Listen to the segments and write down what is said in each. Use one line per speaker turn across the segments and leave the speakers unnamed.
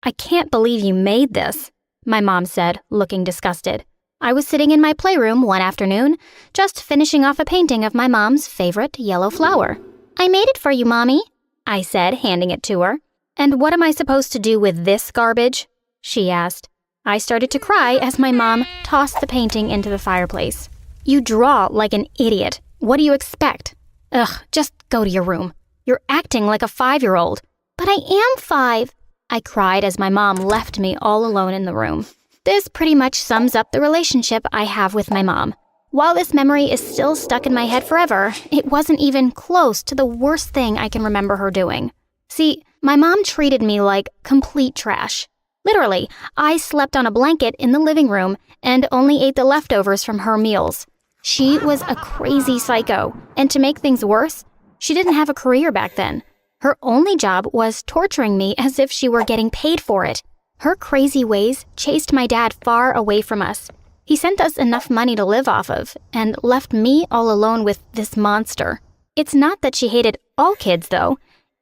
I can't believe you made this, my mom said, looking disgusted. I was sitting in my playroom one afternoon, just finishing off a painting of my mom's favorite yellow flower. I made it for you, Mommy, I said, handing it to her. And what am I supposed to do with this garbage? She asked. I started to cry as my mom tossed the painting into the fireplace. You draw like an idiot. What do you expect? Ugh, just go to your room. You're acting like a 5-year-old. But I am 5, I cried as my mom left me all alone in the room. This pretty much sums up the relationship I have with my mom. While this memory is still stuck in my head forever, it wasn't even close to the worst thing I can remember her doing. See, my mom treated me like complete trash. Literally, I slept on a blanket in the living room and only ate the leftovers from her meals. She was a crazy psycho, and to make things worse, she didn't have a career back then. Her only job was torturing me as if she were getting paid for it. Her crazy ways chased my dad far away from us. He sent us enough money to live off of and left me all alone with this monster. It's not that she hated all kids, though.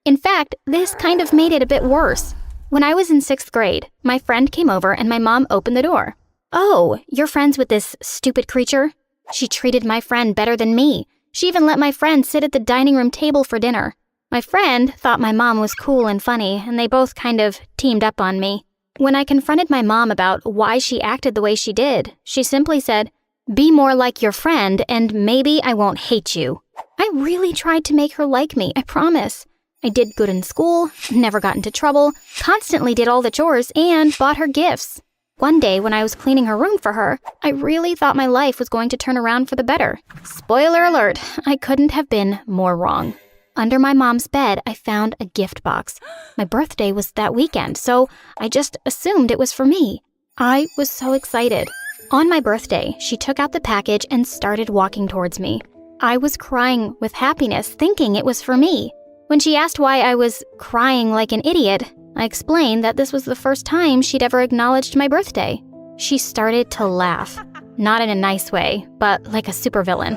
In fact, this kind of made it a bit worse. When I was in 6th grade, my friend came over and my mom opened the door. Oh, you're friends with this stupid creature? She treated my friend better than me. She even let my friend sit at the dining room table for dinner. My friend thought my mom was cool and funny, and they both kind of teamed up on me. When I confronted my mom about why she acted the way she did, she simply said, "Be more like your friend, and maybe I won't hate you." I really tried to make her like me, I promise. I did good in school, never got into trouble, constantly did all the chores, and bought her gifts. One day when I was cleaning her room for her, I really thought my life was going to turn around for the better. Spoiler alert, I couldn't have been more wrong. Under my mom's bed, I found a gift box. My birthday was that weekend, so I just assumed it was for me. I was so excited. On my birthday, she took out the package and started walking towards me. I was crying with happiness, thinking it was for me. When she asked why I was crying like an idiot, I explained that this was the first time she'd ever acknowledged my birthday. She started to laugh. Not in a nice way, but like a supervillain.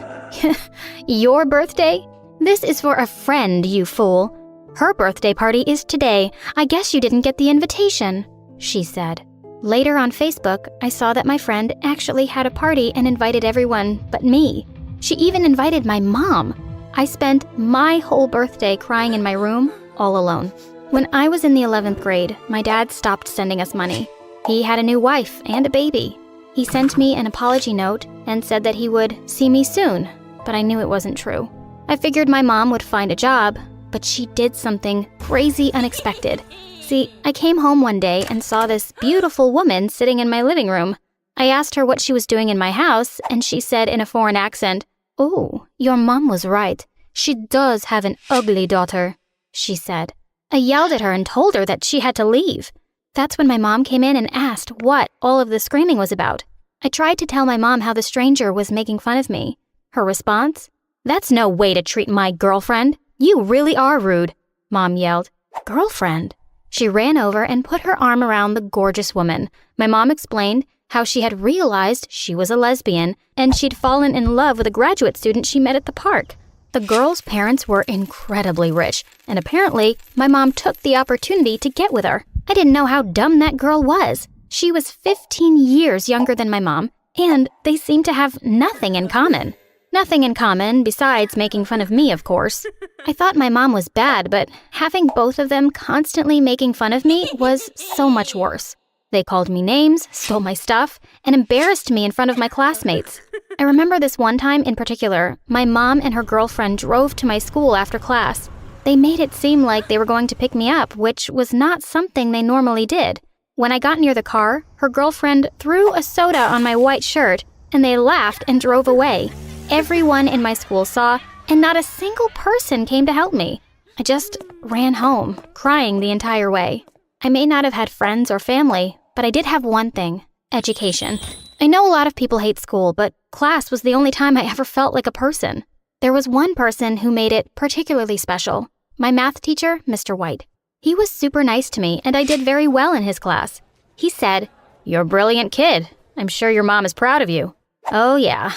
Your birthday? This is for a friend, you fool. Her birthday party is today. I guess you didn't get the invitation, she said. Later on Facebook, I saw that my friend actually had a party and invited everyone but me. She even invited my mom. I spent my whole birthday crying in my room, all alone. When I was in the 11th grade, my dad stopped sending us money. He had a new wife and a baby. He sent me an apology note and said that he would see me soon, but I knew it wasn't true. I figured my mom would find a job, but she did something crazy unexpected. See, I came home one day and saw this beautiful woman sitting in my living room. I asked her what she was doing in my house, and she said in a foreign accent, "Oh, your mom was right. She does have an ugly daughter," she said. I yelled at her and told her that she had to leave. That's when my mom came in and asked what all of the screaming was about. I tried to tell my mom how the stranger was making fun of me. Her response? "That's no way to treat my girlfriend. You really are rude," Mom yelled. Girlfriend? She ran over and put her arm around the gorgeous woman. My mom explained how she had realized she was a lesbian and she'd fallen in love with a graduate student she met at the park. The girl's parents were incredibly rich, and apparently my mom took the opportunity to get with her. I didn't know how dumb that girl was. She was 15 years younger than my mom, and they seemed to have nothing in common. Nothing in common besides making fun of me, of course. I thought my mom was bad, but having both of them constantly making fun of me was so much worse. They called me names, stole my stuff, and embarrassed me in front of my classmates. I remember this one time in particular, my mom and her girlfriend drove to my school after class. They made it seem like they were going to pick me up, which was not something they normally did. When I got near the car, her girlfriend threw a soda on my white shirt, and they laughed and drove away. Everyone in my school saw, and not a single person came to help me. I just ran home, crying the entire way. I may not have had friends or family, but I did have one thing: education. I know a lot of people hate school, but class was the only time I ever felt like a person. There was one person who made it particularly special: my math teacher, Mr. White. He was super nice to me, and I did very well in his class. He said, "You're a brilliant kid. I'm sure your mom is proud of you." Oh yeah,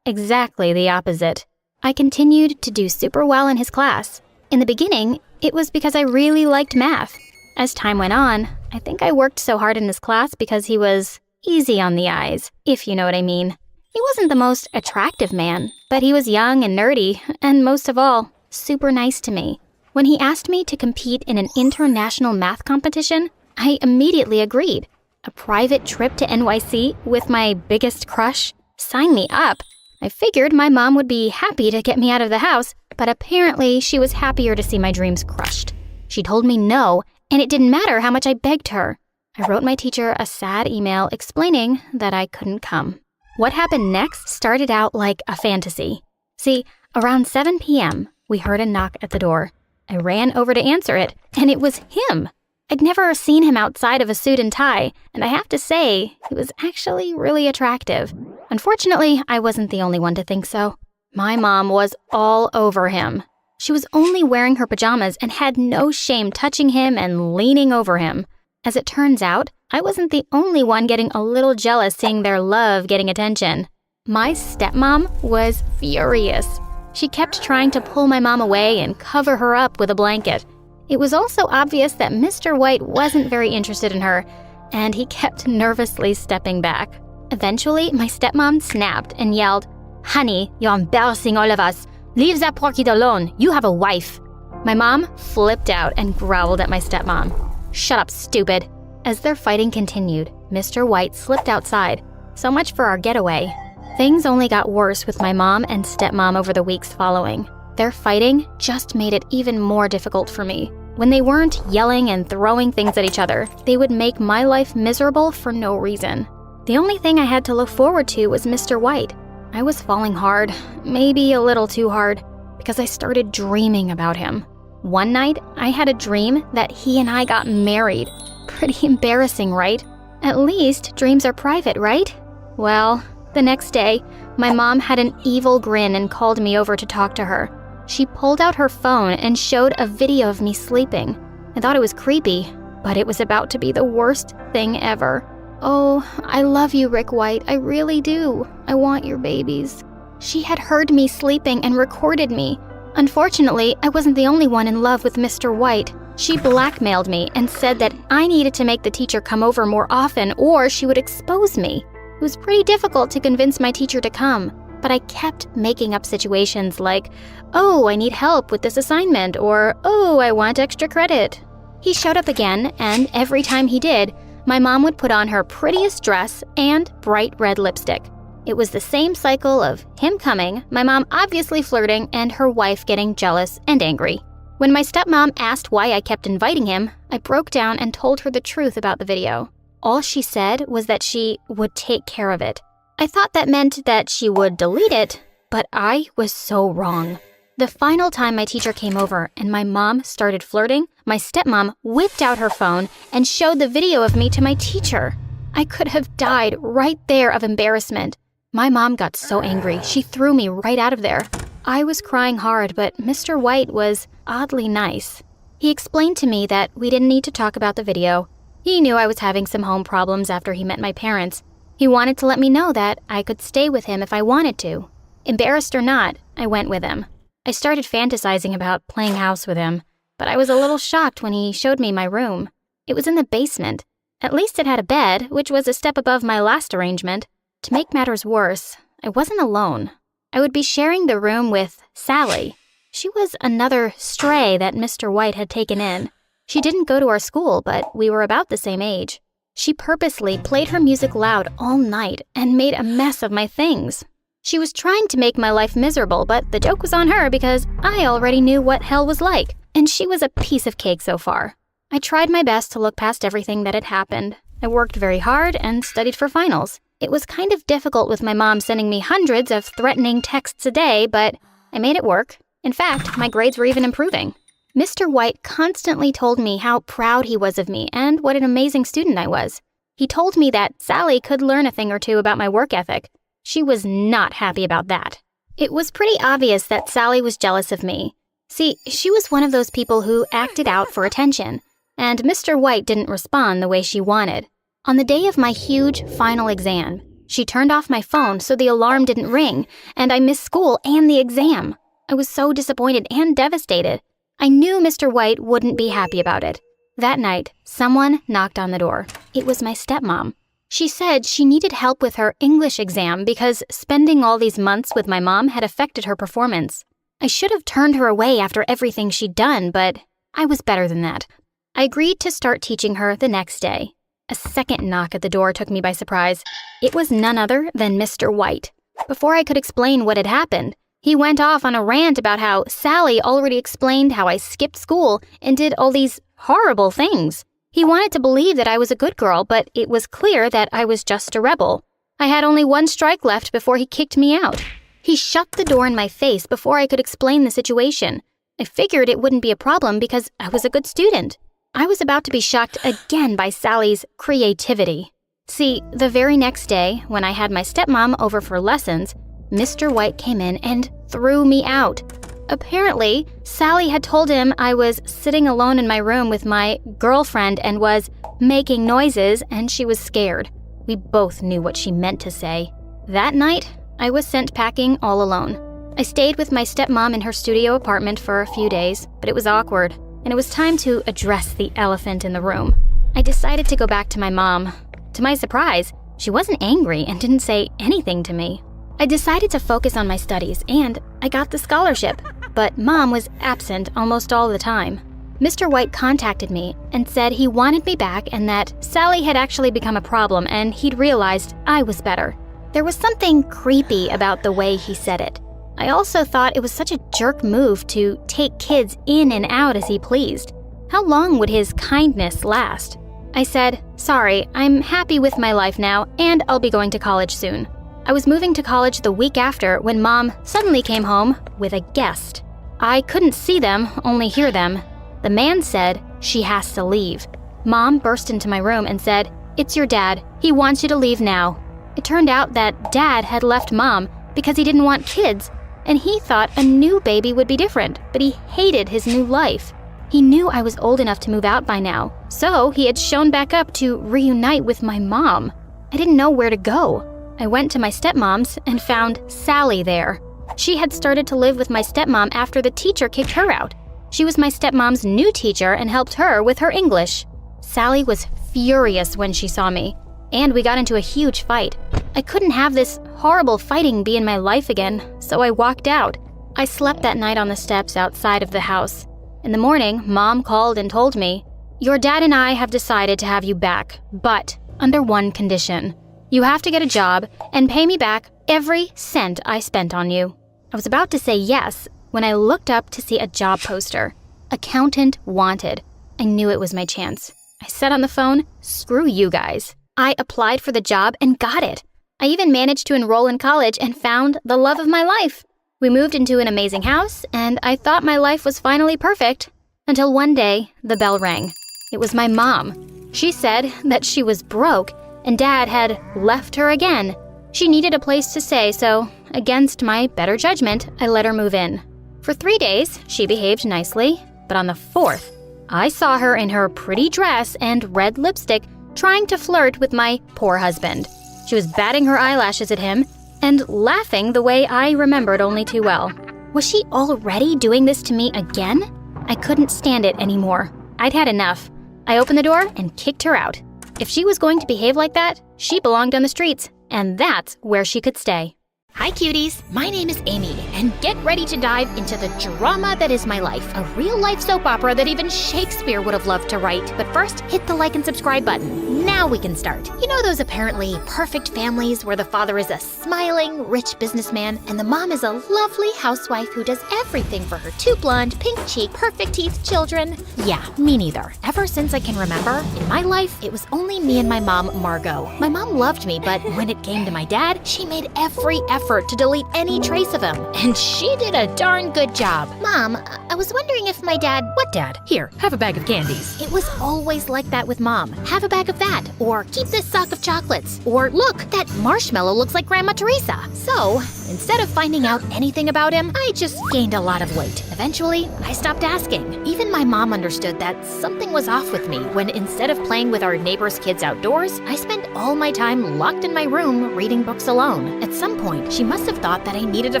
exactly the opposite. I continued to do super well in his class. In the beginning, it was because I really liked math. As time went on, I think I worked so hard in his class because he was easy on the eyes, if you know what I mean. He wasn't the most attractive man, but he was young and nerdy, and most of all, super nice to me. When he asked me to compete in an international math competition, I immediately agreed. A private trip to NYC with my biggest crush? Sign me up. I figured my mom would be happy to get me out of the house, but apparently she was happier to see my dreams crushed. She told me no, and it didn't matter how much I begged her. I wrote my teacher a sad email explaining that I couldn't come. What happened next started out like a fantasy. See, around 7 p.m., we heard a knock at the door. I ran over to answer it, and it was him. I'd never seen him outside of a suit and tie, and I have to say, he was actually really attractive. Unfortunately, I wasn't the only one to think so. My mom was all over him. She was only wearing her pajamas and had no shame touching him and leaning over him. As it turns out, I wasn't the only one getting a little jealous seeing their love getting attention. My stepmom was furious. She kept trying to pull my mom away and cover her up with a blanket. It was also obvious that Mr. White wasn't very interested in her, and he kept nervously stepping back. Eventually, my stepmom snapped and yelled, "Honey, you're embarrassing all of us. Leave that poor kid alone. You have a wife." My mom flipped out and growled at my stepmom. "Shut up, stupid." As their fighting continued, Mr. White slipped outside. So much for our getaway. Things only got worse with my mom and stepmom over the weeks following. Their fighting just made it even more difficult for me. When they weren't yelling and throwing things at each other, they would make my life miserable for no reason. The only thing I had to look forward to was Mr. White. I was falling hard, maybe a little too hard, because I started dreaming about him. One night, I had a dream that he and I got married. Pretty embarrassing, right? At least dreams are private, right? Well, the next day, my mom had an evil grin and called me over to talk to her. She pulled out her phone and showed a video of me sleeping. I thought it was creepy, but it was about to be the worst thing ever. "Oh, I love you, Rick White. I really do. I want your babies." She had heard me sleeping and recorded me. Unfortunately, I wasn't the only one in love with Mr. White. She blackmailed me and said that I needed to make the teacher come over more often or she would expose me. It was pretty difficult to convince my teacher to come, but I kept making up situations like, "Oh, I need help with this assignment," or "Oh, I want extra credit." He showed up again, and every time he did, my mom would put on her prettiest dress and bright red lipstick. It was the same cycle of him coming, my mom obviously flirting, and her wife getting jealous and angry. When my stepmom asked why I kept inviting him, I broke down and told her the truth about the video. All she said was that she would take care of it. I thought that meant that she would delete it, but I was so wrong. The final time my teacher came over and my mom started flirting, my stepmom whipped out her phone and showed the video of me to my teacher. I could have died right there of embarrassment. My mom got so angry, she threw me right out of there. I was crying hard, but Mr. White was oddly nice. He explained to me that we didn't need to talk about the video. He knew I was having some home problems after he met my parents. He wanted to let me know that I could stay with him if I wanted to. Embarrassed or not, I went with him. I started fantasizing about playing house with him, but I was a little shocked when he showed me my room. It was in the basement. At least it had a bed, which was a step above my last arrangement. To make matters worse, I wasn't alone. I would be sharing the room with Sally. She was another stray that Mr. White had taken in. She didn't go to our school, but we were about the same age. She purposely played her music loud all night and made a mess of my things. She was trying to make my life miserable, but the joke was on her because I already knew what hell was like, and she was a piece of cake so far. I tried my best to look past everything that had happened. I worked very hard and studied for finals. It was kind of difficult with my mom sending me hundreds of threatening texts a day, but I made it work. In fact, my grades were even improving. Mr. White constantly told me how proud he was of me and what an amazing student I was. He told me that Sally could learn a thing or two about my work ethic. She was not happy about that. It was pretty obvious that Sally was jealous of me. See, she was one of those people who acted out for attention, and Mr. White didn't respond the way she wanted. On the day of my huge final exam, she turned off my phone so the alarm didn't ring, and I missed school and the exam. I was so disappointed and devastated. I knew Mr. White wouldn't be happy about it. That night, someone knocked on the door. It was my stepmom. She said she needed help with her English exam because spending all these months with my mom had affected her performance. I should have turned her away after everything she'd done, but I was better than that. I agreed to start teaching her the next day. A second knock at the door took me by surprise. It was none other than Mr. White. Before I could explain what had happened, he went off on a rant about how Sally already explained how I skipped school and did all these horrible things. He wanted to believe that I was a good girl, but it was clear that I was just a rebel. I had only one strike left before he kicked me out. He shut the door in my face before I could explain the situation. I figured it wouldn't be a problem because I was a good student. I was about to be shocked again by Sally's creativity. See, the very next day, when I had my stepmom over for lessons, Mr. White came in and threw me out. Apparently, Sally had told him I was sitting alone in my room with my girlfriend and was making noises, and she was scared. We both knew what she meant to say. That night, I was sent packing all alone. I stayed with my stepmom in her studio apartment for a few days, but it was awkward, and it was time to address the elephant in the room. I decided to go back to my mom. To my surprise, she wasn't angry and didn't say anything to me. I decided to focus on my studies, and I got the scholarship, but Mom was absent almost all the time. Mr. White contacted me and said he wanted me back and that Sally had actually become a problem and he'd realized I was better. There was something creepy about the way he said it. I also thought it was such a jerk move to take kids in and out as he pleased. How long would his kindness last? I said, "Sorry, I'm happy with my life now, and I'll be going to college soon." I was moving to college the week after when Mom suddenly came home with a guest. I couldn't see them, only hear them. The man said she has to leave. Mom burst into my room and said, "It's your dad. He wants you to leave now." It turned out that Dad had left Mom because he didn't want kids, and he thought a new baby would be different, but he hated his new life. He knew I was old enough to move out by now, so he had shown back up to reunite with my mom. I didn't know where to go. I went to my stepmom's and found Sally there. She had started to live with my stepmom after the teacher kicked her out. She was my stepmom's new teacher and helped her with her English. Sally was furious when she saw me, and we got into a huge fight. I couldn't have this horrible fighting be in my life again, so I walked out. I slept that night on the steps outside of the house. In the morning, Mom called and told me, "Your dad and I have decided to have you back, but under one condition. You have to get a job and pay me back every cent I spent on you." I was about to say yes when I looked up to see a job poster. Accountant wanted. I knew it was my chance. I said on the phone, "Screw you guys." I applied for the job and got it. I even managed to enroll in college and found the love of my life. We moved into an amazing house, and I thought my life was finally perfect. Until one day, the bell rang. It was my mom. She said that she was broke and Dad had left her again. She needed a place to stay, so against my better judgment, I let her move in. For 3 days, she behaved nicely, but on the 4th, I saw her in her pretty dress and red lipstick trying to flirt with my poor husband. She was batting her eyelashes at him and laughing the way I remembered only too well. Was she already doing this to me again? I couldn't stand it anymore. I'd had enough. I opened the door and kicked her out. If she was going to behave like that, she belonged on the streets, and that's where she could stay.
Hi cuties, my name is Amy, and get ready to dive into the drama that is my life, a real-life soap opera that even Shakespeare would have loved to write. But first, hit the like and subscribe button. Now we can start. You know those apparently perfect families where the father is a smiling, rich businessman, and the mom is a lovely housewife who does everything for her 2 blonde, pink-cheeked, perfect-teeth children? Yeah, me neither. Ever since I can remember, in my life, it was only me and my mom, Margot. My mom loved me, but when it came to my dad, she made every effort to delete any trace of him, and she did a darn good job. Mom, I was wondering if my dad...
What dad? Here, have a bag of candies.
It was always like that with Mom. Have a bag of that, or keep this sock of chocolates, or look, that marshmallow looks like Grandma Teresa. So, instead of finding out anything about him, I just gained a lot of weight. Eventually, I stopped asking. Even my mom understood that something was off with me when instead of playing with our neighbor's kids outdoors, I spent all my time locked in my room reading books alone. At some point, she must have thought that I needed a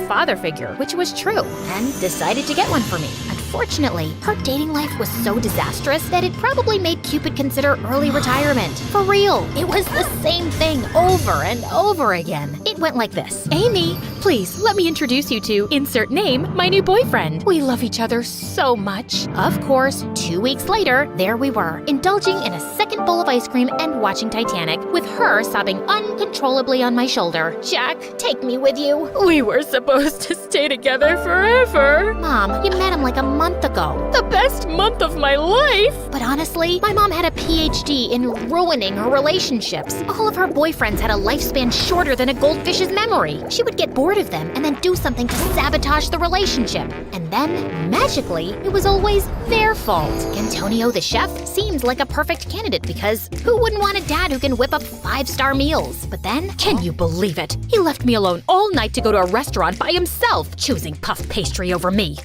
father figure, which was true, and decided to get one for me. At Unfortunately, her dating life was so disastrous that it probably made Cupid consider early retirement. For real, it was the same thing over and over again. It went like this.
Amy, please let me introduce you to insert name, my new boyfriend. We love each other so much.
Of course, 2 weeks later, there we were, indulging in a second bowl of ice cream and watching Titanic, with her sobbing uncontrollably on my shoulder. Jack, take me with you.
We were supposed to stay together forever.
Mom, you met him like a month ago.
The best month of my life.
But honestly, my mom had a PhD in ruining her relationships. All of her boyfriends had a lifespan shorter than a goldfish's memory. She would get bored of them and then do something to sabotage the relationship. And then, magically, it was always their fault. Antonio the chef seemed like a perfect candidate because who wouldn't want a dad who can whip up 5-star meals? But then,
Can you believe it? He left me alone all night to go to a restaurant by himself, choosing puff pastry over me.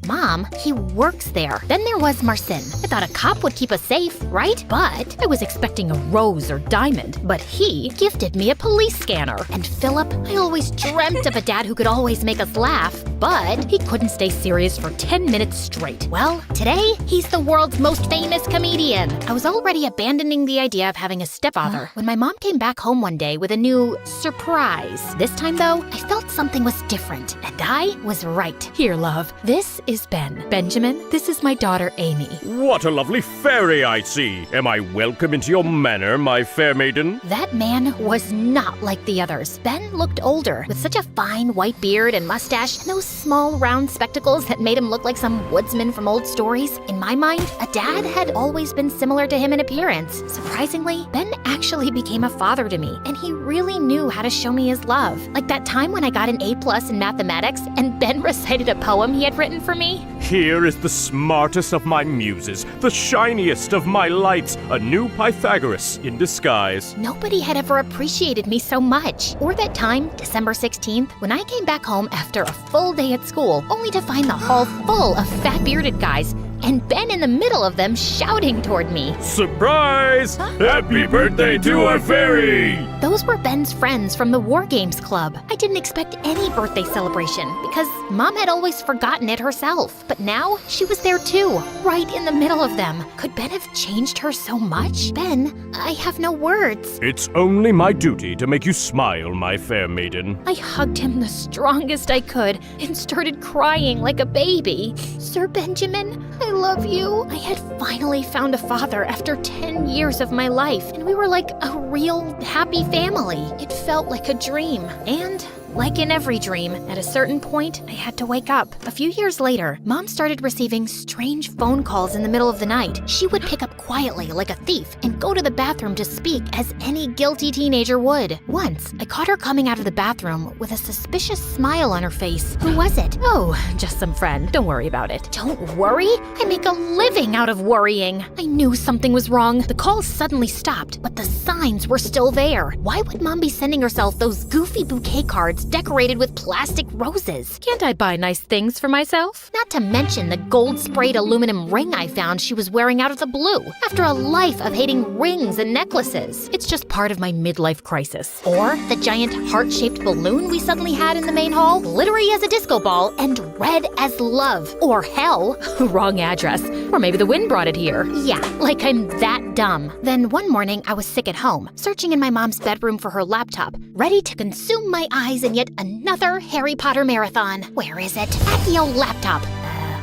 Mom, he works there. Then there was Marcin. I thought a cop would keep us safe, right? But
I was expecting a rose or diamond, but he
gifted me a police scanner. And Philip, I always dreamt of a dad who could always make us laugh, but
he couldn't stay serious for 10 minutes straight.
well, today, he's the world's most famous comedian. I was already abandoning the idea of having a stepfather when my mom came back home one day with a new surprise. This time, though, I felt something was different, and I was right.
Here, love, this is Ben. Benjamin, this is my daughter, Amy.
What a lovely fairy I see! Am I welcome into your manor, my fair maiden?
That man was not like the others. Ben looked older, with such a fine white beard and mustache, and those small round spectacles that made him look like some woodsman from old stories. In my mind, a dad had always been similar to him in appearance. Surprisingly, Ben actually became a father to me, and he really knew how to show me his love. Like that time when I got an A+ in mathematics, and Ben recited a poem he had written for me.
Here is the smartest of my muses, the shiniest of my lights, a new Pythagoras in disguise.
Nobody had ever appreciated me so much. Or that time, December 16th, when I came back home after a full day at school, only to find the hall full of fat-bearded guys, and Ben in the middle of them shouting toward me.
Surprise! Happy birthday to our fairy!
Those were Ben's friends from the War Games Club. I didn't expect any birthday celebration because Mom had always forgotten it herself. But now she was there too, right in the middle of them. Could Ben have changed her so much? Ben, I have no words.
It's only my duty to make you smile, my fair maiden.
I hugged him the strongest I could and started crying like a baby. Sir Benjamin, I love you. I had finally found a father after 10 years of my life, and we were like a real happy family. It felt like a dream. And like in every dream, at a certain point, I had to wake up. A few years later, Mom started receiving strange phone calls in the middle of the night. She would pick up quietly like a thief and go to the bathroom to speak as any guilty teenager would. Once, I caught her coming out of the bathroom with a suspicious smile on her face. Who was it?
Oh, just some friend. Don't worry about it.
Don't worry. I make a living out of worrying. I knew something was wrong. The calls suddenly stopped, but the signs were still there. Why would Mom be sending herself those goofy bouquet cards decorated with plastic roses?
Can't I buy nice things for myself?
Not to mention the gold-sprayed aluminum ring I found she was wearing out of the blue, after a life of hating rings and necklaces.
It's just part of my midlife crisis.
Or the giant heart-shaped balloon we suddenly had in the main hall, glittery as a disco ball and red as love, or hell.
Wrong address. Or maybe the wind brought it here.
Yeah, like I'm that dumb. Then one morning I was sick at home, searching in my mom's bedroom for her laptop, ready to consume my eyes in yet another Harry Potter marathon. Where is it? At the old laptop.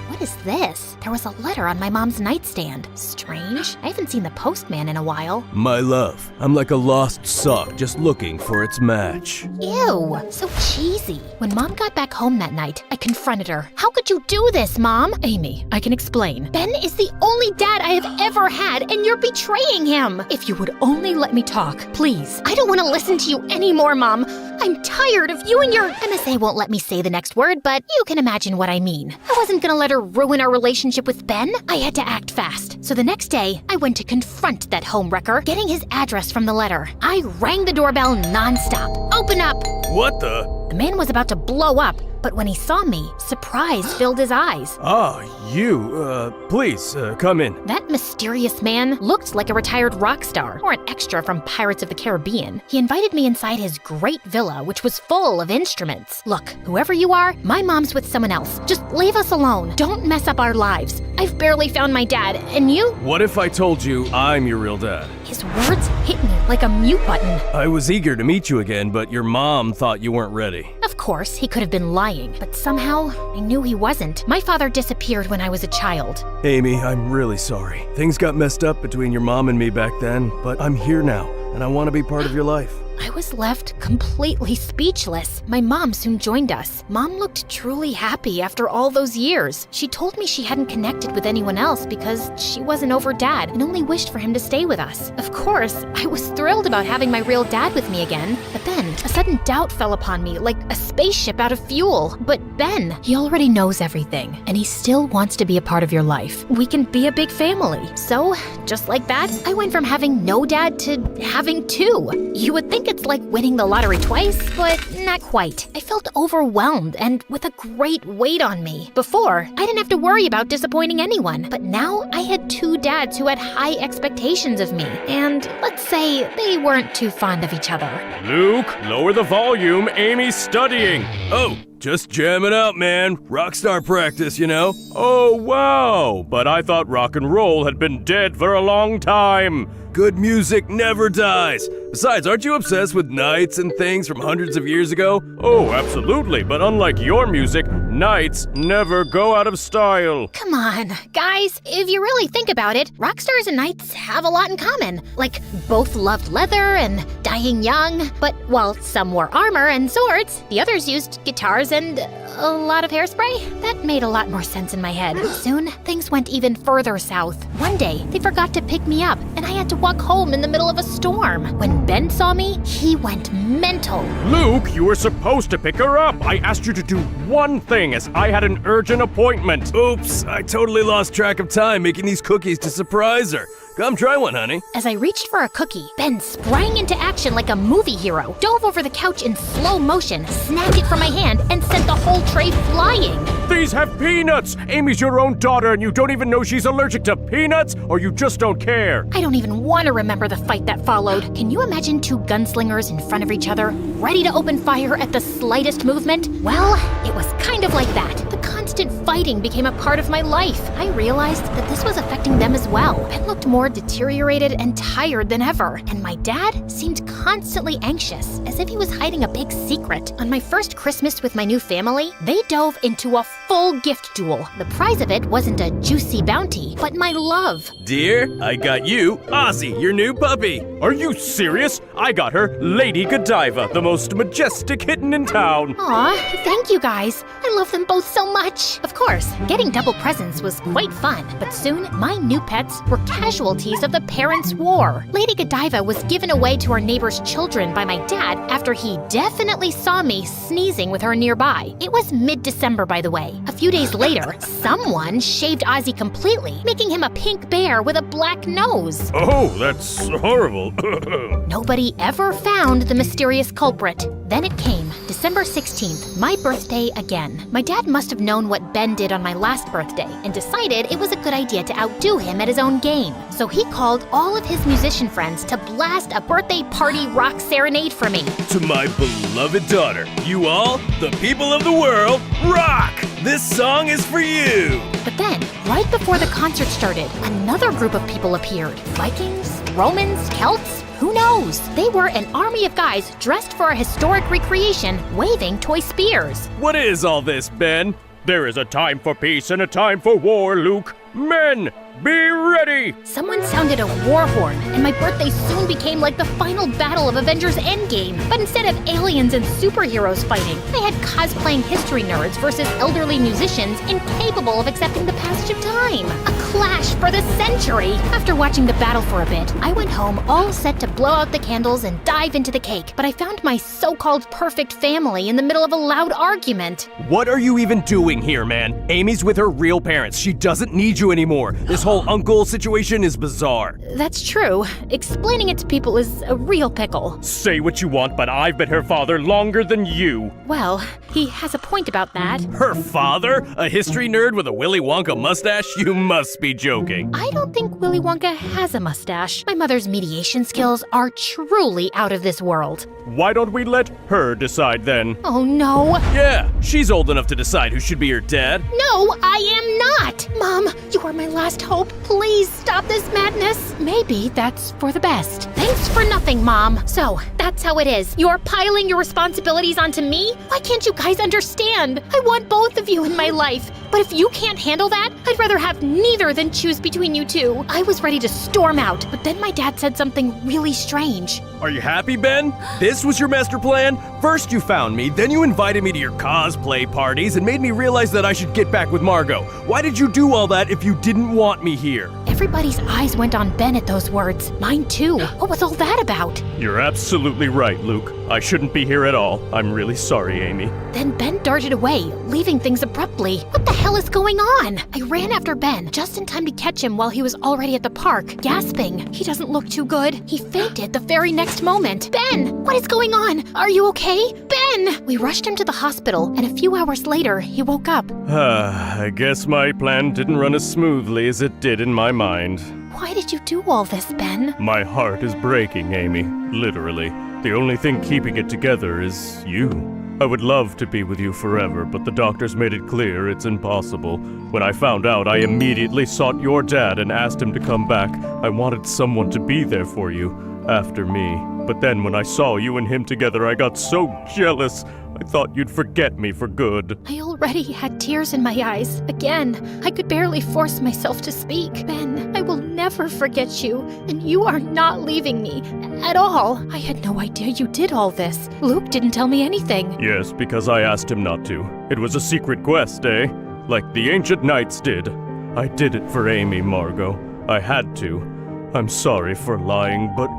What is this? There was a letter on my mom's nightstand. Strange. I haven't seen the postman in a while.
My love, I'm like a lost sock just looking for its match.
Ew, so cheesy. When Mom got back home that night, I confronted her. How could you do this, Mom?
Amy, I can explain.
Ben is the only dad I have ever had, and you're betraying him.
If you would only let me talk, please.
I don't want to listen to you anymore, Mom. I'm tired of you and your MSA won't let me say the next word, but you can imagine what I mean. I wasn't gonna let her ruin our relationship with Ben. I had to act fast. So the next day, I went to confront that homewrecker, getting his address from the letter. I rang the doorbell nonstop. Open up!
What the?
The man was about to blow up, But when he saw me, surprise filled his eyes.
Ah, please, come in.
That mysterious man looked like a retired rock star or an extra from Pirates of the Caribbean. He invited me inside his great villa, which was full of instruments. Look, whoever you are, my mom's with someone else. Just leave us alone. Don't mess up our lives. I've barely found my dad, and you?
What if I told you I'm your real dad?
His words hit me like a mute button.
I was eager to meet you again, but your mom thought you weren't ready.
Of course, he could have been lying, but somehow I knew he wasn't. My father disappeared when I was a child.
Amy, I'm really sorry. Things got messed up between your mom and me back then, but I'm here now, and I want to be part of your life.
I was left completely speechless. My mom soon joined us. Mom looked truly happy after all those years. She told me she hadn't connected with anyone else because she wasn't over Dad and only wished for him to stay with us. Of course, I was thrilled about having my real dad with me again, but then a sudden doubt fell upon me like a spaceship out of fuel. But Ben, he already knows everything, and he still wants to be a part of your life. We can be a big family. So, just like that, I went from having no dad to having two. You would think it's like winning the lottery twice, but not quite. I felt overwhelmed and with a great weight on me. Before, I didn't have to worry about disappointing anyone, but now I had two dads who had high expectations of me, and let's say they weren't too fond of each other.
Luke, lower the volume. Amy's studying.
Oh, just jamming out, man. Rockstar practice, you know?
Oh, wow. But I thought rock and roll had been dead for a long time.
Good music never dies. Besides, aren't you obsessed with knights and things from hundreds of years ago?
Oh, absolutely. But unlike your music, knights never go out of style.
Come on, guys, if you really think about it, rock stars and knights have a lot in common. Like, both loved leather and dying young. But while some wore armor and swords, the others used guitars and a lot of hairspray. That made a lot more sense in my head. Soon, things went even further south. One day, they forgot to pick me up, and I had to walk home in the middle of a storm. When Ben saw me, he went mental.
Luke, you were supposed to pick her up. I asked you to do one thing as I had an urgent appointment.
Oops, I totally lost track of time making these cookies to surprise her. Come try one, honey.
As I reached for a cookie, Ben sprang into action like a movie hero, dove over the couch in slow motion, snagged it from my hand, and sent the whole tray flying.
These have peanuts! Amy's your own daughter and you don't even know she's allergic to peanuts, or you just don't care.
I don't even want to remember the fight that followed. Can you imagine two gunslingers in front of each other, ready to open fire at the slightest movement? Well, it was kind of like that. The constant fighting became a part of my life. I realized that this was affecting them as well. Ben looked more deteriorated and tired than ever, and my dad seemed constantly anxious, as if he was hiding a big secret. On my first Christmas with my new family, they dove into a full gift duel. The prize of it wasn't a juicy bounty, but my love.
Dear, I got you, Ozzy, your new puppy.
Are you serious? I got her Lady Godiva, the most majestic kitten in town.
Aw, thank you guys. I love them both so much. Of course, getting double presents was quite fun, but soon my new pets were casualties of the parents' war. Lady Godiva was given away to our neighbor's children by my dad after he definitely saw me sneezing with her nearby. It was mid-December, by the way. A few days later, someone shaved Ozzy completely, making him a pink bear with a black nose.
Oh, that's horrible.
Nobody ever found the mysterious culprit. Then it came, December 16th, my birthday again. My dad must have known what Ben did on my last birthday and decided it was a good idea to outdo him at his own game. So he called all of his musician friends to blast a birthday party rock serenade for me.
To my beloved daughter, you all, the people of the world, rock! This song is for you!
But then, right before the concert started, another group of people appeared. Vikings? Romans? Celts? Who knows? They were an army of guys dressed for a historic recreation, waving toy spears.
What is all this, Ben? There is a time for peace and a time for war, Luke. Men, be ready!
Someone sounded a war horn, and my birthday soon became like the final battle of Avengers Endgame. But instead of aliens and superheroes fighting, I had cosplaying history nerds versus elderly musicians incapable of accepting the passage of time. A clash for the century! After watching the battle for a bit, I went home all set to blow out the candles and dive into the cake. But I found my so-called perfect family in the middle of a loud argument.
What are you even doing here, man? Amy's with her real parents. She doesn't need you anymore. This
whole uncle situation is bizarre.
That's true. Explaining it to people is a real pickle.
Say what you want, but I've been her father longer than you.
Well, he has a point about that.
Her father? A history nerd with a Willy Wonka mustache? You must be joking.
I don't think Willy Wonka has a mustache. My mother's mediation skills are truly out of this world.
Why don't we let her decide then?
Oh no.
Yeah, she's old enough to decide who should be her dad.
No, I am not! Mom, you are my last hope. Please stop this madness. Maybe that's for the best. Thanks for nothing, Mom. So, that's how it is. You're piling your responsibilities onto me? Why can't you guys understand? I want both of you in my life. But if you can't handle that, I'd rather have neither than choose between you two. I was ready to storm out, but then my dad said something really strange.
Are you happy, Ben? This was your master plan? First you found me, then you invited me to your cosplay parties and made me realize that I should get back with Margot. Why did you do all that if you didn't want me here?
Everybody's eyes went on Ben at those words. Mine too. What was all that about?
You're absolutely right, Luke. I shouldn't be here at all. I'm really sorry, Amy.
Then Ben darted away, leaving things abruptly. What the hell is going on? I ran after Ben, just in time to catch him while he was already at the park, gasping. He doesn't look too good. He fainted the very next moment. Ben, what is going on? Are you okay? Ben! We rushed him to the hospital, and a few hours later, he woke up.
I guess my plan didn't run as smoothly as it did in my mind.
Why did you do all this, Ben?
My heart is breaking, Amy. Literally. The only thing keeping it together is you. I would love to be with you forever, but the doctors made it clear it's impossible. When I found out, I immediately sought your dad and asked him to come back. I wanted someone to be there for you, after me. But then when I saw you and him together, I got so jealous. I thought you'd forget me for good.
I already had tears in my eyes. Again, I could barely force myself to speak. Ben, I will never forget you, and you are not leaving me. At all. I had no idea you did all this. Luke didn't tell me anything.
Yes, because I asked him not to. It was a secret quest, eh? Like the ancient knights did. I did it for Amy, Margot. I had to. I'm sorry for lying, but...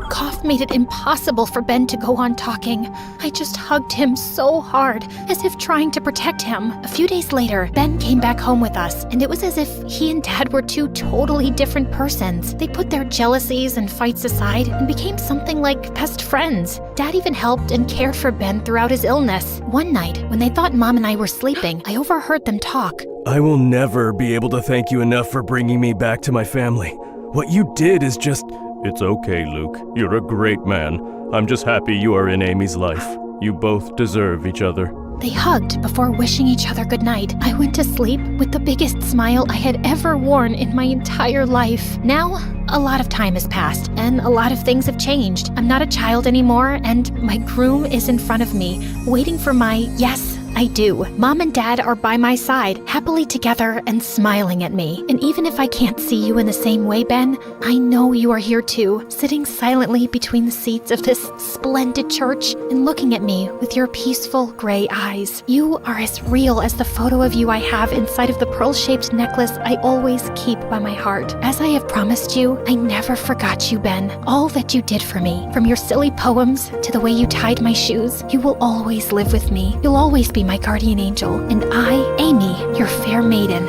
Cough made it impossible for Ben to go on talking. I just hugged him so hard, as if trying to protect him. A few days later, Ben came back home with us, and it was as if he and Dad were two totally different persons. They put their jealousies and fights aside and became something like best friends. Dad even helped and cared for Ben throughout his illness. One night, when they thought Mom and I were sleeping, I overheard them talk.
I will never be able to thank you enough for bringing me back to my family. What you did is just...
It's okay, Luke. You're a great man. I'm just happy you are in Amy's life. You both deserve each other.
They hugged before wishing each other goodnight. I went to sleep with the biggest smile I had ever worn in my entire life. Now, a lot of time has passed, and a lot of things have changed. I'm not a child anymore, and my groom is in front of me, waiting for my yes, I do. Mom and Dad are by my side, happily together and smiling at me. And even if I can't see you in the same way, Ben, I know you are here too, sitting silently between the seats of this splendid church and looking at me with your peaceful gray eyes. You are as real as the photo of you I have inside of the pearl-shaped necklace I always keep by my heart. As I have promised you, I never forgot you, Ben. All that you did for me, from your silly poems to the way you tied my shoes, you will always live with me. You'll always be my guardian angel, and I, Amy, your fair maiden.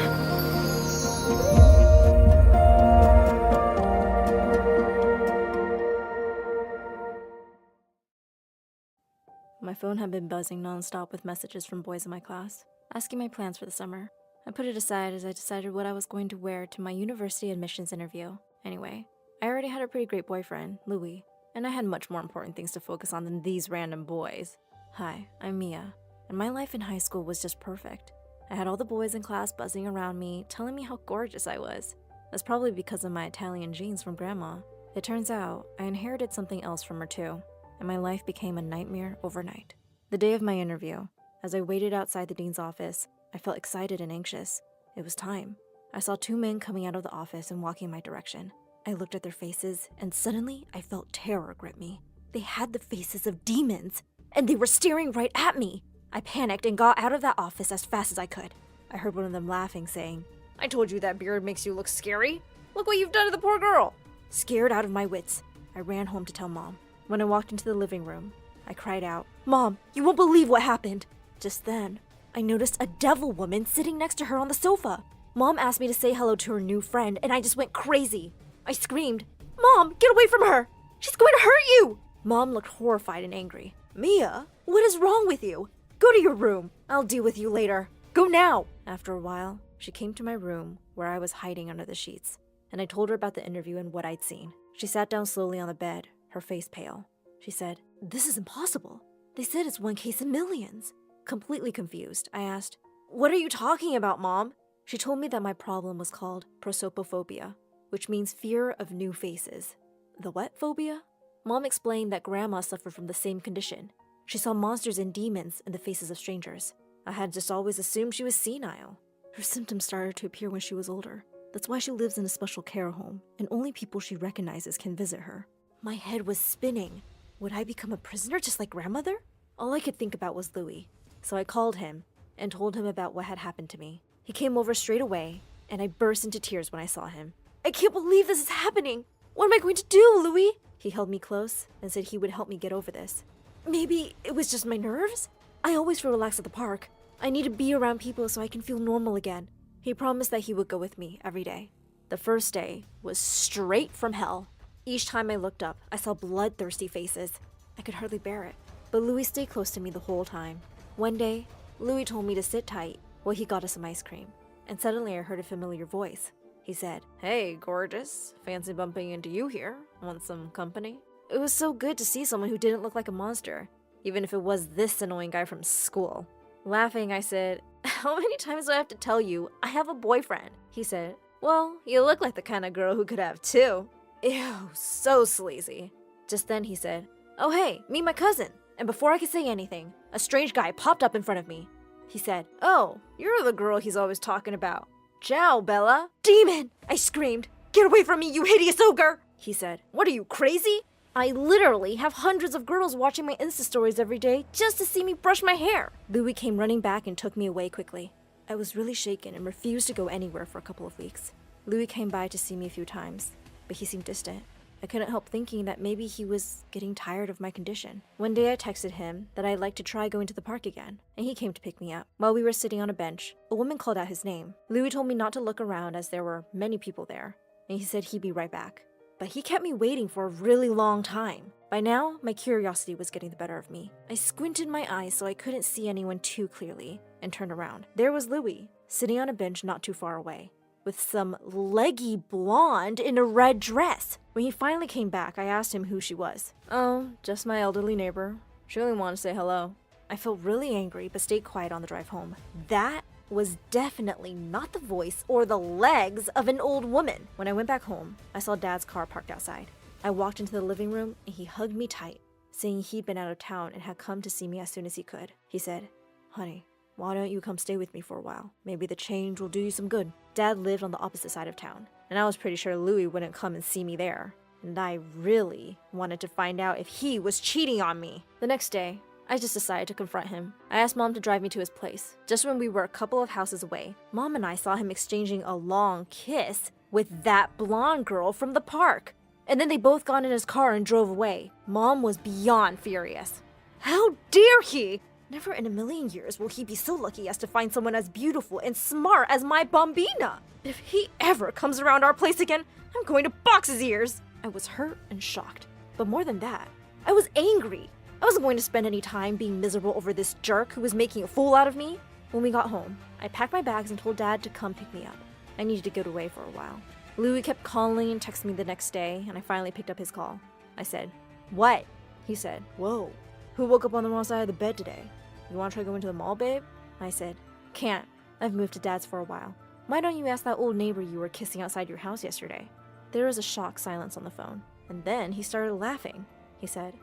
My phone had been buzzing nonstop with messages from boys in my class, asking my plans for the summer. I put it aside as I decided what I was going to wear to my university admissions interview. Anyway, I already had a pretty great boyfriend, Louis, and I had much more important things to focus on than these random boys. Hi, I'm Mia, and my life in high school was just perfect. I had all the boys in class buzzing around me, telling me how gorgeous I was. That's probably because of my Italian genes from Grandma. It turns out I inherited something else from her too, and my life became a nightmare overnight. The day of my interview, as I waited outside the dean's office, I felt excited and anxious. It was time. I saw two men coming out of the office and walking in my direction. I looked at their faces, and suddenly I felt terror grip me. They had the faces of demons, and they were staring right at me. I panicked and got out of that office as fast as I could. I heard one of them laughing, saying, "I told you that beard makes you look scary. Look what you've done to the poor girl." Scared out of my wits, I ran home to tell Mom. When I walked into the living room, I cried out, "Mom, you won't believe what happened." Just then, I noticed a devil woman sitting next to her on the sofa. Mom asked me to say hello to her new friend, and I just went crazy. I screamed, "Mom, get away from her! She's going to hurt you!" Mom looked horrified and angry. "Mia, what is wrong with you? Go to your room. I'll deal with you later. Go now!" After a while, she came to my room where I was hiding under the sheets, and I told her about the interview and what I'd seen. She sat down slowly on the bed, her face pale. She said, "This is impossible. They said it's one case in millions." Completely confused, I asked, "What are you talking about, Mom?" She told me that my problem was called prosopophobia, which means fear of new faces. The what phobia? Mom explained that Grandma suffered from the same condition. She saw monsters and demons in the faces of strangers. I had just always assumed she was senile. Her symptoms started to appear when she was older. That's why she lives in a special care home, and only people she recognizes can visit her. My head was spinning. Would I become a prisoner just like grandmother? All I could think about was Louis. So I called him and told him about what had happened to me. He came over straight away, and I burst into tears when I saw him. "I can't believe this is happening! What am I going to do, Louis?" He held me close and said he would help me get over this. Maybe it was just my nerves? I always feel relaxed at the park. I need to be around people so I can feel normal again. He promised that he would go with me every day. The first day was straight from hell. Each time I looked up, I saw bloodthirsty faces. I could hardly bear it. But Louis stayed close to me the whole time. One day, Louis told me to sit tight while he got us some ice cream. And suddenly I heard a familiar voice. He said, "Hey, gorgeous. Fancy bumping into you here. Want some company?" It was so good to see someone who didn't look like a monster, even if it was this annoying guy from school. Laughing, I said, "How many times do I have to tell you I have a boyfriend?" He said, "Well, you look like the kind of girl who could have two." Ew, so sleazy. Just then he said, "Oh hey, meet my cousin." And before I could say anything, a strange guy popped up in front of me. He said, "Oh, you're the girl he's always talking about. Ciao, Bella." "Demon!" I screamed. "Get away from me, you hideous ogre!" He said, "What are you, crazy? I literally have hundreds of girls watching my Insta stories every day just to see me brush my hair." Louis came running back and took me away quickly. I was really shaken and refused to go anywhere for a couple of weeks. Louis came by to see me a few times, but he seemed distant. I couldn't help thinking that maybe he was getting tired of my condition. One day I texted him that I'd like to try going to the park again, and he came to pick me up. While we were sitting on a bench, a woman called out his name. Louis told me not to look around as there were many people there, and he said he'd be right back. But he kept me waiting for a really long time. By now, my curiosity was getting the better of me. I squinted my eyes so I couldn't see anyone too clearly, and turned around. There was Louis, sitting on a bench not too far away, with some leggy blonde in a red dress. When he finally came back, I asked him who she was. "Oh, just my elderly neighbor. She only wanted to say hello." I felt really angry, but stayed quiet on the drive home. That was definitely not the voice or the legs of an old woman. When I went back home, I saw Dad's car parked outside. I walked into the living room and he hugged me tight, saying he'd been out of town and had come to see me as soon as he could. He said, "Honey, why don't you come stay with me for a while? Maybe the change will do you some good." Dad lived on the opposite side of town, and I was pretty sure Louis wouldn't come and see me there. And I really wanted to find out if he was cheating on me. The next day, I just decided to confront him. I asked Mom to drive me to his place. Just when we were a couple of houses away, Mom and I saw him exchanging a long kiss with that blonde girl from the park. And then they both got in his car and drove away. Mom was beyond furious. How dare he! Never in a million years will he be so lucky as to find someone as beautiful and smart as my bambina. If he ever comes around our place again, I'm going to box his ears. I was hurt and shocked. But more than that, I was angry. I wasn't going to spend any time being miserable over this jerk who was making a fool out of me. When we got home, I packed my bags and told Dad to come pick me up. I needed to get away for a while. Louis kept calling and texting me the next day, and I finally picked up his call. I said, "What?" He said, "Whoa, who woke up on the wrong side of the bed today? You want to try going to the mall, babe?" I said, "Can't. I've moved to Dad's for a while. Why don't you ask that old neighbor you were kissing outside your house yesterday?" There was a shocked silence on the phone, and then he started laughing. He said,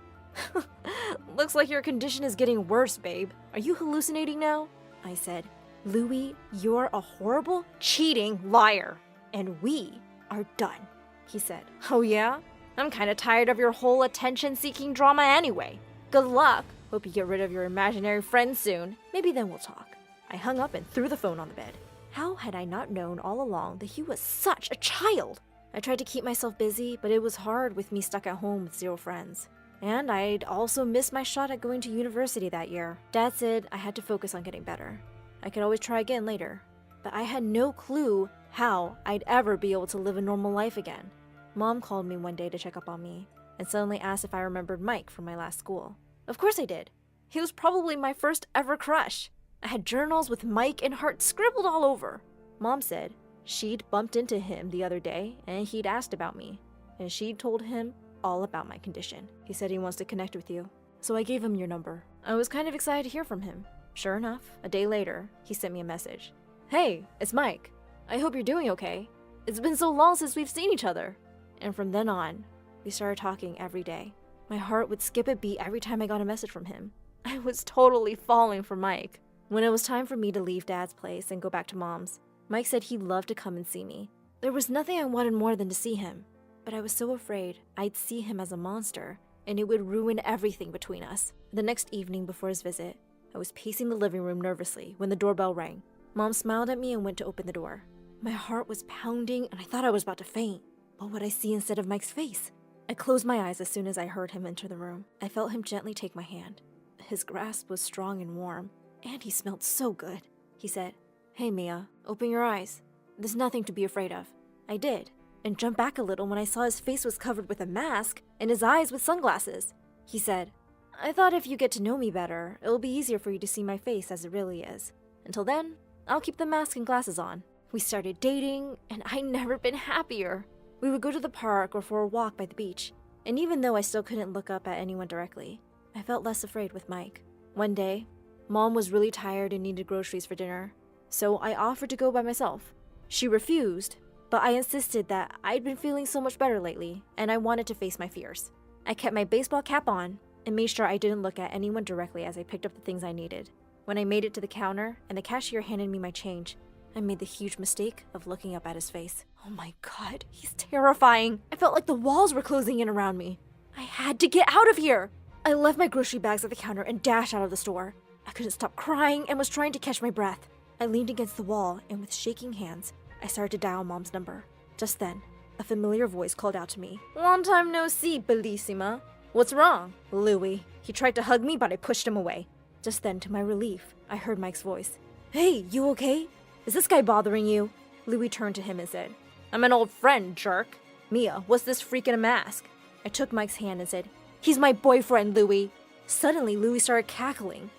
"Looks like your condition is getting worse, babe. Are you hallucinating now?" I said, "Louis, you're a horrible, cheating liar, and we are done." He said, "Oh yeah? I'm kinda tired of your whole attention-seeking drama anyway. Good luck. Hope you get rid of your imaginary friends soon. Maybe then we'll talk." I hung up and threw the phone on the bed. How had I not known all along that he was such a child? I tried to keep myself busy, but it was hard with me stuck at home with 0 friends. And I'd also missed my shot at going to university that year. Dad said I had to focus on getting better. I could always try again later. but I had no clue how I'd ever be able to live a normal life again. Mom called me one day to check up on me and suddenly asked if I remembered Mike from my last school. Of course I did. He was probably my first ever crush. I had journals with Mike and hearts scribbled all over. Mom said she'd bumped into him the other day and he'd asked about me, and she'd told him all about my condition. He said he wants to connect with you, so I gave him your number. I was kind of excited to hear from him. Sure enough, a day later, he sent me a message. Hey, it's Mike. I hope you're doing okay. It's been so long since we've seen each other. And from then on, we started talking every day. My heart would skip a beat every time I got a message from him. I was totally falling for Mike. When it was time for me to leave Dad's place and go back to Mom's, Mike said he'd love to come and see me. There was nothing I wanted more than to see him, but I was so afraid I'd see him as a monster and it would ruin everything between us. The next evening before his visit, I was pacing the living room nervously when the doorbell rang. Mom smiled at me and went to open the door. My heart was pounding and I thought I was about to faint. What would I see instead of Mike's face? I closed my eyes as soon as I heard him enter the room. I felt him gently take my hand. His grasp was strong and warm, and he smelled so good. He said, "Hey Mia, open your eyes. There's nothing to be afraid of." I did, and jumped back a little when I saw his face was covered with a mask and his eyes with sunglasses. He said, "I thought if you get to know me better, it'll be easier for you to see my face as it really is. Until then, I'll keep the mask and glasses on." We started dating, and I'd never been happier. We would go to the park or for a walk by the beach, and even though I still couldn't look up at anyone directly, I felt less afraid with Mike. One day, Mom was really tired and needed groceries for dinner, so I offered to go by myself. She refused, but I insisted that I'd been feeling so much better lately, and I wanted to face my fears. I kept my baseball cap on and made sure I didn't look at anyone directly as I picked up the things I needed. When I made it to the counter and the cashier handed me my change, I made the huge mistake of looking up at his face. Oh my god, he's terrifying. I felt like the walls were closing in around me. I had to get out of here. I left my grocery bags at the counter and dashed out of the store. I couldn't stop crying and was trying to catch my breath. I leaned against the wall and with shaking hands, I started to dial Mom's number. Just then, a familiar voice called out to me. "Long time no see, Bellissima. What's wrong?" "Louie." He tried to hug me, but I pushed him away. Just then, to my relief, I heard Mike's voice. "Hey, you okay? Is this guy bothering you?" Louie turned to him and said, "I'm an old friend, jerk." "Mia, what's this freak in a mask?" I took Mike's hand and said, "He's my boyfriend, Louie." Suddenly, Louie started cackling.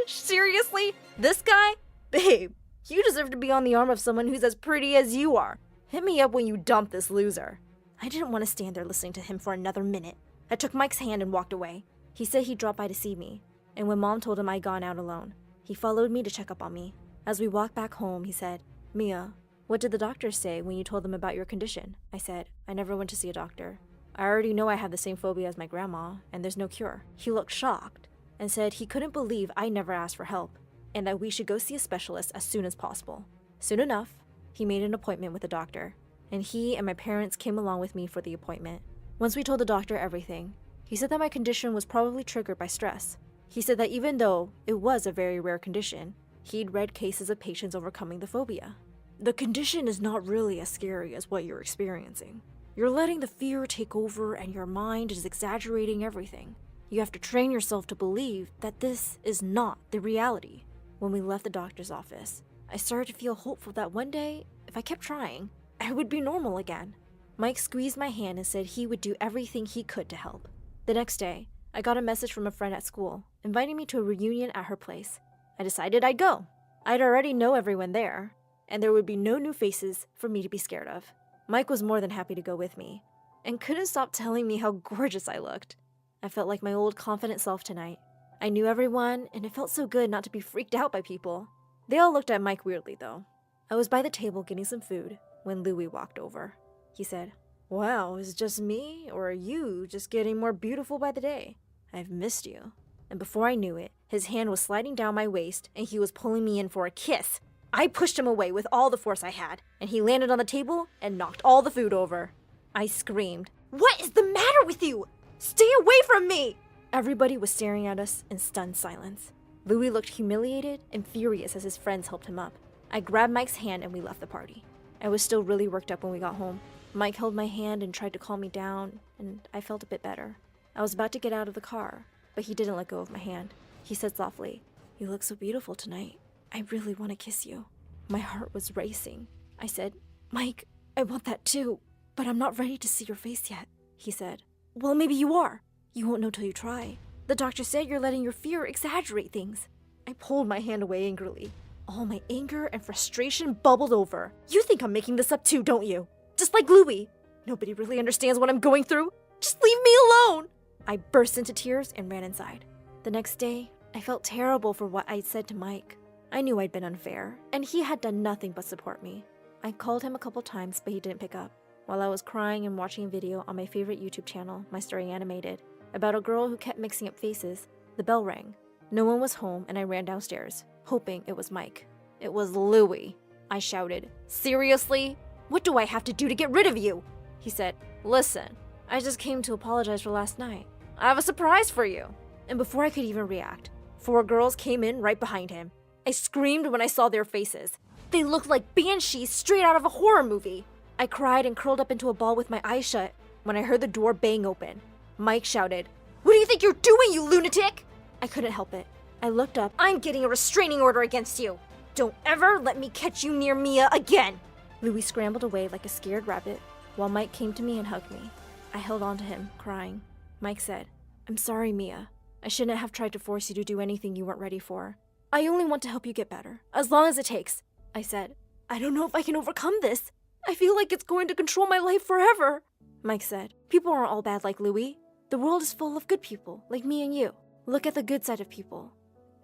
"Seriously? This guy? Babe, you deserve to be on the arm of someone who's as pretty as you are. Hit me up when you dump this loser." I didn't want to stand there listening to him for another minute. I took Mike's hand and walked away. He said he'd drop by to see me, and when Mom told him I'd gone out alone, he followed me to check up on me. As we walked back home, he said, "Mia, what did the doctors say when you told them about your condition?" I said, "I never went to see a doctor. I already know I have the same phobia as my grandma, and there's no cure." He looked shocked and said he couldn't believe I never asked for help, and that we should go see a specialist as soon as possible. Soon enough, he made an appointment with a doctor, and he and my parents came along with me for the appointment. Once we told the doctor everything, he said that my condition was probably triggered by stress. He said that even though it was a very rare condition, he'd read cases of patients overcoming the phobia. "The condition is not really as scary as what you're experiencing. You're letting the fear take over and your mind is exaggerating everything. You have to train yourself to believe that this is not the reality." When we left the doctor's office, I started to feel hopeful that one day, if I kept trying, I would be normal again. Mike squeezed my hand and said he would do everything he could to help. The next day, I got a message from a friend at school, inviting me to a reunion at her place. I decided I'd go. I'd already know everyone there, and there would be no new faces for me to be scared of. Mike was more than happy to go with me, and couldn't stop telling me how gorgeous I looked. I felt like my old confident self tonight. I knew everyone, and it felt so good not to be freaked out by people. They all looked at Mike weirdly, though. I was by the table getting some food when Louie walked over. He said, "Wow, is it just me, or are you just getting more beautiful by the day? I've missed you." And before I knew it, his hand was sliding down my waist, and he was pulling me in for a kiss. I pushed him away with all the force I had, and he landed on the table and knocked all the food over. I screamed, "What is the matter with you? Stay away from me!" Everybody was staring at us in stunned silence. Louie looked humiliated and furious as his friends helped him up. I grabbed Mike's hand and we left the party. I was still really worked up when we got home. Mike held my hand and tried to calm me down, and I felt a bit better. I was about to get out of the car, but he didn't let go of my hand. He said softly, "You look so beautiful tonight." I really want to kiss you. My heart was racing. I said, Mike, I want that too, but I'm not ready to see your face yet. He said, well, maybe you are. You won't know till you try. The doctor said you're letting your fear exaggerate things. I pulled my hand away angrily. All my anger and frustration bubbled over. You think I'm making this up too, don't you? Just like Louie. Nobody really understands what I'm going through. Just leave me alone. I burst into tears and ran inside. The next day, I felt terrible for what I'd said to Mike. I knew I'd been unfair, and he had done nothing but support me. I called him a couple times, but he didn't pick up. While I was crying and watching a video on my favorite YouTube channel, My Story Animated, about a girl who kept mixing up faces, the bell rang. No one was home, and I ran downstairs, hoping it was Mike. It was Louie. I shouted, seriously? What do I have to do to get rid of you? He said, listen, I just came to apologize for last night. I have a surprise for you. And before I could even react, 4 girls came in right behind him. I screamed when I saw their faces. They looked like banshees straight out of a horror movie. I cried and curled up into a ball with my eyes shut when I heard the door bang open. Mike shouted, what do you think you're doing, you lunatic? I couldn't help it. I looked up. I'm getting a restraining order against you. Don't ever let me catch you near Mia again. Louis scrambled away like a scared rabbit while Mike came to me and hugged me. I held on to him, crying. Mike said, I'm sorry, Mia. I shouldn't have tried to force you to do anything you weren't ready for. I only want to help you get better, as long as it takes. I said, I don't know if I can overcome this. I feel like it's going to control my life forever. Mike said, people aren't all bad like Louie. The world is full of good people, like me and you. Look at the good side of people.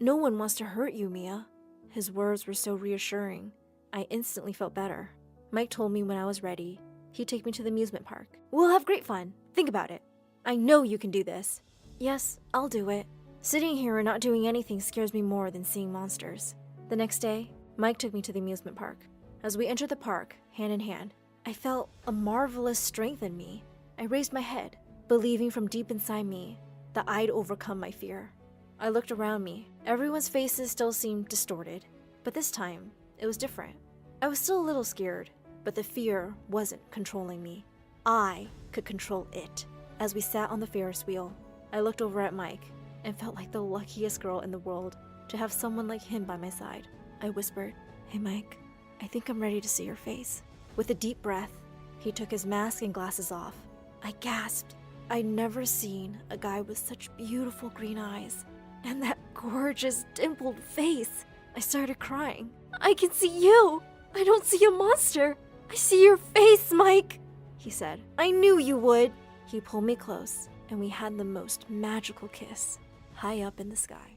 No one wants to hurt you, Mia. His words were so reassuring. I instantly felt better. Mike told me when I was ready, he'd take me to the amusement park. We'll have great fun. Think about it. I know you can do this. Yes, I'll do it. Sitting here and not doing anything scares me more than seeing monsters. The next day, Mike took me to the amusement park. As we entered the park, hand in hand, I felt a marvelous strength in me. I raised my head, believing from deep inside me that I'd overcome my fear. I looked around me. Everyone's faces still seemed distorted, but this time, it was different. I was still a little scared, but the fear wasn't controlling me. I could control it. As we sat on the Ferris wheel, I looked over at Mike and felt like the luckiest girl in the world to have someone like him by my side. I whispered, hey Mike, I think I'm ready to see your face. With a deep breath, he took his mask and glasses off. I gasped. I'd never seen a guy with such beautiful green eyes and that gorgeous dimpled face. I started crying. I can see you. I don't see a monster. I see your face, Mike, he said. I knew you would. He pulled me close and we had the most magical kiss high up in the sky.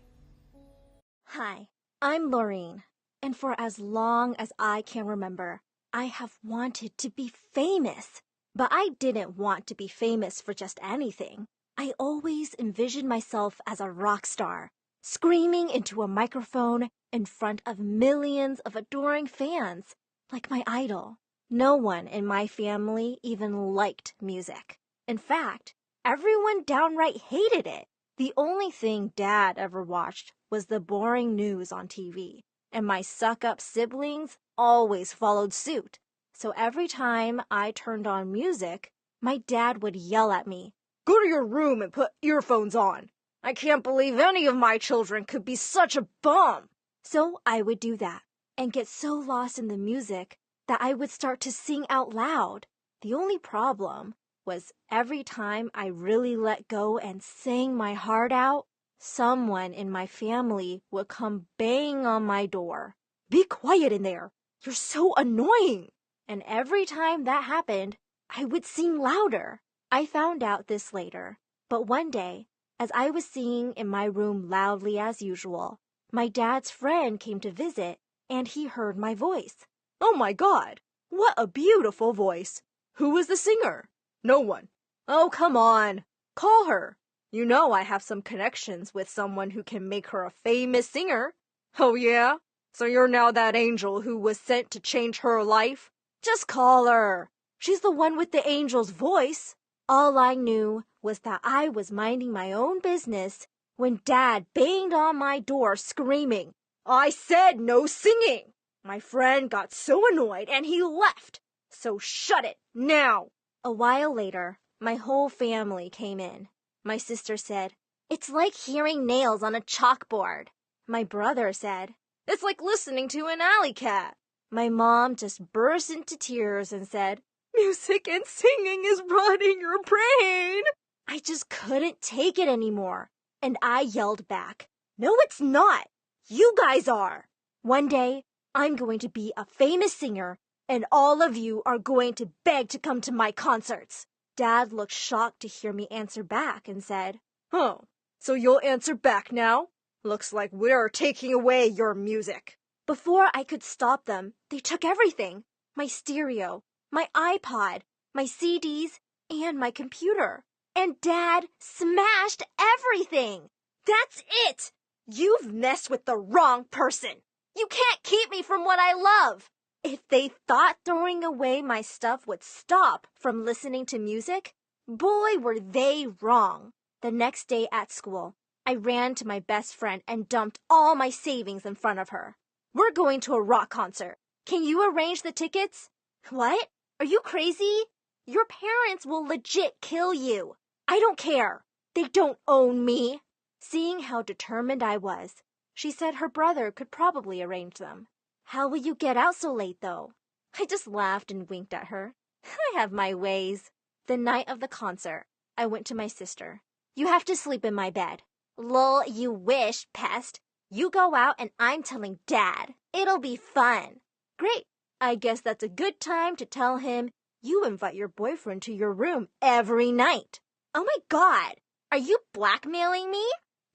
Hi, I'm Laureen, and for as long as I can remember, I have wanted to be famous. But I didn't want to be famous for just anything. I always envisioned myself as a rock star, screaming into a microphone in front of millions of adoring fans, like my idol. No one in my family even liked music. In fact, everyone downright hated it. The only thing Dad ever watched was the boring news on TV, and my suck-up siblings always followed suit. So every time I turned on music, my dad would yell at me, "Go to your room and put earphones on. I can't believe any of my children could be such a bum." So I would do that and get so lost in the music that I would start to sing out loud. The only problem was every time I really let go and sang my heart out, someone in my family would come bang on my door. "Be quiet in there. You're so annoying." And every time that happened, I would sing louder. I found out this later, but one day, as I was singing in my room loudly as usual, my dad's friend came to visit, and he heard my voice.
Oh my God! What a beautiful voice! Who was the singer? No one. Oh, come on. Call her. You know I have some connections with someone who can make her a famous singer. Oh yeah? So you're now that angel who was sent to change her life? Just call her. She's the one with the angel's voice.
All I knew was that I was minding my own business when Dad banged on my door screaming,
"I said no singing!" My friend got so annoyed and he left. So shut it now.
A while later, my whole family came in. My sister said, "It's like hearing nails on a chalkboard." My brother said,
It's like listening to an alley cat. My mom just burst into tears and said, "Music and singing is rotting your brain." I just couldn't take it anymore. And I yelled back, "No, it's not. You guys are. One day, I'm going to be a famous singer, and all of you are going to beg to come to my concerts." Dad looked shocked to hear me answer back and said, "Oh, so you'll answer back now? Looks like we're taking away your music." Before I could stop them, they took everything. My stereo, my iPod, my CDs, and my computer. And Dad smashed everything. That's it! You've messed with the wrong person. You can't keep me from what I love. If they thought throwing away my stuff would stop from listening to music, boy, were they wrong. The next day at school, I ran to my best friend and dumped all my savings in front of her. "We're going to a rock concert. Can you arrange the tickets?" "What? Are you crazy? Your parents will legit kill you." "I don't care. They don't own me." Seeing how determined I was, she said her brother could probably arrange them. "How will you get out so late, though?" I just laughed and winked at her. I have my ways. The night of the concert, I went to my sister. "You have to sleep in my bed." "Lol, you wish, pest. You go out and I'm telling Dad. It'll be fun." "Great. I guess that's a good time to tell him you invite your boyfriend to your room every night." "Oh my God, are you blackmailing me?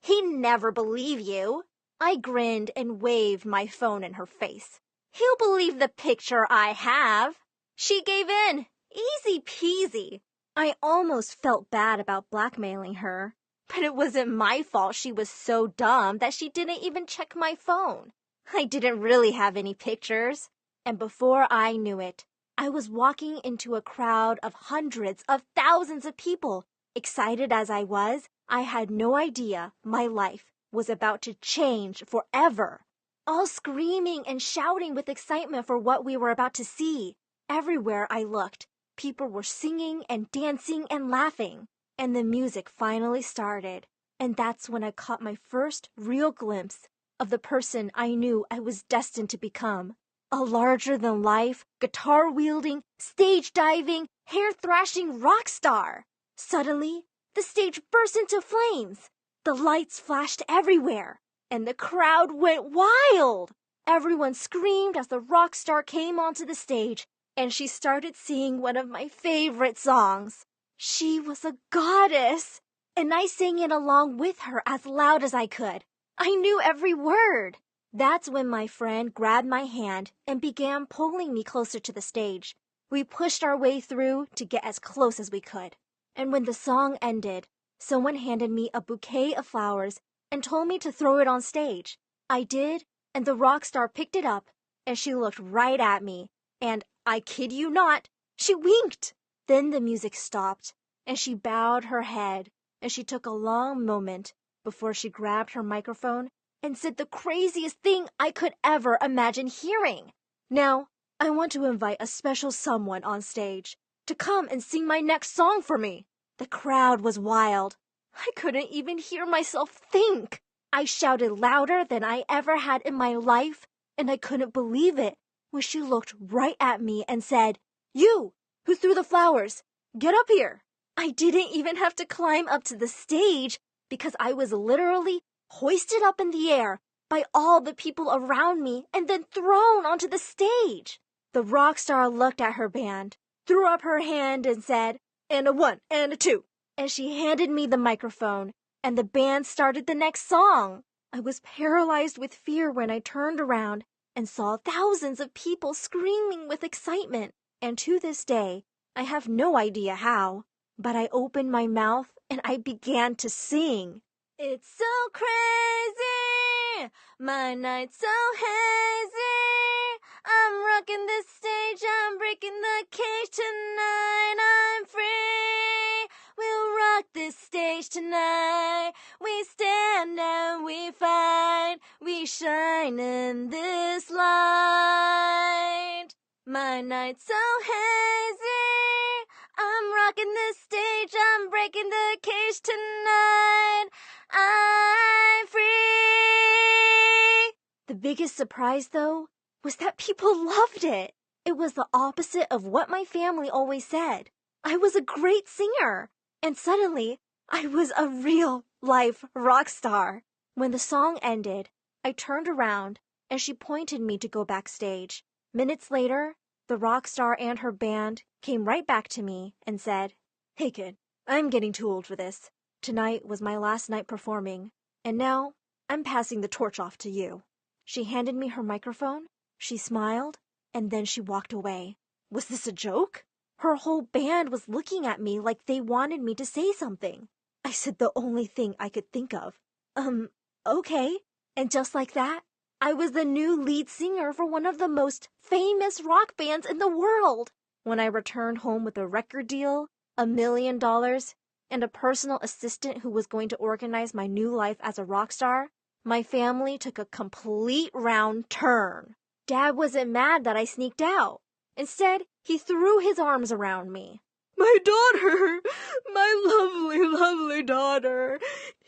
He'd never believe you." I grinned and waved my phone in her face. "He'll believe the picture I have." She gave in. Easy peasy. I almost felt bad about blackmailing her, but it wasn't my fault she was so dumb that she didn't even check my phone. I didn't really have any pictures. And before I knew it, I was walking into a crowd of hundreds of thousands of people. Excited as I was, I had no idea my life was about to change forever. All screaming and shouting with excitement for what we were about to see. Everywhere I looked, people were singing and dancing and laughing. And the music finally started. And that's when I caught my first real glimpse of the person I knew I was destined to become. A larger-than-life, guitar-wielding, stage-diving, hair-thrashing rock star. Suddenly, the stage burst into flames. The lights flashed everywhere, and the crowd went wild. Everyone screamed as the rock star came onto the stage, and she started singing one of my favorite songs. She was a goddess, and I sang it along with her as loud as I could. I knew every word. That's when my friend grabbed my hand and began pulling me closer to the stage. We pushed our way through to get as close as we could. And when the song ended, someone handed me a bouquet of flowers and told me to throw it on stage. I did, and the rock star picked it up, and she looked right at me, and, I kid you not, she winked. Then the music stopped, and she bowed her head, and she took a long moment before she grabbed her microphone and said the craziest thing I could ever imagine hearing. "Now, I want to invite a special someone on stage to come and sing my next song for me." The crowd was wild. I couldn't even hear myself think. I shouted louder than I ever had in my life, and I couldn't believe it when she looked right at me and said, "You, who threw the flowers, get up here." I didn't even have to climb up to the stage because I was literally hoisted up in the air by all the people around me and then thrown onto the stage. The rock star looked at her band, threw up her hand and said, "And a 1 and a 2." And she handed me the microphone, and the band started the next song. I was paralyzed with fear when I turned around and saw thousands of people screaming with excitement. And to this day, I have no idea how, but I opened my mouth and I began to sing. It's so crazy, my night's so hazy. I'm rocking this stage, I'm breaking the cage tonight. I'm free, we'll rock this stage tonight. We stand and we fight, we shine in this light. My night's so hazy, I'm rocking this stage, I'm breaking the cage tonight. I'm free. The
biggest surprise, though, was that people loved it. It was the opposite of what my family always said. I was a great singer, and suddenly, I was a real-life rock star. When the song ended, I turned around, and she pointed me to go backstage. Minutes later, the rock star and her band came right back to me and said, "Hey kid, I'm getting too old for this. Tonight was my last night performing, and now I'm passing the torch off to you." She handed me her microphone, she smiled, and then she walked away. Was this a joke? Her whole band was looking at me like they wanted me to say something. I said the only thing I could think of. Okay. And just like that, I was the new lead singer for one of the most famous rock bands in the world. When I returned home with a record deal, $1 million, and a personal assistant who was going to organize my new life as a rock star, my family took a complete round turn. Dad wasn't mad that I sneaked out. Instead, he threw his arms around me. "My daughter, my lovely, lovely daughter,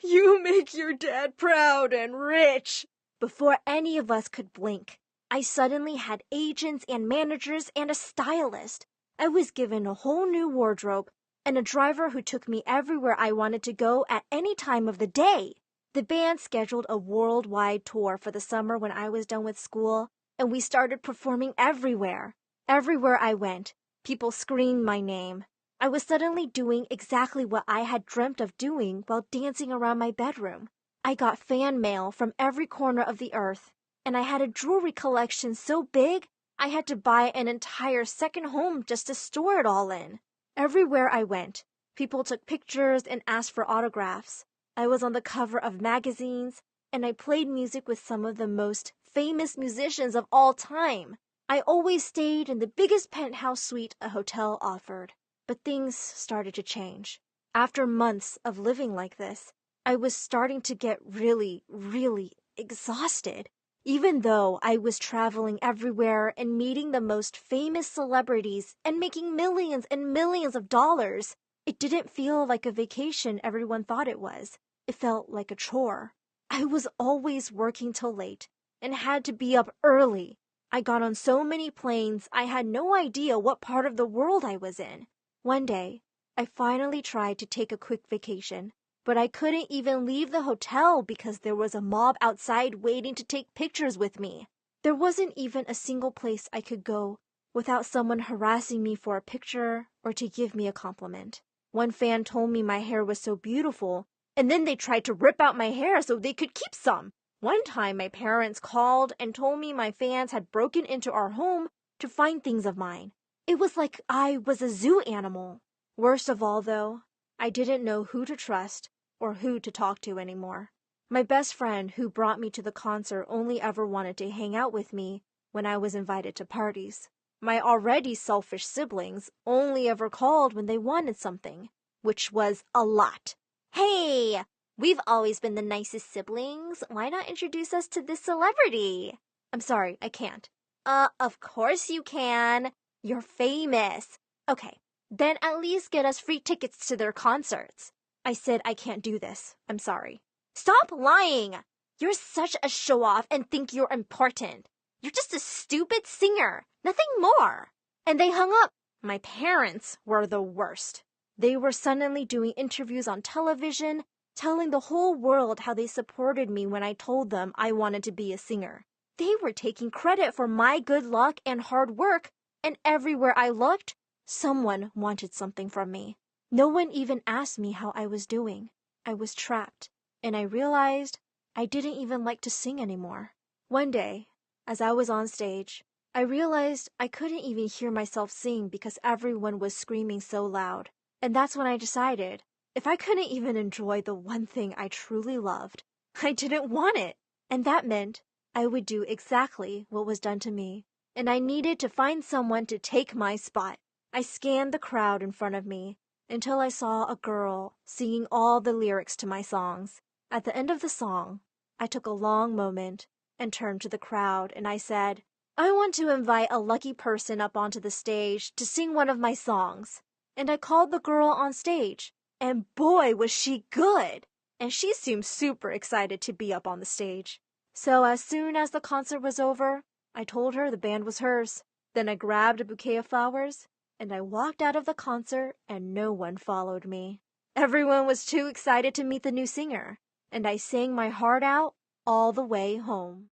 you make your dad proud and rich." Before any of us could blink, I suddenly had agents and managers and a stylist. I was given a whole new wardrobe and a driver who took me everywhere I wanted to go at any time of the day. The band scheduled a worldwide tour for the summer when I was done with school, and we started performing everywhere. Everywhere I went, people screamed my name. I was suddenly doing exactly what I had dreamt of doing while dancing around my bedroom. I got fan mail from every corner of the earth, and I had a jewelry collection so big I had to buy an entire second home just to store it all in. Everywhere I went, people took pictures and asked for autographs. I was on the cover of magazines, and I played music with some of the most famous musicians of all time. I always stayed in the biggest penthouse suite a hotel offered. But things started to change. After months of living like this, I was starting to get really, really exhausted. Even though I was traveling everywhere and meeting the most famous celebrities and making millions and millions of dollars, it didn't feel like a vacation everyone thought it was. It felt like a chore. I was always working till late and had to be up early. I got on so many planes, I had no idea what part of the world I was in. One day, I finally tried to take a quick vacation, but I couldn't even leave the hotel because there was a mob outside waiting to take pictures with me. There wasn't even a single place I could go without someone harassing me for a picture or to give me a compliment. One fan told me my hair was so beautiful, and then they tried to rip out my hair so they could keep some. One time, my parents called and told me my fans had broken into our home to find things of mine. It was like I was a zoo animal. Worst of all, though, I didn't know who to trust or who to talk to anymore. My best friend who brought me to the concert only ever wanted to hang out with me when I was invited to parties. My already selfish siblings only ever called when they wanted something, which was a lot. "Hey, we've always been the nicest siblings. Why not introduce us to this celebrity?" "I'm sorry, I can't." Of course you can. You're famous." "Okay, then at least get us free tickets to their concerts." I said I can't do this. I'm sorry. "Stop lying. You're such a show-off and think you're important. You're just a stupid singer, nothing more." And they hung up. My parents were the worst. They were suddenly doing interviews on television, telling the whole world how they supported me when I told them I wanted to be a singer. They were taking credit for my good luck and hard work, and everywhere I looked, someone wanted something from me. No one even asked me how I was doing. I was trapped, and I realized I didn't even like to sing anymore. One day, as I was on stage, I realized I couldn't even hear myself sing because everyone was screaming so loud. And that's when I decided, if I couldn't even enjoy the one thing I truly loved, I didn't want it. And that meant I would do exactly what was done to me. And I needed to find someone to take my spot. I scanned the crowd in front of me until I saw a girl singing all the lyrics to my songs. At the end of the song, I took a long moment and turned to the crowd and I said, "I want to invite a lucky person up onto the stage to sing one of my songs." And I called the girl on stage, and boy was she good! And she seemed super excited to be up on the stage.
So as soon as the concert was over, I told her the band was hers. Then I grabbed a bouquet of flowers, and I walked out of the concert, and no one followed me. Everyone was too excited to meet the new singer, and I sang my heart out all the way home.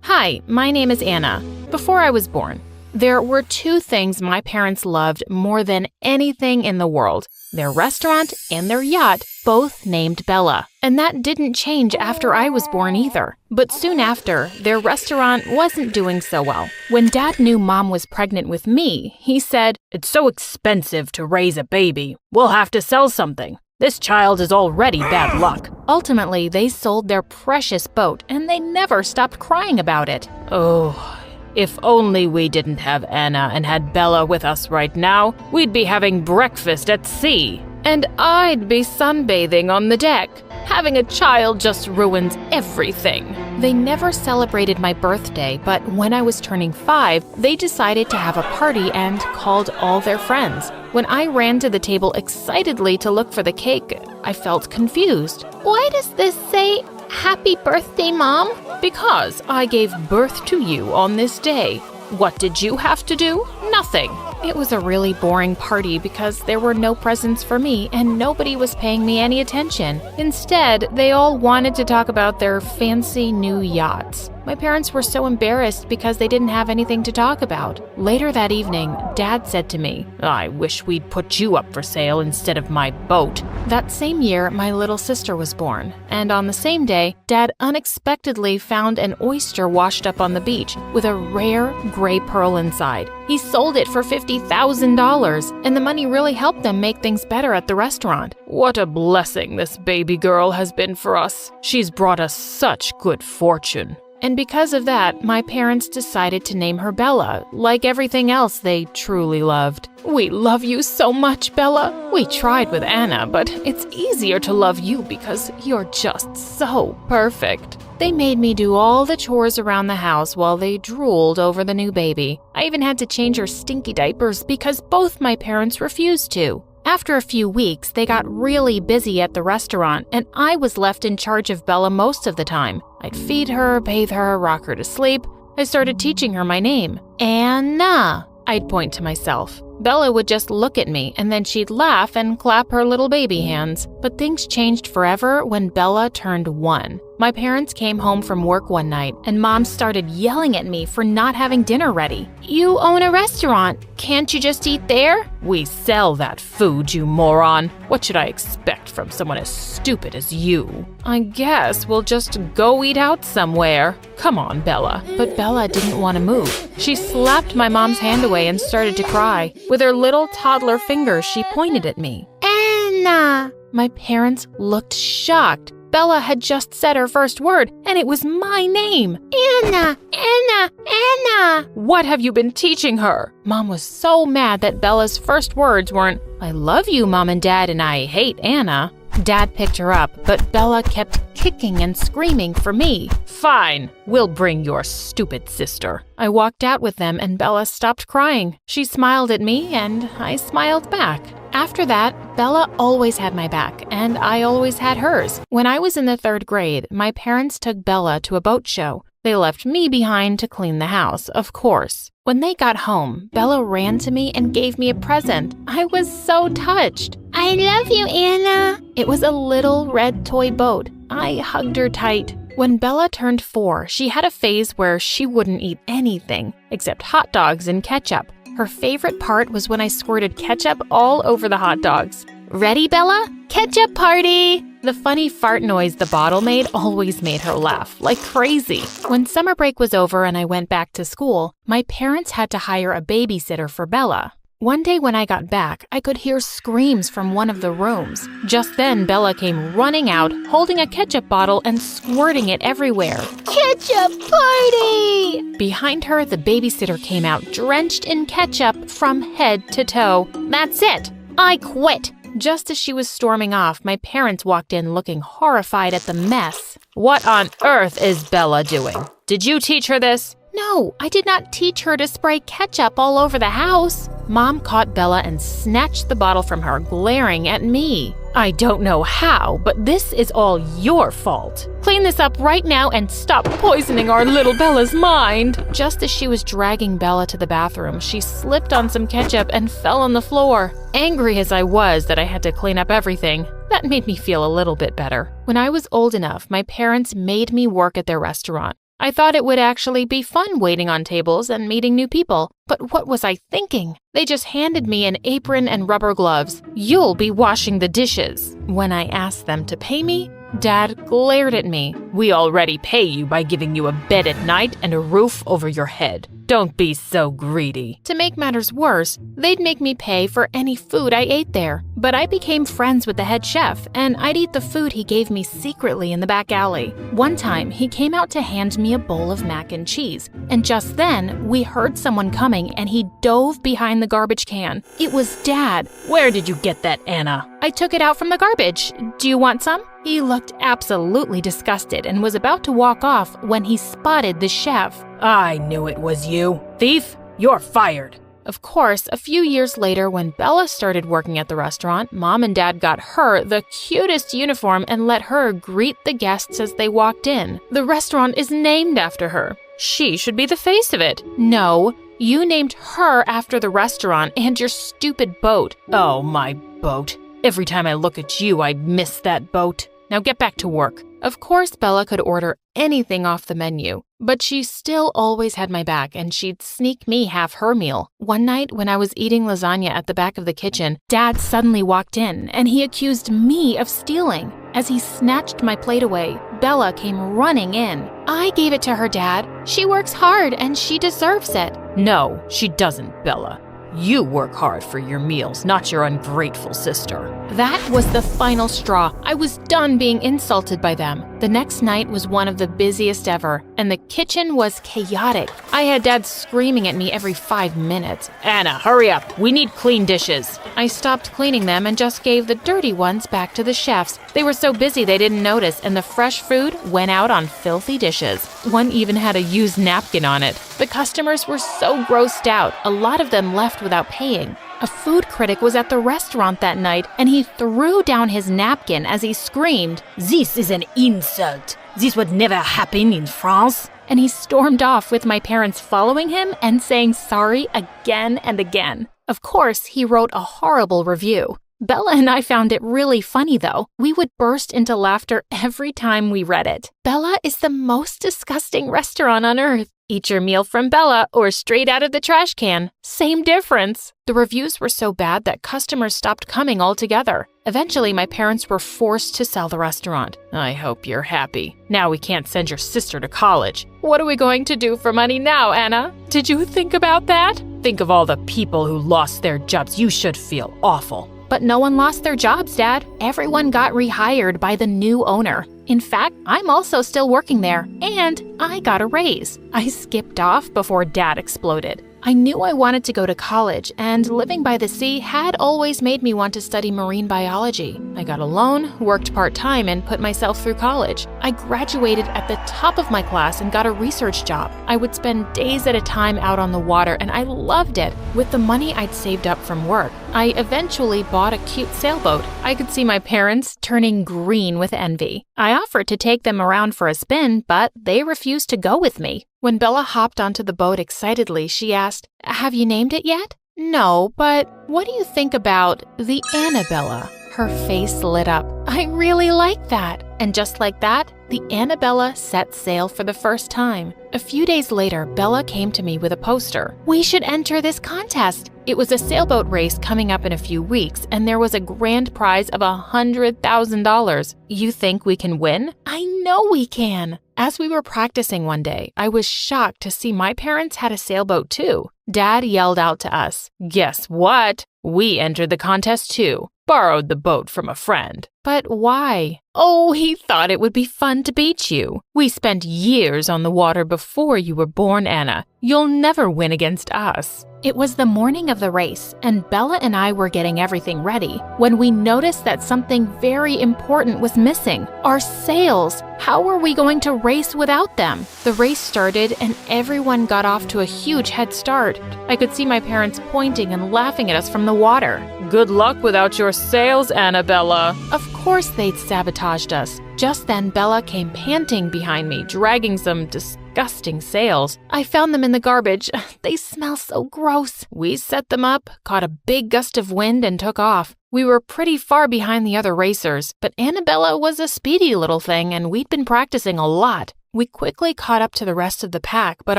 Hi, my name is Anna. Before I was born, there were two things my parents loved more than anything in the world: their restaurant and their yacht, both named Bella. And that didn't change after I was born either. But soon after, their restaurant wasn't doing so well. When Dad knew Mom was pregnant with me, he said, "It's so expensive to raise a baby. We'll have to sell something. This child is already bad luck." Ultimately, they sold their precious boat, and they never stopped crying about it. Oh, if only we didn't have Anna and had Bella with us right now, we'd be having breakfast at sea. And I'd be sunbathing on the deck. Having a child just ruins everything. They never celebrated my birthday, but when I was turning 5, they decided to have a party and called all their friends. When I ran to the table excitedly to look for the cake, I felt confused.
Why does this say, "Happy birthday, Mom"?
Because I gave birth to you on this day. What did you have to do? Nothing. It was a really boring party because there were no presents for me and nobody was paying me any attention. Instead, they all wanted to talk about their fancy new yachts. My parents were so embarrassed because they didn't have anything to talk about. Later that evening, Dad said to me, "I wish we'd put you up for sale instead of my boat." That same year, my little sister was born. And on the same day, Dad unexpectedly found an oyster washed up on the beach with a rare gray pearl inside. He sold it for $50,000, and the money really helped them make things better at the restaurant. What a blessing this baby girl has been for us. She's brought us such good fortune. And because of that, my parents decided to name her Bella, like everything else they truly loved. We love you so much, Bella. We tried with Anna, but it's easier to love you because you're just so perfect. They made me do all the chores around the house while they drooled over the new baby. I even had to change her stinky diapers because both my parents refused to. After a few weeks, they got really busy at the restaurant, and I was left in charge of Bella most of the time. I'd feed her, bathe her, rock her to sleep. I started teaching her my name. Anna, I'd point to myself. Bella would just look at me, and then she'd laugh and clap her little baby hands. But things changed forever when Bella turned 1. My parents came home from work one night, and Mom started yelling at me for not having dinner ready. "You own a restaurant. Can't you just eat there?" "We sell that food, you moron. What should I expect from someone as stupid as you?" "I guess we'll just go eat out somewhere. Come on, Bella." But Bella didn't want to move. She slapped my mom's hand away and started to cry. With her little toddler fingers, she pointed at me. "Anna!" My parents looked shocked. Bella had just said her first word, and it was my name. "Anna! Anna! Anna!" "What have you been teaching her?" Mom was so mad that Bella's first words weren't, "I love you, Mom and Dad, and I hate Anna." Dad picked her up, but Bella kept kicking and screaming for me. "Fine, we'll bring your stupid sister." I walked out with them and Bella stopped crying. She smiled at me and I smiled back. After that, Bella always had my back and I always had hers. When I was in the 3rd grade, my parents took Bella to a boat show. They left me behind to clean the house, of course. When they got home, Bella ran to me and gave me a present. I was so touched. "I love you, Anna." It was a little red toy boat. I hugged her tight. When Bella turned 4, she had a phase where she wouldn't eat anything except hot dogs and ketchup. Her favorite part was when I squirted ketchup all over the hot dogs. "Ready, Bella? Ketchup party!" The funny fart noise the bottle made always made her laugh like crazy. When summer break was over and I went back to school, my parents had to hire a babysitter for Bella. One day when I got back, I could hear screams from one of the rooms. Just then, Bella came running out, holding a ketchup bottle and squirting it everywhere. "Ketchup party!" Behind her, the babysitter came out, drenched in ketchup from head to toe. "That's it! I quit!" Just as she was storming off, my parents walked in looking horrified at the mess. "What on earth is Bella doing? Did you teach her this?" No, I did not teach her to spray ketchup all over the house. Mom caught Bella and snatched the bottle from her, glaring at me. I don't know how, but this is all your fault. Clean this up right now and stop poisoning our little Bella's mind. Just as she was dragging Bella to the bathroom, she slipped on some ketchup and fell on the floor. Angry as I was that I had to clean up everything, that made me feel a little bit better. When I was old enough, my parents made me work at their restaurant. I thought it would actually be fun waiting on tables and meeting new people. But what was I thinking? They just handed me an apron and rubber gloves. You'll be washing the dishes. When I asked them to pay me, Dad glared at me. We already pay you by giving you a bed at night and a roof over your head. Don't be so greedy. To make matters worse, they'd make me pay for any food I ate there. But I became friends with the head chef, and I'd eat the food he gave me secretly in the back alley. One time, he came out to hand me a bowl of mac and cheese, and just then, we heard someone coming and he dove behind the garbage can. It was Dad. Where did you get that, Anna? I took it out from the garbage. Do you want some? He looked absolutely disgusted and was about to walk off when he spotted the chef. I knew it was you. Thief, you're fired. Of course, a few years later, when Bella started working at the restaurant, Mom and Dad got her the cutest uniform and let her greet the guests as they walked in. The restaurant is named after her. She should be the face of it. No, you named her after the restaurant and your stupid boat. Oh, my boat. Every time I look at you, I miss that boat. Now get back to work. Of course, Bella could order anything off the menu, but she still always had my back and she'd sneak me half her meal. One night when I was eating lasagna at the back of the kitchen, Dad suddenly walked in and he accused me of stealing. As he snatched my plate away, Bella came running in. I gave it to her, Dad. She works hard and she deserves it. No, she doesn't, Bella. You work hard for your meals, not your ungrateful sister. That was the final straw. I was done being insulted by them. The next night was one of the busiest ever, and the kitchen was chaotic. I had Dad screaming at me every 5 minutes. Anna, hurry up. We need clean dishes. I stopped cleaning them and just gave the dirty ones back to the chefs. They were so busy they didn't notice, and the fresh food went out on filthy dishes. One even had a used napkin on it. The customers were so grossed out, a lot of them left without paying. A food critic was at the restaurant that night, and he threw down his napkin as he screamed, "This is an insult. This would never happen in France." And he stormed off with my parents following him and saying sorry again and again. Of course, he wrote a horrible review. Bella and I found it really funny, though. We would burst into laughter every time we read it. Bella is the most disgusting restaurant on earth. Eat your meal from Bella or straight out of the trash can. Same difference. The reviews were so bad that customers stopped coming altogether. Eventually, my parents were forced to sell the restaurant. I hope you're happy. Now we can't send your sister to college. What are we going to do for money now, Anna? Did you think about that? Think of all the people who lost their jobs. You should feel awful. But no one lost their jobs, Dad. Everyone got rehired by the new owner. In fact, I'm also still working there, and I got a raise. I skipped off before Dad exploded. I knew I wanted to go to college, and living by the sea had always made me want to study marine biology. I got a loan, worked part-time, and put myself through college. I graduated at the top of my class and got a research job. I would spend days at a time out on the water, and I loved it. With the money I'd saved up from work, I eventually bought a cute sailboat. I could see my parents turning green with envy. I offered to take them around for a spin, but they refused to go with me. When Bella hopped onto the boat excitedly, she asked, "Have you named it yet?" "No, but what do you think about the Annabella?" Her face lit up. I really like that. And just like that, the Annabella set sail for the first time. A few days later, Bella came to me with a poster. "We should enter this contest." It was a sailboat race coming up in a few weeks, and there was a grand prize of $100,000. You think we can win? I know we can. As we were practicing one day, I was shocked to see my parents had a sailboat too. Dad yelled out to us, "Guess what? We entered the contest too." borrowed the boat from a friend. But why? Oh, he thought it would be fun to beat you. We spent years on the water before you were born, Anna. You'll never win against us. It was the morning of the race, and Bella and I were getting everything ready when we noticed that something very important was missing. Our sails. How were we going to race without them? The race started, and everyone got off to a huge head start. I could see my parents pointing and laughing at us from the water. Good luck without your sails, Annabella. Of course they'd sabotaged us. Just then, Bella came panting behind me, dragging some disgusting sails. I found them in the garbage. They smell so gross. We set them up, caught a big gust of wind, and took off. We were pretty far behind the other racers, but Annabella was a speedy little thing, and we'd been practicing a lot. We quickly caught up to the rest of the pack, but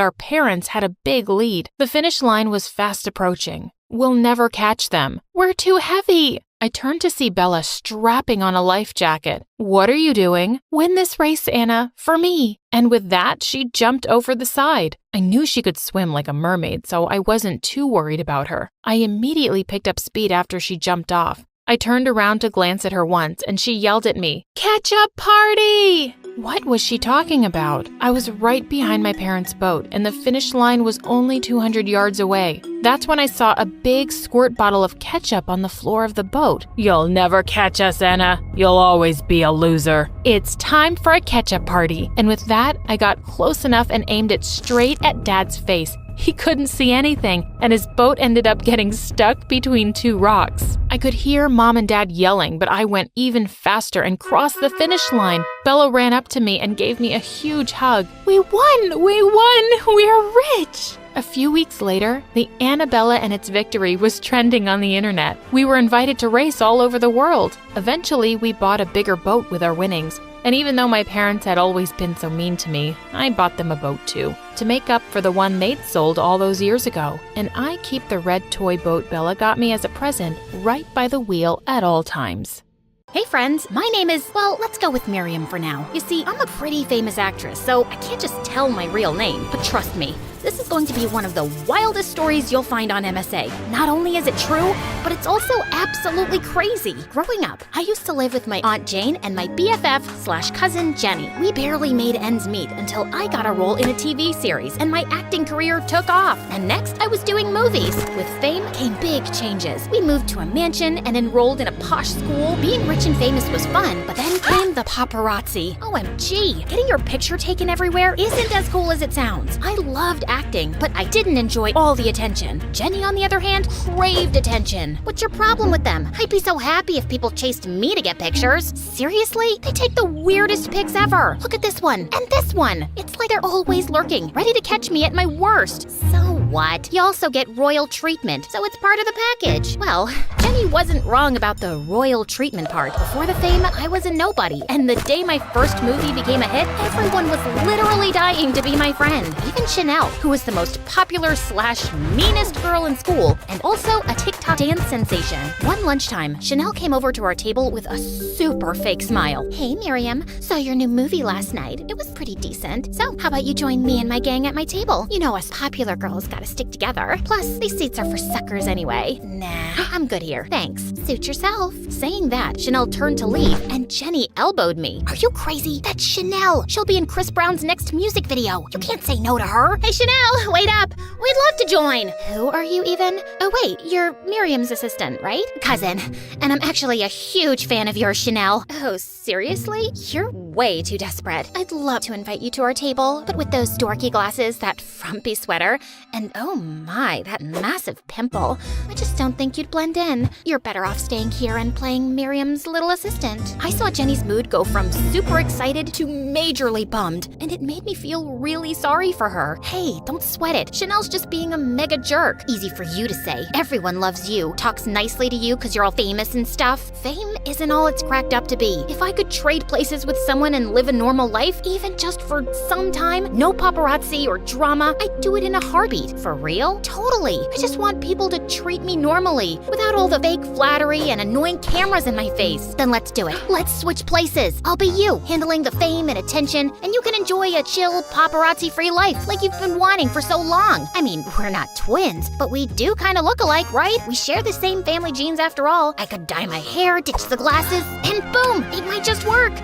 our parents had a big lead. The finish line was fast approaching. We'll never catch them. We're too heavy. I turned to see Bella strapping on a life jacket. What are you doing? Win this race, Anna, for me. And with that, she jumped over the side. I knew she could swim like a mermaid, so I wasn't too worried about her. I immediately picked up speed after she jumped off. I turned around to glance at her once, and she yelled at me, "Catch-up party!" What was she talking about? I was right behind my parents' boat, and the finish line was only 200 yards away. That's when I saw a big squirt bottle of ketchup on the floor of the boat. You'll never catch us, Anna. You'll always be a loser. It's time for a ketchup party. And with that, I got close enough and aimed it straight at Dad's face. He couldn't see anything, and his boat ended up getting stuck between two rocks. I could hear Mom and Dad yelling, but I went even faster and crossed the finish line. Bella ran up to me and gave me a huge hug. We won! We won! We're rich! A few weeks later, the Annabella and its victory was trending on the internet. We were invited to race all over the world. Eventually, we bought a bigger boat with our winnings. And even though my parents had always been so mean to me, I bought them a boat too, to make up for the one they'd sold all those years ago. And I keep the red toy boat Bella got me as a present right by the wheel at all times.
Hey friends, my name is, well, let's go with Miriam for now. You see, I'm a pretty famous actress, so I can't just tell my real name, but trust me, this is going to be one of the wildest stories you'll find on MSA. Not only is it true, but it's also absolutely crazy. Growing up, I used to live with my Aunt Jane and my BFF/cousin Jenny. We barely made ends meet until I got a role in a TV series and my acting career took off. And next, I was doing movies. With fame came big changes. We moved to a mansion and enrolled in a posh school. Being rich and famous was fun, but then came the paparazzi. OMG, getting your picture taken everywhere isn't as cool as it sounds. I loved acting, but I didn't enjoy all the attention. Jenny, on the other hand, craved attention. What's your problem with them? I'd be so happy if people chased me to get pictures. Seriously? They take the weirdest pics ever. Look at this one, and this one. It's like they're always lurking, ready to catch me at my worst. So what? You also get royal treatment, so it's part of the package. Well, Jenny wasn't wrong about the royal treatment part. Before the fame, I was a nobody, and the day my first movie became a hit, everyone was literally dying to be my friend. Even Chanel, who was the most popular/meanest girl in school, and also a TikTok dance sensation. One lunchtime, Chanel came over to our table with a super fake smile. Hey Miriam, saw your new movie last night. It was pretty decent. So how about you join me and my gang at my table? You know us popular girls gotta stick together. Plus, these seats are for suckers anyway. Nah, I'm good here. Thanks. Suit yourself. Saying that, Chanel turned to leave, and Jenny elbowed me. Are you crazy? That's Chanel. She'll be in Chris Brown's next music video. You can't say no to her. Hey Chanel, wait up. We'd love to join. Who are you even? Oh wait, you're Miriam's assistant, right? Cousin. And I'm actually a huge fan of yours, Chanel. Oh, seriously? You're way too desperate. I'd love to invite you to our table, but with those dorky glasses, that frumpy sweater, and oh my, that massive pimple. I just don't think you'd blend in. You're better off staying here and playing Miriam's little assistant. I saw Jenny's mood go from super excited to majorly bummed, and it made me feel really sorry for her. Hey, don't sweat it. Chanel's just being a mega jerk. Easy for you to say. Everyone loves you, talks nicely to you because you're all famous and stuff. Fame isn't all it's cracked up to be. If I could trade places with someone and live a normal life, even just for some time, no paparazzi or drama, I'd do it in a heartbeat. For real? Totally. I just want people to treat me normally, without all the fake flattery and annoying cameras in my face.
Then let's do it. Let's switch places. I'll be you, handling the fame and attention, and you can enjoy a chill, paparazzi-free life like you've been wanting for so long. I mean, we're not twins, but we do kind of look alike, right? We share the same family genes after all. I could dye my hair, ditch the glasses, and boom, it might just work.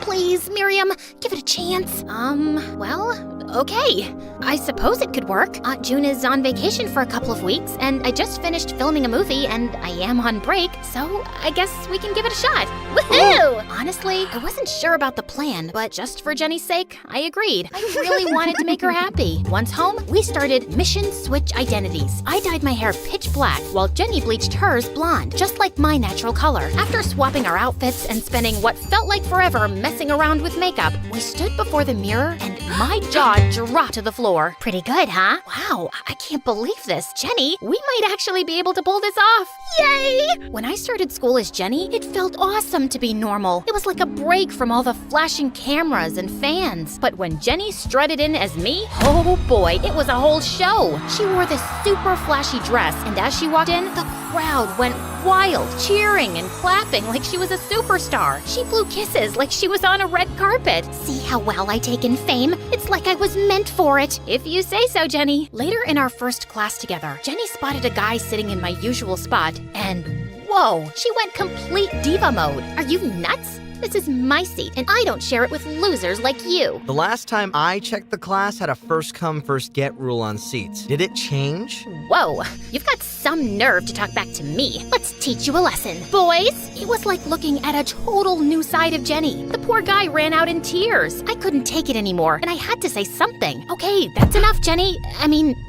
Please, Miriam, give it a chance.
Well, okay. I suppose it could work. Aunt June is on vacation for a couple of weeks, and I just finished filming a movie, and I am on break, so I guess we can give it a shot. Woohoo! Honestly, I wasn't sure about the plan, but just for Jenny's sake, I agreed. I really wanted to make her happy. Once home, we started Mission Switch Identities. I dyed my hair pitch black, while Jenny bleached hers blonde, just like my natural color. After swapping our outfits and spending what felt like forever messing around with makeup, we stood before the mirror, and my jaw dropped to the floor.
Pretty good, huh?
Wow, I can't believe this. Jenny, we might actually be able to pull this off. Yay! When I started school as Jenny, it felt awesome to be normal. It was like a break from all the flashing cameras and fans. But when Jenny strutted in as me, oh boy, it was a whole show. She wore this super flashy dress, and as she walked in, the crowd went wild, cheering and clapping like she was a superstar. She blew kisses like she was on a red carpet.
See how well I take in fame? It's like I was meant for it.
If you say so, Jenny. Later in our first class together, Jenny spotted a guy sitting in my usual spot, and whoa, she went complete diva mode. Are you nuts? This is my seat, and I don't share it with losers like you.
The last time I checked, the class had a first-come, first-get rule on seats. Did it change?
Whoa, you've got some nerve to talk back to me. Let's teach you a lesson. Boys, it was like looking at a total new side of Jenny. The poor guy ran out in tears. I couldn't take it anymore, and I had to say something. Okay, that's enough, Jenny.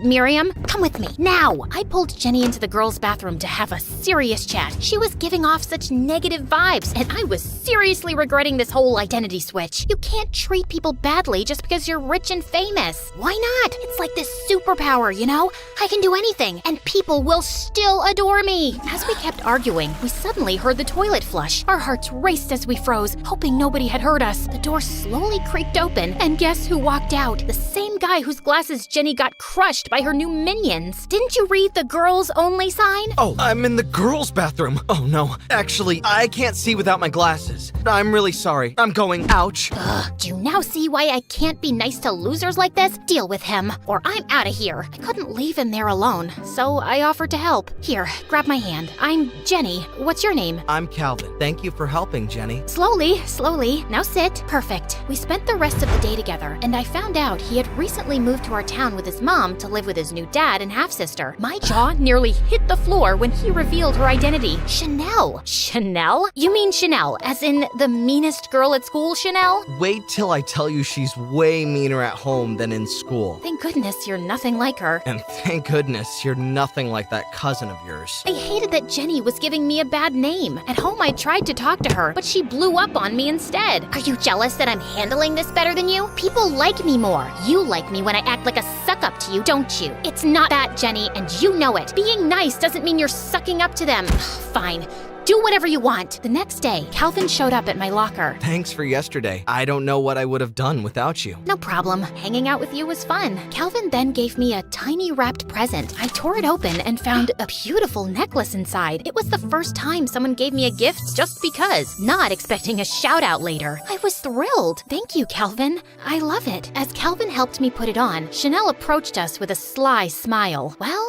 Miriam, come with me, now. I pulled Jenny into the girls' bathroom to have a serious chat. She was giving off such negative vibes, and I was seriously regretting this whole identity switch. You can't treat people badly just because you're rich and famous. Why not? It's like this superpower, you know? I can do anything, and people will still adore me. As we kept arguing, we suddenly heard the toilet flush. Our hearts raced as we froze, hoping nobody had heard us. The door slowly creaked open, and guess who walked out? The same guy whose glasses Jenny got crushed by her new minions. Didn't you read the girls only sign?
Oh, I'm in the girls' bathroom. Oh no, actually, I can't see without my glasses. I'm really sorry. I'm going. Ouch.
Ugh, do you now see why I can't be nice to losers like this? Deal with him, or I'm out of here. I couldn't leave him there alone, so I offered to help. Here, grab my hand. I'm Jenny. What's your name?
I'm Calvin. Thank you for helping, Jenny.
Slowly. Now sit. Perfect. We spent the rest of the day together, and I found out he had recently moved to our town with his mom to live with his new dad and half-sister. My jaw nearly hit the floor when he revealed her identity. Chanel. Chanel? You mean Chanel, as in the meanest girl at school, Chanel?
Wait till I tell you she's way meaner at home than in school.
Thank goodness you're nothing like her.
And thank goodness you're nothing like that cousin of yours.
I hated that Jenny was giving me a bad name. At home, I tried to talk to her, but she blew up on me instead.
Are you jealous that I'm handling this better than you? People like me more. You like me when I act like a suck-up to you, don't you?
It's not that, Jenny, and you know it. Being nice doesn't mean you're sucking up to them. Fine. Do whatever you want. The next day, Calvin showed up at my locker.
Thanks for yesterday. I don't know what I would have done without you.
No problem. Hanging out with you was fun. Calvin then gave me a tiny wrapped present. I tore it open and found a beautiful necklace inside. It was the first time someone gave me a gift just because, not expecting a shout out later. I was thrilled. Thank you, Calvin. I love it. As Calvin helped me put it on, Chanel approached us with a sly smile. Well.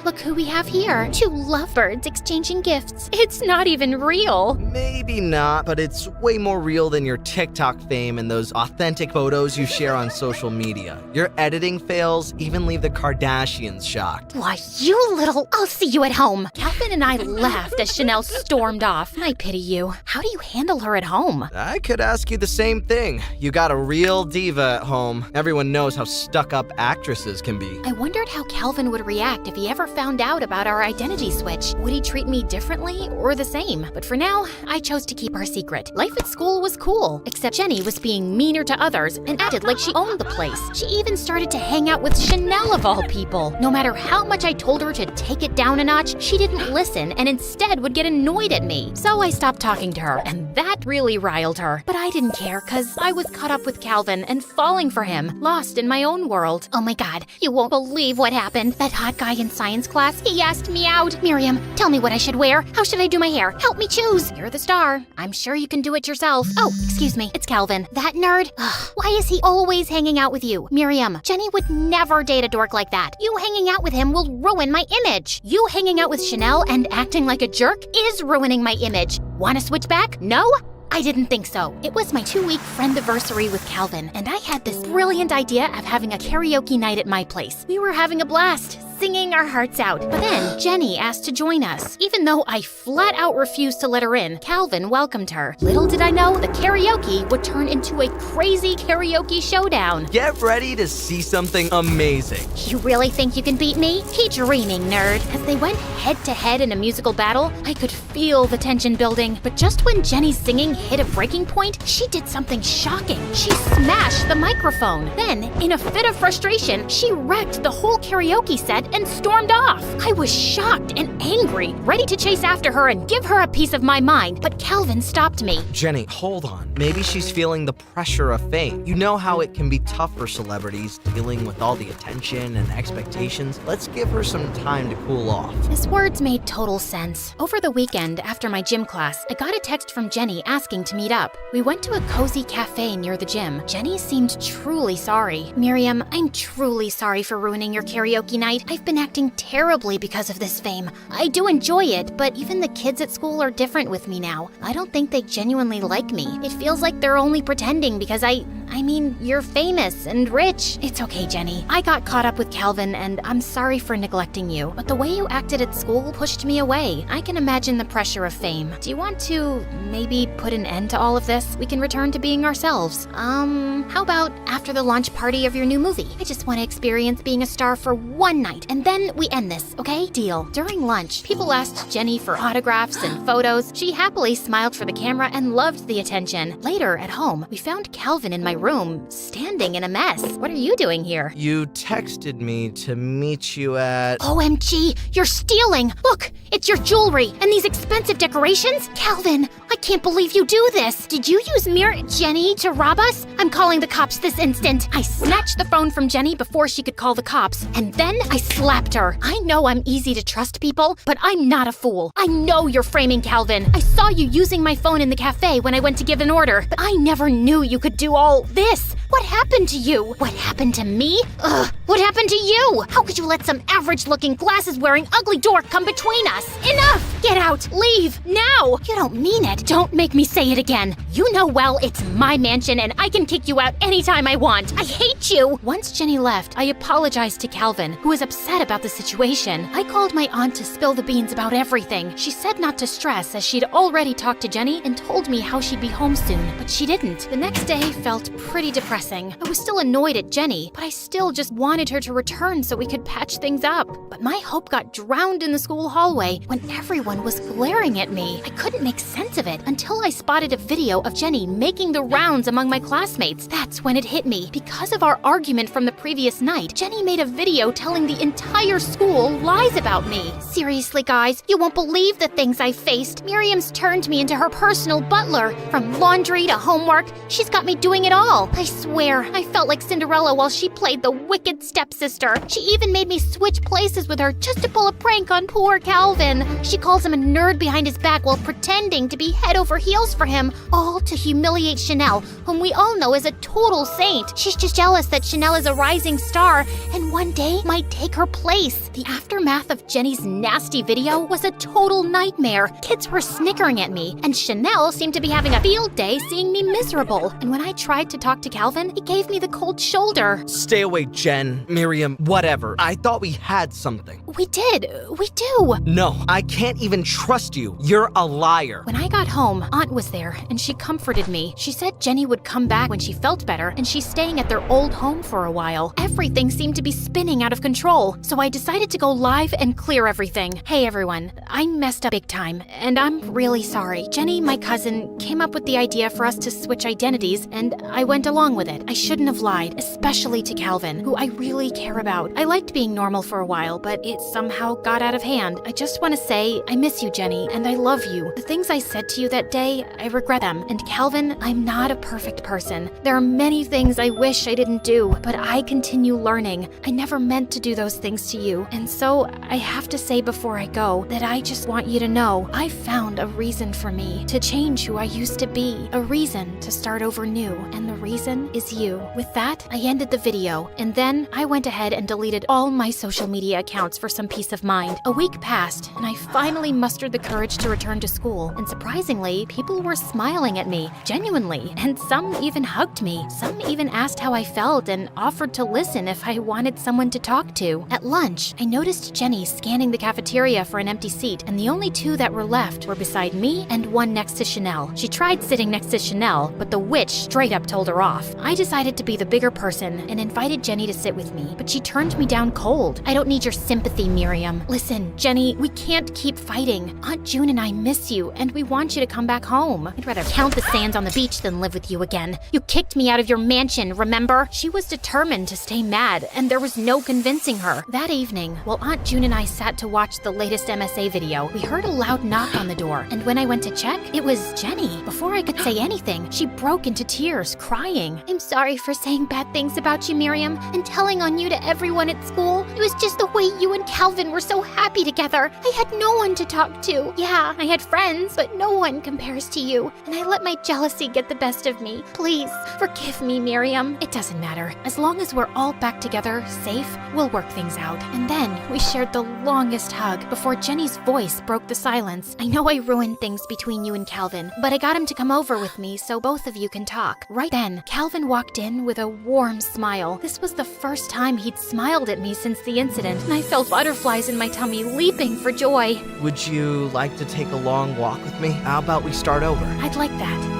Look who we have here. Two lovebirds exchanging gifts. It's not even real.
Maybe not, but it's way more real than your TikTok fame and those authentic photos you share on social media. Your editing fails even leave the Kardashians shocked.
Why, you little... I'll see you at home. Calvin and I laughed as Chanel stormed off. I pity you. How do you handle her at home?
I could ask you the same thing. You got a real diva at home. Everyone knows how stuck-up actresses can be.
I wondered how Calvin would react if he ever found out about our identity switch. Would he treat me differently differently or the same. But for now, I chose to keep our secret. Life at school was cool, except Jenny was being meaner to others and acted like she owned the place. She even started to hang out with Chanel of all people. No matter how much I told her to take it down a notch, she didn't listen and instead would get annoyed at me. So I stopped talking to her, and that really riled her. But I didn't care because I was caught up with Calvin and falling for him, lost in my own world.
Oh my god, you won't believe what happened. That hot guy in science class, he asked me out. Miriam, tell me what I should wear. How should I do my hair? Help me choose.
You're the star. I'm sure you can do it yourself.
Oh, excuse me, it's Calvin. That nerd? Ugh, why is he always hanging out with you? Miriam, Jenny would never date a dork like that. You hanging out with him will ruin my image.
You hanging out with Chanel and acting like a jerk is ruining my image. Want to switch back? No? I didn't think so. It was my 2-week friendiversary with Calvin, and I had this brilliant idea of having a karaoke night at my place. We were having a blast, singing our hearts out. But then Jenny asked to join us. Even though I flat out refused to let her in, Calvin welcomed her. Little did I know the karaoke would turn into a crazy karaoke showdown.
Get ready to see something amazing.
You really think you can beat me? Keep dreaming, nerd.
As they went head-to-head in a musical battle, I could feel the tension building. But just when Jenny's singing hit a breaking point, she did something shocking. She smashed the microphone. Then, in a fit of frustration, she wrecked the whole karaoke set and stormed off. I was shocked and angry, ready to chase after her and give her a piece of my mind, but Calvin stopped me.
Jenny, hold on. Maybe she's feeling the pressure of fame. You know how it can be tough for celebrities dealing with all the attention and expectations. Let's give her some time to cool off.
His words made total sense. Over the weekend, after my gym class, I got a text from Jenny asking to meet up. We went to a cozy cafe near the gym. Jenny seemed truly sorry.
Miriam, I'm truly sorry for ruining your karaoke night. I've been acting terribly because of this fame. I do enjoy it, but even the kids at school are different with me now. I don't think they genuinely like me. It feels like they're only pretending because I mean, you're famous and rich.
It's okay, Jenny. I got caught up with Calvin, and I'm sorry for neglecting you. But the way you acted at school pushed me away. I can imagine the pressure of fame. Do you want to maybe put an end to all of this? We can return to being ourselves.
How about after the launch party of your new movie? I just want to experience being a star for one night, and then we end this, okay?
Deal. During lunch, people asked Jenny for autographs and photos. She happily smiled for the camera and loved the attention. Later, at home, we found Calvin in my room, standing in a mess. What are you doing here?
You texted me to meet you at...
OMG, you're stealing! Look, it's your jewelry and these expensive decorations? Calvin, I can't believe you do this! Did you use Jenny to rob us? I'm calling the cops this instant!
I snatched the phone from Jenny before she could call the cops, and then I slapped her. I know I'm easy to trust people, but I'm not a fool. I know you're framing Calvin. I saw you using my phone in the cafe when I went to give an order, but I never knew you could do all this. What happened to you?
What happened to me? Ugh, what happened to you? How could you let some average-looking, glasses-wearing, ugly dork come between us?
Enough! Get out! Leave! Now!
You don't mean it.
Don't make me say it again. You know well it's my mansion and I can kick you out anytime I want.
I hate you!
Once Jenny left, I apologized to Calvin, who was upset about the situation. I called my aunt to spill the beans about everything. She said not to stress as she'd already talked to Jenny and told me how she'd be home soon, but she didn't. The next day felt pretty depressing. I was still annoyed at Jenny, but I still just wanted her to return so we could patch things up. But my hope got drowned in the school hallway when everyone was glaring at me. I couldn't make sense of it until I spotted a video of Jenny making the rounds among my classmates. That's when it hit me. Because of our argument from the previous night, Jenny made a video telling the entire school lies about me.
Seriously, guys, you won't believe the things I faced. Miriam's turned me into her personal butler. From laundry to homework, she's got me doing it all. I swear, I felt like Cinderella while she played the wicked stepsister. She even made me switch places with her just to pull a prank on poor Calvin. She calls him a nerd behind his back while pretending to be head over heels for him, all to humiliate Chanel, whom we all know is a total saint. She's just jealous that Chanel is a rising star and one day might take her place.
The aftermath of Jenny's nasty video was a total nightmare. Kids were snickering at me, and Chanel seemed to be having a field day seeing me miserable. And when I tried to talk to Calvin, Calvin. He gave me the cold shoulder.
Stay away, Jen, Miriam, whatever. I thought we had something.
We did. We do.
No, I can't even trust you. You're a liar.
When I got home, Aunt was there, and she comforted me. She said Jenny would come back when she felt better, and she's staying at their old home for a while. Everything seemed to be spinning out of control, so I decided to go live and clear everything. Hey everyone, I messed up big time, and I'm really sorry. Jenny, my cousin, came up with the idea for us to switch identities, and I went along with it. I shouldn't have lied, especially to Calvin, who I really care about. I liked being normal for a while, but it somehow got out of hand. I just want to say, I miss you, Jenny, and I love you. The things I said to you that day, I regret them. And Calvin, I'm not a perfect person. There are many things I wish I didn't do, but I continue learning. I never meant to do those things to you. And so I have to say before I go that I just want you to know I found a reason for me to change who I used to be, a reason to start over new, and the reason is you. With that, I ended the video, and then I went ahead and deleted all my social media accounts for some peace of mind. A week passed, and I finally mustered the courage to return to school, and surprisingly, people were smiling at me, genuinely, and some even hugged me. Some even asked how I felt and offered to listen if I wanted someone to talk to. At lunch, I noticed Jenny scanning the cafeteria for an empty seat, and the only two that were left were beside me and one next to Chanel. She tried sitting next to Chanel, but the witch straight up told her off. I decided to be the bigger person and invited Jenny to sit with me, but she turned me down cold. I don't need your sympathy, Miriam. Listen, Jenny, we can't keep fighting. Aunt June and I miss you, and we want you to come back home. I'd rather count the sands on the beach than live with you again. You kicked me out of your mansion, remember? She was determined to stay mad, and there was no convincing her. That evening, while Aunt June and I sat to watch the latest MSA video, we heard a loud knock on the door, and when I went to check, it was Jenny. Before I could say anything, she broke into tears, crying. I'm sorry for saying bad things about you, Miriam, and telling on you to everyone at school. It was just the way you and Calvin were so happy together. I had no one to talk to. Yeah, I had friends, but no one compares to you, and I let my jealousy get the best of me. Please, forgive me, Miriam. It doesn't matter. As long as we're all back together, safe, we'll work things out. And then we shared the longest hug before Jenny's voice broke the silence. I know I ruined things between you and Calvin, but I got him to come over with me so both of you can talk. Right then, Calvin walked in with a warm smile. This was the first time he'd smiled at me since the incident, and I felt butterflies in my tummy leaping for joy.
Would you like to take a long walk with me? How about we start over?
I'd like that.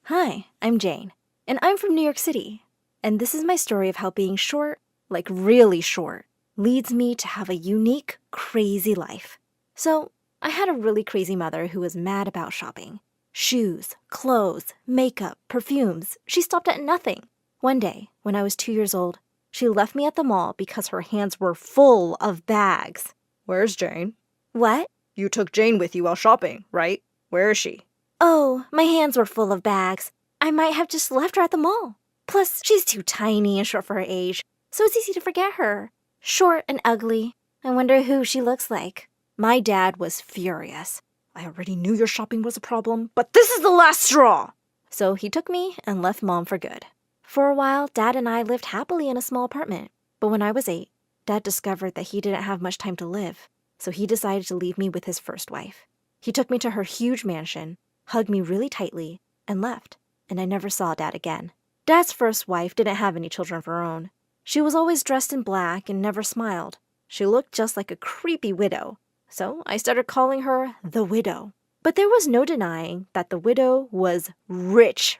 Hi, I'm Jane, and I'm from New York City. And this is my story of how being short, like really short, leads me to have a unique, crazy life. So, I had a really crazy mother who was mad about shopping. Shoes, clothes, makeup, perfumes. She stopped at nothing. One day, when I was 2 years old, she left me at the mall because her hands were full of bags.
Where's Jane?
What?
You took Jane with you while shopping, right? Where is she?
Oh, my hands were full of bags. I might have just left her at the mall. Plus, she's too tiny and short for her age, so it's easy to forget her. Short and ugly. I wonder who she looks like. My dad was furious.
I already knew your shopping was a problem, but this is the last straw!
So he took me and left Mom for good. For a while, Dad and I lived happily in a small apartment. But when I was 8, Dad discovered that he didn't have much time to live, so he decided to leave me with his first wife. He took me to her huge mansion, hugged me really tightly, and left, and I never saw Dad again. Dad's first wife didn't have any children of her own. She was always dressed in black and never smiled. She looked just like a creepy widow, so I started calling her the widow. But there was no denying that the widow was rich.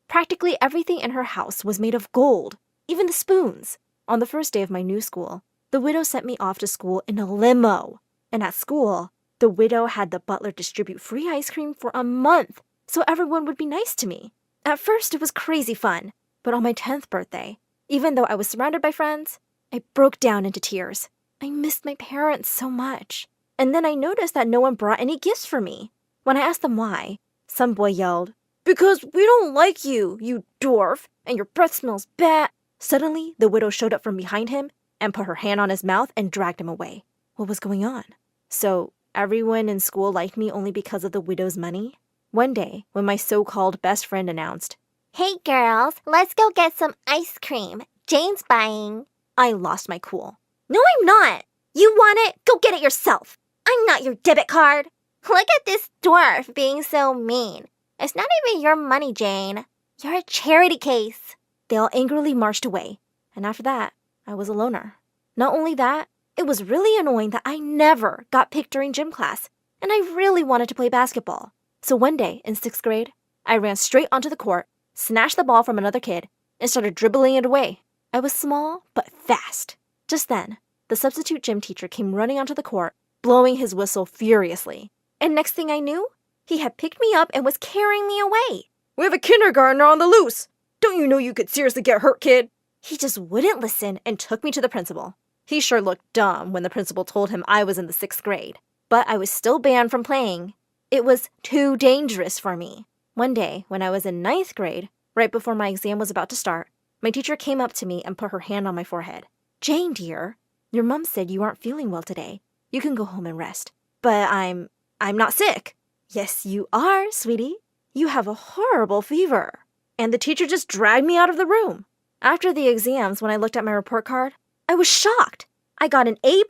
Practically everything in her house was made of gold, even the spoons. On the first day of my new school, the widow sent me off to school in a limo. And at school, the widow had the butler distribute free ice cream for a month so everyone would be nice to me. At first, it was crazy fun, but on my 10th birthday, even though I was surrounded by friends, I broke down into tears. I missed my parents so much. And then I noticed that no one brought any gifts for me. When I asked them why, some boy yelled, "Because we don't like you, you dwarf, and your breath smells bad." Suddenly, the widow showed up from behind him and put her hand on his mouth and dragged him away. What was going on? So, everyone in school liked me only because of the widow's money? One day, when my so-called best friend announced,
Hey girls, let's go get some ice cream. Jane's buying.
I lost my cool. No, I'm not. You want it? Go get it yourself.
I'm not your debit card. Look at this dwarf being so mean. It's not even your money, Jane. You're a charity case. They all angrily marched away, and after that, I was a loner. Not only that, it was really annoying that I never got picked during gym class, and I really wanted to play basketball. So one day, in 6th grade, I ran straight onto the court, snatched the ball from another kid, and started dribbling it away. I was small, but fast. Just then, the substitute gym teacher came running onto the court, blowing his whistle furiously. And next thing I knew, he had picked me up and was carrying me away.
We have a kindergartner on the loose. Don't you know you could seriously get hurt, kid?
He just wouldn't listen and took me to the principal. He sure looked dumb when the principal told him I was in the 6th grade. But I was still banned from playing. It was too dangerous for me. One day, when I was in 9th grade, right before my exam was about to start, my teacher came up to me and put her hand on my forehead. Jane, dear, your mom said you aren't feeling well today. You can go home and rest. But I'm not sick. Yes, you are, sweetie. You have a horrible fever. And the teacher just dragged me out of the room. After the exams, when I looked at my report card, I was shocked. I got an A+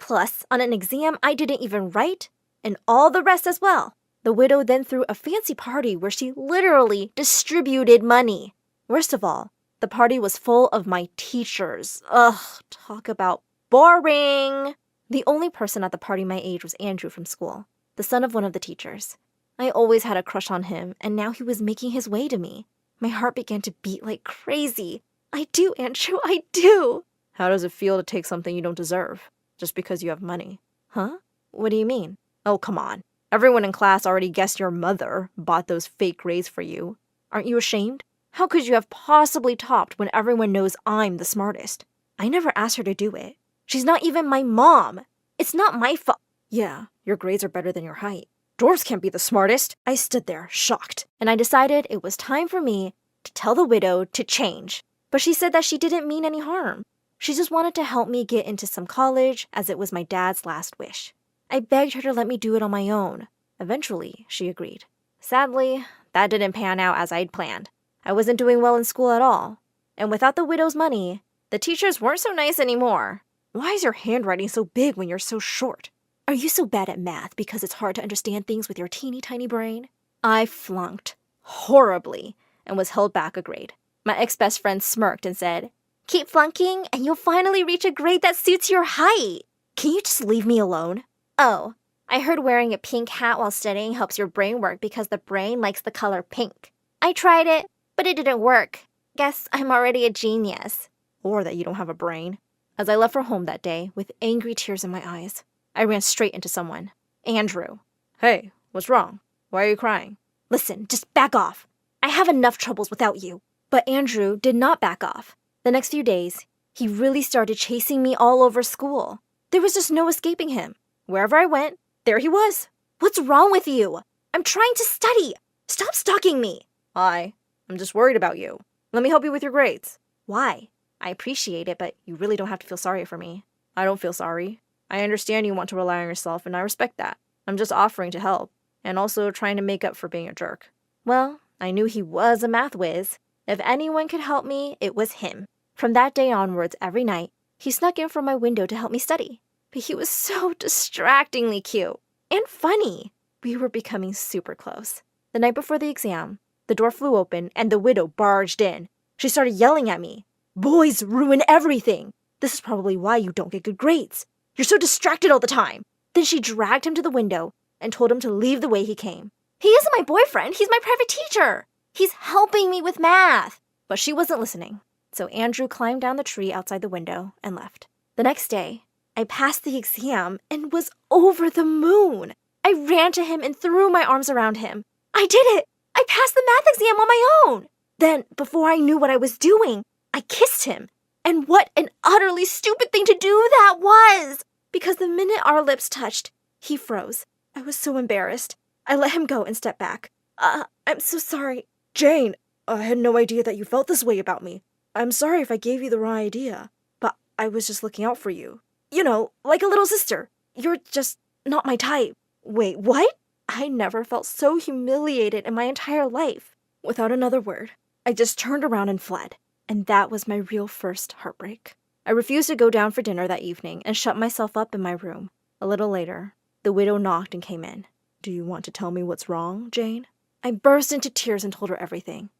on an exam I didn't even write, and all the rest as well. The widow then threw a fancy party where she literally distributed money. Worst of all, the party was full of my teachers. Ugh, talk about boring. The only person at the party my age was Andrew from school, the son of one of the teachers. I always had a crush on him, and now he was making his way to me. My heart began to beat like crazy. I do, Andrew, I do.
How does it feel to take something you don't deserve, just because you have money?
Huh? What do you mean?
Oh, come on. Everyone in class already guessed your mother bought those fake grades for you. Aren't you ashamed? How could you have possibly topped when everyone knows I'm the smartest?
I never asked her to do it. She's not even my mom. It's not my fault.
Yeah, your grades are better than your height. Dwarves can't be the smartest. I stood there, shocked.
And I decided it was time for me to tell the widow to change. But she said that she didn't mean any harm. She just wanted to help me get into some college, as it was my dad's last wish. I begged her to let me do it on my own. Eventually, she agreed. Sadly, that didn't pan out as I'd planned. I wasn't doing well in school at all. And without the widow's money, the teachers weren't so nice anymore.
Why is your handwriting so big when you're so short?
Are you so bad at math because it's hard to understand things with your teeny tiny brain? I flunked horribly and was held back a grade. My ex-best friend smirked and said, "Keep flunking and you'll finally reach a grade that suits your height. Can you just leave me alone?" Oh, I heard wearing a pink hat while studying helps your brain work because the brain likes the color pink. I tried it, but it didn't work. Guess I'm already a genius.
Or that you don't have a brain. As I left for home that day, with angry tears in my eyes, I ran straight into someone. Andrew. Hey, what's wrong? Why are you crying?
Listen, just back off. I have enough troubles without you. But Andrew did not back off. The next few days, he really started chasing me all over school. There was just no escaping him. Wherever I went, there he was. What's wrong with you? I'm trying to study. Stop stalking me.
I'm just worried about you. Let me help you with your grades.
Why?
I appreciate it, but you really don't have to feel sorry for me. I don't feel sorry. I understand you want to rely on yourself, and I respect that. I'm just offering to help, and also trying to make up for being a jerk.
Well, I knew he was a math whiz. If anyone could help me, it was him. From that day onwards, every night, he snuck in from my window to help me study. But he was so distractingly cute and funny. We were becoming super close. The night before the exam, the door flew open and the widow barged in. She started yelling at me. "Boys ruin everything. This is probably why you don't get good grades. You're so distracted all the time." Then she dragged him to the window and told him to leave the way he came. He isn't my boyfriend. He's my private teacher. He's helping me with math. But she wasn't listening. So Andrew climbed down the tree outside the window and left. The next day, I passed the exam and was over the moon. I ran to him and threw my arms around him. I did it! I passed the math exam on my own! Then, before I knew what I was doing, I kissed him. And what an utterly stupid thing to do that was! Because the minute our lips touched, he froze. I was so embarrassed. I let him go and stepped back. I'm so sorry.
Jane, I had no idea that you felt this way about me. I'm sorry if I gave you the wrong idea, but I was just looking out for you. You know, like a little sister. You're just not my type.
Wait, what? I never felt so humiliated in my entire life. Without another word, I just turned around and fled. And that was my real first heartbreak. I refused to go down for dinner that evening and shut myself up in my room. A little later,
The widow knocked and came in. "Do you want to tell me what's wrong, Jane?" I burst into tears and told her everything.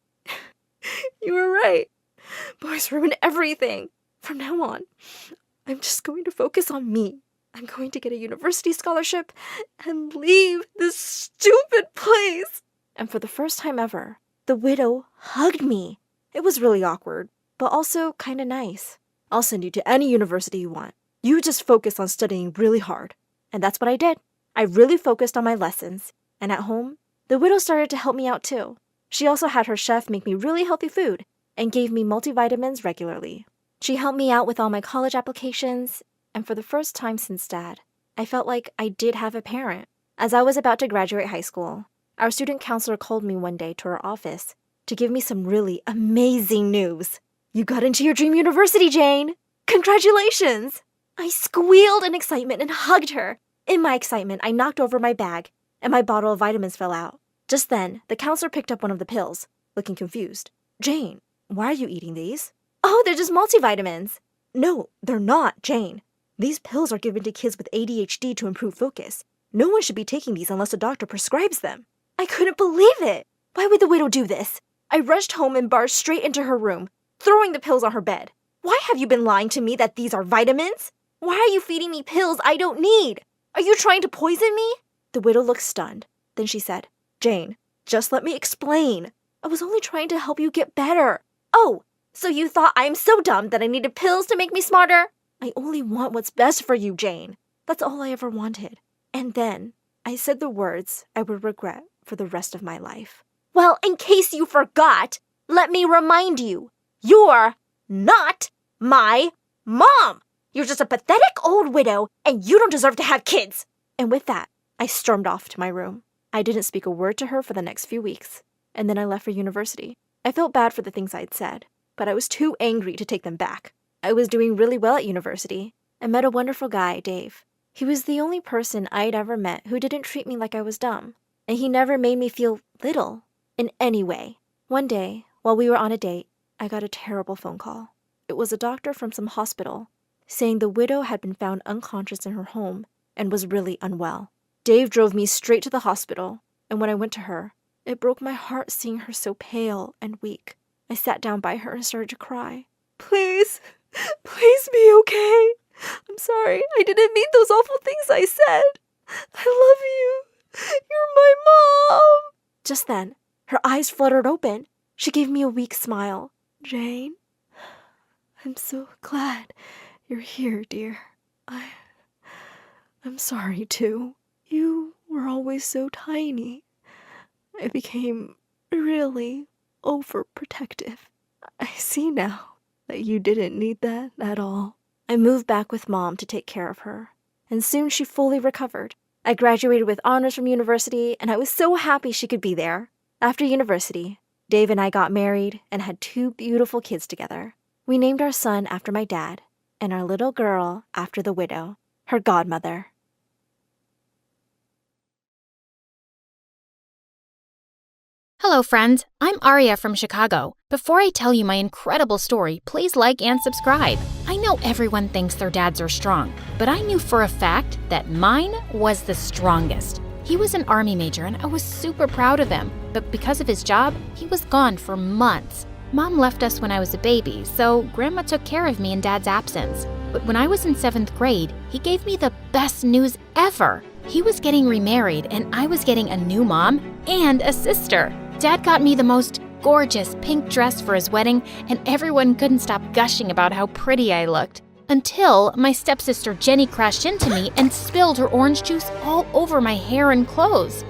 "You were right. Boys ruin everything. From now on, I'm just going to focus on me. I'm going to get a university scholarship and leave this stupid place." And for the first time ever, the widow hugged me. It was really awkward, but also kind of nice. "I'll send you to any university you want. You just focus on studying really hard." And that's what I did. I really focused on my lessons. And at home, the widow started to help me out too. She also had her chef make me really healthy food and gave me multivitamins regularly. She helped me out with all my college applications, and for the first time since Dad, I felt like I did have a parent. As I was about to graduate high school, our student counselor called me one day to her office to give me some really amazing news. "You got into your dream university, Jane! Congratulations!" I squealed in excitement and hugged her. In my excitement, I knocked over my bag, and my bottle of vitamins fell out. Just then, the counselor picked up one of the pills, looking confused. "Jane, why are you eating these?" "Oh, they're just multivitamins." "No, they're not, Jane. These pills are given to kids with ADHD to improve focus. No one should be taking these unless a doctor prescribes them." I couldn't believe it. Why would the widow do this? I rushed home and barged straight into her room, throwing the pills on her bed. "Why have you been lying to me that these are vitamins? Why are you feeding me pills I don't need? Are you trying to poison me?" The widow looked stunned. Then she said, "Jane, just let me explain. I was only trying to help you get better." "Oh, so you thought I'm so dumb that I needed pills to make me smarter?" "I only want what's best for you, Jane. That's all I ever wanted." And then I said the words I would regret for the rest of my life. "Well, in case you forgot, let me remind you, you're not my mom. You're just a pathetic old widow, and you don't deserve to have kids." And with that, I stormed off to my room. I didn't speak a word to her for the next few weeks, and then I left for university. I felt bad for the things I'd said, but I was too angry to take them back. I was doing really well at university and met a wonderful guy, Dave. He was the only person I'd ever met who didn't treat me like I was dumb, and he never made me feel little in any way. One day, while we were on a date, I got a terrible phone call. It was a doctor from some hospital saying the widow had been found unconscious in her home and was really unwell. Dave drove me straight to the hospital, and when I went to her, it broke my heart seeing her so pale and weak. I sat down by her and started to cry. Please be okay. I'm sorry, I didn't mean those awful things I said. I love you. You're my mom." Just then, her eyes fluttered open. She gave me a weak smile. "Jane, I'm so glad you're here, dear. I'm sorry, too. You were always so tiny. I became really overprotective. I see now that you didn't need that at all." I moved back with Mom to take care of her, and soon she fully recovered. I graduated with honors from university, and I was so happy she could be there. After university, Dave and I got married and had 2 beautiful kids together. We named our son after my dad, and our little girl after the widow, her godmother.
Hello, friends. I'm Aria from Chicago. Before I tell you my incredible story, please like and subscribe. I know everyone thinks their dads are strong, but I knew for a fact that mine was the strongest. He was an Army major, and I was super proud of him, but because of his job, he was gone for months. Mom left us when I was a baby, so Grandma took care of me in Dad's absence. But when I was in 7th grade, he gave me the best news ever. He was getting remarried, and I was getting a new mom and a sister. Dad got me the most gorgeous pink dress for his wedding, and everyone couldn't stop gushing about how pretty I looked. Until my stepsister Jenny crashed into me and spilled her orange juice all over my hair and clothes.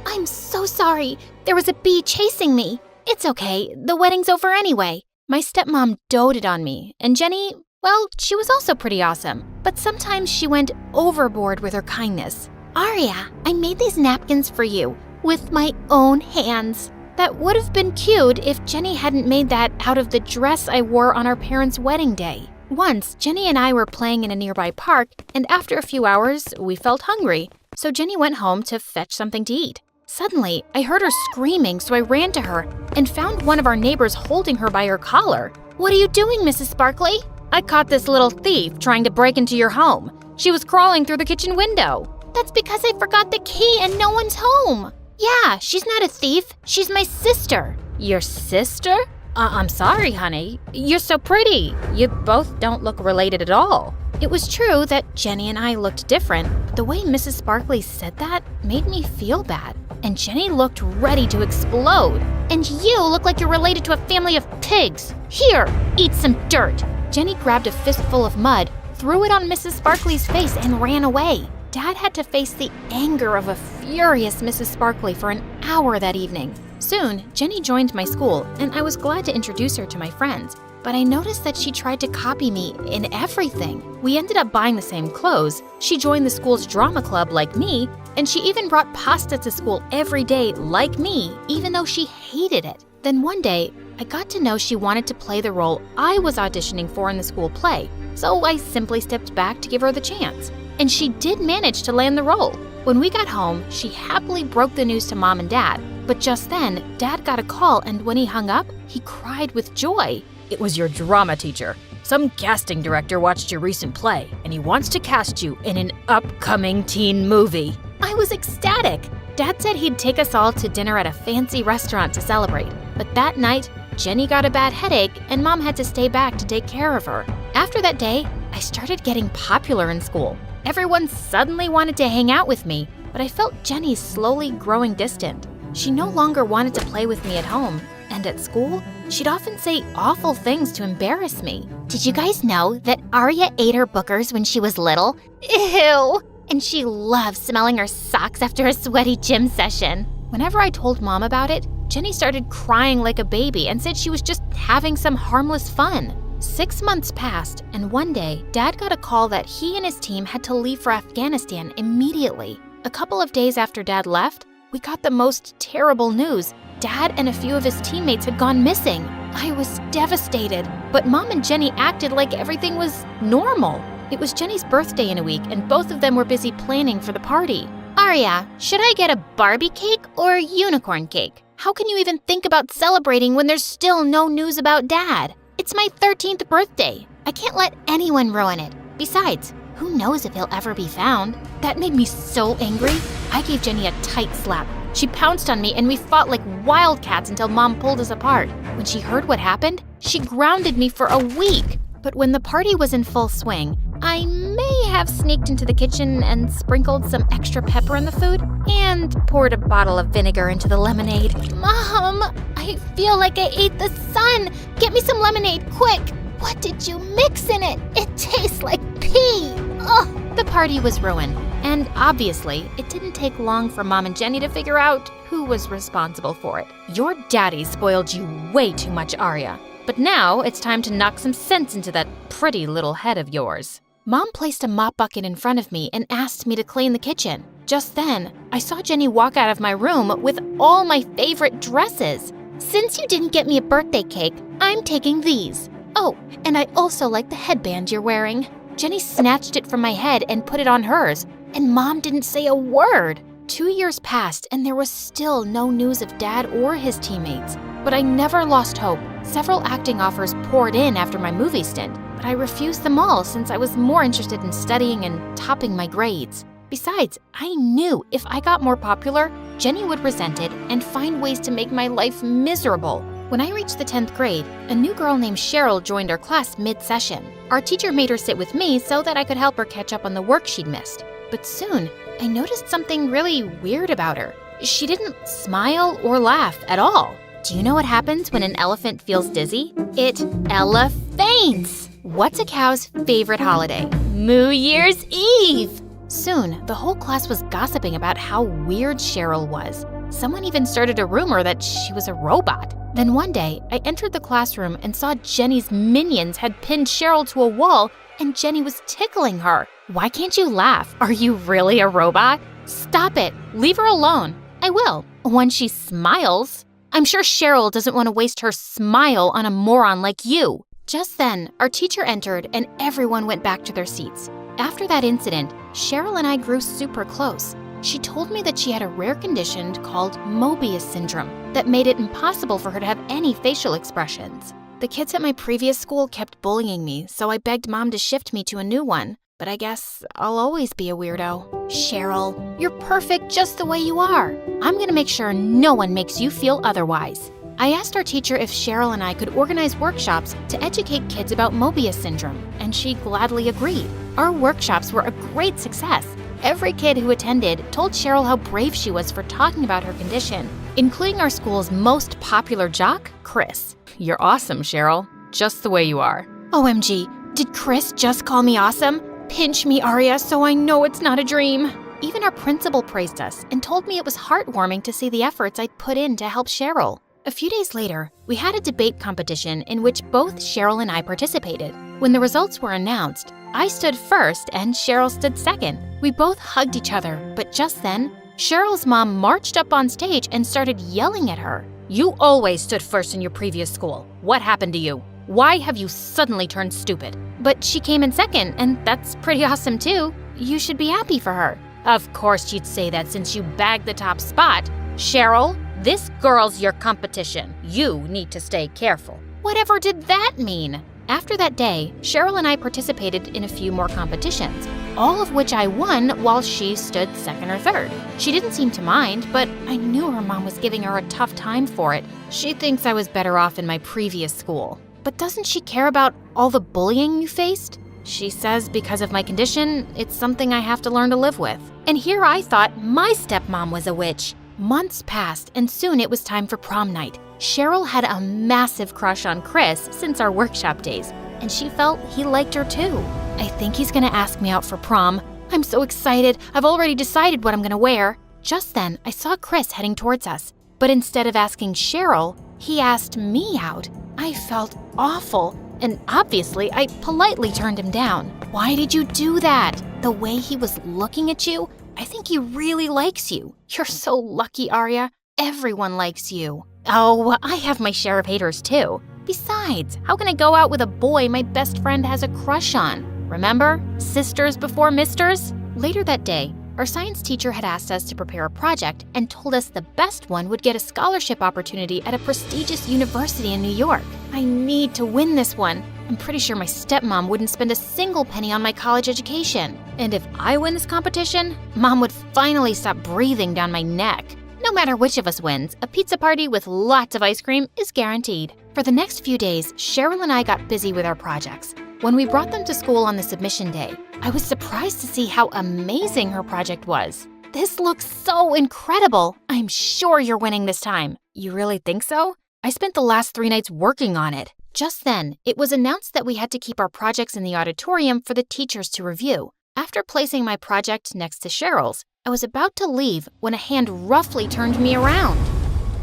I'm so sorry. There was a bee chasing me. It's okay. The wedding's over anyway. My stepmom doted on me, and Jenny, well, she was also pretty awesome. But sometimes she went overboard with her kindness. Aria, I made these napkins for you with my own hands. That would have been cute if Jenny hadn't made that out of the dress I wore on our parents' wedding day. Once, Jenny and I were playing in a nearby park, and after a few hours, we felt hungry. So Jenny went home to fetch something to eat. Suddenly, I heard her screaming, so I ran to her and found one of our neighbors holding her by her collar. "What are you doing, Mrs. Sparkley?" "I caught this little thief trying to break into your home. She was crawling through the kitchen window." That's because I forgot the key and no one's home. Yeah, she's not a thief. She's my sister.
Your sister? I'm sorry, honey. You're so pretty. You both don't look related at all. It was true that Jenny and I looked different, but the way Mrs. Sparkley said that made me feel bad. And Jenny looked ready to explode.
And you look like you're related to a family of pigs. Here, eat some dirt.
Jenny grabbed a fistful of mud, threw it on Mrs. Sparkley's face, and ran away. Dad had to face the anger of a furious Mrs. Sparkley for an hour that evening. Soon, Jenny joined my school, and I was glad to introduce her to my friends. But I noticed that she tried to copy me in everything. We ended up buying the same clothes. She joined the school's drama club like me, and she even brought pasta to school every day like me, even though she hated it. Then one day, I got to know she wanted to play the role I was auditioning for in the school play, so I simply stepped back to give her the chance. And she did manage to land the role. When we got home, she happily broke the news to Mom and Dad. But just then, Dad got a call, and when he hung up, he cried with joy.
It was your drama teacher. Some casting director watched your recent play, and he wants to cast you in an upcoming teen movie.
I was ecstatic. Dad said he'd take us all to dinner at a fancy restaurant to celebrate. But that night, Jenny got a bad headache, and Mom had to stay back to take care of her. After that day, I started getting popular in school. Everyone suddenly wanted to hang out with me, but I felt Jenny slowly growing distant. She no longer wanted to play with me at home, and at school, she'd often say awful things to embarrass me.
Did you guys know that Arya ate her bookers when she was little? Ew! And she loves smelling her socks after a sweaty gym session.
Whenever I told Mom about it, Jenny started crying like a baby and said she was just having some harmless fun. 6 months passed, and one day, Dad got a call that he and his team had to leave for Afghanistan immediately. A couple of days after Dad left, we got the most terrible news. Dad and a few of his teammates had gone missing. I was devastated, but Mom and Jenny acted like everything was normal. It was Jenny's birthday in a week, and both of them were busy planning for the party.
Arya, should I get a Barbie cake or a unicorn cake? How can you even think about celebrating when there's still no news about Dad? It's my 13th birthday. I can't let anyone ruin it. Besides, who knows if he'll ever be found?
That made me so angry, I gave Jenny a tight slap. She pounced on me and we fought like wildcats until Mom pulled us apart. When she heard what happened, she grounded me for a week. But when the party was in full swing, I may have sneaked into the kitchen and sprinkled some extra pepper in the food and poured a bottle of vinegar into the lemonade.
Mom, I feel like I ate the sun. Get me some lemonade, quick. What did you mix in it? It tastes like pee. Ugh.
The party was ruined, and obviously, it didn't take long for Mom and Jenny to figure out who was responsible for it. Your daddy spoiled you way too much, Arya. But now it's time to knock some sense into that pretty little head of yours. Mom placed a mop bucket in front of me and asked me to clean the kitchen. Just then, I saw Jenny walk out of my room with all my favorite dresses.
Since you didn't get me a birthday cake, I'm taking these.
Oh, and I also like the headband you're wearing. Jenny snatched it from my head and put it on hers, and Mom didn't say a word. 2 years passed, and there was still no news of Dad or his teammates. But I never lost hope. Several acting offers poured in after my movie stint, but I refused them all since I was more interested in studying and topping my grades. Besides, I knew if I got more popular, Jenny would resent it and find ways to make my life miserable. When I reached the 10th grade, a new girl named Cheryl joined our class mid-session. Our teacher made her sit with me so that I could help her catch up on the work she'd missed. But soon, I noticed something really weird about her. She didn't smile or laugh at all. Do you know what happens when an elephant feels dizzy? It elefaints! What's a cow's favorite holiday? New Year's Eve! Soon, the whole class was gossiping about how weird Cheryl was. Someone even started a rumor that she was a robot. Then one day, I entered the classroom and saw Jenny's minions had pinned Cheryl to a wall and Jenny was tickling her. Why can't you laugh? Are you really a robot? Stop it. Leave her alone. I will, when she smiles. I'm sure Cheryl doesn't want to waste her smile on a moron like you. Just then, our teacher entered and everyone went back to their seats. After that incident, Cheryl and I grew super close. She told me that she had a rare condition called Mobius syndrome that made it impossible for her to have any facial expressions. The kids at my previous school kept bullying me, so I begged Mom to shift me to a new one. but I guess I'll always be a weirdo. Cheryl, you're perfect just the way you are. I'm gonna make sure no one makes you feel otherwise. I asked our teacher if Cheryl and I could organize workshops to educate kids about Mobius syndrome, and she gladly agreed. Our workshops were a great success. Every kid who attended told Cheryl how brave she was for talking about her condition, including our school's most popular jock, Chris.
You're awesome, Cheryl. Just the way you are.
OMG, did Chris just call me awesome? Pinch me, Aria, so I know it's not a dream. Even our principal praised us and told me it was heartwarming to see the efforts I'd put in to help Cheryl. A few days later, we had a debate competition in which both Cheryl and I participated. When the results were announced, I stood first and Cheryl stood second. We both hugged each other, but just then, Cheryl's mom marched up on stage and started yelling at her.
You always stood first in your previous school. What happened to you? Why have you suddenly turned stupid?
But she came in second, and that's pretty awesome too. You should be happy for her.
Of course you'd say that since you bagged the top spot. Cheryl, this girl's your competition. You need to stay careful.
Whatever did that mean? After that day, Cheryl and I participated in a few more competitions, all of which I won while she stood second or third. She didn't seem to mind, but I knew her mom was giving her a tough time for it.
She thinks I was better off in my previous school.
But doesn't she care about all the bullying you faced? She says because of my condition, it's something I have to learn to live with. And here I thought my stepmom was a witch. Months passed, and soon it was time for prom night. Cheryl had a massive crush on Chris since our workshop days, and she felt he liked her too. I think he's gonna ask me out for prom. I'm so excited. I've already decided what I'm gonna wear. Just then, I saw Chris heading towards us. But instead of asking Cheryl, he asked me out. I felt awful, and obviously, I politely turned him down. Why did you do that? The way he was looking at you, I think he really likes you. You're so lucky, Arya. Everyone likes you. Oh, I have my share of haters too. Besides, how can I go out with a boy my best friend has a crush on? Remember? Sisters before misters? Later that day, our science teacher had asked us to prepare a project and told us the best one would get a scholarship opportunity at a prestigious university in New York. I need to win this one. I'm pretty sure my stepmom wouldn't spend a single penny on my college education. And if I win this competition, Mom would finally stop breathing down my neck. No matter which of us wins, a pizza party with lots of ice cream is guaranteed. For the next few days, Cheryl and I got busy with our projects. When we brought them to school on the submission day, I was surprised to see how amazing her project was. This looks so incredible. I'm sure you're winning this time. You really think so? I spent the last 3 nights working on it. Just then, it was announced that we had to keep our projects in the auditorium for the teachers to review. After placing my project next to Cheryl's, I was about to leave when a hand roughly turned me around.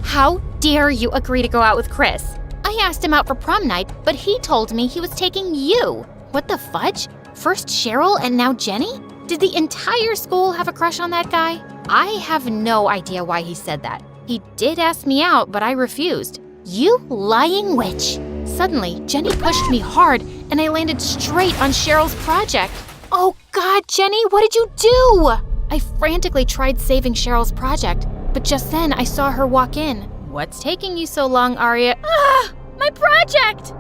How dare you agree to go out with Chris? I asked him out for prom night, but he told me he was taking you. What the fudge? First Cheryl and now Jenny? Did the entire school have a crush on that guy? I have no idea why he said that. He did ask me out, but I refused. You lying witch. Suddenly, Jenny pushed me hard and I landed straight on Cheryl's project. Oh God, Jenny, what did you do? I frantically tried saving Cheryl's project, but just then I saw her walk in. What's taking you so long, Arya? Ah, my project!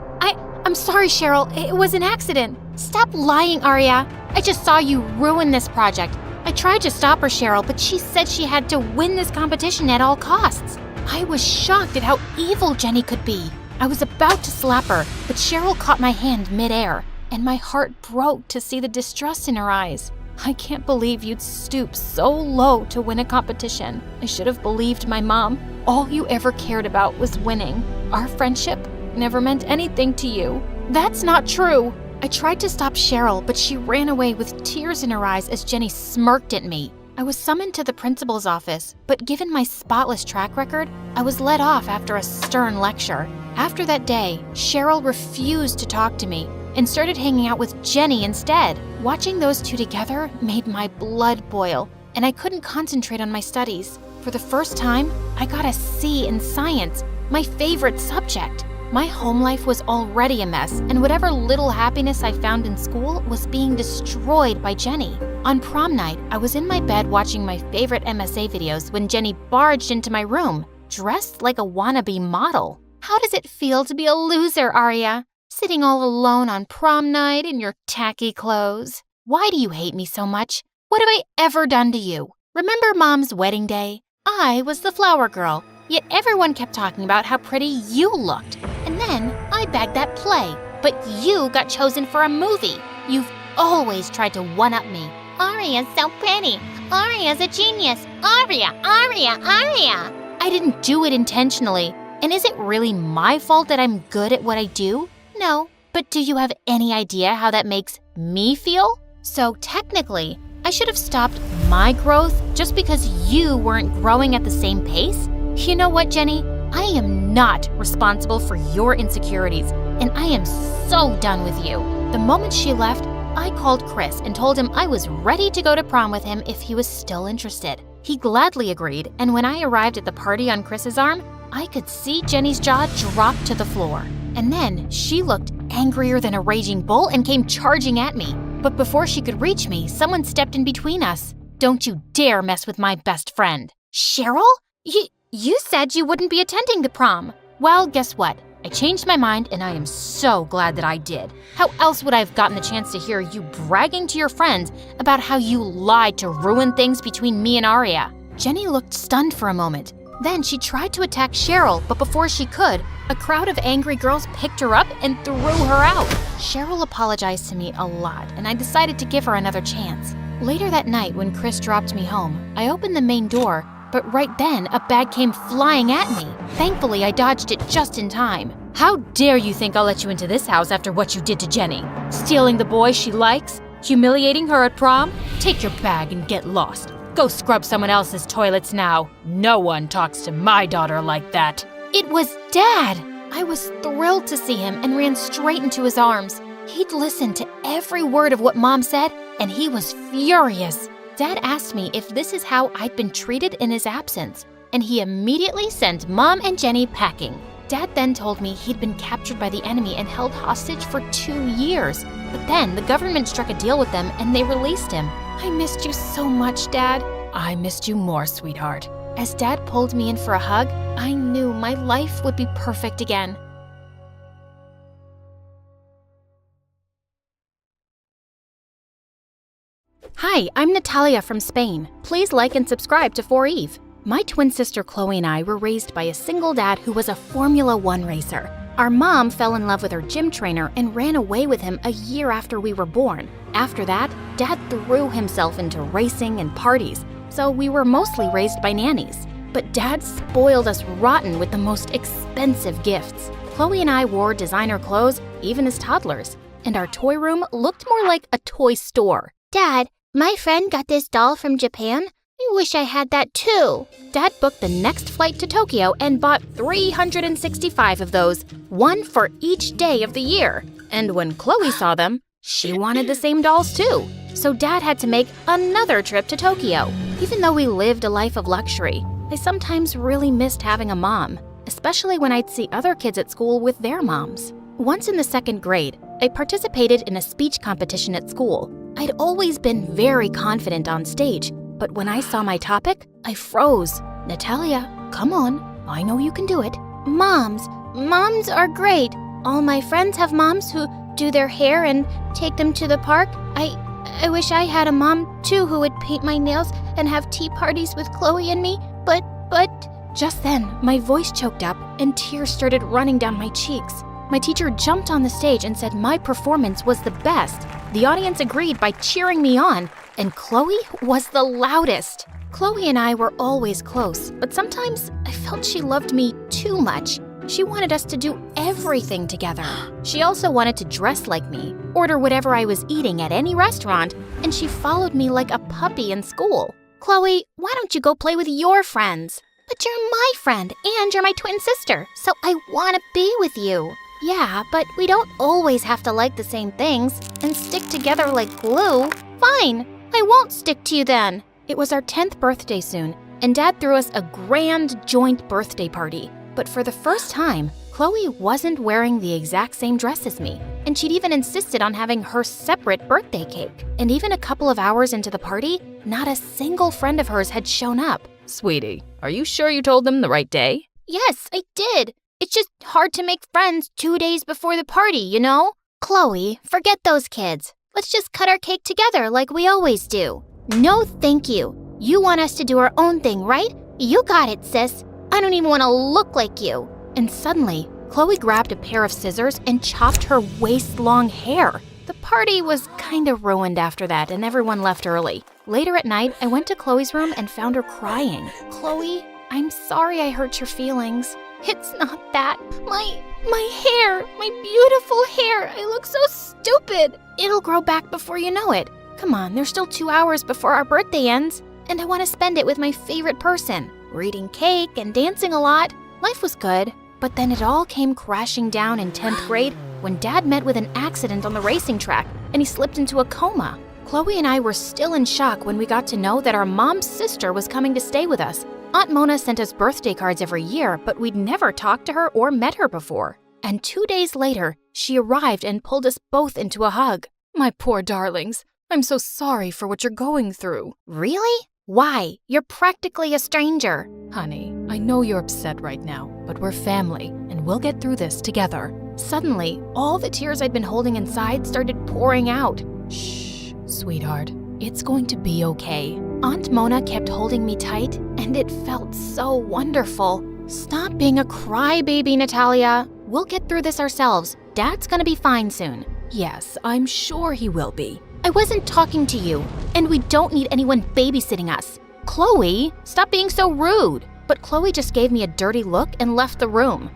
I'm sorry, Cheryl. It was an accident. Stop lying, Arya. I just saw you ruin this project. I tried to stop her, Cheryl, but she said she had to win this competition at all costs. I was shocked at how evil Jenny could be. I was about to slap her, but Cheryl caught my hand midair, and my heart broke to see the distrust in her eyes. I can't believe you'd stoop so low to win a competition. I should have believed my mom. All you ever cared about was winning. Our friendship never meant anything to you. That's not true. I tried to stop Cheryl, but she ran away with tears in her eyes as Jenny smirked at me. I was summoned to the principal's office, but given my spotless track record, I was let off after a stern lecture. After that day, Cheryl refused to talk to me and started hanging out with Jenny instead. Watching those two together made my blood boil, and I couldn't concentrate on my studies. For the first time, I got a C in science, my favorite subject. My home life was already a mess, and whatever little happiness I found in school was being destroyed by Jenny. On prom night, I was in my bed watching my favorite MSA videos when Jenny barged into my room, dressed like a wannabe model. How does it feel to be a loser, Arya? Sitting all alone on prom night in your tacky clothes. Why do you hate me so much? What have I ever done to you? Remember Mom's wedding day? I was the flower girl, yet everyone kept talking about how pretty you looked. And then I bagged that play, but you got chosen for a movie. You've always tried to one-up me.
Aria's so pretty. Aria's a genius. Aria.
I didn't do it intentionally. And is it really my fault that I'm good at what I do? No, but do you have any idea how that makes me feel? So technically, I should have stopped my growth just because you weren't growing at the same pace? You know what, Jenny? I am not responsible for your insecurities, and I am so done with you. The moment she left, I called Chris and told him I was ready to go to prom with him if he was still interested. He gladly agreed, and when I arrived at the party on Chris's arm, I could see Jenny's jaw drop to the floor. And then she looked angrier than a raging bull and came charging at me. But before she could reach me, someone stepped in between us. Don't you dare mess with my best friend. Cheryl? You said you wouldn't be attending the prom. Well, guess what? I changed my mind, and I am so glad that I did. How else would I have gotten the chance to hear you bragging to your friends about how you lied to ruin things between me and Aria? Jenny looked stunned for a moment. Then she tried to attack Cheryl, but before she could, a crowd of angry girls picked her up and threw her out. Cheryl apologized to me a lot, and I decided to give her another chance. Later that night, when Chris dropped me home, I opened the main door, but right then, a bag came flying at me. Thankfully, I dodged it just in time. How dare you think I'll let you into this house after what you did to Jenny? Stealing the boy she likes? Humiliating her at prom? Take your bag and get lost. Go scrub someone else's toilets now. No one talks to my daughter like that. It was Dad! I was thrilled to see him and ran straight into his arms. He'd listened to every word of what Mom said, and he was furious. Dad asked me if this is how I'd been treated in his absence, and he immediately sent Mom and Jenny packing. Dad then told me he'd been captured by the enemy and held hostage for 2 years. But then the government struck a deal with them and they released him. I missed you so much, Dad. I missed you more, sweetheart. As Dad pulled me in for a hug, I knew my life would be perfect again. Hi, I'm Natalia from Spain. Please like and subscribe to 4Eve. My twin sister Chloe and I were raised by a single dad who was a Formula One racer. Our mom fell in love with her gym trainer and ran away with him a year after we were born. After that, Dad threw himself into racing and parties, so we were mostly raised by nannies. But Dad spoiled us rotten with the most expensive gifts. Chloe and I wore designer clothes, even as toddlers, and our toy room looked more like a toy store.
Dad, my friend got this doll from Japan. I wish I had that too.
Dad booked the next flight to Tokyo and bought 365 of those, one for each day of the year. And when Chloe saw them, she wanted the same dolls too. So Dad had to make another trip to Tokyo. Even though we lived a life of luxury, I sometimes really missed having a mom, especially when I'd see other kids at school with their moms. Once in the 2nd grade, I participated in a speech competition at school. I'd always been very confident on stage, but when I saw my topic, I froze. Natalia, come on, I know you can do it.
Moms are great. All my friends have moms who do their hair and take them to the park. I wish I had a mom too who would paint my nails and have tea parties with Chloe and me, but...
Just then, my voice choked up and tears started running down my cheeks. My teacher jumped on the stage and said my performance was the best. The audience agreed by cheering me on, and Chloe was the loudest. Chloe and I were always close, but sometimes I felt she loved me too much. She wanted us to do everything together. She also wanted to dress like me, order whatever I was eating at any restaurant, and she followed me like a puppy in school.
Chloe, why don't you go play with your friends? But you're my friend, and you're my twin sister, so I want to be with you.
Yeah, but we don't always have to like the same things and stick together like glue.
Fine, I won't stick to you then.
It was our 10th birthday soon, and Dad threw us a grand joint birthday party. But for the first time, Chloe wasn't wearing the exact same dress as me, and she'd even insisted on having her separate birthday cake. And even a couple of hours into the party, not a single friend of hers had shown up.
Sweetie, are you sure you told them the right day?
Yes, I did. It's just hard to make friends 2 days before the party, you know?
Chloe, forget those kids.
Let's just cut our cake together like we always do. No, thank you. You want us to do our own thing, right? You got it, sis. I don't even want to look like you.
And suddenly, Chloe grabbed a pair of scissors and chopped her waist-long hair. The party was kind of ruined after that, and everyone left early. Later at night, I went to Chloe's room and found her crying. "Chloe, I'm sorry I hurt your feelings." "It's not that. My hair, my beautiful hair. I look so stupid." "It'll grow back before you know it. Come on, there's still 2 hours before our birthday ends, and I want to spend it with my favorite person. We're eating cake and dancing a lot." Life was good, but then it all came crashing down in 10th grade when Dad met with an accident on the racing track and he slipped into a coma. Chloe and I were still in shock when we got to know that our mom's sister was coming to stay with us. Aunt Mona sent us birthday cards every year, but we'd never talked to her or met her before. And 2 days later, she arrived and pulled us both into a hug. "My poor darlings, I'm so sorry for what you're going through."
Really? Why? You're practically a stranger.
"Honey, I know you're upset right now, but we're family, and we'll get through this together." Suddenly, all the tears I'd been holding inside started pouring out. "Shh, sweetheart, it's going to be okay." Aunt Mona kept holding me tight, and it felt so wonderful.
Stop being a crybaby, Natalia. We'll get through this ourselves. Dad's gonna be fine soon.
"Yes, I'm sure he will be."
I wasn't talking to you, and we don't need anyone babysitting us. Chloe, stop being so rude. But Chloe just gave me a dirty look and left the room.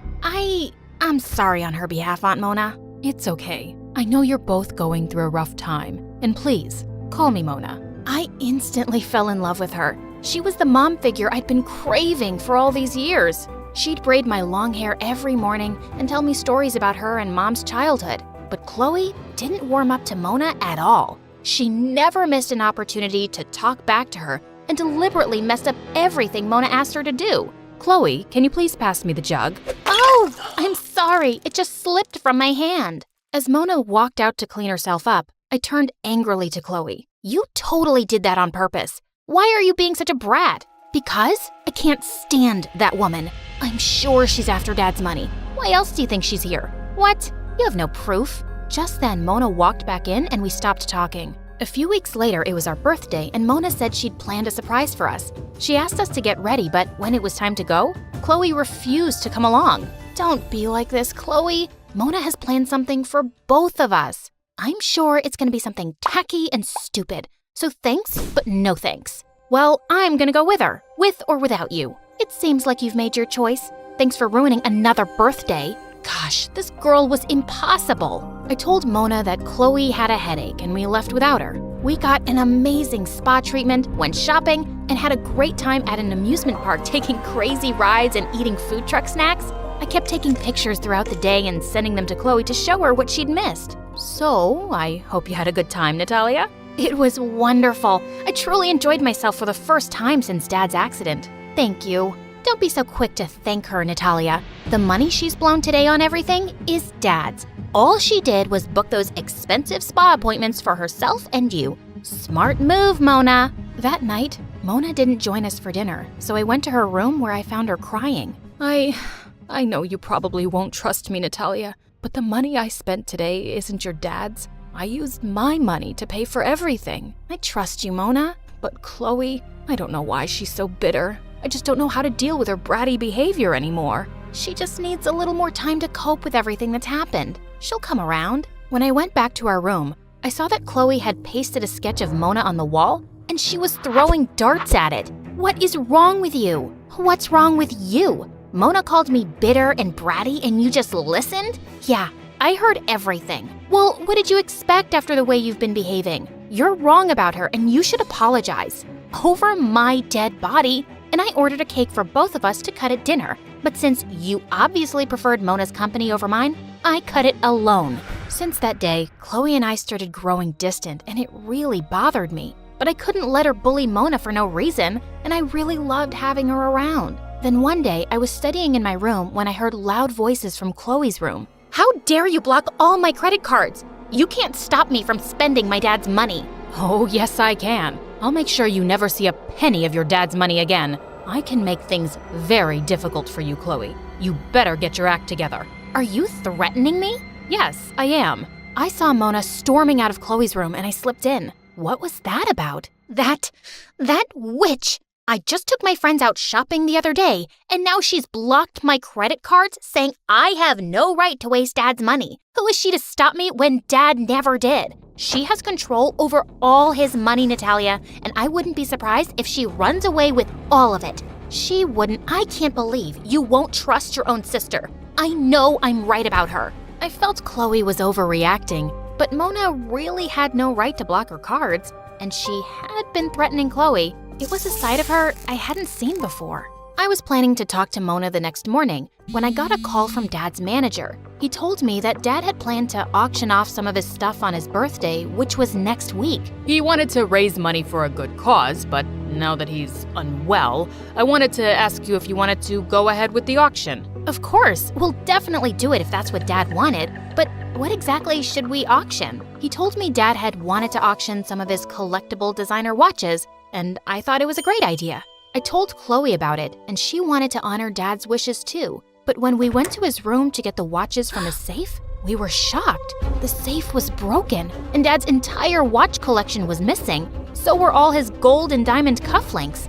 I'm sorry on her behalf, Aunt Mona.
"It's okay. I know you're both going through a rough time. And please, call me Mona."
I instantly fell in love with her. She was the mom figure I'd been craving for all these years. She'd braid my long hair every morning and tell me stories about her and Mom's childhood. But Chloe didn't warm up to Mona at all. She never missed an opportunity to talk back to her and deliberately messed up everything Mona asked her to do.
"Chloe, can you please pass me the jug?"
Oh, I'm sorry. It just slipped from my hand.
As Mona walked out to clean herself up, I turned angrily to Chloe.
You totally did that on purpose. Why are you being such a brat? Because I can't stand that woman. I'm sure she's after Dad's money. Why else do you think she's here? What? You have no proof.
Just then, Mona walked back in and we stopped talking. A few weeks later, it was our birthday, and Mona said she'd planned a surprise for us. She asked us to get ready, but when it was time to go, Chloe refused to come along.
Don't be like this, Chloe. Mona has planned something for both of us. I'm sure it's gonna be something tacky and stupid. So thanks, but no thanks.
Well, I'm gonna go with her, with or without you.
It seems like you've made your choice. Thanks for ruining another birthday. Gosh, this girl was impossible.
I told Mona that Chloe had a headache and we left without her.
We got an amazing spa treatment, went shopping, and had a great time at an amusement park taking crazy rides and eating food truck snacks. I kept taking pictures throughout the day and sending them to Chloe to show her what she'd missed.
So, I hope you had a good time, Natalia.
It was wonderful. I truly enjoyed myself for the first time since Dad's accident. Thank you. Don't be so quick to thank her, Natalia. The money she's blown today on everything is Dad's. All she did was book those expensive spa appointments for herself and you. Smart move, Mona.
That night, Mona didn't join us for dinner, so I went to her room where I found her crying. I know you probably won't trust me, Natalia, but the money I spent today isn't your dad's. I used my money to pay for everything.
I trust you, Mona.
But Chloe, I don't know why she's so bitter. I just don't know how to deal with her bratty behavior anymore.
She just needs a little more time to cope with everything that's happened. She'll come around.
When I went back to our room, I saw that Chloe had pasted a sketch of Mona on the wall,
and she was throwing darts at it. What is wrong with you? What's wrong with you? Mona called me bitter and bratty and you just listened? Yeah, I heard everything. Well, what did you expect after the way you've been behaving? You're wrong about her and you should apologize. Over my dead body. And I ordered a cake for both of us to cut at dinner. But since you obviously preferred Mona's company over mine, I cut it alone.
Since that day, Chloe and I started growing distant, and it really bothered me.
But I couldn't let her bully Mona for no reason, and I really loved having her around.
Then one day, I was studying in my room when I heard loud voices from Chloe's room.
How dare you block all my credit cards? You can't stop me from spending my dad's money.
Oh, yes, I can. I'll make sure you never see a penny of your dad's money again. I can make things very difficult for you, Chloe. You better get your act together.
Are you threatening me?
Yes, I am. I saw Mona storming out of Chloe's room and I slipped in. What was that about?
That witch! I just took my friends out shopping the other day, and now she's blocked my credit cards, saying I have no right to waste Dad's money. Who is she to stop me when Dad never did? She has control over all his money, Natalia, and I wouldn't be surprised if she runs away with all of it. She wouldn't. I can't believe you won't trust your own sister. I know I'm right about her.
I felt Chloe was overreacting, but Mona really had no right to block her cards, and she had been threatening Chloe. It was a side of her I hadn't seen before. I was planning to talk to Mona the next morning when I got a call from Dad's manager. He told me that Dad had planned to auction off some of his stuff on his birthday, which was next week.
He wanted to raise money for a good cause, but now that he's unwell, I wanted to ask you if you wanted to go ahead with the auction.
Of course, we'll definitely do it if that's what Dad wanted, but what exactly should we auction?
He told me Dad had wanted to auction some of his collectible designer watches, and I thought it was a great idea. I told Chloe about it, and she wanted to honor Dad's wishes too. But when we went to his room to get the watches from his safe, we were shocked. The safe was broken, and Dad's entire watch collection was missing. So were all his gold and diamond cufflinks.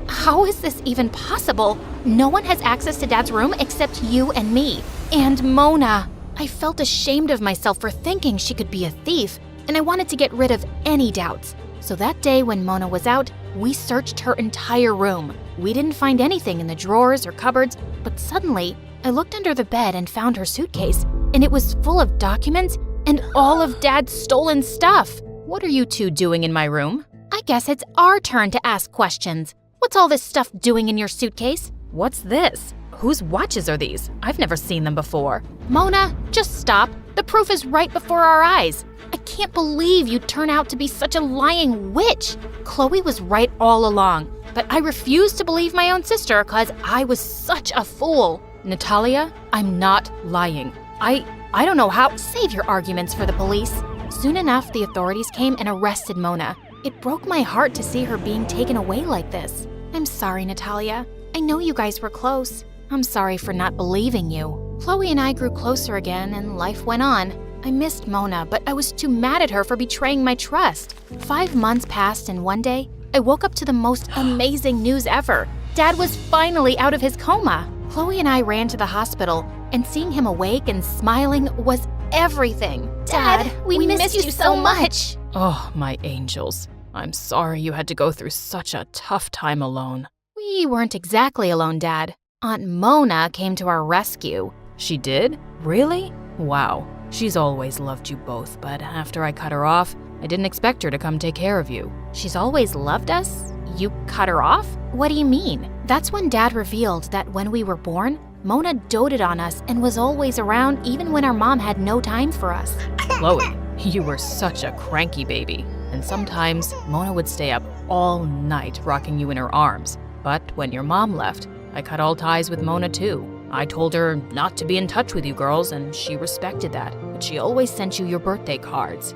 How is this even possible? No one has access to Dad's room except you and me. And Mona. I felt ashamed of myself for thinking she could be a thief, and I wanted to get rid of any doubts. So that day when Mona was out, we searched her entire room. We didn't find anything in the drawers or cupboards, but suddenly, I looked under the bed and found her suitcase, and it was full of documents and all of Dad's stolen stuff.
What are you two doing in my room?
I guess it's our turn to ask questions. What's all this stuff doing in your suitcase?
What's this? Whose watches are these? I've never seen them before.
Mona, just stop. The proof is right before our eyes. I can't believe you'd turn out to be such a lying witch.
Chloe was right all along, but I refused to believe my own sister because I was such a fool. Natalia, I'm not lying. I don't know how.
Save your arguments for the police.
Soon enough, the authorities came and arrested Mona. It broke my heart to see her being taken away like this. I'm sorry, Natalia. I know you guys were close. I'm sorry for not believing you. Chloe and I grew closer again, and life went on. I missed Mona, but I was too mad at her for betraying my trust. 5 months passed, and one day, I woke up to the most amazing news ever. Dad was finally out of his coma. Chloe and I ran to the hospital, and seeing him awake and smiling was everything.
Dad, we missed you so much.
Oh, my angels. I'm sorry you had to go through such a tough time alone.
We weren't exactly alone, Dad. Aunt Mona came to our rescue.
She did? Really? Wow. She's always loved you both, but after I cut her off, I didn't expect her to come take care of you.
She's always loved us? You cut her off? What do you mean? That's when Dad revealed that when we were born, Mona doted on us and was always around even when our mom had no time for us.
Chloe, you were such a cranky baby, and sometimes Mona would stay up all night rocking you in her arms. But when your mom left, I cut all ties with Mona too. I told her not to be in touch with you girls, and she respected that, but she always sent you your birthday cards.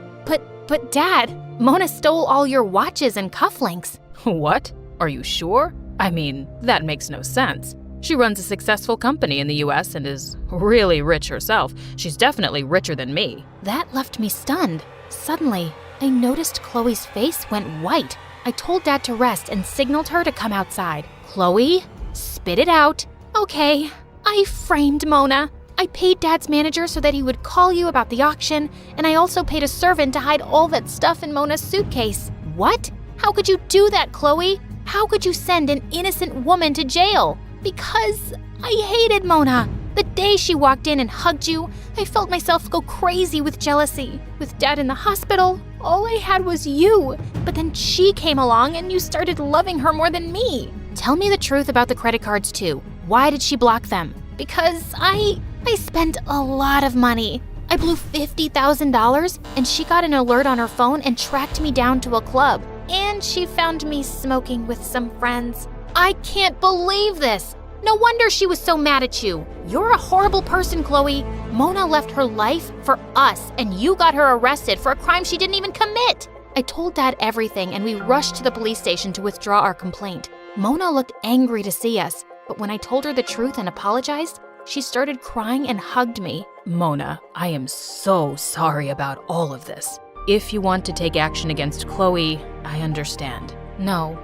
But Dad, Mona stole all your watches and cufflinks.
What? Are you sure? I mean, that makes no sense. She runs a successful company in the US and is really rich herself. She's definitely richer than me.
That left me stunned. Suddenly, I noticed Chloe's face went white. I told Dad to rest and signaled her to come outside. Chloe, spit it out. Okay, I framed Mona. I paid Dad's manager so that he would call you about the auction, and I also paid a servant to hide all that stuff in Mona's suitcase. What? How could you do that, Chloe? How could you send an innocent woman to jail? Because I hated Mona. The day she walked in and hugged you, I felt myself go crazy with jealousy. With Dad in the hospital, all I had was you. But then she came along and you started loving her more than me. Tell me the truth about the credit cards too. Why did she block them? Because I spent a lot of money. I blew $50,000 and she got an alert on her phone and tracked me down to a club. And she found me smoking with some friends. I can't believe this. No wonder she was so mad at you. You're a horrible person, Chloe. Mona left her life for us, and you got her arrested for a crime she didn't even commit. I told Dad everything, and we rushed to the police station to withdraw our complaint. Mona looked angry to see us, but when I told her the truth and apologized,
She started crying and hugged me. Mona, I am so sorry about all of this. If you want to take action against Chloe, I understand. No,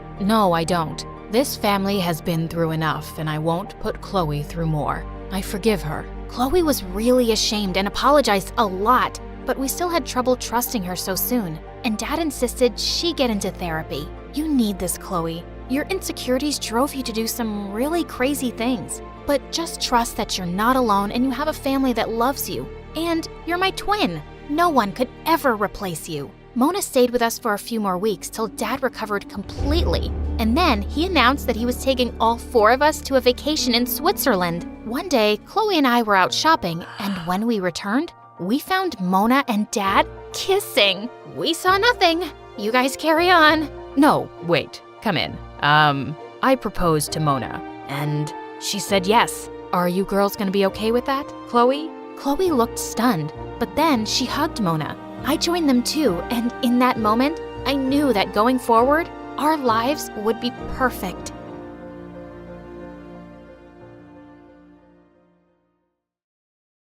I don't. This family has been through enough, and I won't put Chloe through more. I forgive her.
Chloe was really ashamed and apologized a lot, but we still had trouble trusting her so soon. And Dad insisted she get into therapy. You need this, Chloe. Your insecurities drove you to do some really crazy things. But just trust that you're not alone and you have a family that loves you. And you're my twin. No one could ever replace you. Mona stayed with us for a few more weeks till Dad recovered completely. And then he announced that he was taking all 4 of us to a vacation in Switzerland. One day, Chloe and I were out shopping, and when we returned, we found Mona and Dad kissing. We saw nothing. You guys carry on.
No, wait, come in. I proposed to Mona, and she said yes. Are you girls gonna be okay with that, Chloe?
Chloe looked stunned, but then she hugged Mona. I joined them too, and in that moment, I knew that going forward, our lives would be perfect.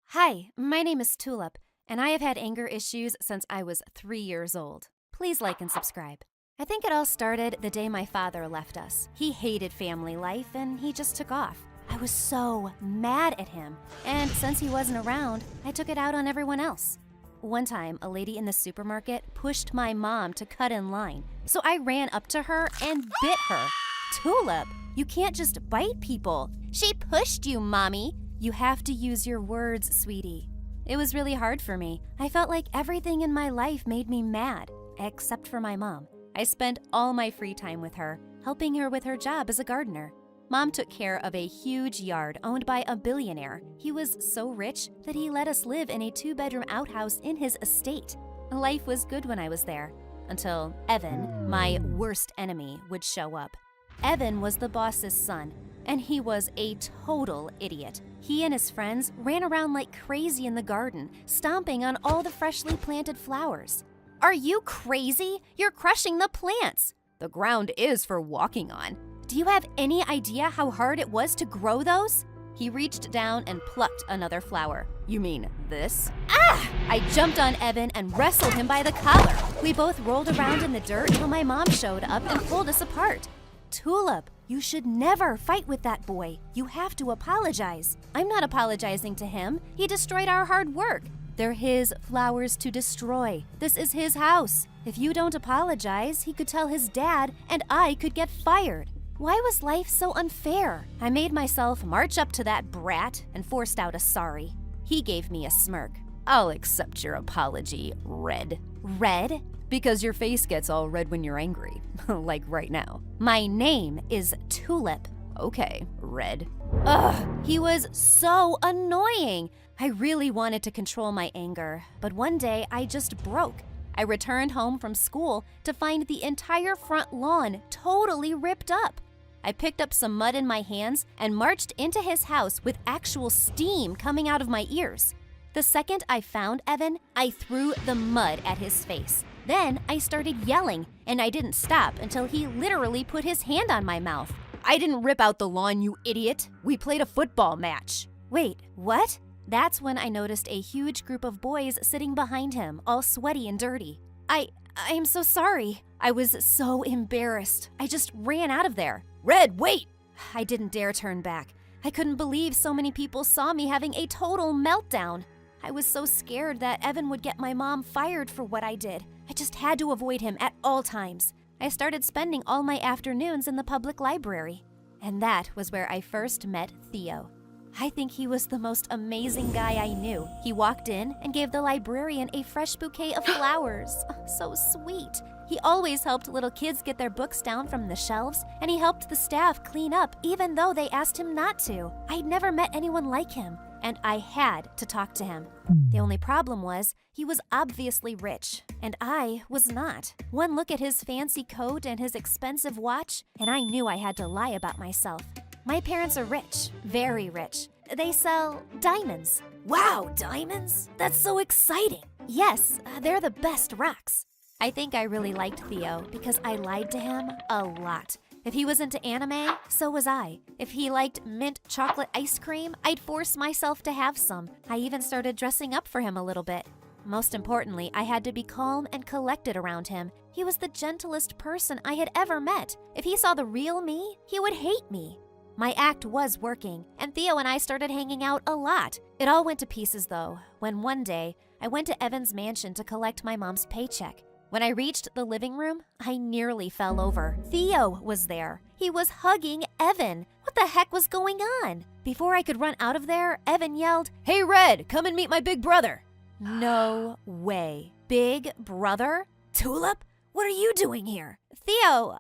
Hi, my name is Tulip, and I have had anger issues since I was 3 years old. Please like and subscribe. I think it all started the day my father left us. He hated family life, and he just took off. I was so mad at him, and since he wasn't around, I took it out on everyone else. One time, a lady in the supermarket pushed my mom to cut in line, so I ran up to her and bit her. Tulip, you can't just bite people. She pushed you, Mommy. You have to use your words, sweetie. It was really hard for me. I felt like everything in my life made me mad, except for my mom. I spent all my free time with her, helping her with her job as a gardener. Mom took care of a huge yard owned by a billionaire. He was so rich that he let us live in a 2-bedroom outhouse in his estate. Life was good when I was there, until Evan, my worst enemy, would show up. Evan was the boss's son, and he was a total idiot. He and his friends ran around like crazy in the garden, stomping on all the freshly planted flowers. Are you crazy? You're crushing the plants. The ground is for walking on. Do you have any idea how hard it was to grow those? He reached down and plucked another flower. You mean this? Ah! I jumped on Evan and wrestled him by the collar. We both rolled around in the dirt till my mom showed up and pulled us apart. Tulip, you should never fight with that boy. You have to apologize. I'm not apologizing to him. He destroyed our hard work. They're his flowers to destroy. This is his house. If you don't apologize, he could tell his dad and I could get fired. Why was life so unfair? I made myself march up to that brat and forced out a sorry. He gave me a smirk. I'll accept your apology, Red. Red? Because your face gets all red when you're angry, like right now. My name is Tulip. Okay, Red. Ugh, he was so annoying. I really wanted to control my anger, but one day I just broke. I returned home from school to find the entire front lawn totally ripped up. I picked up some mud in my hands and marched into his house with actual steam coming out of my ears. The second I found Evan, I threw the mud at his face. Then I started yelling, and I didn't stop until he literally put his hand on my mouth. I didn't rip out the lawn, you idiot. We played a football match. Wait, what? That's when I noticed a huge group of boys sitting behind him, all sweaty and dirty. I am so sorry. I was so embarrassed. I just ran out of there. Red, wait! I didn't dare turn back. I couldn't believe so many people saw me having a total meltdown. I was so scared that Evan would get my mom fired for what I did. I just had to avoid him at all times. I started spending all my afternoons in the public library. And that was where I first met Theo. I think he was the most amazing guy I knew. He walked in and gave the librarian a fresh bouquet of flowers. Oh, so sweet. He always helped little kids get their books down from the shelves, and he helped the staff clean up even though they asked him not to. I'd never met anyone like him, and I had to talk to him. The only problem was he was obviously rich, and I was not. One look at his fancy coat and his expensive watch, and I knew I had to lie about myself. My parents are rich, very rich. They sell diamonds. Wow, diamonds? That's so exciting. Yes, they're the best rocks. I think I really liked Theo because I lied to him a lot. If he was into anime, so was I. If he liked mint chocolate ice cream, I'd force myself to have some. I even started dressing up for him a little bit. Most importantly, I had to be calm and collected around him. He was the gentlest person I had ever met. If he saw the real me, he would hate me. My act was working, and Theo and I started hanging out a lot. It all went to pieces though, when one day, I went to Evan's mansion to collect my mom's paycheck. When I reached the living room, I nearly fell over. Theo was there. He was hugging Evan. What the heck was going on? Before I could run out of there, Evan yelled, "Hey Red, come and meet my big brother." No way. Big brother? Tulip? What are you doing here? Theo,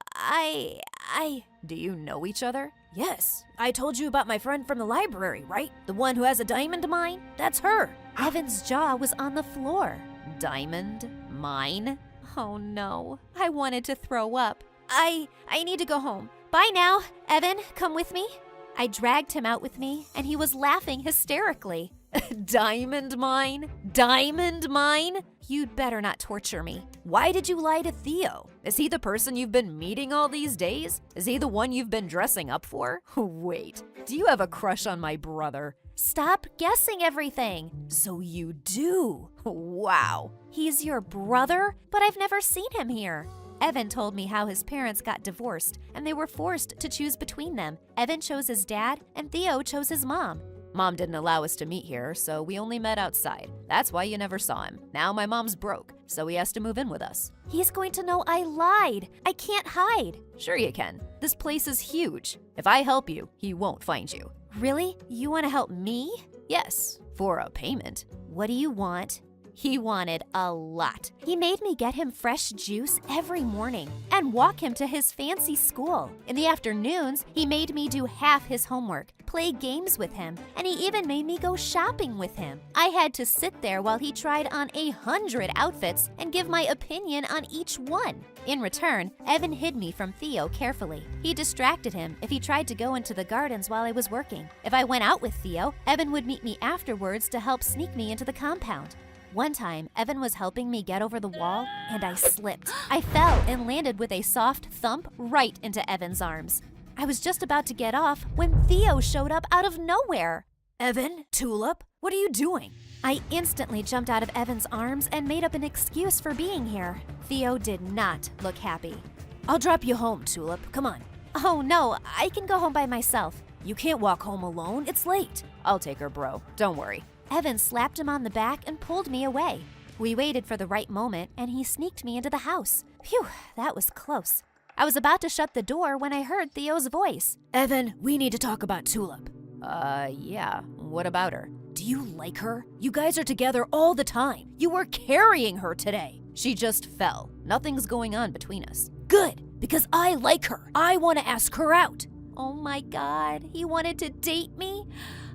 Do you know each other? Yes. I told you about my friend from the library, right? The one who has a diamond mine? That's her.
Evan's jaw was on the floor.
Diamond mine?
Oh no. I wanted to throw up. I need to go home. Bye now. Evan, come with me. I dragged him out with me, and he was laughing hysterically.
Diamond mine? Diamond mine?
You'd better not torture me.
Why did you lie to Theo? Is he the person you've been meeting all these days? Is he the one you've been dressing up for? Wait, do you have a crush on my brother?
Stop guessing everything.
So you do? Wow.
He's your brother? But I've never seen him here. Evan told me how his parents got divorced and they were forced to choose between them. Evan chose his dad and Theo chose his mom.
Mom didn't allow us to meet here, so we only met outside. That's why you never saw him. Now my mom's broke, so he has to move in with us.
He's going to know I lied. I can't hide.
Sure you can. This place is huge. If I help you, he won't find you.
Really? You want to help me?
Yes, for a payment.
What do you want? He wanted a lot. He made me get him fresh juice every morning and walk him to his fancy school. In the afternoons, he made me do half his homework, play games with him, and he even made me go shopping with him. I had to sit there while he tried on 100 outfits and give my opinion on each one. In return, Evan hid me from Theo carefully. He distracted him if he tried to go into the gardens while I was working. If I went out with Theo, Evan would meet me afterwards to help sneak me into the compound. One time, Evan was helping me get over the wall, and I slipped. I fell and landed with a soft thump right into Evan's arms. I was just about to get off when Theo showed up out of nowhere.
Evan, Tulip, what are you doing?
I instantly jumped out of Evan's arms and made up an excuse for being here. Theo did not look happy.
I'll drop you home, Tulip. Come on.
Oh no, I can go home by myself.
You can't walk home alone. It's late. I'll take her, bro. Don't worry.
Evan slapped him on the back and pulled me away. We waited for the right moment, and he sneaked me into the house. Phew, that was close. I was about to shut the door when I heard Theo's voice.
Evan, we need to talk about Tulip. Yeah. What about her? Do you like her? You guys are together all the time. You were carrying her today. She just fell. Nothing's going on between us. Good, because I like her. I want to ask her out.
Oh my God, he wanted to date me?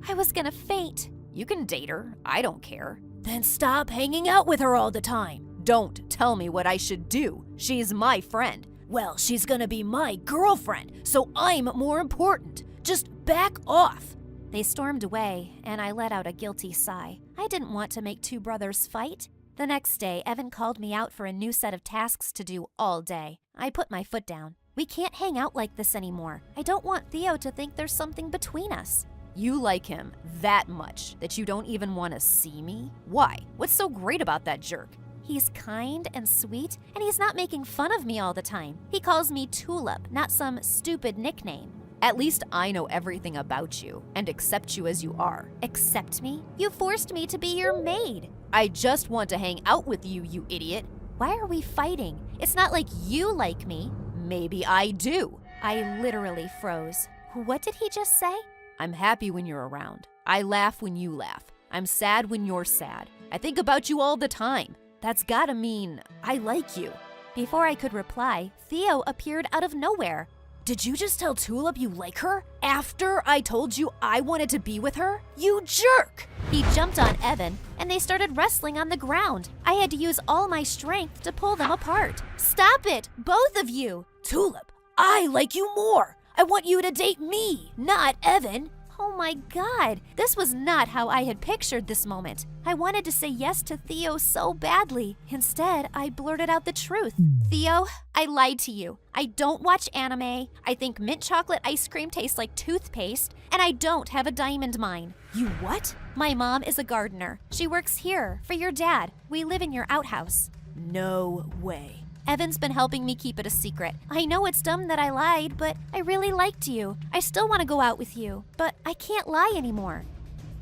I was gonna faint.
You can date her. I don't care. Then stop hanging out with her all the time. Don't tell me what I should do. She's my friend. Well, she's gonna be my girlfriend, so I'm more important. Just back off.
They stormed away, and I let out a guilty sigh. I didn't want to make two brothers fight. The next day, Evan called me out for a new set of tasks to do all day. I put my foot down. We can't hang out like this anymore. I don't want Theo to think there's something between us.
You like him that much that you don't even want to see me? Why? What's so great about that jerk?
He's kind and sweet, and he's not making fun of me all the time. He calls me Tulip, not some stupid nickname.
At least I know everything about you and accept you as you are.
Accept me? You forced me to be your maid.
I just want to hang out with you, you idiot.
Why are we fighting? It's not like you like me.
Maybe I do.
I literally froze. What did he just say?
I'm happy when you're around. I laugh when you laugh. I'm sad when you're sad. I think about you all the time. That's gotta mean I like you.
Before I could reply, Theo appeared out of nowhere.
Did you just tell Tulip you like her? After I told you I wanted to be with her? You jerk!
He jumped on Evan, and they started wrestling on the ground. I had to use all my strength to pull them apart. Stop it, both of you!
Tulip, I like you more. I want you to date me, not Evan.
Oh my God, this was not how I had pictured this moment. I wanted to say yes to Theo so badly. Instead, I blurted out the truth. Theo, I lied to you. I don't watch anime, I think mint chocolate ice cream tastes like toothpaste, and I don't have a diamond mine. You what? My mom is a gardener. She works here, for your dad. We live in your outhouse. No way. Evan's been helping me keep it a secret. I know it's dumb that I lied, but I really liked you. I still want to go out with you, but I can't lie anymore.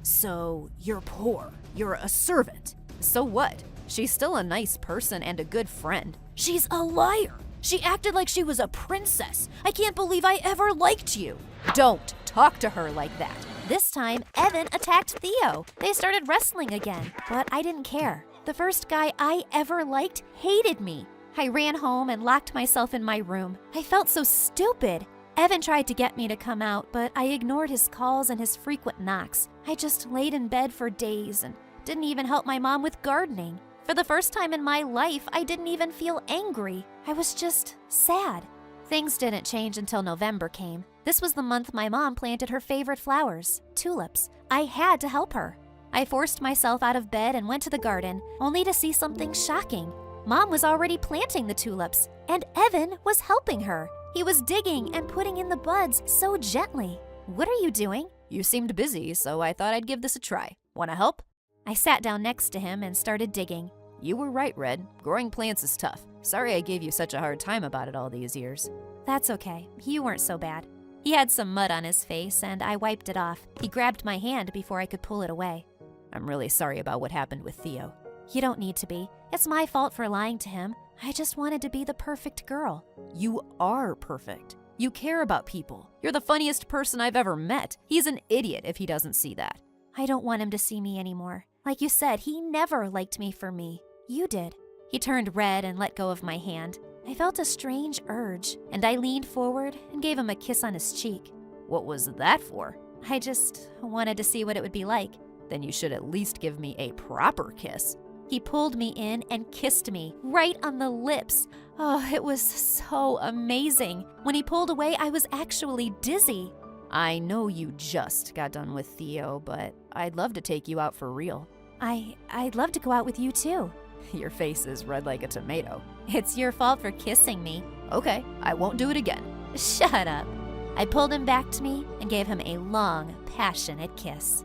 So, you're poor. You're a servant. So what? She's still a nice person and a good friend.
She's a liar. She acted like she was a princess. I can't believe I ever liked you.
Don't talk to her like that.
This time, Evan attacked Theo. They started wrestling again, but I didn't care. The first guy I ever liked hated me. I ran home and locked myself in my room. I felt so stupid. Evan tried to get me to come out, but I ignored his calls and his frequent knocks. I just laid in bed for days and didn't even help my mom with gardening. For the first time in my life, I didn't even feel angry. I was just sad. Things didn't change until November came. This was the month my mom planted her favorite flowers, tulips. I had to help her. I forced myself out of bed and went to the garden, only to see something shocking. Mom was already planting the tulips, and Evan was helping her. He was digging and putting in the buds so gently. What are you doing?
You seemed busy, so I thought I'd give this a try. Wanna help?
I sat down next to him and started digging.
You were right, Red. Growing plants is tough. Sorry I gave you such a hard time about it all these years.
That's okay. You weren't so bad. He had some mud on his face, and I wiped it off. He grabbed my hand before I could pull it away.
I'm really sorry about what happened with Theo.
You don't need to be. It's my fault for lying to him. I just wanted to be the perfect girl.
You are perfect. You care about people. You're the funniest person I've ever met. He's an idiot if he doesn't see that.
I don't want him to see me anymore. Like you said, he never liked me for me. You did. He turned red and let go of my hand. I felt a strange urge, and I leaned forward and gave him a kiss on his cheek.
What was that for?
I just wanted to see what it would be like.
Then you should at least give me a proper kiss.
He pulled me in and kissed me, right on the lips. Oh, it was so amazing. When he pulled away, I was actually dizzy.
I know you just got done with Theo, but I'd love to take you out for real.
I'd love to go out with you too.
Your face is red like a tomato.
It's your fault for kissing me.
Okay, I won't do it again.
Shut up. I pulled him back to me and gave him a long, passionate kiss.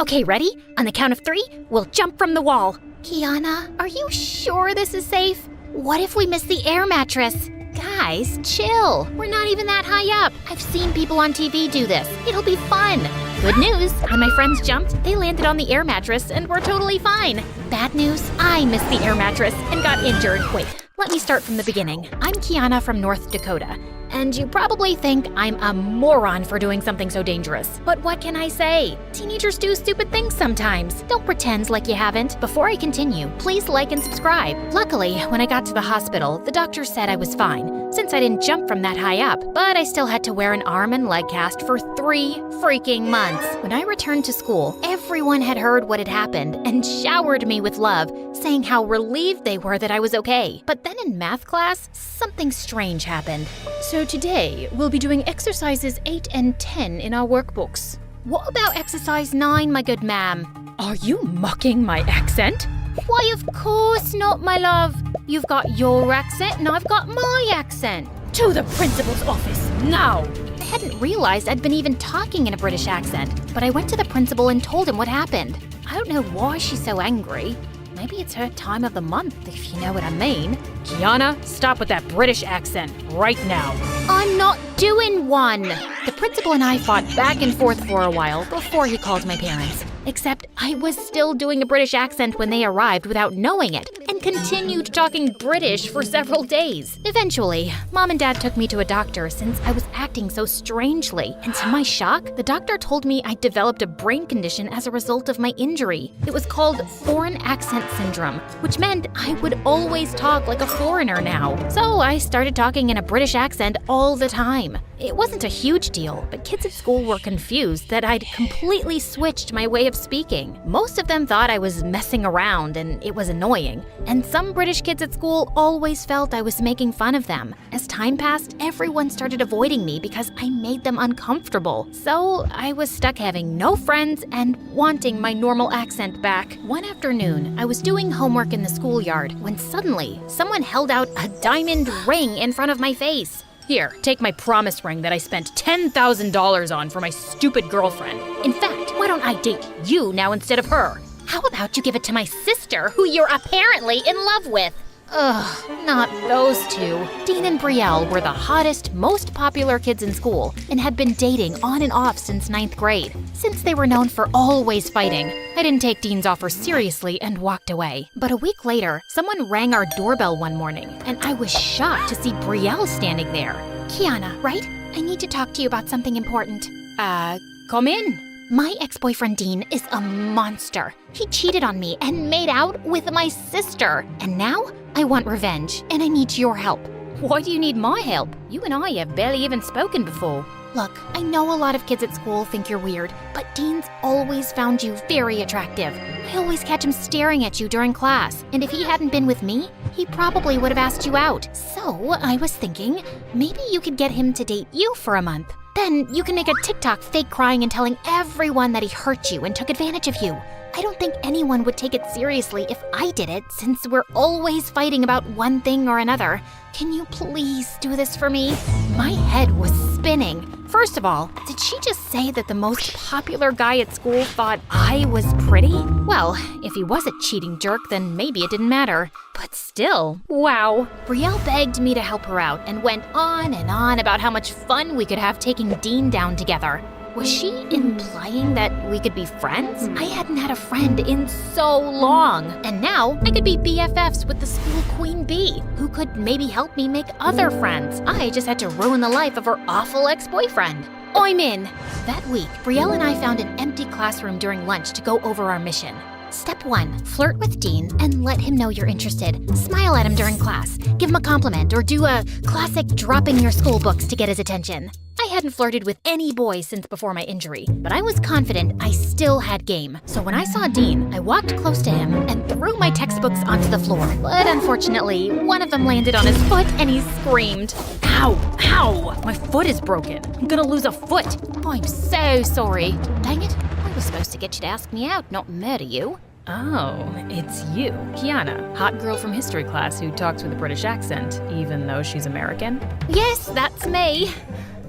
Okay, ready? On the count of 3, we'll jump from the wall.
Kiana, are you sure this is safe?
What if we miss the air mattress? Guys, chill. We're not even that high up. I've seen people on TV do this. It'll be fun. Good news, when my friends jumped, they landed on the air mattress and were totally fine. Bad news, I missed the air mattress and got injured. Wait, let me start from the beginning. I'm Kiana from North Dakota, and you probably think I'm a moron for doing something so dangerous. But what can I say? Teenagers do stupid things sometimes. Don't pretend like you haven't. Before I continue, please like and subscribe. Luckily, when I got to the hospital, the doctor said I was fine, since I didn't jump from that high up. But I still had to wear an arm and leg cast for 3 freaking months. When I returned to school, everyone had heard what had happened and showered me with love, saying how relieved they were that I was okay. But then in math class, something strange happened. So today, we'll be doing exercises 8 and 10 in our workbooks. What about exercise 9, my good ma'am? Are you mocking my accent? Why, of course not, my love. You've got your accent and I've got my accent. To the principal's office, now! I hadn't realized I'd been even talking in a British accent, but I went to the principal and told him what happened. I don't know why she's so angry. Maybe it's her time of the month, if you know what I mean. Kiana, stop with that British accent right now. I'm not doing one. The principal and I fought back and forth for a while before he called my parents. Except I was still doing a British accent when they arrived without knowing it, and continued talking British for several days. Eventually, Mom and Dad took me to a doctor since I was acting so strangely. And to my shock, the doctor told me I'd developed a brain condition as a result of my injury. It was called foreign accent syndrome, which meant I would always talk like a foreigner now. So I started talking in a British accent all the time. It wasn't a huge deal, but kids at school were confused that I'd completely switched my way of speaking. Most of them thought I was messing around and it was annoying, and some British kids at school always felt I was making fun of them. As time passed, everyone started avoiding me because I made them uncomfortable. So I was stuck having no friends and wanting my normal accent back. One afternoon, I was doing homework in the schoolyard when suddenly someone held out a diamond ring in front of my face.
Here, take my promise ring that I spent $10,000 on for my stupid girlfriend.
In fact, why don't I date you now instead of her? How about you give it to my sister, who you're apparently in love with?
Ugh, not those two.
Dean and Brielle were the hottest, most popular kids in school and had been dating on and off since 9th grade. Since they were known for always fighting, I didn't take Dean's offer seriously and walked away. But a week later, someone rang our doorbell one morning, and I was shocked to see Brielle standing there.
Kiana, right? I need to talk to you about something important.
Come in.
My ex-boyfriend Dean is a monster. He cheated on me and made out with my sister. And now I want revenge, and I need your help.
Why do you need my help? You and I have barely even spoken before.
Look, I know a lot of kids at school think you're weird, but Dean's always found you very attractive. I always catch him staring at you during class, and if he hadn't been with me, he probably would have asked you out. So I was thinking, maybe you could get him to date you for a month. Then you can make a TikTok fake crying and telling everyone that he hurt you and took advantage of you. I don't think anyone would take it seriously if I did it, since we're always fighting about one thing or another. Can you please do this for me? My head was spinning. First of all, did she just say that the most popular guy at school thought I was pretty? Well, if he was a cheating jerk, then maybe it didn't matter. But still, wow. Brielle begged me to help her out and went on and on about how much fun we could have taking Dean down together. Was she implying that we could be friends? I hadn't had a friend in so long. And now I could be BFFs with the school queen bee, who could maybe help me make other friends. I just had to ruin the life of her awful ex-boyfriend. I'm in. That week, Brielle and I found an empty classroom during lunch to go over our mission. Step 1, flirt with Dean and let him know you're interested. Smile at him during class, give him a compliment, or do a classic dropping your school books to get his attention. I hadn't flirted with any boy since before my injury, but I was confident I still had game. So when I saw Dean, I walked close to him and threw my textbooks onto the floor. But unfortunately, one of them landed on his foot and he screamed.
Ow! Ow! My foot is broken. I'm gonna lose a foot.
Oh, I'm so sorry. Dang it. I was supposed to get you to ask me out, not murder you.
Oh, it's you, Kiana, hot girl from history class who talks with a British accent, even though she's American.
Yes, that's me.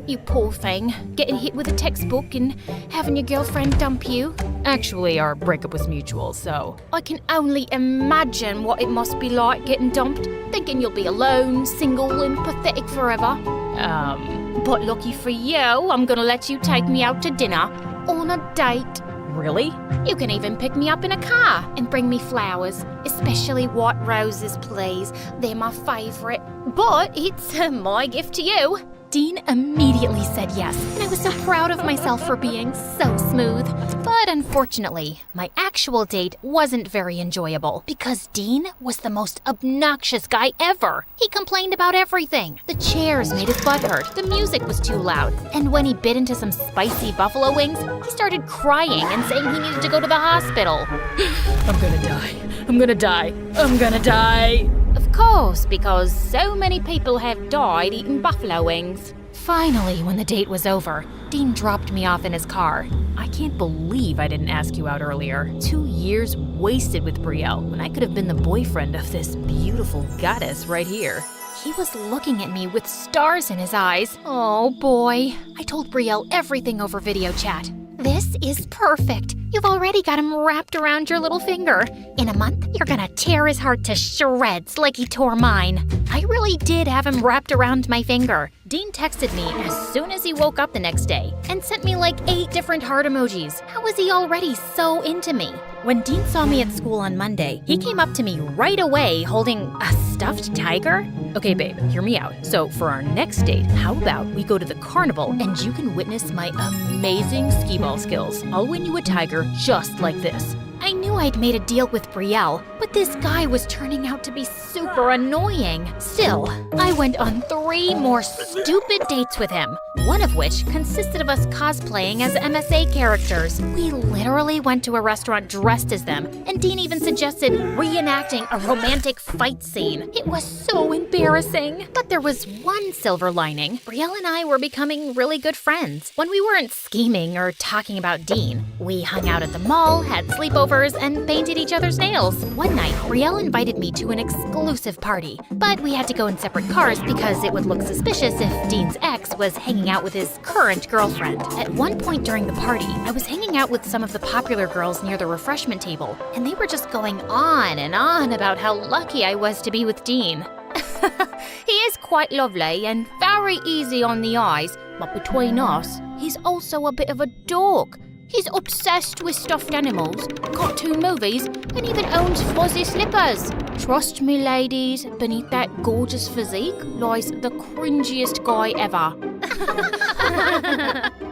You poor thing, getting hit with a textbook and having your girlfriend dump you.
Actually, our breakup was mutual, so...
I can only imagine what it must be like getting dumped, thinking you'll be alone, single, and pathetic forever. But lucky for you, I'm gonna let you take me out to dinner on a date.
Really?
You can even pick me up in a car and bring me flowers, especially white roses, please. They're my favorite. But it's my gift to you. Dean immediately said yes, and I was so proud of myself for being so smooth. But unfortunately, my actual date wasn't very enjoyable because Dean was the most obnoxious guy ever. He complained about everything. The chairs made his butt hurt, the music was too loud, and when he bit into some spicy buffalo wings, he started crying and saying he needed to go to the hospital.
I'm gonna die. I'm gonna die. I'm gonna die.
Of course, because so many people have died eating buffalo wings.
Finally, when the date was over, Dean dropped me off in his car. I can't believe I didn't ask you out earlier. 2 years wasted with Brielle when I could have been the boyfriend of this beautiful goddess right here.
He was looking at me with stars in his eyes. Oh boy. I told Brielle everything over video chat. This is perfect. You've already got him wrapped around your little finger. In a month, you're gonna tear his heart to shreds like he tore mine. I really did have him wrapped around my finger. Dean texted me as soon as he woke up the next day and sent me like 8 different heart emojis. How was he already so into me? When Dean saw me at school on Monday, he came up to me right away holding a stuffed tiger.
Okay, babe, hear me out. So for our next date, how about we go to the carnival and you can witness my amazing skee ball skills. I'll win you a tiger just like this.
I knew I'd made a deal with Brielle, but this guy was turning out to be super annoying. Still, I went on 3 more stupid dates with him, one of which consisted of us cosplaying as MSA characters. We literally went to a restaurant dressed as them, and Dean even suggested reenacting a romantic fight scene. It was so embarrassing. But there was one silver lining. Brielle and I were becoming really good friends. When we weren't scheming or talking about Dean, we hung out at the mall, had sleepovers, and painted each other's nails. One night, Brielle invited me to an exclusive party, but we had to go in separate cars because it would look suspicious if Dean's ex was hanging out with his current girlfriend. At one point during the party, I was hanging out with some of the popular girls near the refreshment table, and they were just going on and on about how lucky I was to be with Dean. He is quite lovely and very easy on the eyes, but between us, he's also a bit of a dork. He's obsessed with stuffed animals, cartoon movies, and even owns fuzzy slippers. Trust me, ladies, beneath that gorgeous physique lies the cringiest guy ever.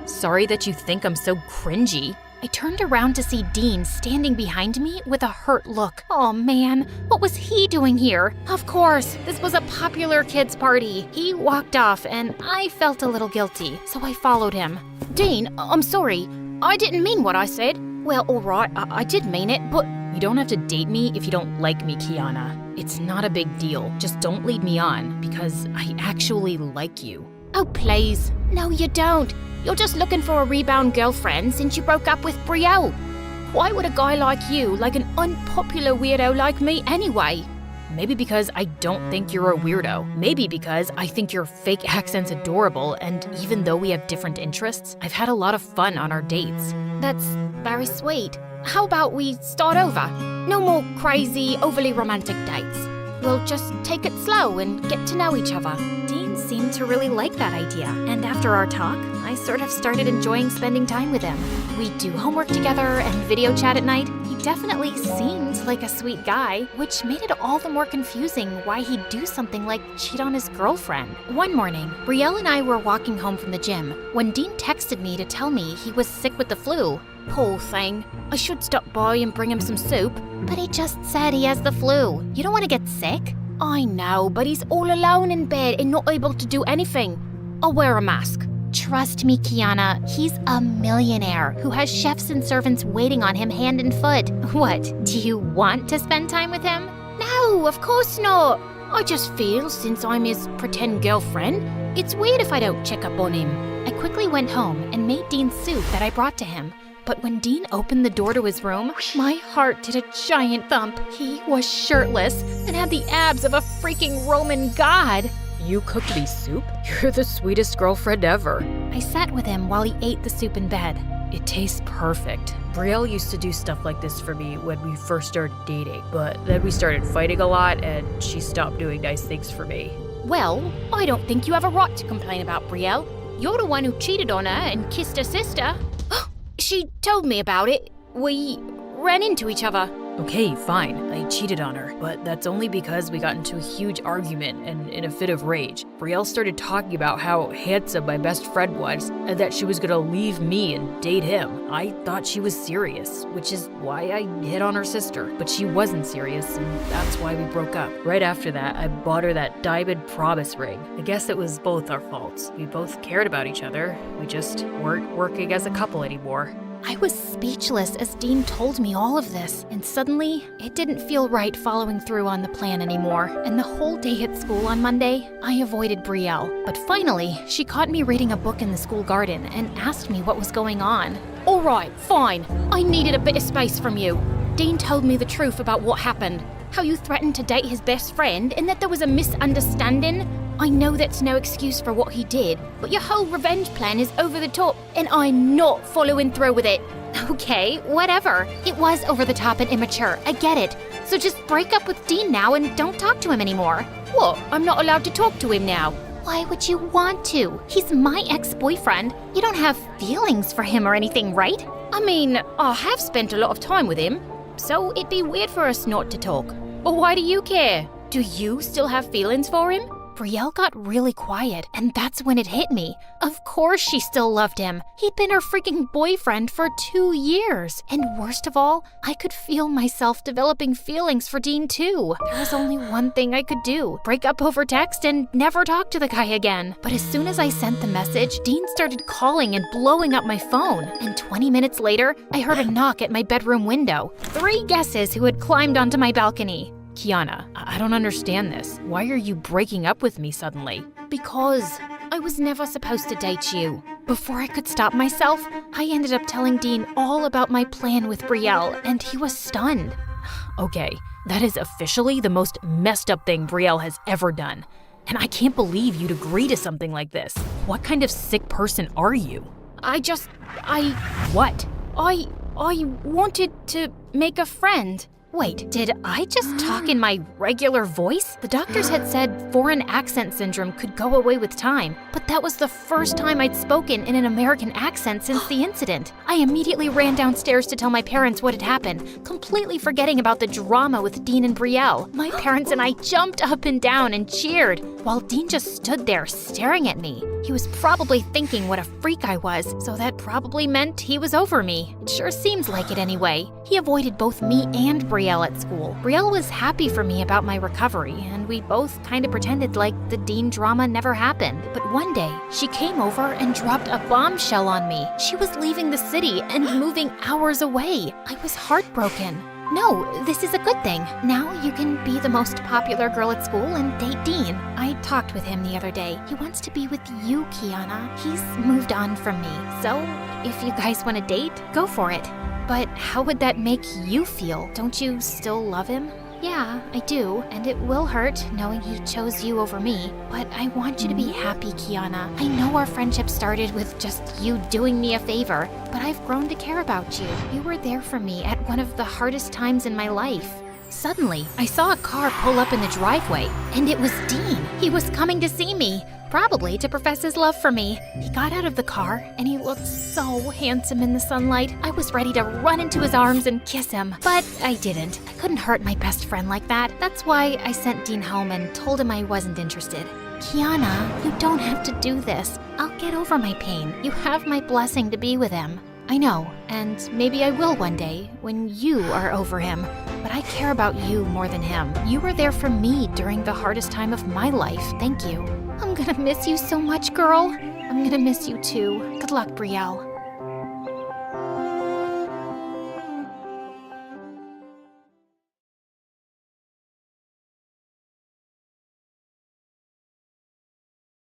Sorry that you think I'm so cringy.
I turned around to see Dean standing behind me with a hurt look. Oh man, what was he doing here? Of course, this was a popular kids' party. He walked off and I felt a little guilty, so I followed him. Dean, I'm sorry. I didn't mean what I said. Well, alright, I did mean it, but...
You don't have to date me if you don't like me, Kiana. It's not a big deal. Just don't lead me on, because I actually like you.
Oh, please. No, you don't. You're just looking for a rebound girlfriend since you broke up with Brielle. Why would a guy like you like an unpopular weirdo like me anyway?
Maybe because I don't think you're a weirdo. Maybe because I think your fake accent's adorable, and even though we have different interests, I've had a lot of fun on our dates.
That's very sweet. How about we start over? No more crazy, overly romantic dates. We'll just take it slow and get to know each other. Dean seemed to really like that idea, and after our talk, I sort of started enjoying spending time with him. We'd do homework together and video chat at night. He definitely seemed like a sweet guy, which made it all the more confusing why he'd do something like cheat on his girlfriend. One morning, Brielle and I were walking home from the gym when Dean texted me to tell me he was sick with the flu. Poor thing. I should stop by and bring him some soup, but he just said he has the flu. You don't want to get sick? I know, but he's all alone in bed and not able to do anything. I'll wear a mask. Trust me, Kiana, he's a millionaire who has chefs and servants waiting on him hand and foot. What, do you want to spend time with him? No, of course not. I just feel since I'm his pretend girlfriend, it's weird if I don't check up on him. I quickly went home and made Dean soup that I brought to him. But when Dean opened the door to his room, my heart did a giant thump. He was shirtless and had the abs of a freaking Roman god.
You cooked me soup? You're the sweetest girlfriend ever.
I sat with him while he ate the soup in bed.
It tastes perfect. Brielle used to do stuff like this for me when we first started dating, but then we started fighting a lot and she stopped doing nice things for me.
Well, I don't think you have a right to complain about Brielle. You're the one who cheated on her and kissed her sister. She told me about it. We ran into each other.
Okay, fine. I cheated on her, but that's only because we got into a huge argument and in a fit of rage. Brielle started talking about how handsome my best friend was and that she was gonna leave me and date him. I thought she was serious, which is why I hit on her sister, but she wasn't serious and that's why we broke up. Right after that, I bought her that diamond promise ring. I guess it was both our faults. We both cared about each other. We just weren't working as a couple anymore.
I was speechless as Dean told me all of this, and suddenly, it didn't feel right following through on the plan anymore. And the whole day at school on Monday, I avoided Brielle. But finally, she caught me reading a book in the school garden and asked me what was going on. All right, fine. I needed a bit of space from you. Dean told me the truth about what happened. How you threatened to date his best friend and that there was a misunderstanding. I know that's no excuse for what he did, but your whole revenge plan is over the top, and I'm not following through with it. Okay, whatever. It was over the top and immature, I get it. So just break up with Dean now and don't talk to him anymore. What, I'm not allowed to talk to him now? Why would you want to? He's my ex-boyfriend. You don't have feelings for him or anything, right? I mean, I have spent a lot of time with him, so it'd be weird for us not to talk. But why do you care? Do you still have feelings for him?
Brielle got really quiet, and that's when it hit me. Of course she still loved him. He'd been her freaking boyfriend for 2 years. And worst of all, I could feel myself developing feelings for Dean too. There was only one thing I could do: break up over text and never talk to the guy again. But as soon as I sent the message, Dean started calling and blowing up my phone. And 20 minutes later, I heard a knock at my bedroom window. 3 guesses who had climbed onto my balcony.
Kiana, I don't understand this. Why are you breaking up with me suddenly?
Because I was never supposed to date you. Before I could stop myself, I ended up telling Dean all about my plan with Brielle, and he was stunned.
Okay, that is officially the most messed up thing Brielle has ever done. And I can't believe you'd agree to something like this. What kind of sick person are you? What?
I wanted to make a friend. Wait, did I just talk in my regular voice? The doctors had said foreign accent syndrome could go away with time, but that was the first time I'd spoken in an American accent since the incident. I immediately ran downstairs to tell my parents what had happened, completely forgetting about the drama with Dean and Brielle. My parents and I jumped up and down and cheered, while Dean just stood there staring at me. He was probably thinking what a freak I was, so that probably meant he was over me. It sure seems like it anyway. He avoided both me and Brielle at school. Brielle was happy for me about my recovery, and we both kind of pretended like the Dean drama never happened. But one day, she came over and dropped a bombshell on me. She was leaving the city and moving hours away. I was heartbroken. No, this is a good thing. Now you can be the most popular girl at school and date Dean. I talked with him the other day. He wants to be with you, Kiana. He's moved on from me. So, if you guys want to date, go for it. But how would that make you feel? Don't you still love him? Yeah, I do, and it will hurt knowing he chose you over me. But I want you to be happy, Kiana. I know our friendship started with just you doing me a favor, but I've grown to care about you. You were there for me at one of the hardest times in my life. Suddenly, I saw a car pull up in the driveway, and it was Dean. He was coming to see me, probably to profess his love for me. He got out of the car, and he looked so handsome in the sunlight. I was ready to run into his arms and kiss him, but I didn't. I couldn't hurt my best friend like that. That's why I sent Dean home and told him I wasn't interested. Kiana, you don't have to do this. I'll get over my pain. You have my blessing to be with him. I know, and maybe I will one day when you are over him. But I care about you more than him. You were there for me during the hardest time of my life. Thank you. I'm gonna miss you so much, girl. I'm gonna miss you too. Good luck, Brielle.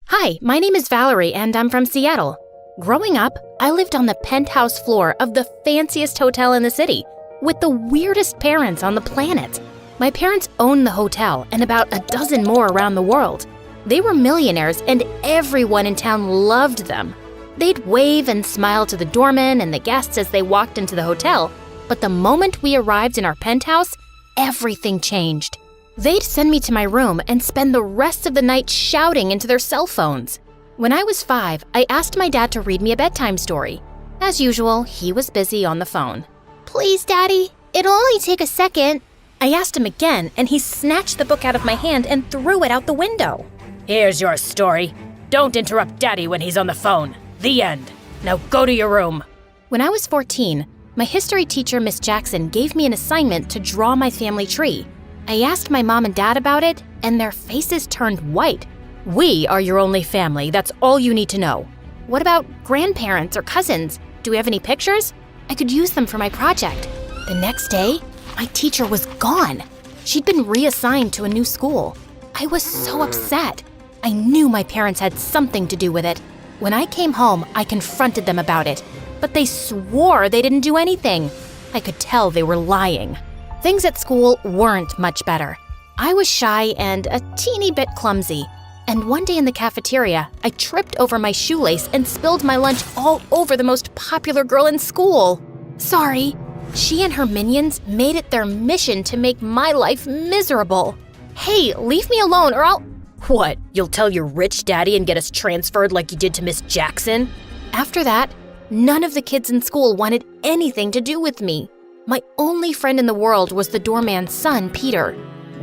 Hi, my name is Valerie, and I'm from Seattle. Growing up, I lived on the penthouse floor of the fanciest hotel in the city, with the weirdest parents on the planet. My parents owned the hotel and about a dozen more around the world. They were millionaires, and everyone in town loved them. They'd wave and smile to the doormen and the guests as they walked into the hotel, but the moment we arrived in our penthouse, everything changed. They'd send me to my room and spend the rest of the night shouting into their cell phones. When I was 5, I asked my dad to read me a bedtime story. As usual, he was busy on the phone.
Please, Daddy, it'll only take a second.
I asked him again, and he snatched the book out of my hand and threw it out the window.
Here's your story. Don't interrupt Daddy when he's on the phone. The end. Now go to your room.
When I was 14, my history teacher, Miss Jackson, gave me an assignment to draw my family tree. I asked my mom and dad about it, and their faces turned white.
We are your only family. That's all you need to know.
What about grandparents or cousins? Do we have any pictures? I could use them for my project. The next day, my teacher was gone. She'd been reassigned to a new school. I was so upset. I knew my parents had something to do with it. When I came home, I confronted them about it, but they swore they didn't do anything. I could tell they were lying. Things at school weren't much better. I was shy and a teeny bit clumsy. And one day in the cafeteria, I tripped over my shoelace and spilled my lunch all over the most popular girl in school. Sorry. She and her minions made it their mission to make my life miserable. Hey, leave me alone or I'll...
What, you'll tell your rich daddy and get us transferred like you did to Miss Jackson?
After that, none of the kids in school wanted anything to do with me. My only friend in the world was the doorman's son, Peter.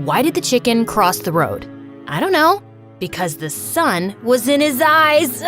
Why did the chicken cross the road?
I don't know.
because the sun was in his eyes.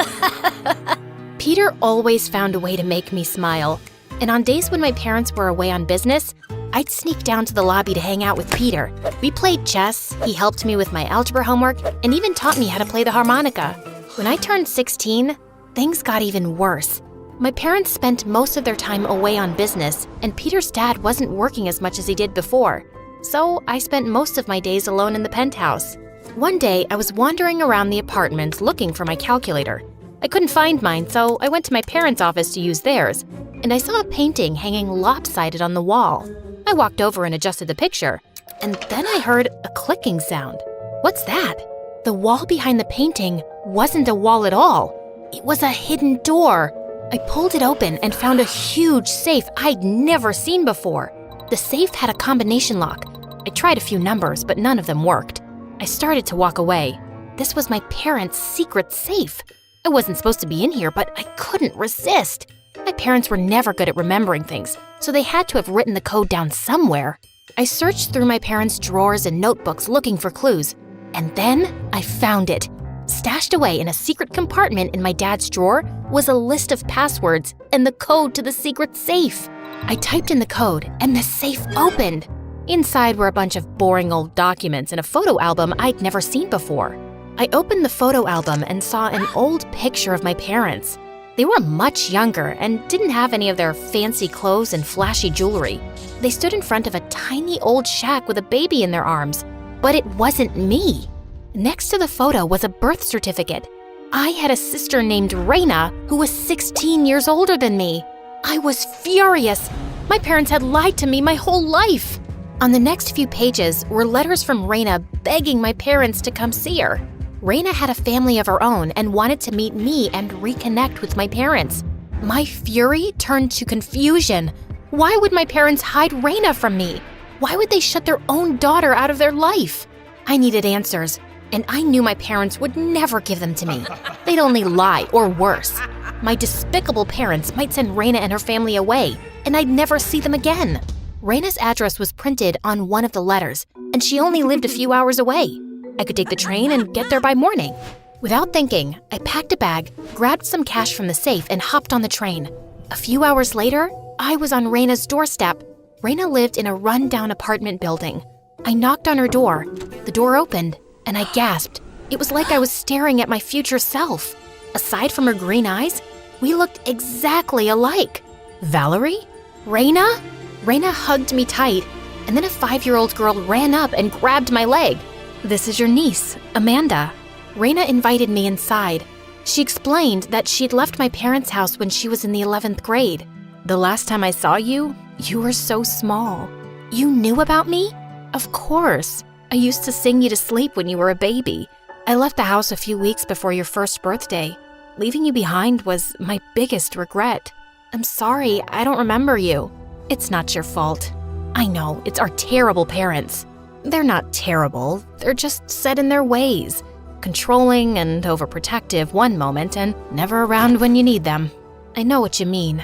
Peter always found a way to make me smile. And on days when my parents were away on business, I'd sneak down to the lobby to hang out with Peter. We played chess, he helped me with my algebra homework, and even taught me how to play the harmonica. When I turned 16, things got even worse. My parents spent most of their time away on business, and Peter's dad wasn't working as much as he did before. So I spent most of my days alone in the penthouse. One day, I was wandering around the apartment looking for my calculator. I couldn't find mine, so I went to my parents' office to use theirs, and I saw a painting hanging lopsided on the wall. I walked over and adjusted the picture, and then I heard a clicking sound. What's that? The wall behind the painting wasn't a wall at all. It was a hidden door. I pulled it open and found a huge safe I'd never seen before. The safe had a combination lock. I tried a few numbers, but none of them worked. I started to walk away. This was my parents' secret safe. I wasn't supposed to be in here, but I couldn't resist. My parents were never good at remembering things, so they had to have written the code down somewhere. I searched through my parents' drawers and notebooks looking for clues, and then I found it. Stashed away in a secret compartment in my dad's drawer was a list of passwords and the code to the secret safe. I typed in the code, and the safe opened. Inside were a bunch of boring old documents and a photo album I'd never seen before. I opened the photo album and saw an old picture of my parents. They were much younger and didn't have any of their fancy clothes and flashy jewelry. They stood in front of a tiny old shack with a baby in their arms. But it wasn't me. Next to the photo was a birth certificate. I had a sister named Raina who was 16 years older than me. I was furious. My parents had lied to me my whole life. On the next few pages were letters from Raina begging my parents to come see her. Raina had a family of her own and wanted to meet me and reconnect with my parents. My fury turned to confusion. Why would my parents hide Raina from me? Why would they shut their own daughter out of their life? I needed answers, and I knew my parents would never give them to me. They'd only lie, or worse. My despicable parents might send Raina and her family away, and I'd never see them again. Raina's address was printed on one of the letters, and she only lived a few hours away. I could take the train and get there by morning. Without thinking, I packed a bag, grabbed some cash from the safe, and hopped on the train. A few hours later, I was on Raina's doorstep. Raina lived in a run-down apartment building. I knocked on her door. The door opened, and I gasped. It was like I was staring at my future self. Aside from her green eyes, we looked exactly alike. Valerie? Raina? Raina hugged me tight, and then a 5-year-old girl ran up and grabbed my leg. "This is your niece, Amanda." Raina invited me inside. She explained that she'd left my parents' house when she was in the 11th grade. "The last time I saw you, you were so small." "You knew about me?" "Of course. I used to sing you to sleep when you were a baby. I left the house a few weeks before your first birthday. Leaving you behind was my biggest regret. I'm sorry, I don't remember you." "It's not your fault. I know, it's our terrible parents. They're not terrible, they're just set in their ways. Controlling and overprotective one moment and never around when you need them. I know what you mean.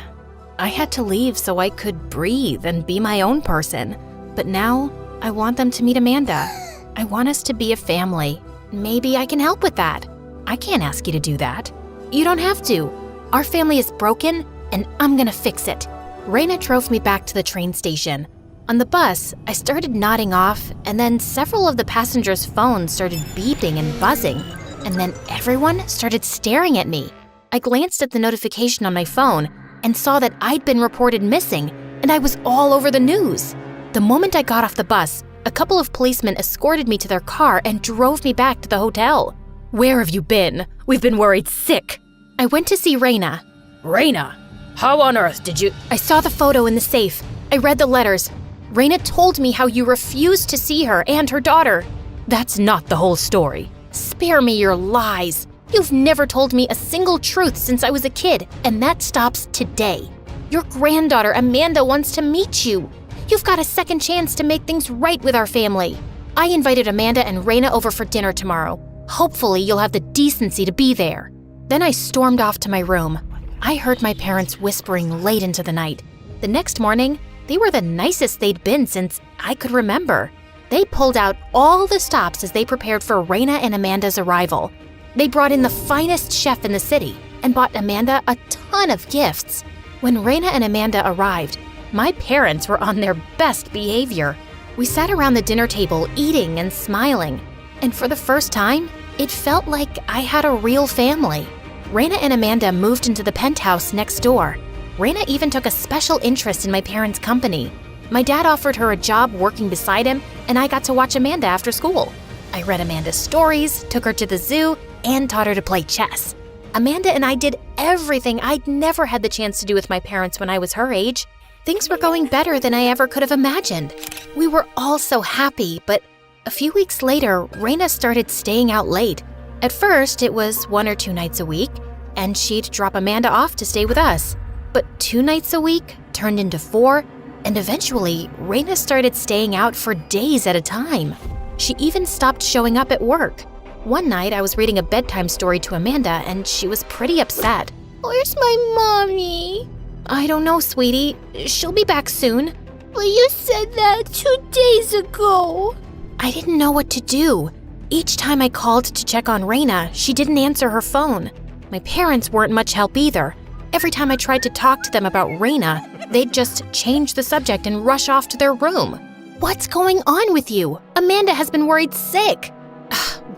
I had to leave so I could breathe and be my own person. But now, I want them to meet Amanda. I want us to be a family. Maybe I can help with that. I can't ask you to do that. You don't have to. Our family is broken, and I'm gonna fix it." Raina drove me back to the train station. On the bus, I started nodding off, and then several of the passengers' phones started beeping and buzzing, and then everyone started staring at me. I glanced at the notification on my phone and saw that I'd been reported missing, and I was all over the news. The moment I got off the bus, a couple of policemen escorted me to their car and drove me back to the hotel. "Where have you been? We've been worried sick." I went to see Raina.
Raina, how on earth did you—
I saw the photo in the safe. I read the letters. Raina told me how you refused to see her and her daughter. That's not the whole story. Spare me your lies. You've never told me a single truth since I was a kid, and that stops today. Your granddaughter Amanda wants to meet you. You've got a second chance to make things right with our family. I invited Amanda and Raina over for dinner tomorrow. Hopefully you'll have the decency to be there. Then I stormed off to my room. I heard my parents whispering late into the night. The next morning, they were the nicest they'd been since I could remember. They pulled out all the stops as they prepared for Raina and Amanda's arrival. They brought in the finest chef in the city and bought Amanda a ton of gifts. When Raina and Amanda arrived, my parents were on their best behavior. We sat around the dinner table eating and smiling, and for the first time, it felt like I had a real family. Raina and Amanda moved into the penthouse next door. Raina even took a special interest in my parents' company. My dad offered her a job working beside him, and I got to watch Amanda after school. I read Amanda's stories, took her to the zoo, and taught her to play chess. Amanda and I did everything I'd never had the chance to do with my parents when I was her age. Things were going better than I ever could have imagined. We were all so happy, but a few weeks later, Raina started staying out late. At first, it was 1 or 2 nights a week, and she'd drop Amanda off to stay with us. But 2 nights a week turned into 4, and eventually, Raina started staying out for days at a time. She even stopped showing up at work. One night, I was reading a bedtime story to Amanda, and she was pretty upset.
Where's my mommy?
I don't know, sweetie. She'll be back soon.
Well, you said that 2 days ago.
I didn't know what to do. Each time I called to check on Raina, she didn't answer her phone. My parents weren't much help either. Every time I tried to talk to them about Raina, they'd just change the subject and rush off to their room. What's going on with you? Amanda has been worried sick.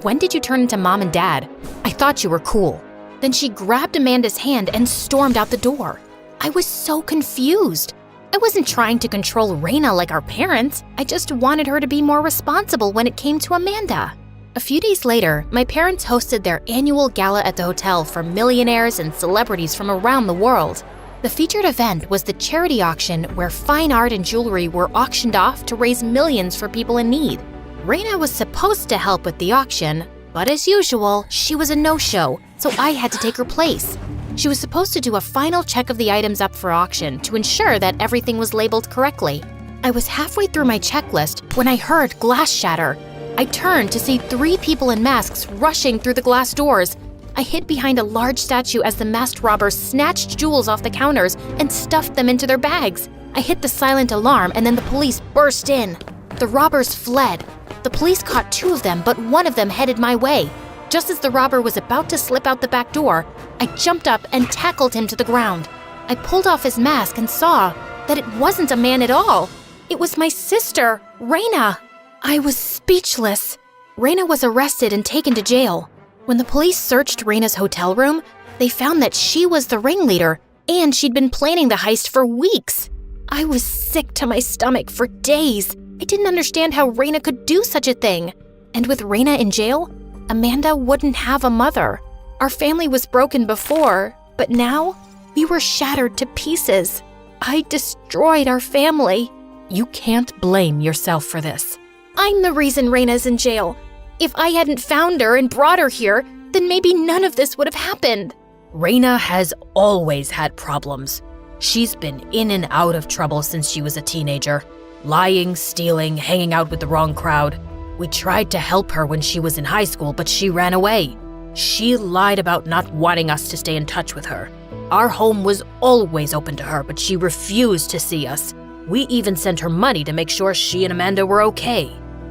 When did you turn into mom and dad? I thought you were cool. Then she grabbed Amanda's hand and stormed out the door. I was so confused. I wasn't trying to control Raina like our parents. I just wanted her to be more responsible when it came to Amanda. A few days later, my parents hosted their annual gala at the hotel for millionaires and celebrities from around the world. The featured event was the charity auction where fine art and jewelry were auctioned off to raise millions for people in need. Raina was supposed to help with the auction, but as usual, she was a no-show, so I had to take her place. She was supposed to do a final check of the items up for auction to ensure that everything was labeled correctly. I was halfway through my checklist when I heard glass shatter. I turned to see 3 people in masks rushing through the glass doors. I hid behind a large statue as the masked robbers snatched jewels off the counters and stuffed them into their bags. I hit the silent alarm and then the police burst in. The robbers fled. The police caught 2 of them, but one of them headed my way. Just as the robber was about to slip out the back door, I jumped up and tackled him to the ground. I pulled off his mask and saw that it wasn't a man at all. It was my sister, Raina. I was speechless. Raina was arrested and taken to jail. When the police searched Raina's hotel room, they found that she was the ringleader and she'd been planning the heist for weeks. I was sick to my stomach for days. I didn't understand how Raina could do such a thing. And with Raina in jail, Amanda wouldn't have a mother. Our family was broken before, but now we were shattered to pieces. I destroyed our family.
You can't blame yourself for this.
I'm the reason Raina's in jail. If I hadn't found her and brought her here, then maybe none of this would have happened.
Raina has always had problems. She's been in and out of trouble since she was a teenager. Lying, stealing, hanging out with the wrong crowd. We tried to help her when she was in high school, but she ran away. She lied about not wanting us to stay in touch with her. Our home was always open to her, but she refused to see us. We even sent her money to make sure she and Amanda were okay.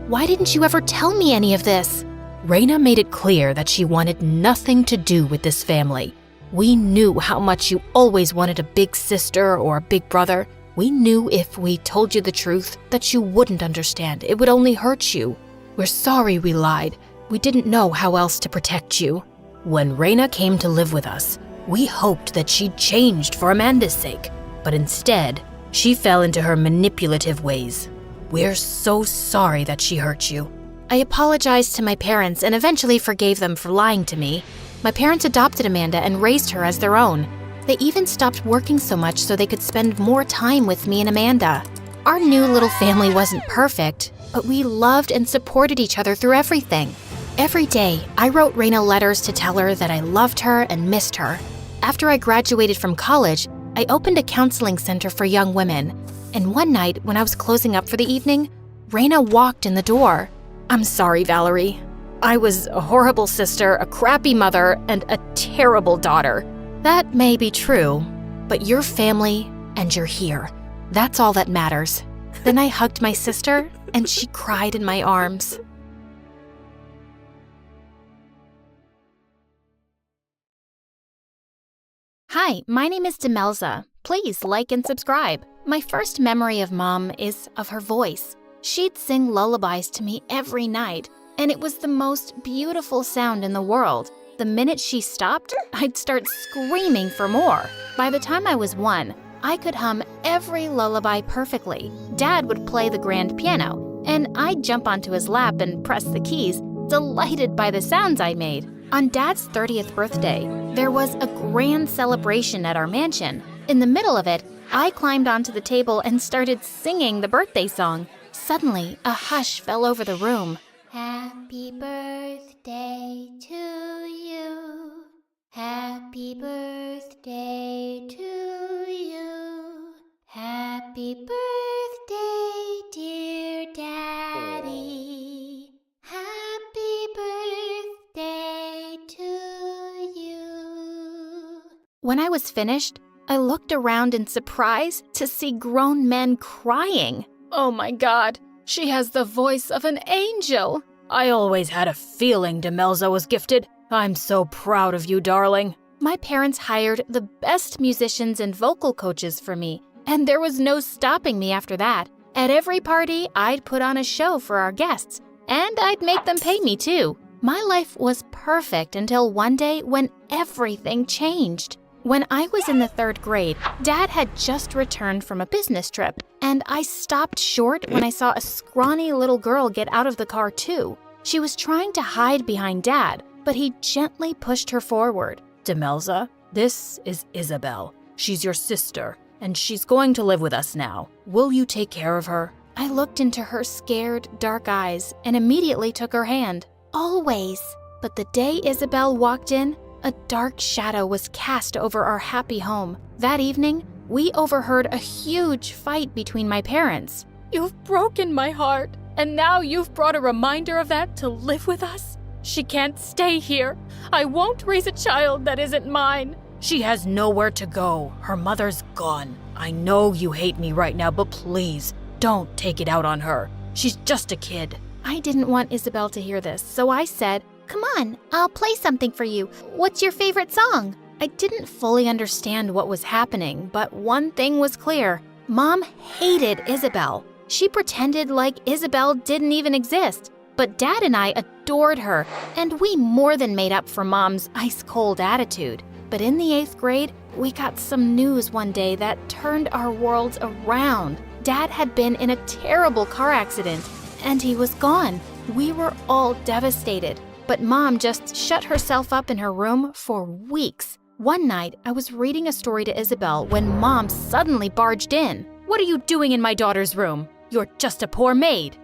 Why didn't you ever tell me any of this?
Raina made it clear that she wanted nothing to do with this family. We knew how much you always wanted a big sister or a big brother. We knew if we told you the truth that you wouldn't understand. It would only hurt you. We're sorry we lied. We didn't know how else to protect you. When Raina came to live with us, we hoped that she'd changed for Amanda's sake. But instead, she fell into her manipulative ways. We're so sorry that she hurt you.
I apologized to my parents and eventually forgave them for lying to me. My parents adopted Amanda and raised her as their own. They even stopped working so much so they could spend more time with me and Amanda. Our new little family wasn't perfect, but we loved and supported each other through everything. Every day, I wrote Raina letters to tell her that I loved her and missed her. After I graduated from college, I opened a counseling center for young women. And one night, when I was closing up for the evening, Raina walked in the door. I'm sorry, Valerie. I was a horrible sister, a crappy mother, and a terrible daughter. That may be true, but you're family and you're here. That's all that matters. Then I hugged my sister, and she cried in my arms.
Hi, my name is Demelza. Please like and subscribe. My first memory of Mom is of her voice. She'd sing lullabies to me every night, and it was the most beautiful sound in the world. The minute she stopped, I'd start screaming for more. By the time I was 1, I could hum every lullaby perfectly. Dad would play the grand piano, and I'd jump onto his lap and press the keys, delighted by the sounds I made. On Dad's 30th birthday, there was a grand celebration at our mansion. In the middle of it, I climbed onto the table and started singing the birthday song. Suddenly, a hush fell over the room. Happy birthday to you. Happy birthday to you. Happy birthday, dear Daddy. Happy birthday to you. When I was finished, I looked around in surprise to see grown men crying.
Oh my God, she has the voice of an angel.
I always had a feeling Demelza was gifted. I'm so proud of you, darling.
My parents hired the best musicians and vocal coaches for me, and there was no stopping me after that. At every party, I'd put on a show for our guests, and I'd make them pay me too. My life was perfect until one day when everything changed. When I was in the 3rd grade, Dad had just returned from a business trip, and I stopped short when I saw a scrawny little girl get out of the car too. She was trying to hide behind Dad, but he gently pushed her forward.
Demelza, this is Isabel. She's your sister, and she's going to live with us now. Will you take care of her?
I looked into her scared, dark eyes and immediately took her hand. Always. But the day Isabel walked in, a dark shadow was cast over our happy home. That evening, we overheard a huge fight between my parents.
You've broken my heart, and now you've brought a reminder of that to live with us? She can't stay here. I won't raise a child that isn't mine.
She has nowhere to go. Her mother's gone. I know you hate me right now, but please, don't take it out on her. She's just a kid.
I didn't want Isabel to hear this, so I said, "Come on, I'll play something for you. What's your favorite song?" I didn't fully understand what was happening, but one thing was clear. Mom hated Isabel. She pretended like Isabel didn't even exist. But Dad and I adored her, and we more than made up for Mom's ice-cold attitude. But in the 8th grade, we got some news one day that turned our worlds around. Dad had been in a terrible car accident, and he was gone. We were all devastated, but Mom just shut herself up in her room for weeks. One night, I was reading a story to Isabel when Mom suddenly barged in.
What are you doing in my daughter's room? You're just a poor maid.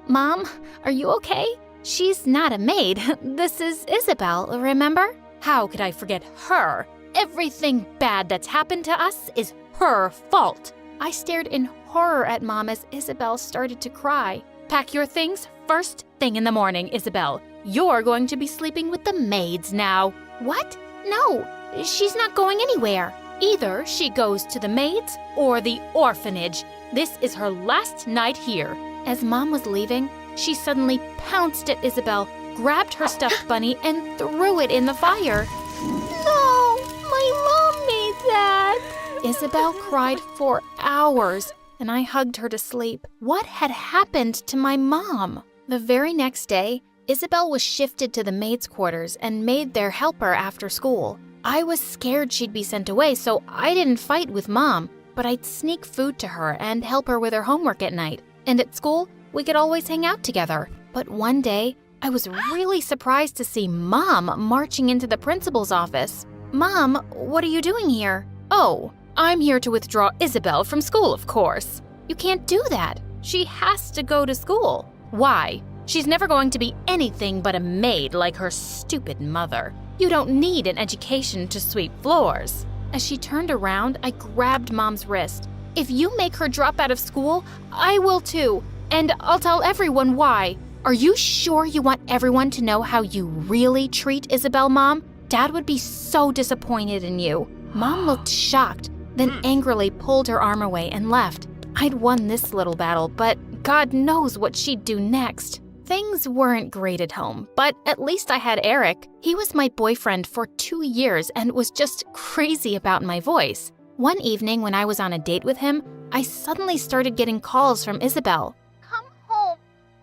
Mom, are you okay? She's not a maid. This is Isabel, remember?
How could I forget her? Everything bad that's happened to us is her fault.
I stared in horror at Mom as Isabel started to cry.
Pack your things first thing in the morning, Isabel. You're going to be sleeping with the maids now.
What? No, she's not going anywhere.
Either she goes to the maids or the orphanage. This is her last night here.
As Mom was leaving, she suddenly pounced at Isabel, grabbed her stuffed bunny, and threw it in the fire. No, my mom made that. Isabel cried for hours, and I hugged her to sleep. What had happened to my mom? The very next day, Isabel was shifted to the maids' quarters and made their helper after school. I was scared she'd be sent away, so I didn't fight with Mom, but I'd sneak food to her and help her with her homework at night. And at school, we could always hang out together. But one day, I was really surprised to see Mom marching into the principal's office. "Mom, what are you doing here?"
"Oh, I'm here to withdraw Isabel from school, of course."
"You can't do that. She has to go to school."
"Why? She's never going to be anything but a maid like her stupid mother. You don't need an education to sweep floors."
As she turned around, I grabbed Mom's wrist. "If you make her drop out of school, I will too, and I'll tell everyone why." "Are you sure you want everyone to know how you really treat Isabel, Mom? Dad would be so disappointed in you." Mom looked shocked, then angrily pulled her arm away and left.
I'd won this little battle, but God knows what she'd do next. Things weren't great at home, but at least I had Eric. He was my boyfriend for 2 years and was just crazy about my voice. One evening when I was on a date with him, I suddenly started getting calls from Isabel.
Come home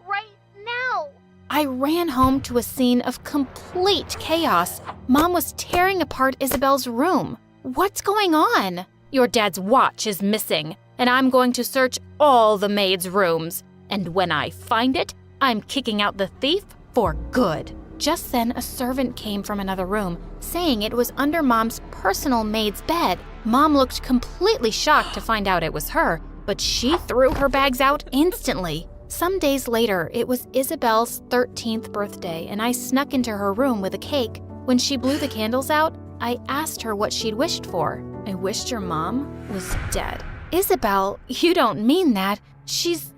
right now.
I ran home to a scene of complete chaos. Mom was tearing apart Isabel's room. What's going on?
Your dad's watch is missing, and I'm going to search all the maids' rooms. And when I find it, I'm kicking out the thief for good.
Just then, a servant came from another room, saying it was under Mom's personal maid's bed. Mom looked completely shocked to find out it was her, but she threw her bags out instantly. Some days later, it was Isabel's 13th birthday, and I snuck into her room with a cake. When she blew the candles out, I asked her what she'd wished for. I wished your mom was dead. Isabel, you don't mean that. She's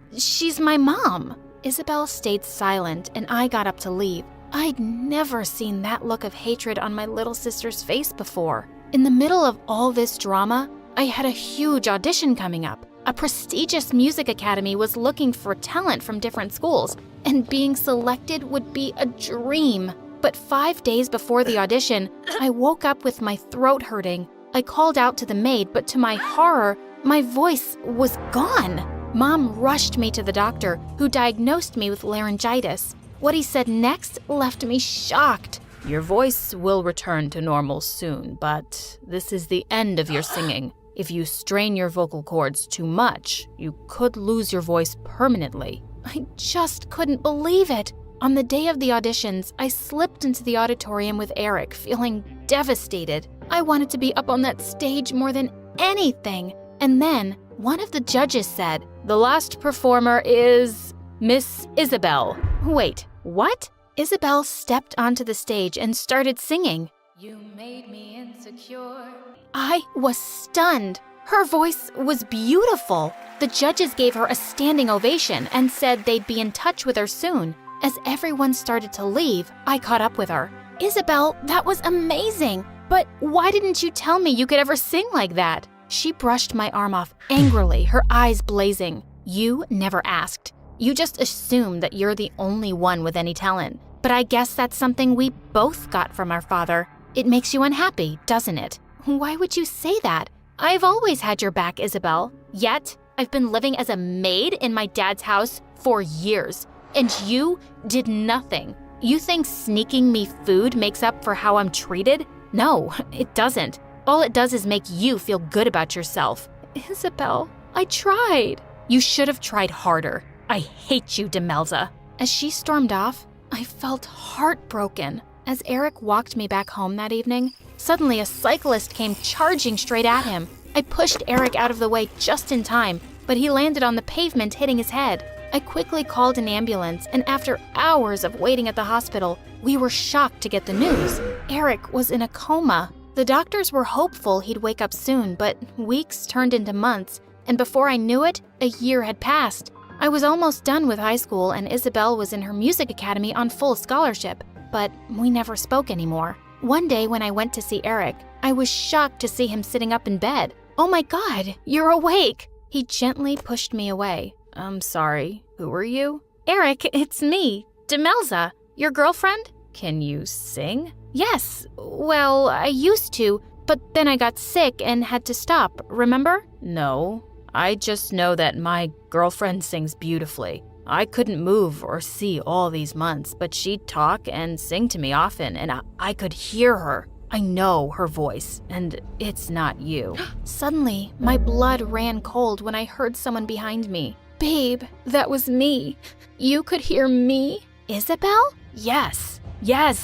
my mom. Isabel stayed silent, and I got up to leave. I'd never seen that look of hatred on my little sister's face before. In the middle of all this drama, I had a huge audition coming up. A prestigious music academy was looking for talent from different schools, and being selected would be a dream. But 5 days before the audition, I woke up with my throat hurting. I called out to the maid, but to my horror, my voice was gone. Mom rushed me to the doctor, who diagnosed me with laryngitis. What he said next left me shocked.
Your voice will return to normal soon, but this is the end of your singing. If you strain your vocal cords too much, you could lose your voice permanently.
I just couldn't believe it. On the day of the auditions, I slipped into the auditorium with Eric, feeling devastated. I wanted to be up on that stage more than anything. And then, one of the judges said,
"The last performer is Miss Isabel."
Wait, what? Isabel stepped onto the stage and started singing.
You made me insecure.
I was stunned. Her voice was beautiful. The judges gave her a standing ovation and said they'd be in touch with her soon. As everyone started to leave, I caught up with her. Isabel, that was amazing. But why didn't you tell me you could ever sing like that? She brushed my arm off angrily, her eyes blazing. You never asked. You just assumed that you're the only one with any talent. But I guess that's something we both got from our father. It makes you unhappy, doesn't it? Why would you say that? I've always had your back, Isabel. Yet, I've been living as a maid in my dad's house for years. And you did nothing. You think sneaking me food makes up for how I'm treated? No, it doesn't. All it does is make you feel good about yourself. Isabel, I tried. You should have tried harder. I hate you, Demelza. As she stormed off, I felt heartbroken. As Eric walked me back home that evening, suddenly a cyclist came charging straight at him. I pushed Eric out of the way just in time, but he landed on the pavement, hitting his head. I quickly called an ambulance, and after hours of waiting at the hospital, we were shocked to get the news. Eric was in a coma. The doctors were hopeful he'd wake up soon, but weeks turned into months, and before I knew it, a year had passed. I was almost done with high school, and Isabel was in her music academy on full scholarship, but we never spoke anymore. One day when I went to see Eric, I was shocked to see him sitting up in bed. "Oh my God, you're awake!" He gently pushed me away.
I'm sorry, who are you?
Eric, it's me, Demelza, your girlfriend?
Can you sing?
Yes, well, I used to, but then I got sick and had to stop, remember?
No, I just know that my girlfriend sings beautifully. I couldn't move or see all these months, but she'd talk and sing to me often, and I could hear her. I know her voice, and it's not you.
Suddenly, my blood ran cold when I heard someone behind me. Babe, that was me. You could hear me? Isabel?
Yes,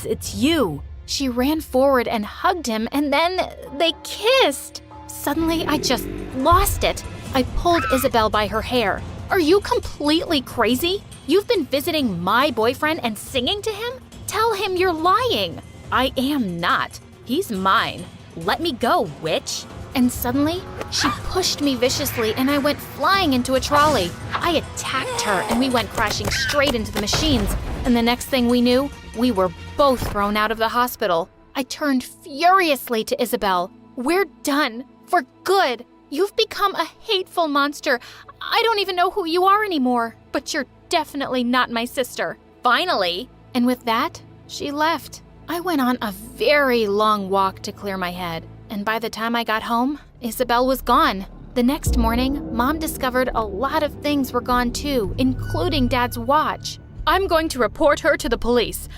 it's you.
She ran forward and hugged him, and then they kissed. Suddenly, I just lost it. I pulled Isabel by her hair. Are you completely crazy? You've been visiting my boyfriend and singing to him? Tell him you're lying.
I am not. He's mine. Let me go, witch.
And suddenly, she pushed me viciously and I went flying into a trolley. I attacked her and we went crashing straight into the machines. And the next thing we knew, we were both thrown out of the hospital. I turned furiously to Isabel. We're done. For good. You've become a hateful monster. I don't even know who you are anymore, but you're definitely not my sister. Finally. And with that, she left. I went on a very long walk to clear my head, and by the time I got home, Isabel was gone. The next morning, Mom discovered a lot of things were gone too, including Dad's watch. I'm going to report her to the police.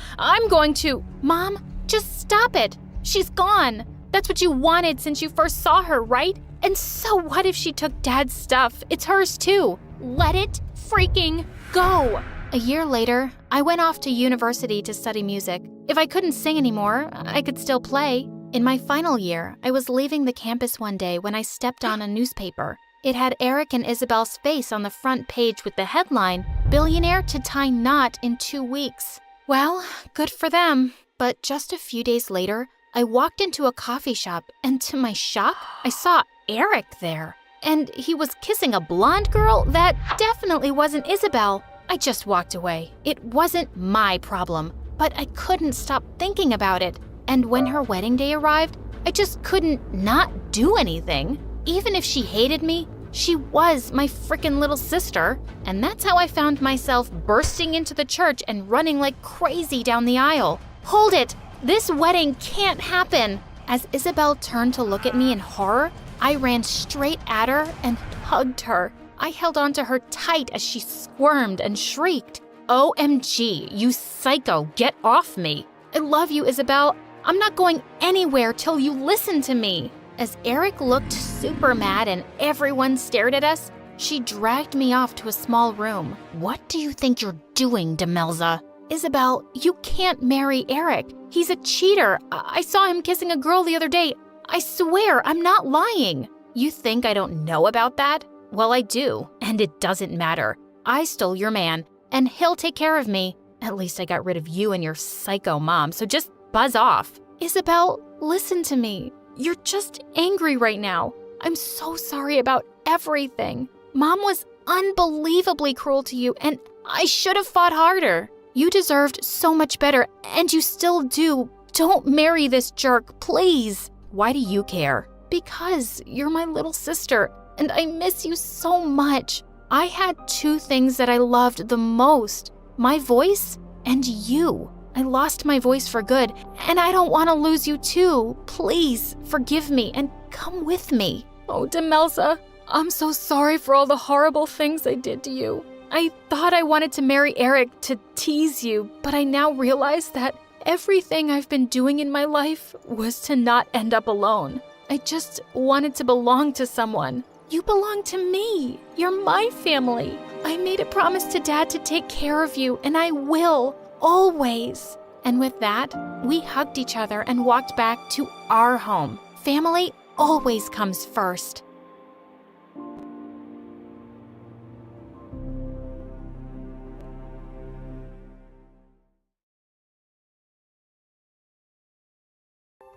Mom, just stop it. She's gone. That's what you wanted since you first saw her, right? And so what if she took Dad's stuff? It's hers too. Let it freaking go. A year later, I went off to university to study music. If I couldn't sing anymore, I could still play. In my final year, I was leaving the campus one day when I stepped on a newspaper. It had Eric and Isabel's face on the front page with the headline, "Billionaire to tie knot in 2 weeks." Well, good for them. But just a few days later, I walked into a coffee shop, and to my shock, I saw Eric there. And he was kissing a blonde girl that definitely wasn't Isabel. I just walked away. It wasn't my problem, but I couldn't stop thinking about it. And when her wedding day arrived, I just couldn't not do anything. Even if she hated me, she was my frickin' little sister. And that's how I found myself bursting into the church and running like crazy down the aisle. Hold it! This wedding can't happen! As Isabel turned to look at me in horror, I ran straight at her and hugged her. I held onto her tight as she squirmed and shrieked. OMG, you psycho, get off me. I love you, Isabel. I'm not going anywhere till you listen to me. As Eric looked super mad and everyone stared at us, she dragged me off to a small room. What do you think you're doing, Demelza? Isabel, you can't marry Eric. He's a cheater. I saw him kissing a girl the other day. I swear, I'm not lying. You think I don't know about that? Well, I do, and it doesn't matter. I stole your man, and he'll take care of me. At least I got rid of you and your psycho mom, so just buzz off. Isabel, listen to me. You're just angry right now. I'm so sorry about everything. Mom was unbelievably cruel to you, and I should have fought harder. You deserved so much better, and you still do. Don't marry this jerk, please. Why do you care? Because you're my little sister, and I miss you so much. I had 2 things that I loved the most, my voice and you. I lost my voice for good, and I don't want to lose you too. Please forgive me and come with me. Oh, Demelza, I'm so sorry for all the horrible things I did to you. I thought I wanted to marry Eric to tease you, but I now realize that everything I've been doing in my life was to not end up alone. I just wanted to belong to someone. You belong to me. You're my family. I made a promise to Dad to take care of you, and I will, always. And with that, we hugged each other and walked back to our home. Family always comes first.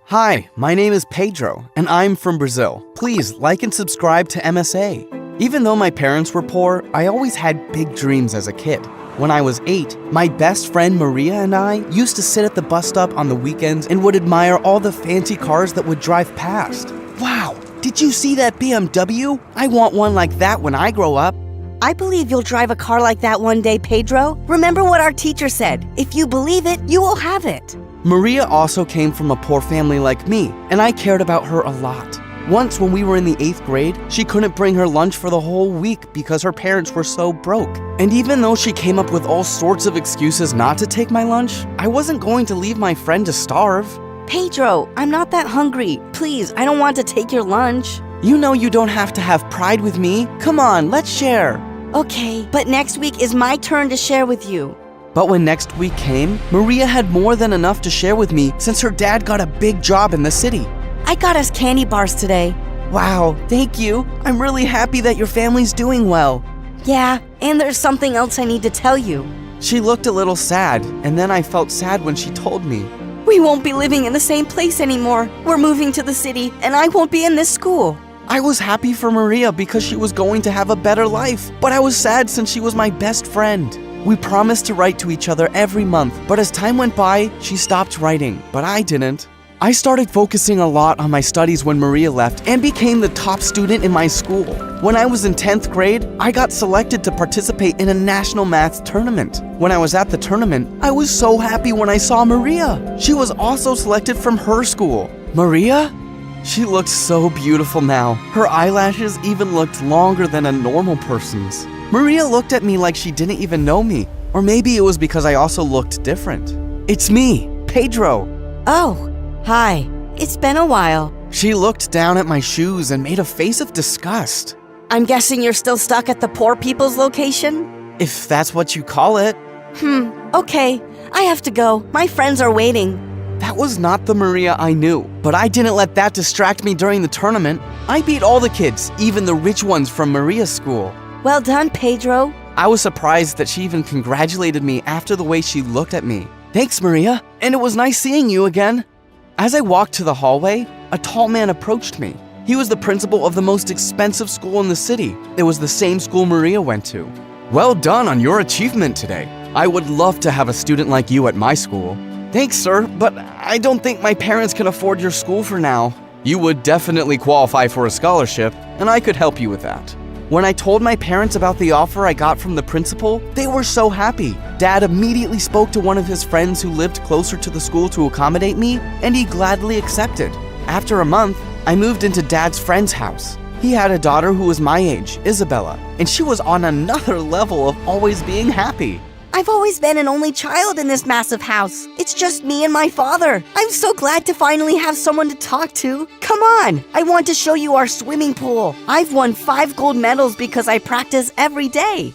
Hi, my name is Pedro, and I'm from Brazil. Please like and subscribe to MSA. Even though my parents were poor, I always had big dreams as a kid. When I was 8, my best friend Maria and I used to sit at the bus stop on the weekends and would admire all the fancy cars that would drive past. Wow, did you see that BMW? I want one like that when I grow up.
I believe you'll drive a car like that one day, Pedro. Remember what our teacher said. If you believe it, you will have it.
Maria also came from a poor family like me, and I cared about her a lot. Once when we were in the 8th grade, she couldn't bring her lunch for the whole week because her parents were so broke. And even though she came up with all sorts of excuses not to take my lunch, I wasn't going to leave my friend to starve.
Pedro, I'm not that hungry. Please, I don't want to take your lunch.
You know you don't have to have pride with me. Come on, let's share.
Okay, but next week is my turn to share with you.
But when next week came, Maria had more than enough to share with me since her dad got a big job in the city.
I got us candy bars today.
Wow, thank you. I'm really happy that your family's doing well.
Yeah, and there's something else I need to tell you.
She looked a little sad, and then I felt sad when she told me.
We won't be living in the same place anymore. We're moving to the city, and I won't be in this school.
I was happy for Maria because she was going to have a better life, but I was sad since she was my best friend. We promised to write to each other every month, but as time went by, she stopped writing, but I didn't. I started focusing a lot on my studies when Maria left and became the top student in my school. When I was in 10th grade, I got selected to participate in a national math tournament. When I was at the tournament, I was so happy when I saw Maria. She was also selected from her school. Maria? She looked so beautiful now. Her eyelashes even looked longer than a normal person's. Maria looked at me like she didn't even know me. Or maybe it was because I also looked different. It's me, Pedro.
Oh, hi. It's been a while.
She looked down at my shoes and made a face of disgust.
I'm guessing you're still stuck at the poor people's location?
If that's what you call it.
Okay. I have to go. My friends are waiting.
That was not the Maria I knew, but I didn't let that distract me during the tournament. I beat all the kids, even the rich ones from Maria's school.
Well done, Pedro.
I was surprised that she even congratulated me after the way she looked at me. Thanks, Maria, and it was nice seeing you again. As I walked to the hallway, a tall man approached me. He was the principal of the most expensive school in the city. It was the same school Maria went to. Well done on your achievement today. I would love to have a student like you at my school. Thanks, sir, but I don't think my parents can afford your school for now. You would definitely qualify for a scholarship, and I could help you with that. When I told my parents about the offer I got from the principal, they were so happy. Dad immediately spoke to one of his friends who lived closer to the school to accommodate me, and he gladly accepted. After a month, I moved into Dad's friend's house. He had a daughter who was my age, Isabella, and she was on another level of always being happy.
I've always been an only child in this massive house. It's just me and my father. I'm so glad to finally have someone to talk to. Come on, I want to show you our swimming pool. I've won 5 gold medals because I practice every day.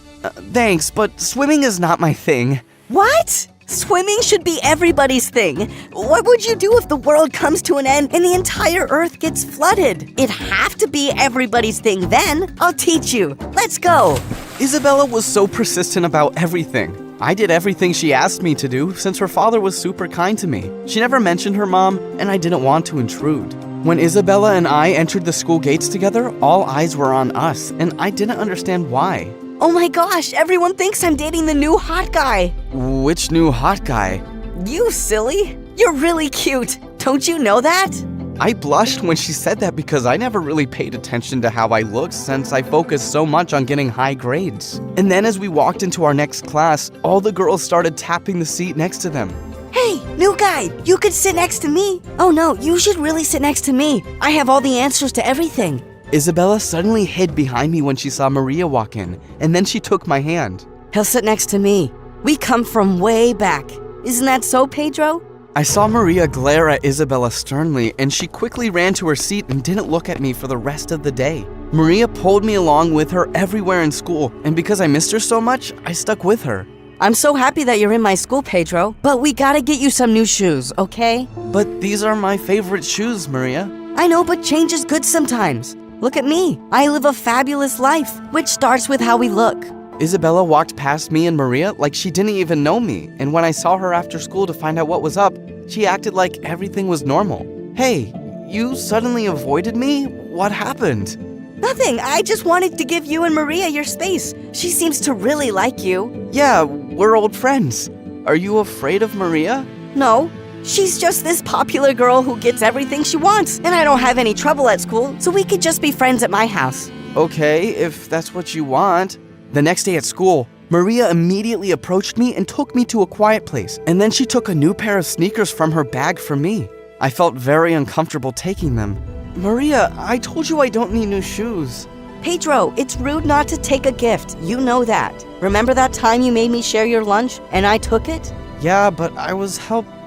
Thanks, but swimming is not my thing.
What? Swimming should be everybody's thing. What would you do if the world comes to an end and the entire earth gets flooded? It'd have to be everybody's thing then. I'll teach you. Let's go.
Isabella was so persistent about everything. I did everything she asked me to do since her father was super kind to me. She never mentioned her mom, and I didn't want to intrude. When Isabella and I entered the school gates together, all eyes were on us, and I didn't understand why.
Oh my gosh, everyone thinks I'm dating the new hot guy.
Which new hot guy?
You silly. You're really cute. Don't you know that?
I blushed when she said that because I never really paid attention to how I looked since I focused so much on getting high grades. And then as we walked into our next class, all the girls started tapping the seat next to them.
Hey, new guy, you could sit next to me. Oh no, you should really sit next to me. I have all the answers to everything.
Isabella suddenly hid behind me when she saw Maria walk in, and then she took my hand.
He'll sit next to me. We come from way back. Isn't that so, Pedro?
I saw Maria glare at Isabella sternly, and she quickly ran to her seat and didn't look at me for the rest of the day. Maria pulled me along with her everywhere in school, and because I missed her so much, I stuck with her.
I'm so happy that you're in my school, Pedro, but we gotta get you some new shoes, okay?
But these are my favorite shoes, Maria.
I know, but change is good sometimes. Look at me. I live a fabulous life, which starts with how we look.
Isabella walked past me and Maria like she didn't even know me, and when I saw her after school to find out what was up, she acted like everything was normal. Hey, you suddenly avoided me? What happened?
Nothing. I just wanted to give you and Maria your space. She seems to really like you.
Yeah, we're old friends. Are you afraid of Maria?
No. She's just this popular girl who gets everything she wants, and I don't have any trouble at school, so we could just be friends at my house.
Okay, if that's what you want. The next day at school, Maria immediately approached me and took me to a quiet place, and then she took a new pair of sneakers from her bag for me. I felt very uncomfortable taking them. Maria, I told you I don't need new shoes.
Pedro, it's rude not to take a gift. You know that. Remember that time you made me share your lunch and I took it?
Yeah, but I was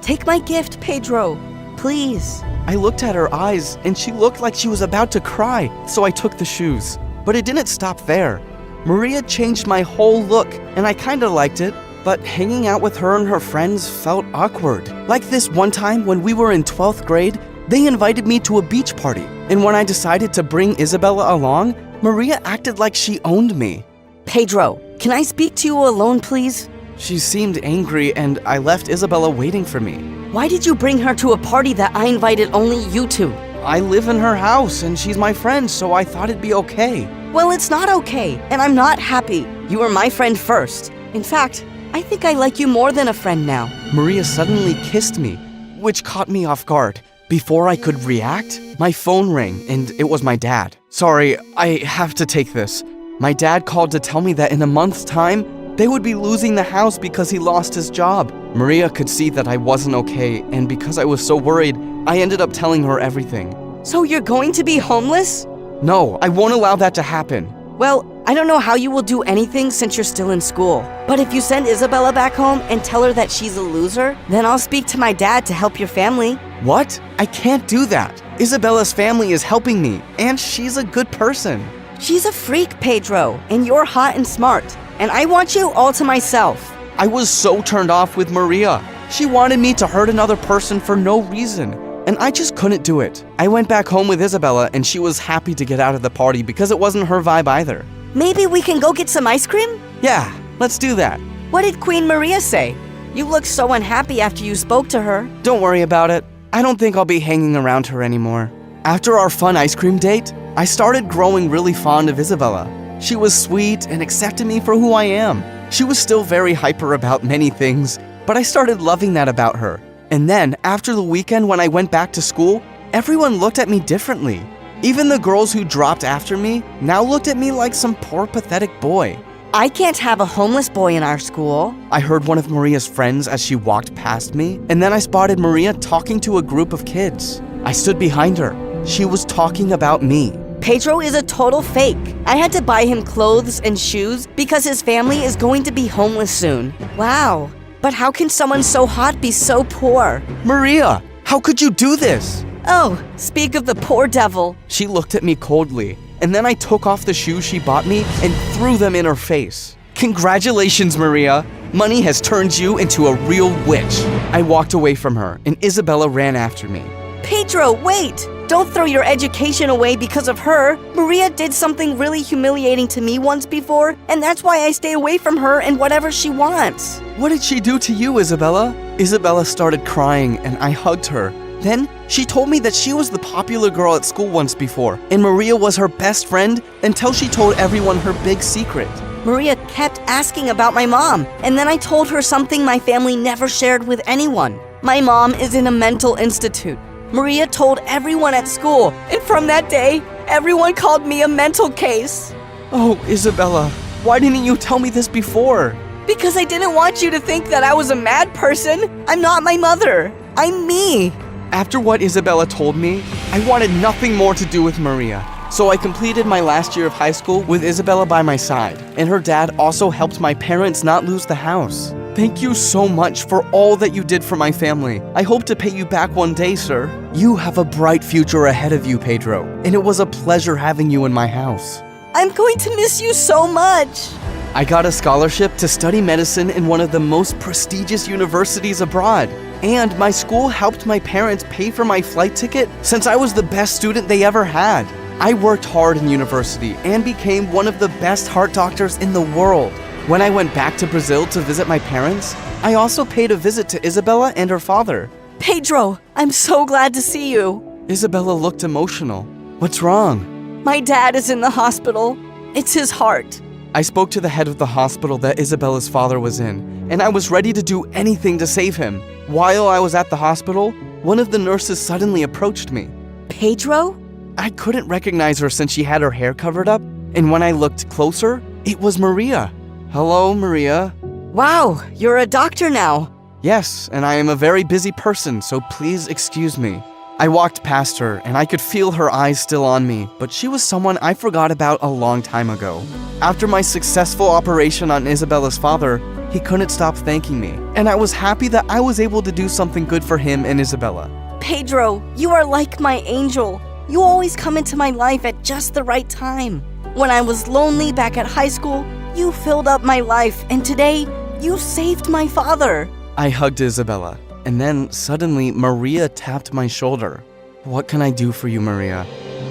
Take my gift, Pedro. Please.
I looked at her eyes, and she looked like she was about to cry, so I took the shoes. But it didn't stop there. Maria changed my whole look, and I kinda liked it, but hanging out with her and her friends felt awkward. Like this one time when we were in 12th grade, they invited me to a beach party, and when I decided to bring Isabella along, Maria acted like she owned me.
Pedro, can I speak to you alone, please?
She seemed angry, and I left Isabella waiting for me.
Why did you bring her to a party that I invited only you to?
I live in her house, and she's my friend, so I thought it'd be okay.
Well, it's not okay, and I'm not happy. You were my friend first. In fact, I think I like you more than a friend now.
Maria suddenly kissed me, which caught me off guard. Before I could react, my phone rang and it was my dad. Sorry, I have to take this. My dad called to tell me that in a month's time, they would be losing the house because he lost his job. Maria could see that I wasn't okay, and because I was so worried, I ended up telling her everything.
So you're going to be homeless?
No, I won't allow that to happen.
Well, I don't know how you will do anything since you're still in school. But if you send Isabella back home and tell her that she's a loser, then I'll speak to my dad to help your family.
What? I can't do that. Isabella's family is helping me, and she's a good person.
She's a freak, Pedro, and you're hot and smart. And I want you all to myself.
I was so turned off with Maria. She wanted me to hurt another person for no reason, and I just couldn't do it. I went back home with Isabella, and she was happy to get out of the party because it wasn't her vibe either.
Maybe we can go get some ice cream?
Yeah, let's do that.
What did Queen Maria say? You looked so unhappy after you spoke to her.
Don't worry about it. I don't think I'll be hanging around her anymore. After our fun ice cream date, I started growing really fond of Isabella. She was sweet and accepted me for who I am. She was still very hyper about many things, but I started loving that about her. And then, after the weekend when I went back to school, everyone looked at me differently. Even the girls who dropped after me now looked at me like some poor, pathetic boy.
I can't have a homeless boy in our school.
I heard one of Maria's friends as she walked past me, and then I spotted Maria talking to a group of kids. I stood behind her. She was talking about me.
Pedro is a total fake. I had to buy him clothes and shoes because his family is going to be homeless soon. Wow. But how can someone so hot be so poor?
Maria, how could you do this?
Oh, speak of the poor devil.
She looked at me coldly, and then I took off the shoes she bought me and threw them in her face. Congratulations, Maria. Money has turned you into a real witch. I walked away from her, and Isabella ran after me.
Pedro, wait! Don't throw your education away because of her. Maria did something really humiliating to me once before, and that's why I stay away from her and whatever she wants.
What did she do to you, Isabella? Isabella started crying, and I hugged her. Then, she told me that she was the popular girl at school once before, and Maria was her best friend until she told everyone her big secret.
Maria kept asking about my mom, and then I told her something my family never shared with anyone. My mom is in a mental institute. Maria told everyone at school, and from that day, everyone called me a mental case.
Oh, Isabella, why didn't you tell me this before?
Because I didn't want you to think that I was a mad person. I'm not my mother. I'm me.
After what Isabella told me, I wanted nothing more to do with Maria. So I completed my last year of high school with Isabella by my side, and her dad also helped my parents not lose the house. Thank you so much for all that you did for my family. I hope to pay you back one day, sir. You have a bright future ahead of you, Pedro, and it was a pleasure having you in my house.
I'm going to miss you so much.
I got a scholarship to study medicine in one of the most prestigious universities abroad. And my school helped my parents pay for my flight ticket since I was the best student they ever had. I worked hard in university and became one of the best heart doctors in the world. When I went back to Brazil to visit my parents, I also paid a visit to Isabella and her father.
Pedro, I'm so glad to see you.
Isabella looked emotional. What's wrong?
My dad is in the hospital. It's his heart.
I spoke to the head of the hospital that Isabella's father was in, and I was ready to do anything to save him. While I was at the hospital, one of the nurses suddenly approached me.
Pedro?
I couldn't recognize her since she had her hair covered up, and when I looked closer, it was Maria. Hello, Maria.
Wow, you're a doctor now.
Yes, and I am a very busy person, so please excuse me. I walked past her, and I could feel her eyes still on me, but she was someone I forgot about a long time ago. After my successful operation on Isabella's father, he couldn't stop thanking me, and I was happy that I was able to do something good for him and Isabella.
Pedro, you are like my angel. You always come into my life at just the right time. When I was lonely back at high school, you filled up my life, and today, you saved my father.
I hugged Isabella, and then suddenly Maria tapped my shoulder. What can I do for you, Maria?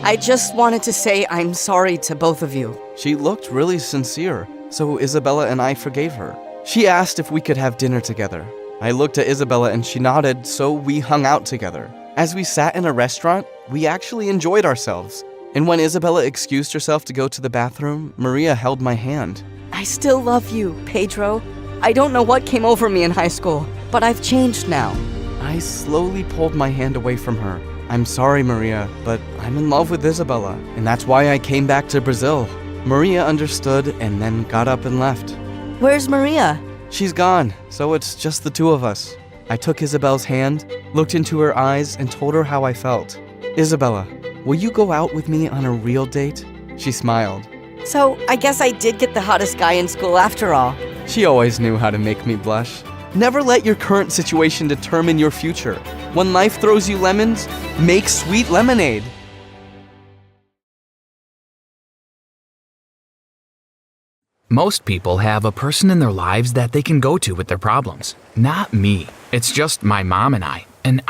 I just wanted to say I'm sorry to both of you.
She looked really sincere, so Isabella and I forgave her. She asked if we could have dinner together. I looked at Isabella and she nodded, so we hung out together. As we sat in a restaurant, we actually enjoyed ourselves. And when Isabella excused herself to go to the bathroom, Maria held my hand.
I still love you, Pedro. I don't know what came over me in high school, but I've changed now.
I slowly pulled my hand away from her. I'm sorry, Maria, but I'm in love with Isabella, and that's why I came back to Brazil. Maria understood and then got up and left.
Where's Maria?
She's gone, so it's just the two of us. I took Isabel's hand, looked into her eyes, and told her how I felt. Isabella, will you go out with me on a real date? She smiled.
So, I guess I did get the hottest guy in school after all.
She always knew how to make me blush. Never let your current situation determine your future. When life throws you lemons, make sweet lemonade.
Most people have a person in their lives that they can go to with their problems. Not me. It's just my mom and I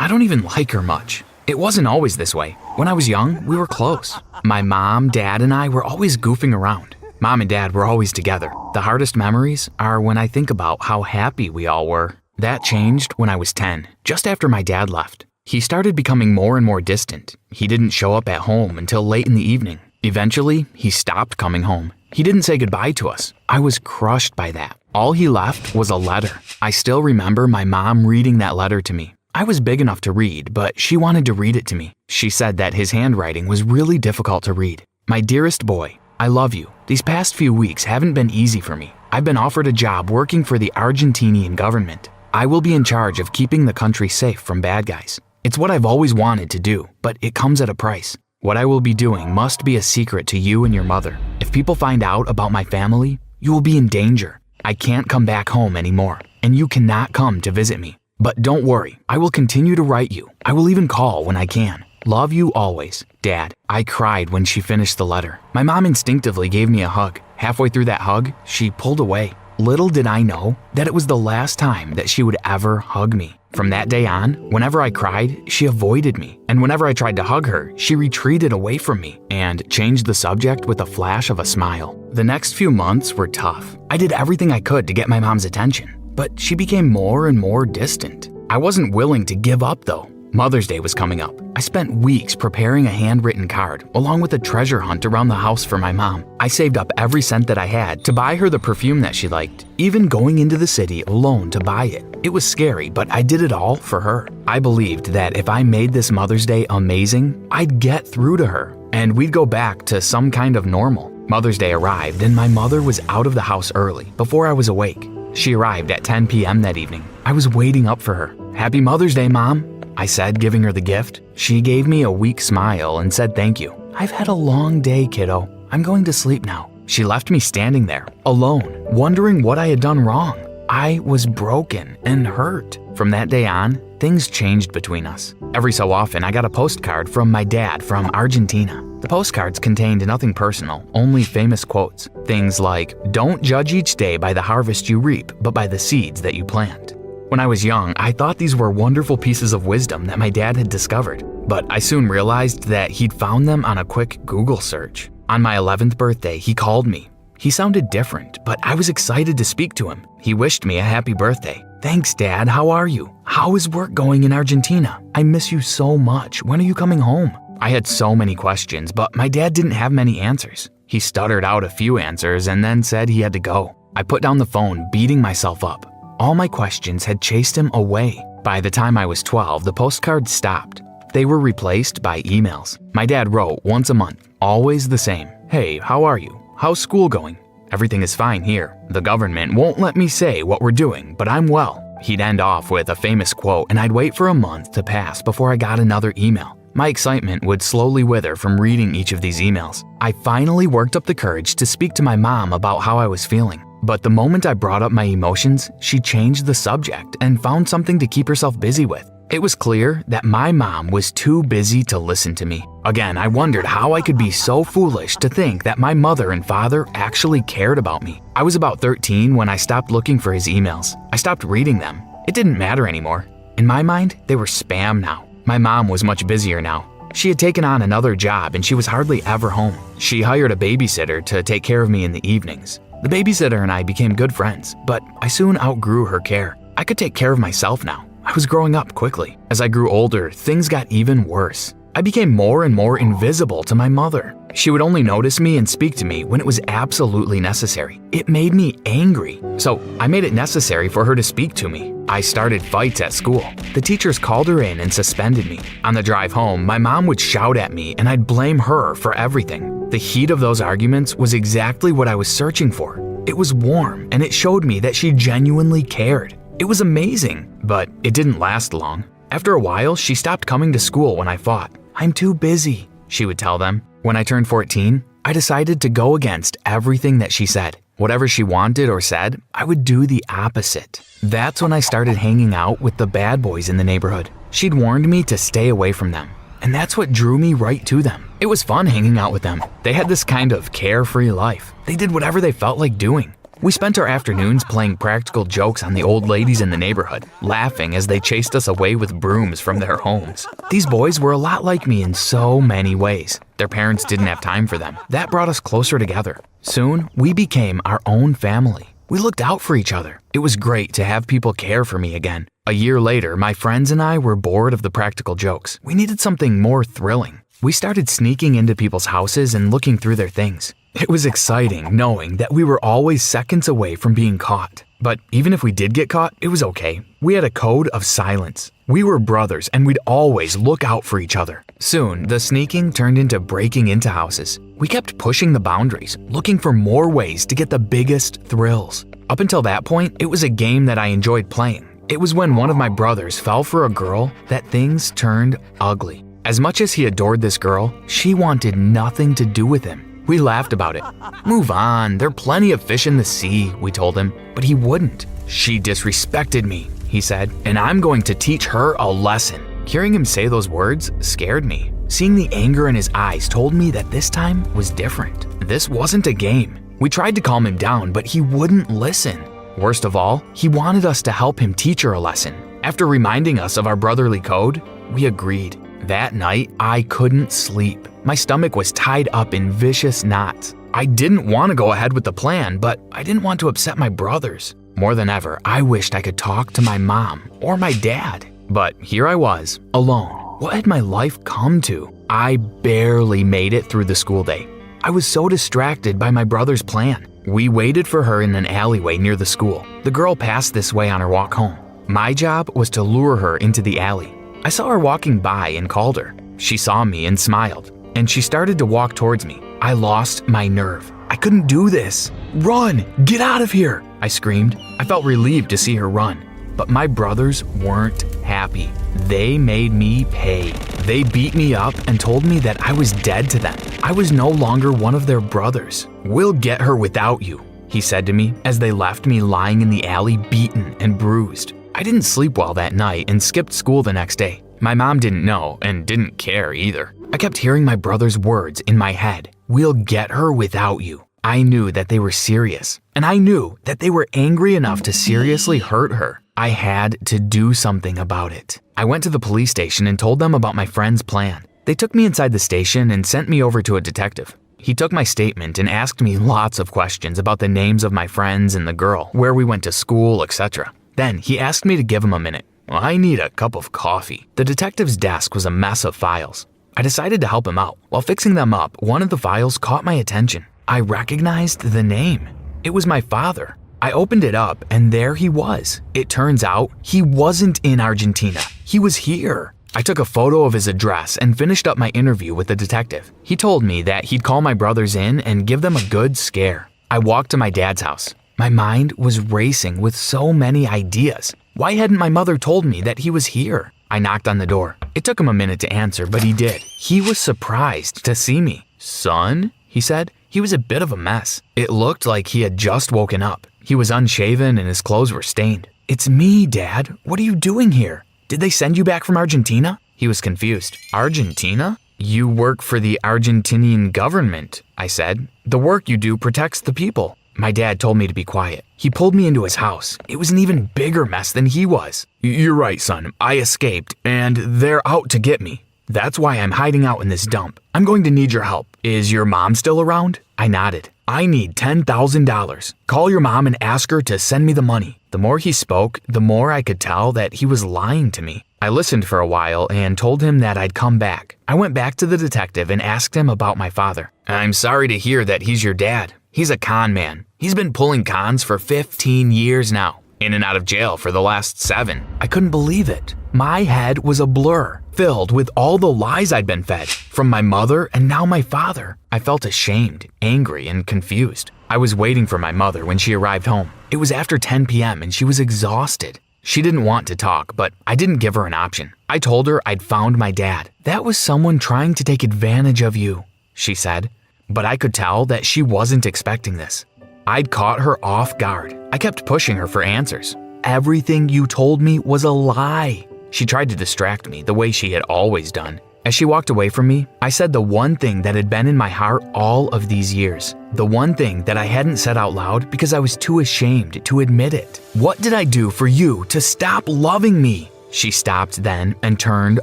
don't even like her much. It wasn't always this way. When I was young, we were close. My mom, dad, and I were always goofing around. Mom and dad were always together. The hardest memories are when I think about how happy we all were. That changed when I was 10, just after my dad left. He started becoming more and more distant. He didn't show up at home until late in the evening. Eventually, he stopped coming home. He didn't say goodbye to us. I was crushed by that. All he left was a letter. I still remember my mom reading that letter to me. I was big enough to read, but she wanted to read it to me. She said that his handwriting was really difficult to read. My dearest boy, I love you. These past few weeks haven't been easy for me. I've been offered a job working for the Argentinian government. I will be in charge of keeping the country safe from bad guys. It's what I've always wanted to do, but it comes at a price. What I will be doing must be a secret to you and your mother. If people find out about my family, you will be in danger. I can't come back home anymore, and you cannot come to visit me. But don't worry, I will continue to write you. I will even call when I can. Love you always, Dad. I cried when she finished the letter. My mom instinctively gave me a hug. Halfway through that hug, she pulled away. Little did I know that it was the last time that she would ever hug me. From that day on, whenever I cried, she avoided me. And whenever I tried to hug her, she retreated away from me and changed the subject with a flash of a smile. The next few months were tough. I did everything I could to get my mom's attention, but she became more and more distant. I wasn't willing to give up though. Mother's Day was coming up. I spent weeks preparing a handwritten card, along with a treasure hunt around the house for my mom. I saved up every cent that I had to buy her the perfume that she liked, even going into the city alone to buy it. It was scary, but I did it all for her. I believed that if I made this Mother's Day amazing, I'd get through to her, and we'd go back to some kind of normal. Mother's Day arrived, and my mother was out of the house early, before I was awake. She arrived at 10 p.m. that evening. I was waiting up for her. "Happy Mother's Day, Mom," I said, giving her the gift. She gave me a weak smile and said thank you. "I've had a long day, kiddo. I'm going to sleep now." She left me standing there, alone, wondering what I had done wrong. I was broken and hurt. From that day on, things changed between us. Every so often, I got a postcard from my dad from Argentina. The postcards contained nothing personal, only famous quotes. Things like, "Don't judge each day by the harvest you reap, but by the seeds that you plant." When I was young, I thought these were wonderful pieces of wisdom that my dad had discovered, but I soon realized that he'd found them on a quick Google search. On my 11th birthday, he called me. He sounded different, but I was excited to speak to him. He wished me a happy birthday. "Thanks, Dad. How are you? How is work going in Argentina? I miss you so much. When are you coming home?" I had so many questions, but my dad didn't have many answers. He stuttered out a few answers and then said he had to go. I put down the phone, beating myself up. All my questions had chased him away. By the time I was 12, the postcards stopped. They were replaced by emails. My dad wrote once a month, always the same. "Hey, how are you? How's school going? Everything is fine here. The government won't let me say what we're doing, but I'm well." He'd end off with a famous quote, and I'd wait for a month to pass before I got another email. My excitement would slowly wither from reading each of these emails. I finally worked up the courage to speak to my mom about how I was feeling. But the moment I brought up my emotions, she changed the subject and found something to keep herself busy with. It was clear that my mom was too busy to listen to me. Again, I wondered how I could be so foolish to think that my mother and father actually cared about me. I was about 13 when I stopped looking for his emails. I stopped reading them. It didn't matter anymore. In my mind, they were spam now. My mom was much busier now. She had taken on another job and she was hardly ever home. She hired a babysitter to take care of me in the evenings. The babysitter and I became good friends, but I soon outgrew her care. I could take care of myself now. I was growing up quickly. As I grew older, things got even worse. I became more and more invisible to my mother. She would only notice me and speak to me when it was absolutely necessary. It made me angry, so I made it necessary for her to speak to me. I started fights at school. The teachers called her in and suspended me. On the drive home, my mom would shout at me and I'd blame her for everything. The heat of those arguments was exactly what I was searching for. It was warm and it showed me that she genuinely cared. It was amazing, but it didn't last long. After a while, she stopped coming to school when I fought. "I'm too busy," she would tell them. When I turned 14, I decided to go against everything that she said. Whatever she wanted or said, I would do the opposite. That's when I started hanging out with the bad boys in the neighborhood. She'd warned me to stay away from them, and that's what drew me right to them. It was fun hanging out with them. They had this kind of carefree life. They did whatever they felt like doing. We spent our afternoons playing practical jokes on the old ladies in the neighborhood, laughing as they chased us away with brooms from their homes. These boys were a lot like me in so many ways. Their parents didn't have time for them. That brought us closer together. Soon, we became our own family. We looked out for each other. It was great to have people care for me again. A year later, my friends and I were bored of the practical jokes. We needed something more thrilling. We started sneaking into people's houses and looking through their things. It was exciting knowing that we were always seconds away from being caught. But even if we did get caught, it was okay. We had a code of silence. We were brothers and we'd always look out for each other. Soon, the sneaking turned into breaking into houses. We kept pushing the boundaries, looking for more ways to get the biggest thrills. Up until that point, it was a game that I enjoyed playing. It was when one of my brothers fell for a girl that things turned ugly. As much as he adored this girl, she wanted nothing to do with him. We laughed about it. "Move on, there are plenty of fish in the sea," we told him, but he wouldn't. "She disrespected me," he said, "and I'm going to teach her a lesson." Hearing him say those words scared me. Seeing the anger in his eyes told me that this time was different. This wasn't a game. We tried to calm him down, but he wouldn't listen. Worst of all, he wanted us to help him teach her a lesson. After reminding us of our brotherly code, we agreed. That night, I couldn't sleep. My stomach was tied up in vicious knots. I didn't want to go ahead with the plan, but I didn't want to upset my brothers. More than ever, I wished I could talk to my mom or my dad. But here I was, alone. What had my life come to? I barely made it through the school day. I was so distracted by my brother's plan. We waited for her in an alleyway near the school. The girl passed this way on her walk home. My job was to lure her into the alley. I saw her walking by and called her. She saw me and smiled, and she started to walk towards me. I lost my nerve. I couldn't do this. "Run! Get out of here!" I screamed. I felt relieved to see her run. But my brothers weren't happy. They made me pay. They beat me up and told me that I was dead to them. I was no longer one of their brothers. "We'll get her without you," he said to me as they left me lying in the alley beaten and bruised. I didn't sleep well that night and skipped school the next day. My mom didn't know and didn't care either. I kept hearing my brother's words in my head. "We'll get her without you." I knew that they were serious, and I knew that they were angry enough to seriously hurt her. I had to do something about it. I went to the police station and told them about my friend's plan. They took me inside the station and sent me over to a detective. He took my statement and asked me lots of questions about the names of my friends and the girl, where we went to school, etc. Then he asked me to give him a minute. "I need a cup of coffee." The detective's desk was a mess of files. I decided to help him out. While fixing them up, one of the files caught my attention. I recognized the name. It was my father. I opened it up and there he was. It turns out he wasn't in Argentina. He was here. I took a photo of his address and finished up my interview with the detective. He told me that he'd call my brothers in and give them a good scare. I walked to my dad's house. My mind was racing with so many ideas. Why hadn't my mother told me that he was here? I knocked on the door. It took him a minute to answer, but he did. He was surprised to see me. "Son?" he said. He was a bit of a mess. It looked like he had just woken up. He was unshaven and his clothes were stained. "It's me, Dad. What are you doing here? Did they send you back from Argentina?" He was confused. "Argentina? You work for the Argentinian government," I said. "The work you do protects the people." My dad told me to be quiet. He pulled me into his house. It was an even bigger mess than he was. "You're right, son. I escaped, and they're out to get me. That's why I'm hiding out in this dump. I'm going to need your help. Is your mom still around?" I nodded. "I need $10,000. Call your mom and ask her to send me the money." The more he spoke, the more I could tell that he was lying to me. I listened for a while and told him that I'd come back. I went back to the detective and asked him about my father. "I'm sorry to hear that he's your dad. He's a con man. He's been pulling cons for 15 years now. In and out of jail for the last 7. I couldn't believe it. My head was a blur, filled with all the lies I'd been fed, from my mother and now my father. I felt ashamed, angry, and confused. I was waiting for my mother when she arrived home. It was after 10 p.m. and she was exhausted. She didn't want to talk, but I didn't give her an option. I told her I'd found my dad. "That was someone trying to take advantage of you," she said. But I could tell that she wasn't expecting this. I'd caught her off guard. I kept pushing her for answers. "Everything you told me was a lie." She tried to distract me the way she had always done. As she walked away from me, I said the one thing that had been in my heart all of these years. The one thing that I hadn't said out loud because I was too ashamed to admit it. "What did I do for you to stop loving me?" She stopped then and turned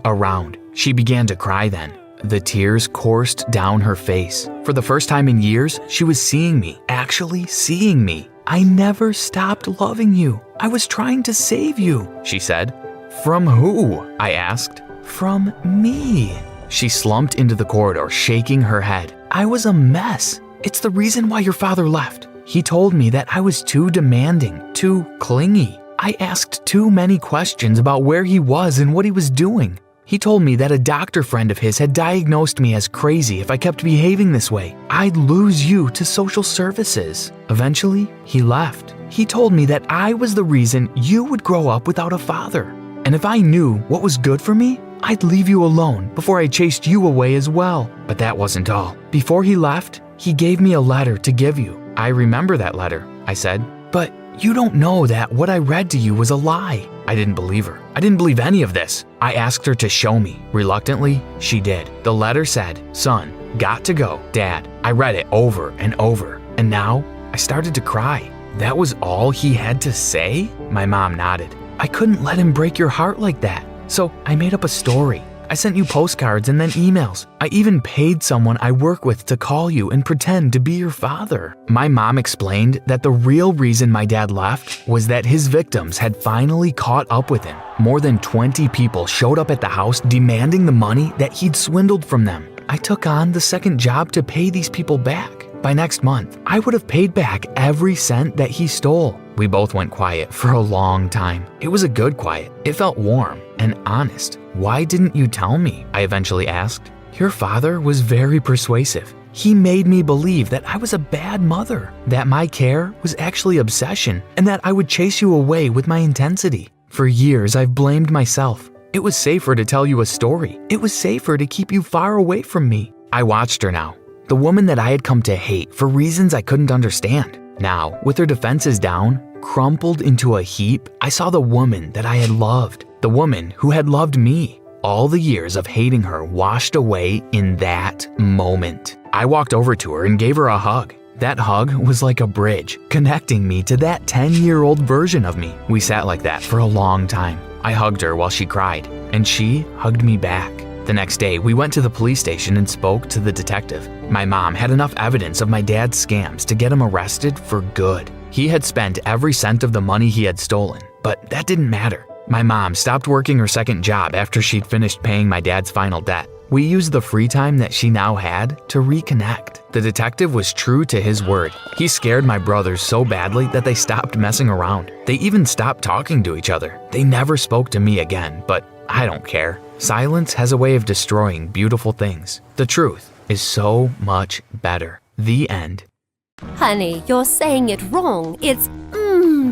around. She began to cry then. The tears coursed down her face. For the first time in years, she was seeing me, actually seeing me. "I never stopped loving you. I was trying to save you," she said. "From who?" I asked. "From me." She slumped into the corridor, shaking her head. "I was a mess. It's the reason why your father left. He told me that I was too demanding, too clingy. I asked too many questions about where he was and what he was doing. He told me that a doctor friend of his had diagnosed me as crazy if I kept behaving this way. I'd lose you to social services. Eventually, he left. He told me that I was the reason you would grow up without a father. And if I knew what was good for me, I'd leave you alone before I chased you away as well. But that wasn't all. Before he left, he gave me a letter to give you." "I remember that letter," I said. "But you don't know that what I read to you was a lie." I didn't believe her. I didn't believe any of this. I asked her to show me. Reluctantly, she did. The letter said, "Son, got to go, Dad." I read it over and over, and now I started to cry. That was all he had to say? My mom nodded. "I couldn't let him break your heart like that. So I made up a story. I sent you postcards and then emails. I even paid someone I work with to call you and pretend to be your father." My mom explained that the real reason my dad left was that his victims had finally caught up with him. More than 20 people showed up at the house demanding the money that he'd swindled from them. I took on the second job to pay these people back. By next month, I would have paid back every cent that he stole. We both went quiet for a long time. It was a good quiet. It felt warm and honest. "Why didn't you tell me?" I eventually asked. "Your father was very persuasive. He made me believe that I was a bad mother, that my care was actually obsession, and that I would chase you away with my intensity. For years, I've blamed myself. It was safer to tell you a story. It was safer to keep you far away from me." I watched her now. The woman that I had come to hate for reasons I couldn't understand. Now, with her defenses down, crumpled into a heap, I saw the woman that I had loved. The woman who had loved me. All the years of hating her washed away in that moment. I walked over to her and gave her a hug. That hug was like a bridge, connecting me to that 10-year-old version of me. We sat like that for a long time. I hugged her while she cried, and she hugged me back. The next day, we went to the police station and spoke to the detective. My mom had enough evidence of my dad's scams to get him arrested for good. He had spent every cent of the money he had stolen, but that didn't matter. My mom stopped working her second job after she'd finished paying my dad's final debt. We used the free time that she now had to reconnect. The detective was true to his word. He scared my brothers so badly that they stopped messing around. They even stopped talking to each other. They never spoke to me again, but I don't care. Silence has a way of destroying beautiful things. The truth is so much better. The end.
Honey, you're saying it wrong. It's,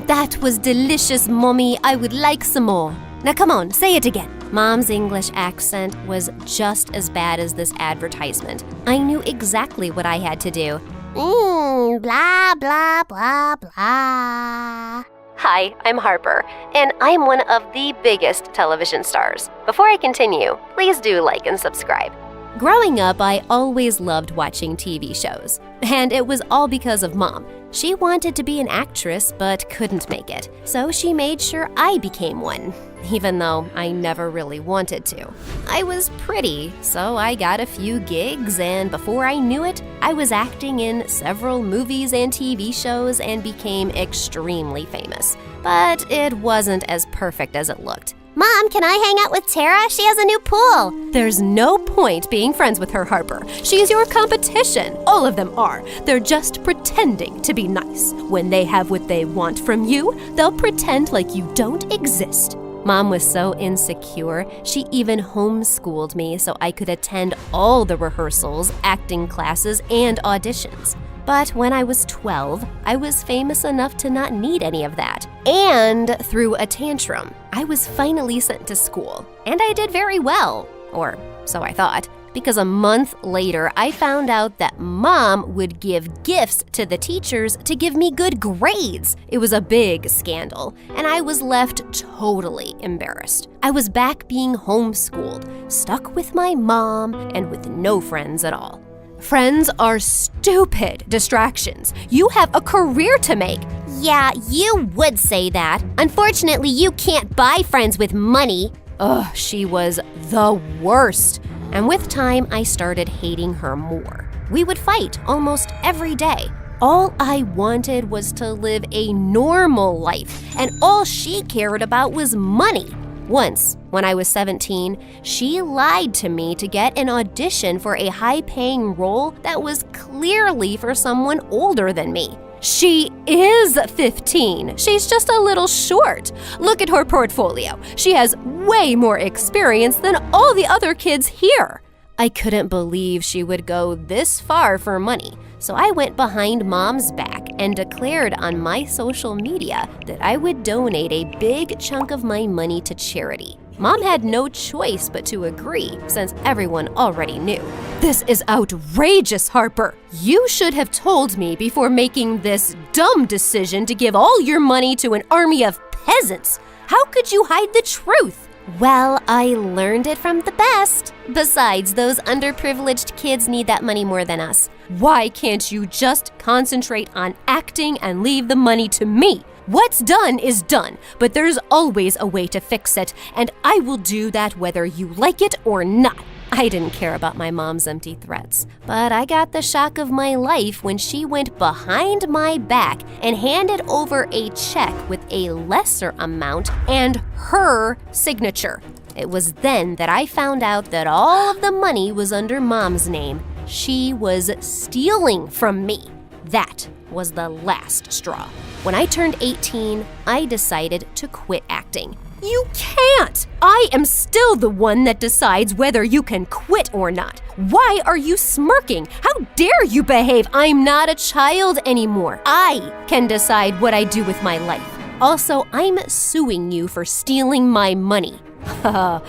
that was delicious, Mommy. I would like some more. Now come on, say it again. Mom's English accent was just as bad as this advertisement. I knew exactly what I had to do. Blah, blah, blah, blah. Hi, I'm Harper, and I'm one of the biggest television stars. Before I continue, please do like and subscribe. Growing up, I always loved watching TV shows, and it was all because of Mom. She wanted to be an actress but couldn't make it, so she made sure I became one, even though I never really wanted to. I was pretty, so I got a few gigs, and before I knew it, I was acting in several movies and TV shows and became extremely famous. But it wasn't as perfect as it looked. Mom, can I hang out with Tara? She has a new pool.
There's no point being friends with her, Harper. She's your competition. All of them are. They're just pretending to be nice. When they have what they want from you, they'll pretend like you don't exist. Mom was so insecure, she even homeschooled me so I could attend all the rehearsals, acting classes, and auditions. But when I was 12, I was famous enough to not need any of that. And through a tantrum, I was finally sent to school. And I did very well, or so I thought, because a month later, I found out that Mom would give gifts to the teachers to give me good grades. It was a big scandal, and I was left totally embarrassed. I was back being homeschooled, stuck with my mom, and with no friends at all. Friends are stupid distractions. You have a career to make.
Yeah, you would say that. Unfortunately, you can't buy friends with money.
Ugh, she was the worst. And with time, I started hating her more. We would fight almost every day. All I wanted was to live a normal life, and all she cared about was money. Once, when I was 17, she lied to me to get an audition for a high-paying role that was clearly for someone older than me. She is 15. She's just a little short. Look at her portfolio. She has way more experience than all the other kids here. I couldn't believe she would go this far for money, so I went behind Mom's back and declared on my social media that I would donate a big chunk of my money to charity. Mom had no choice but to agree, since everyone already knew. This is outrageous, Harper. You should have told me before making this dumb decision to give all your money to an army of peasants. How could you hide the truth?
Well, I learned it from the best. Besides, those underprivileged kids need that money more than us.
Why can't you just concentrate on acting and leave the money to me? What's done is done, but there's always a way to fix it, and I will do that whether you like it or not. I didn't care about my mom's empty threats, but I got the shock of my life when she went behind my back and handed over a check with a lesser amount and her signature. It was then that I found out that all of the money was under Mom's name. She was stealing from me. That was the last straw. When I turned 18, I decided to quit acting. You can't! I am still the one that decides whether you can quit or not. Why are you smirking? How dare you behave? I'm not a child anymore. I can decide what I do with my life. Also, I'm suing you for stealing my money. The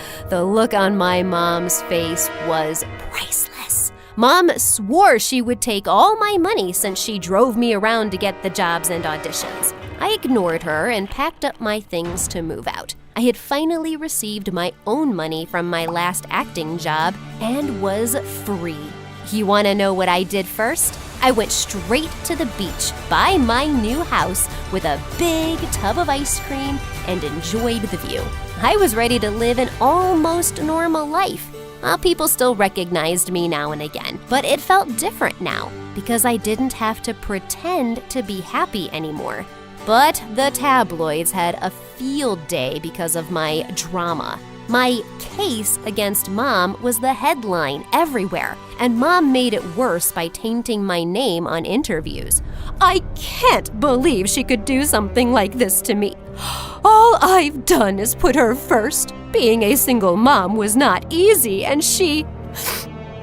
look on my mom's face was priceless. Mom swore she would take all my money since she drove me around to get the jobs and auditions. I ignored her and packed up my things to move out. I had finally received my own money from my last acting job and was free. You want to know what I did first? I went straight to the beach by my new house with a big tub of ice cream and enjoyed the view. I was ready to live an almost normal life. People still recognized me now and again, but it felt different now because I didn't have to pretend to be happy anymore. But the tabloids had a field day because of my drama. My case against Mom was the headline everywhere, and Mom made it worse by tainting my name on interviews. I can't believe she could do something like this to me. All I've done is put her first. Being a single mom was not easy, and she...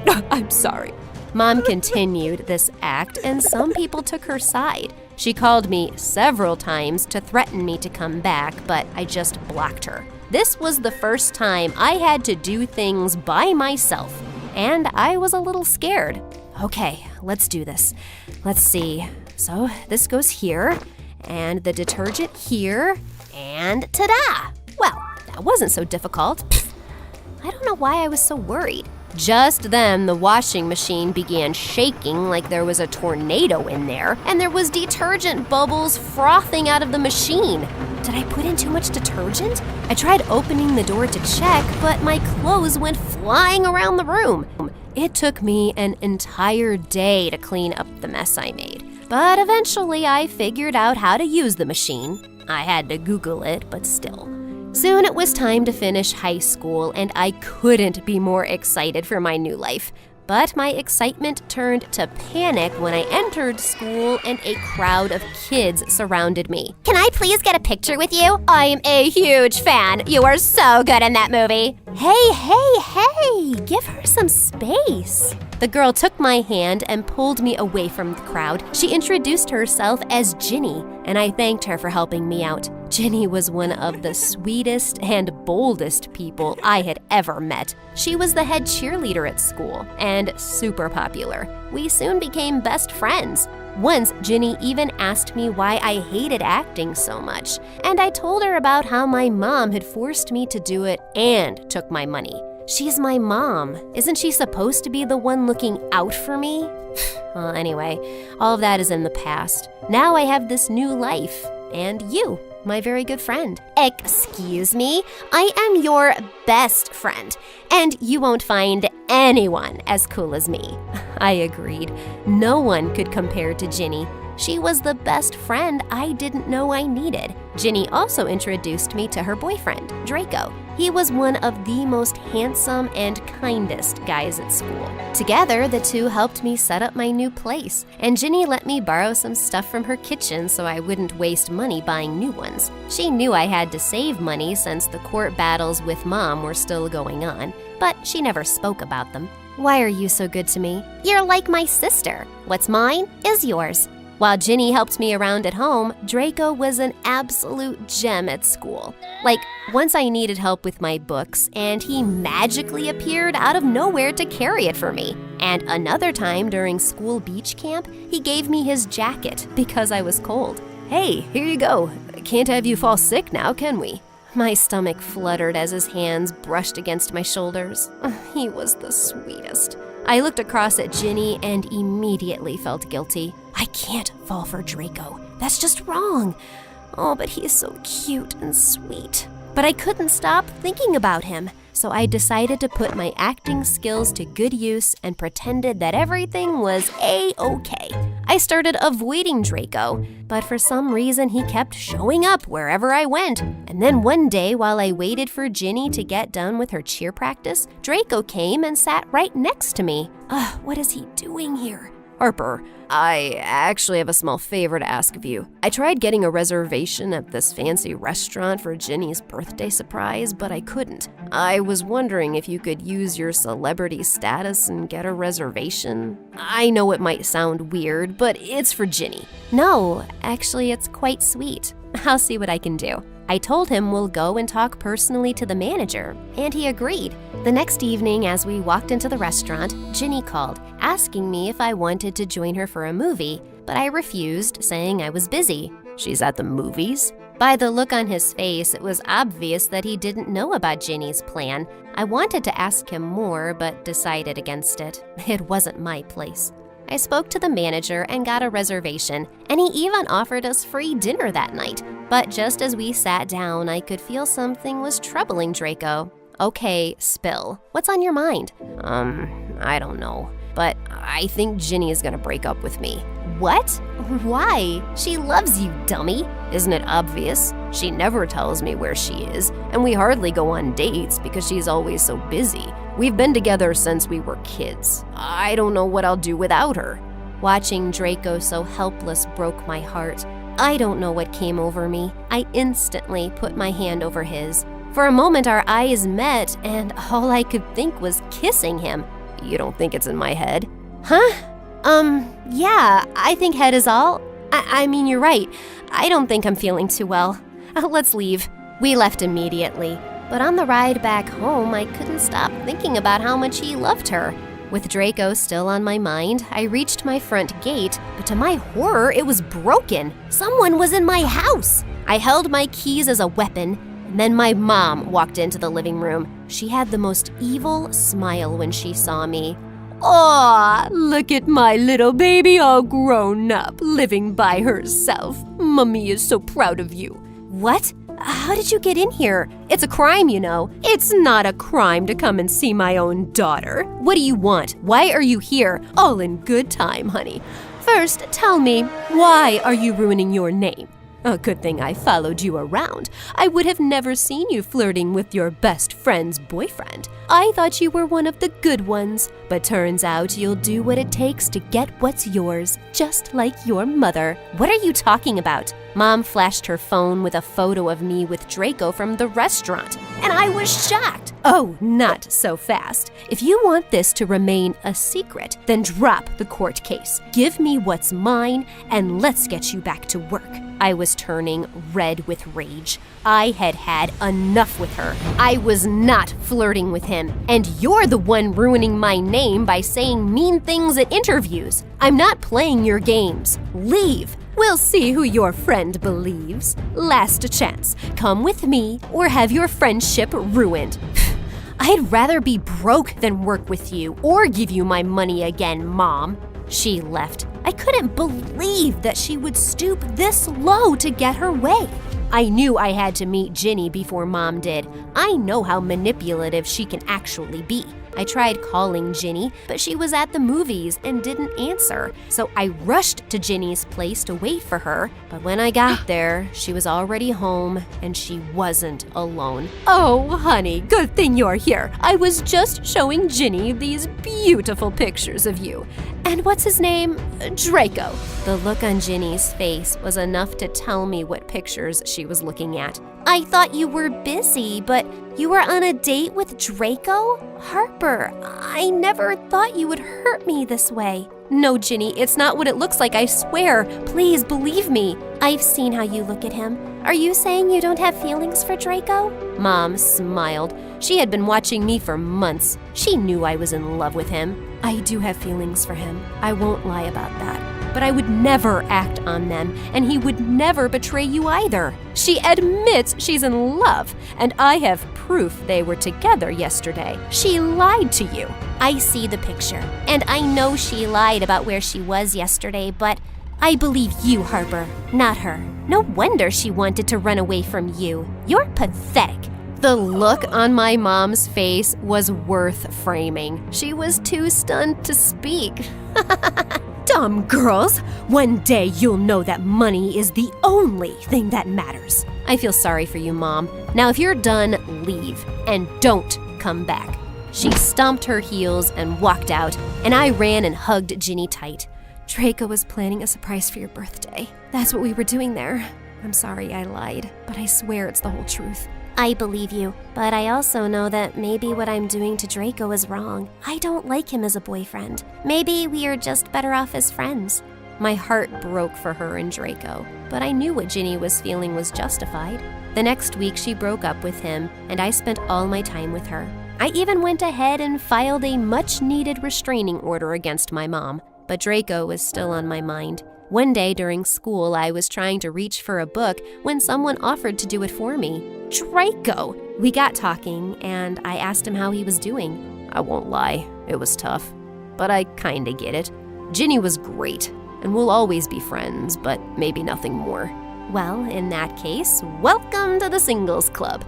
I'm sorry. Mom continued this act, and some people took her side. She called me several times to threaten me to come back, but I just blocked her. This was the first time I had to do things by myself, and I was a little scared. Okay, let's do this. Let's see. So this goes here, and the detergent here, and ta-da! Well, that wasn't so difficult. I don't know why I was so worried. Just then, the washing machine began shaking like there was a tornado in there, and there was detergent bubbles frothing out of the machine. Did I put in too much detergent? I tried opening the door to check, but my clothes went flying around the room. It took me an entire day to clean up the mess I made, but eventually I figured out how to use the machine. I had to Google it, but still. Soon it was time to finish high school, and I couldn't be more excited for my new life. But my excitement turned to panic when I entered school and a crowd of kids surrounded me.
Can I please get a picture with you? I'm a huge fan. You are so good in that movie.
Hey, give her some space. The girl took my hand and pulled me away from the crowd. She introduced herself as Ginny, and I thanked her for helping me out. Ginny was one of the sweetest and boldest people I had ever met. She was the head cheerleader at school and super popular. We soon became best friends. Once, Ginny even asked me why I hated acting so much, and I told her about how my mom had forced me to do it and took my money. She's my mom. Isn't she supposed to be the one looking out for me? Well, anyway, all of that is in the past. Now I have this new life, and you, my very good friend.
Excuse me? I am your best friend, and you won't find anyone as cool as me.
I agreed. No one could compare to Ginny. She was the best friend I didn't know I needed. Ginny also introduced me to her boyfriend, Draco. He was one of the most handsome and kindest guys at school. Together, the two helped me set up my new place, and Ginny let me borrow some stuff from her kitchen so I wouldn't waste money buying new ones. She knew I had to save money since the court battles with Mom were still going on, but she never spoke about them. Why are you so good to me?
You're like my sister. What's mine is yours.
While Ginny helped me around at home, Draco was an absolute gem at school. Like, once I needed help with my books, and he magically appeared out of nowhere to carry it for me. And another time during school beach camp, he gave me his jacket because I was cold. Hey, here you go. Can't have you fall sick now, can we? My stomach fluttered as his hands brushed against my shoulders. He was the sweetest. I looked across at Ginny and immediately felt guilty. I can't fall for Draco. That's just wrong. Oh, but he is so cute and sweet. But I couldn't stop thinking about him, so I decided to put my acting skills to good use and pretended that everything was A-okay. I started avoiding Draco, but for some reason he kept showing up wherever I went. And then one day, while I waited for Ginny to get done with her cheer practice, Draco came and sat right next to me. What is he doing here? Harper, I actually have a small favor to ask of you. I tried getting a reservation at this fancy restaurant for Ginny's birthday surprise, but I couldn't. I was wondering if you could use your celebrity status and get a reservation. I know it might sound weird, but it's for Ginny. No, actually, it's quite sweet. I'll see what I can do. I told him we'll go and talk personally to the manager, and he agreed. The next evening, as we walked into the restaurant, Ginny called, asking me if I wanted to join her for a movie, but I refused, saying I was busy. She's at the movies? By the look on his face, it was obvious that he didn't know about Ginny's plan. I wanted to ask him more, but decided against it. It wasn't my place. I spoke to the manager and got a reservation, and he even offered us free dinner that night. But just as we sat down, I could feel something was troubling Draco. Okay, spill. What's on your mind? I don't know, but I think Ginny is gonna break up with me. What? Why? She loves you, dummy. Isn't it obvious? She never tells me where she is, and we hardly go on dates because she's always so busy. We've been together since we were kids. I don't know what I'll do without her. Watching Draco so helpless broke my heart. I don't know what came over me. I instantly put my hand over his. For a moment, our eyes met, and all I could think was kissing him. You don't think it's in my head? Huh? Yeah, I think head is all. I mean, you're right. I don't think I'm feeling too well. Let's leave. We left immediately. But on the ride back home, I couldn't stop thinking about how much he loved her. With Draco still on my mind, I reached my front gate, but to my horror, it was broken. Someone was in my house. I held my keys as a weapon, and then my mom walked into the living room. She had the most evil smile when she saw me. Aw, look at my little baby all grown up, living by herself. Mummy is so proud of you. What? How did you get in here? It's a crime, you know. It's not a crime to come and see my own daughter. What do you want? Why are you here? All in good time, honey. First, tell me, why are you ruining your name? A good thing I followed you around. I would have never seen you flirting with your best friend's boyfriend. I thought you were one of the good ones, but turns out you'll do what it takes to get what's yours, just like your mother. What are you talking about? Mom flashed her phone with a photo of me with Draco from the restaurant, and I was shocked. Oh, not so fast. If you want this to remain a secret, then drop the court case. Give me what's mine, and let's get you back to work. I was turning red with rage. I had had enough with her. I was not flirting with him, and you're the one ruining my name by saying mean things at interviews. I'm not playing your games. Leave. We'll see who your friend believes. Last chance. Come with me or have your friendship ruined. I'd rather be broke than work with you or give you my money again, Mom. She left. I couldn't believe that she would stoop this low to get her way. I knew I had to meet Ginny before Mom did. I know how manipulative she can actually be. I tried calling Ginny, but she was at the movies and didn't answer. So I rushed to Ginny's place to wait for her. But when I got there, she was already home and she wasn't alone. Oh, honey, good thing you're here. I was just showing Ginny these beautiful pictures of you. And what's his name? Draco. The look on Ginny's face was enough to tell me what pictures she was looking at. I thought you were busy, but you were on a date with Draco? Harper, I never thought you would hurt me this way. No, Ginny, it's not what it looks like, I swear. Please believe me. I've seen how you look at him. Are you saying you don't have feelings for Draco? Mom smiled. She had been watching me for months. She knew I was in love with him. I do have feelings for him. I won't lie about that. But I would never act on them, and he would never betray you either. She admits she's in love, and I have proof they were together yesterday. She lied to you. I see the picture, and I know she lied about where she was yesterday, but I believe you, Harper, not her. No wonder she wanted to run away from you. You're pathetic. The look on my mom's face was worth framing. She was too stunned to speak. Dumb girls. One day you'll know that money is the only thing that matters. I feel sorry for you, Mom. Now if you're done, leave. And don't come back. She stomped her heels and walked out, and I ran and hugged Ginny tight. Draco was planning a surprise for your birthday. That's what we were doing there. I'm sorry I lied, but I swear it's the whole truth.
I believe you, but I also know that maybe what I'm doing to Draco is wrong. I don't like him as a boyfriend. Maybe we are just better off as friends.
My heart broke for her and Draco, but I knew what Ginny was feeling was justified. The next week she broke up with him, and I spent all my time with her. I even went ahead and filed a much-needed restraining order against my mom, but Draco was still on my mind. One day during school, I was trying to reach for a book when someone offered to do it for me. Draco! We got talking, and I asked him how he was doing. I won't lie, it was tough, but I kinda get it. Ginny was great, and we'll always be friends, but maybe nothing more. Well, in that case, welcome to the singles club.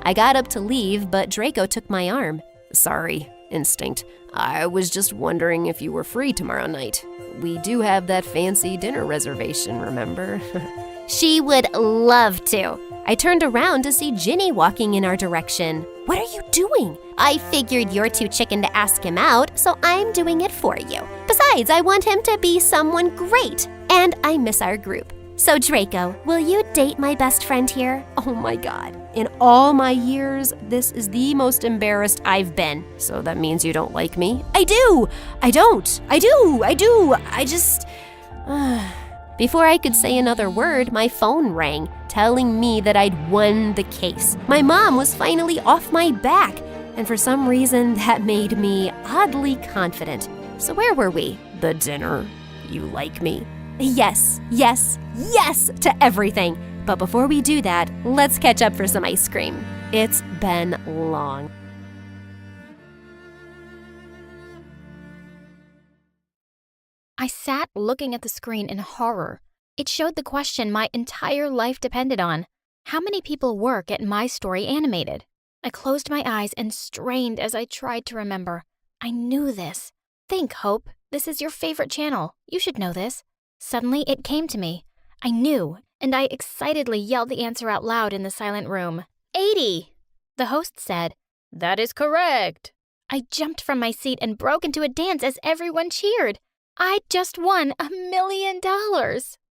I got up to leave, but Draco took my arm. Sorry, instinct. I was just wondering if you were free tomorrow night. We do have that fancy dinner reservation, remember?
She would love to.
I turned around to see Ginny walking in our direction. What are you doing?
I figured you're too chicken to ask him out, so I'm doing it for you. Besides, I want him to be someone great, and I miss our group. So Draco, will you date my best friend here?
Oh my God. In all my years, this is the most embarrassed I've been. So that means you don't like me? I do! I don't! I do! I just... Before I could say another word, my phone rang, telling me that I'd won the case. My mom was finally off my back, and for some reason that made me oddly confident. So where were we? The dinner. You like me? Yes, yes, yes to everything. But before we do that, let's catch up for some ice cream. It's been long.
I sat looking at the screen in horror. It showed the question my entire life depended on. How many people work at My Story Animated? I closed my eyes and strained as I tried to remember. I knew this. Think, Hope. This is your favorite channel. You should know this. Suddenly, it came to me. I knew,
and I excitedly yelled the answer out loud in the silent room. 80! The host said, "That is correct." I jumped from my seat and broke into a dance as everyone cheered. I'd just won $1 million.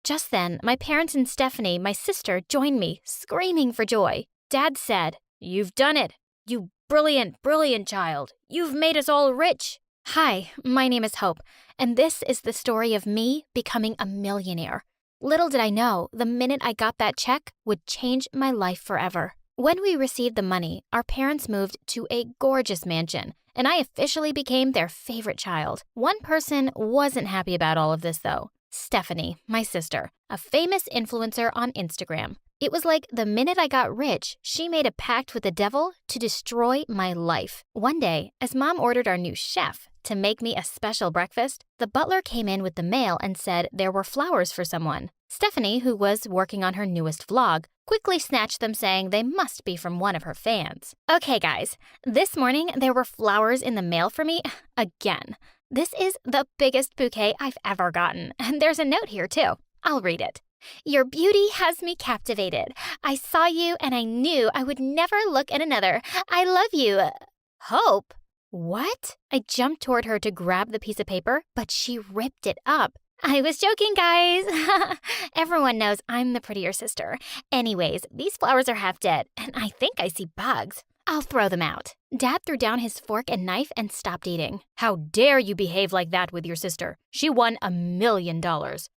Just then, my parents and Stephanie, my sister, joined me, screaming for joy. Dad said, "You've done it. You brilliant, brilliant child. You've made us all rich." Hi, my name is Hope, and this is the story of me becoming a millionaire. Little did I know, the minute I got that check would change my life forever. When we received the money, our parents moved to a gorgeous mansion, and I officially became their favorite child. One person wasn't happy about all of this, though. Stephanie, my sister, a famous influencer on Instagram. It was like the minute I got rich, she made a pact with the devil to destroy my life. One day, as Mom ordered our new chef to make me a special breakfast, the butler came in with the mail and said there were flowers for someone. Stephanie, who was working on her newest vlog, quickly snatched them, saying they must be from one of her fans. Okay, guys, this morning there were flowers in the mail for me again. This is the biggest bouquet I've ever gotten, and there's a note here too. I'll read it. "Your beauty has me captivated. I saw you and I knew I would never look at another. I love you. Hope." What? I jumped toward her to grab the piece of paper, but she ripped it up. I was joking, guys. Everyone knows I'm the prettier sister. Anyways, these flowers are half dead, and I think I see bugs. I'll throw them out. Dad threw down his fork and knife and stopped eating.
How dare you behave like that with your sister? She won $1 million.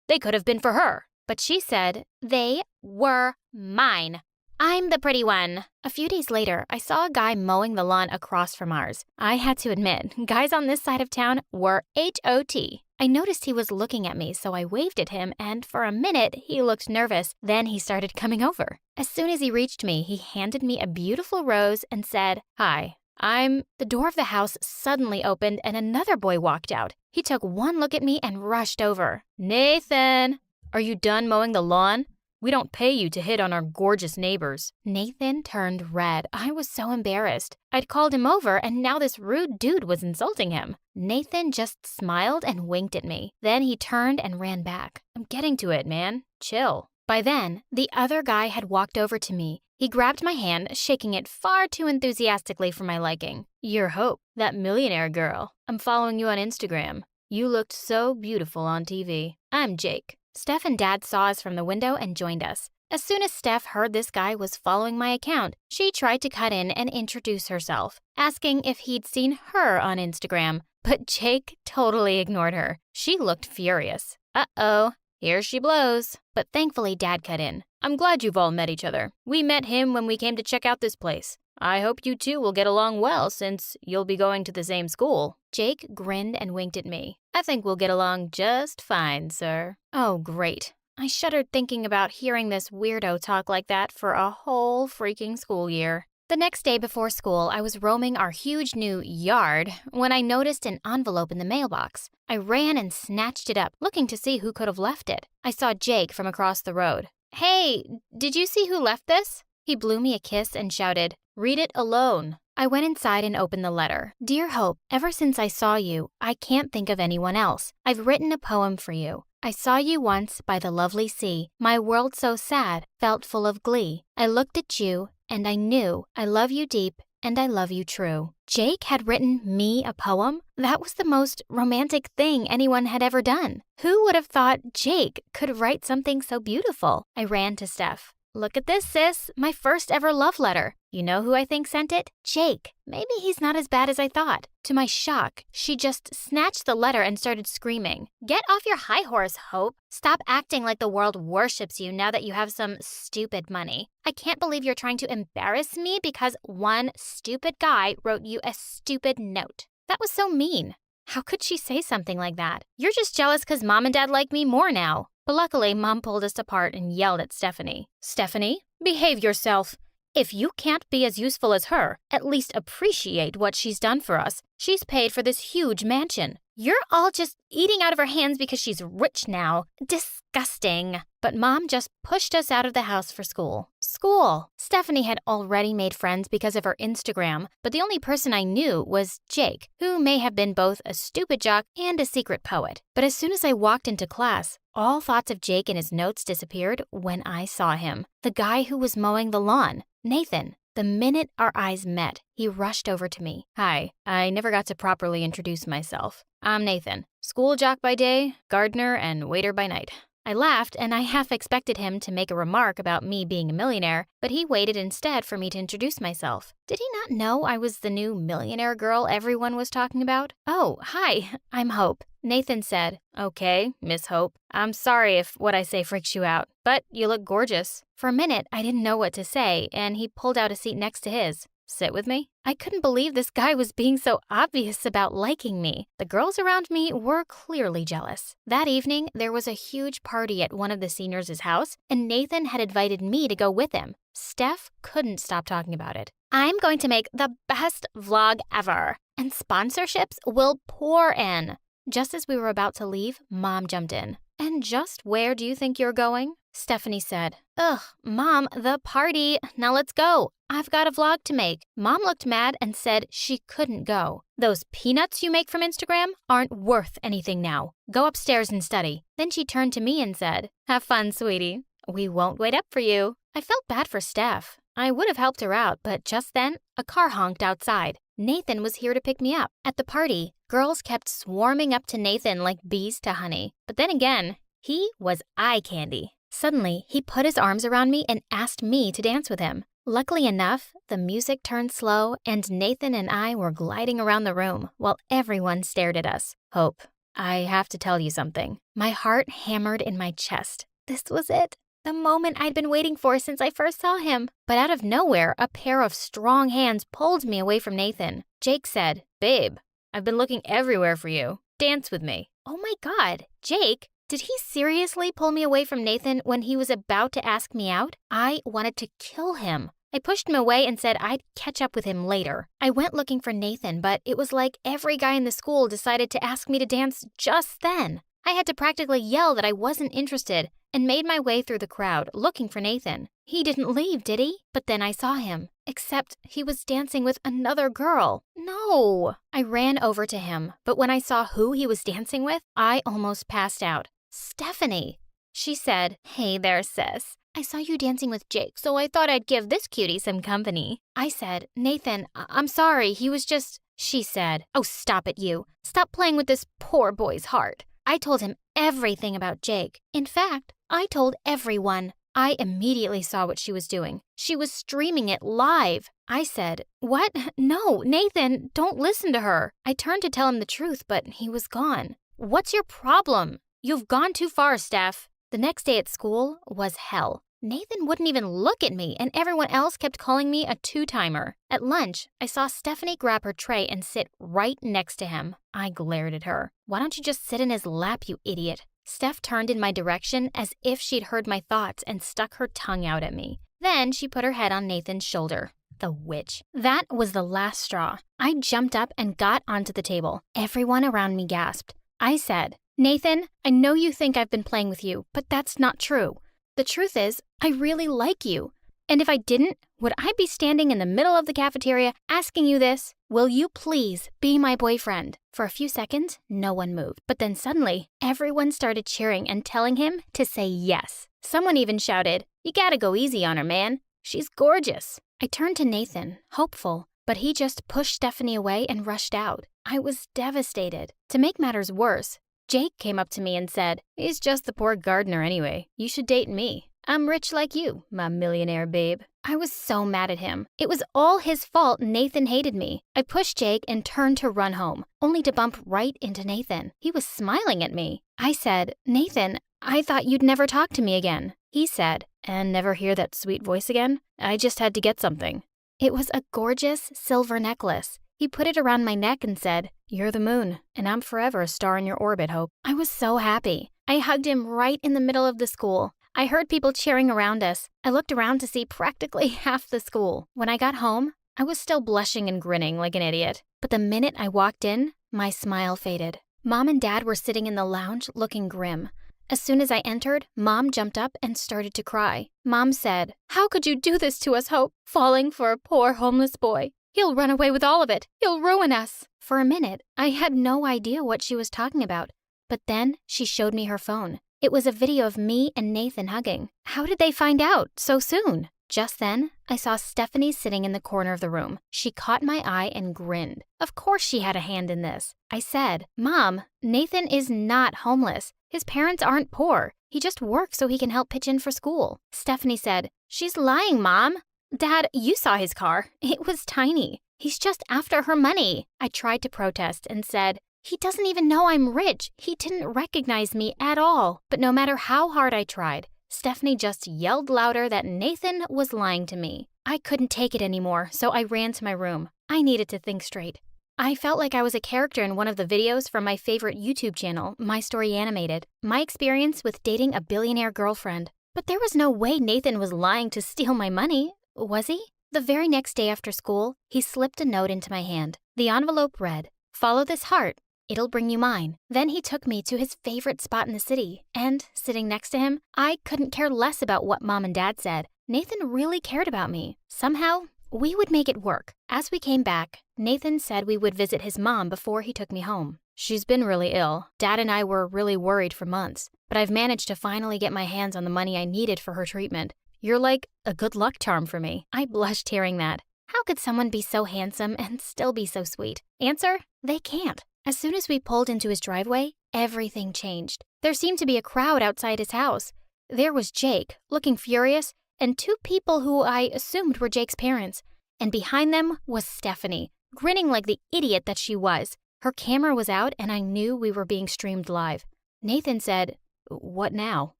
They could have been for her.
But she said, "They were mine. I'm the pretty one." A few days later, I saw a guy mowing the lawn across from ours. I had to admit, guys on this side of town were HOT. I noticed he was looking at me, so I waved at him, and for a minute, he looked nervous. Then he started coming over. As soon as he reached me, he handed me a beautiful rose and said, "Hi, I'm..." The door of the house suddenly opened and another boy walked out. He took one look at me and rushed over.
"Nathan, are you done mowing the lawn? We don't pay you to hit on our gorgeous neighbors."
Nathan turned red. I was so embarrassed. I'd called him over, and now this rude dude was insulting him. Nathan just smiled and winked at me. Then he turned and ran back.
"I'm getting to it, man. Chill."
By then, the other guy had walked over to me. He grabbed my hand, shaking it far too enthusiastically for my liking.
"You're Hope, that millionaire girl. I'm following you on Instagram. You looked so beautiful on TV. I'm Jake."
Steph and Dad saw us from the window and joined us. As soon as Steph heard this guy was following my account, she tried to cut in and introduce herself, asking if he'd seen her on Instagram. But Jake totally ignored her. She looked furious. Uh-oh, here she blows. But thankfully, Dad cut in.
"I'm glad you've all met each other. We met him when we came to check out this place. I hope you two will get along well since you'll be going to the same school."
Jake grinned and winked at me.
"I think we'll get along just fine, sir."
Oh, great. I shuddered thinking about hearing this weirdo talk like that for a whole freaking school year. The next day before school, I was roaming our huge new yard when I noticed an envelope in the mailbox. I ran and snatched it up, looking to see who could have left it. I saw Jake from across the road. "Hey, did you see who left this?" He blew me a kiss and shouted,
"Read it alone."
I went inside and opened the letter. "Dear Hope, ever since I saw you, I can't think of anyone else. I've written a poem for you. I saw you once by the lovely sea. My world so sad, felt full of glee. I looked at you, and I knew I love you deep, and I love you true." Jake had written me a poem? That was the most romantic thing anyone had ever done. Who would have thought Jake could write something so beautiful? I ran to Steph. "Look at this, sis. My first ever love letter. You know who I think sent it? Jake. Maybe he's not as bad as I thought." To my shock, she just snatched the letter and started screaming. "Get off your high horse, Hope. Stop acting like the world worships you now that you have some stupid money. I can't believe you're trying to embarrass me because one stupid guy wrote you a stupid note." That was so mean. How could she say something like that? You're just jealous because Mom and Dad like me more now. But luckily, Mom pulled us apart and yelled at Stephanie.
"Stephanie, behave yourself. If you can't be as useful as her, at least appreciate what she's done for us. She's paid for this huge mansion.
You're all just eating out of her hands because she's rich now. Disgusting." But Mom just pushed us out of the house for school. School! Stephanie had already made friends because of her Instagram, but the only person I knew was Jake, who may have been both a stupid jock and a secret poet. But as soon as I walked into class, All thoughts of Jake and his notes disappeared when I saw him. The guy who was mowing the lawn, Nathan. The minute our eyes met, he rushed over to me. Hi, I never got to properly introduce myself. I'm Nathan, school jock by day, gardener, and waiter by night. I laughed, and I half expected him to make a remark about me being a millionaire, but he waited instead for me to introduce myself. Did he not know I was the new millionaire girl everyone was talking about? Oh, hi, I'm Hope. Nathan said, Okay, Miss Hope. I'm sorry if what I say freaks you out, but you look gorgeous. For a minute, I didn't know what to say, and he pulled out a seat next to his. Sit with me? I couldn't believe this guy was being so obvious about liking me. The girls around me were clearly jealous. That evening, there was a huge party at one of the seniors' house, and Nathan had invited me to go with him. Steph couldn't stop talking about it. I'm going to make the best vlog ever, and sponsorships will pour in. Just as we were about to leave, Mom jumped in. And just where do you think you're going? Stephanie said, Ugh, Mom, the party. Now let's go. I've got a vlog to make. Mom looked mad and said she couldn't go. Those peanuts you make from Instagram aren't worth anything now. Go upstairs and study. Then she turned to me and said, Have fun, sweetie. We won't wait up for you. I felt bad for Steph. I would have helped her out, but just then, a car honked outside. Nathan was here to pick me up. At the party, girls kept swarming up to Nathan like bees to honey. But then again, he was eye candy. Suddenly, he put his arms around me and asked me to dance with him. Luckily enough, the music turned slow and Nathan and I were gliding around the room while everyone stared at us. Hope, I have to tell you something. My heart hammered in my chest. This was it. The moment I'd been waiting for since I first saw him. But out of nowhere, a pair of strong hands pulled me away from Nathan. Jake said, Babe, I've been looking everywhere for you. Dance with me. Oh my God, Jake? Did he seriously pull me away from Nathan when he was about to ask me out? I wanted to kill him. I pushed him away and said I'd catch up with him later. I went looking for Nathan, but it was like every guy in the school decided to ask me to dance just then. I had to practically yell that I wasn't interested and made my way through the crowd looking for Nathan. He didn't leave, did he? But then I saw him. Except he was dancing with another girl. No! I ran over to him, but when I saw who he was dancing with, I almost passed out. Stephanie. She said, Hey there, sis. I saw you dancing with Jake, so I thought I'd give this cutie some company. I said, Nathan, I'm sorry, he was just... She said, Oh, stop it, you. Stop playing with this poor boy's heart. I told him everything about Jake. In fact, I told everyone. I immediately saw what she was doing. She was streaming it live. I said, What? No, Nathan, don't listen to her. I turned to tell him the truth, but he was gone. What's your problem? You've gone too far, Steph. The next day at school was hell. Nathan wouldn't even look at me, and everyone else kept calling me a two-timer. At lunch, I saw Stephanie grab her tray and sit right next to him. I glared at her. Why don't you just sit in his lap, you idiot? Steph turned in my direction as if she'd heard my thoughts and stuck her tongue out at me. Then she put her head on Nathan's shoulder. The witch. That was the last straw. I jumped up and got onto the table. Everyone around me gasped. I said, Nathan, I know you think I've been playing with you, but that's not true. The truth is, I really like you. And if I didn't, would I be standing in the middle of the cafeteria asking you this? Will you please be my boyfriend? For a few seconds, no one moved. But then suddenly, everyone started cheering and telling him to say yes. Someone even shouted, You gotta go easy on her, man. She's gorgeous. I turned to Nathan, hopeful, but he just pushed Stephanie away and rushed out. I was devastated. To make matters worse, Jake came up to me and said, He's just the poor gardener anyway. You should date me. I'm rich like you, my millionaire babe. I was so mad at him. It was all his fault Nathan hated me. I pushed Jake and turned to run home, only to bump right into Nathan. He was smiling at me. I said, Nathan, I thought you'd never talk to me again. He said, And never hear that sweet voice again? I just had to get something. It was a gorgeous silver necklace. He put it around my neck and said, You're the moon, and I'm forever a star in your orbit, Hope. I was so happy. I hugged him right in the middle of the school. I heard people cheering around us. I looked around to see practically half the school. When I got home, I was still blushing and grinning like an idiot. But the minute I walked in, my smile faded. Mom and Dad were sitting in the lounge looking grim. As soon as I entered, Mom jumped up and started to cry. Mom said, How could you do this to us, Hope? Falling for a poor homeless boy. He'll run away with all of it. He'll ruin us. For a minute, I had no idea what she was talking about. But then she showed me her phone. It was a video of me and Nathan hugging. How did they find out so soon? Just then, I saw Stephanie sitting in the corner of the room. She caught my eye and grinned. Of course she had a hand in this. I said, "Mom, Nathan is not homeless. His parents aren't poor. He just works so he can help pitch in for school." Stephanie said, "She's lying, Mom. Dad, you saw his car. It was tiny. He's just after her money." I tried to protest and said, "He doesn't even know I'm rich. He didn't recognize me at all." But no matter how hard I tried, Stephanie just yelled louder that Nathan was lying to me. I couldn't take it anymore, so I ran to my room. I needed to think straight. I felt like I was a character in one of the videos from my favorite YouTube channel, My Story Animated, my experience with dating a billionaire girlfriend. But there was no way Nathan was lying to steal my money, was he? The very next day after school, he slipped a note into my hand. The envelope read, "Follow this heart. It'll bring you mine." Then he took me to his favorite spot in the city, and sitting next to him, I couldn't care less about what Mom and Dad said. Nathan really cared about me. Somehow, we would make it work. As we came back, Nathan said we would visit his mom before he took me home. "She's been really ill. Dad and I were really worried for months, but I've managed to finally get my hands on the money I needed for her treatment. You're like a good luck charm for me." I blushed hearing that. How could someone be so handsome and still be so sweet? Answer, they can't. As soon as we pulled into his driveway, everything changed. There seemed to be a crowd outside his house. There was Jake, looking furious, and two people who I assumed were Jake's parents. And behind them was Stephanie, grinning like the idiot that she was. Her camera was out, and I knew we were being streamed live. Nathan said, "What now?"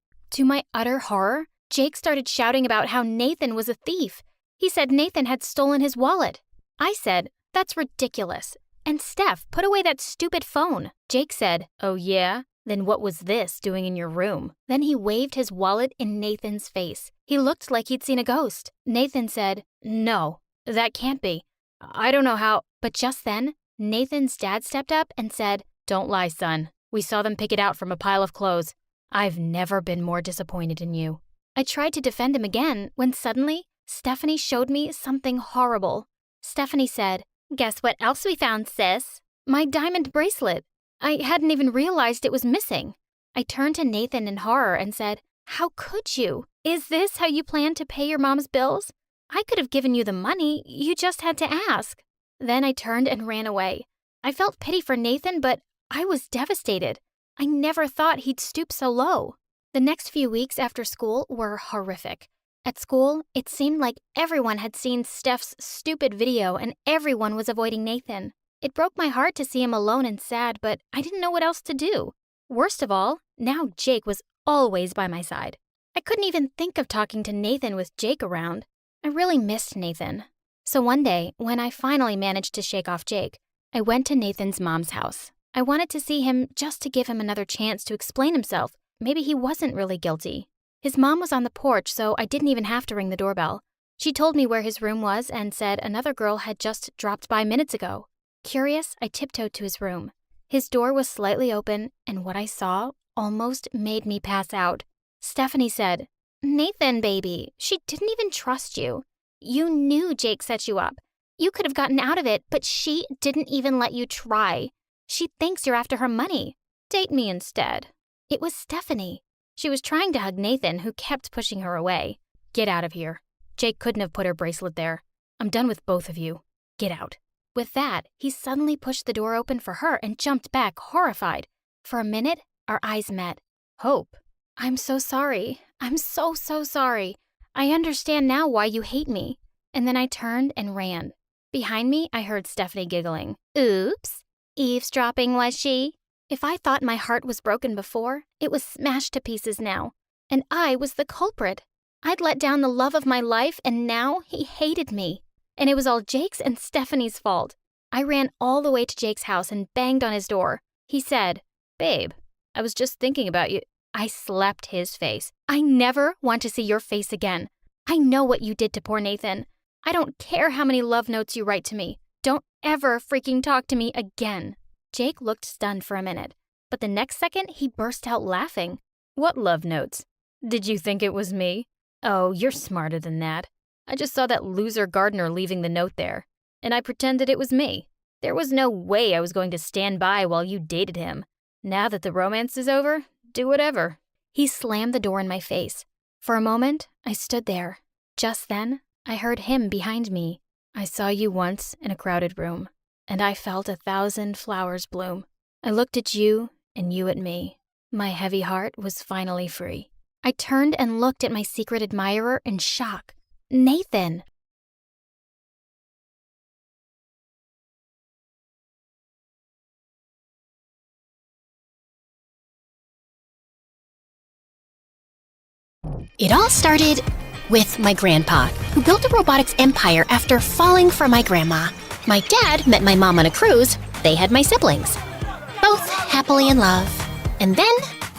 To my utter horror, Jake started shouting about how Nathan was a thief. He said Nathan had stolen his wallet. I said, "That's ridiculous. And Steph, put away that stupid phone." Jake said, "Oh yeah? Then what was this doing in your room?" Then he waved his wallet in Nathan's face. He looked like he'd seen a ghost. Nathan said, "No, that can't be. I don't know how." But just then, Nathan's dad stepped up and said, "Don't lie, son. We saw them pick it out from a pile of clothes. I've never been more disappointed in you." I tried to defend him again when suddenly Stephanie showed me something horrible. Stephanie said, "Guess what else we found, sis? My diamond bracelet. I hadn't even realized it was missing." I turned to Nathan in horror and said, "How could you? Is this how you plan to pay your mom's bills? I could have given you the money, you just had to ask." Then I turned and ran away. I felt pity for Nathan, but I was devastated. I never thought he'd stoop so low. The next few weeks after school were horrific. At school, it seemed like everyone had seen Steph's stupid video and everyone was avoiding Nathan. It broke my heart to see him alone and sad, but I didn't know what else to do. Worst of all, now Jake was always by my side. I couldn't even think of talking to Nathan with Jake around. I really missed Nathan. So one day, when I finally managed to shake off Jake, I went to Nathan's mom's house. I wanted to see him just to give him another chance to explain himself. Maybe he wasn't really guilty. His mom was on the porch, so I didn't even have to ring the doorbell. She told me where his room was and said another girl had just dropped by minutes ago. Curious, I tiptoed to his room. His door was slightly open, and what I saw almost made me pass out. Stephanie said, "Nathan, baby, she didn't even trust you. You knew Jake set you up. You could have gotten out of it, but she didn't even let you try. She thinks you're after her money. Date me instead." It was Stephanie. She was trying to hug Nathan, who kept pushing her away. "Get out of here. Jake couldn't have put her bracelet there. I'm done with both of you. Get out." With that, he suddenly pushed the door open for her and jumped back, horrified. For a minute, our eyes met. "Hope, I'm so sorry. I'm so sorry. I understand now why you hate me." And then I turned and ran. Behind me, I heard Stephanie giggling. "Oops. Eavesdropping, was she?" If I thought my heart was broken before, it was smashed to pieces now. And I was the culprit. I'd let down the love of my life, and now he hated me. And it was all Jake's and Stephanie's fault. I ran all the way to Jake's house and banged on his door. He said, "Babe, I was just thinking about you." I slapped his face. "I never want to see your face again. I know what you did to poor Nathan. I don't care how many love notes you write to me. Don't ever freaking talk to me again." Jake looked stunned for a minute, but the next second he burst out laughing. "What love notes? Did you think it was me? Oh, you're smarter than that. I just saw that loser gardener leaving the note there, and I pretended it was me. There was no way I was going to stand by while you dated him. Now that the romance is over, do whatever." He slammed the door in my face. For a moment, I stood there. Just then, I heard him behind me. I saw you once in a crowded room, and I felt 1,000 flowers bloom. I looked at you, and you at me. My heavy heart was finally free. I turned and looked at my secret admirer in shock. Nathan!
It all started with my grandpa, who built a robotics empire after falling for my grandma. My dad met my mom on a cruise. They had my siblings, both happily in love. And then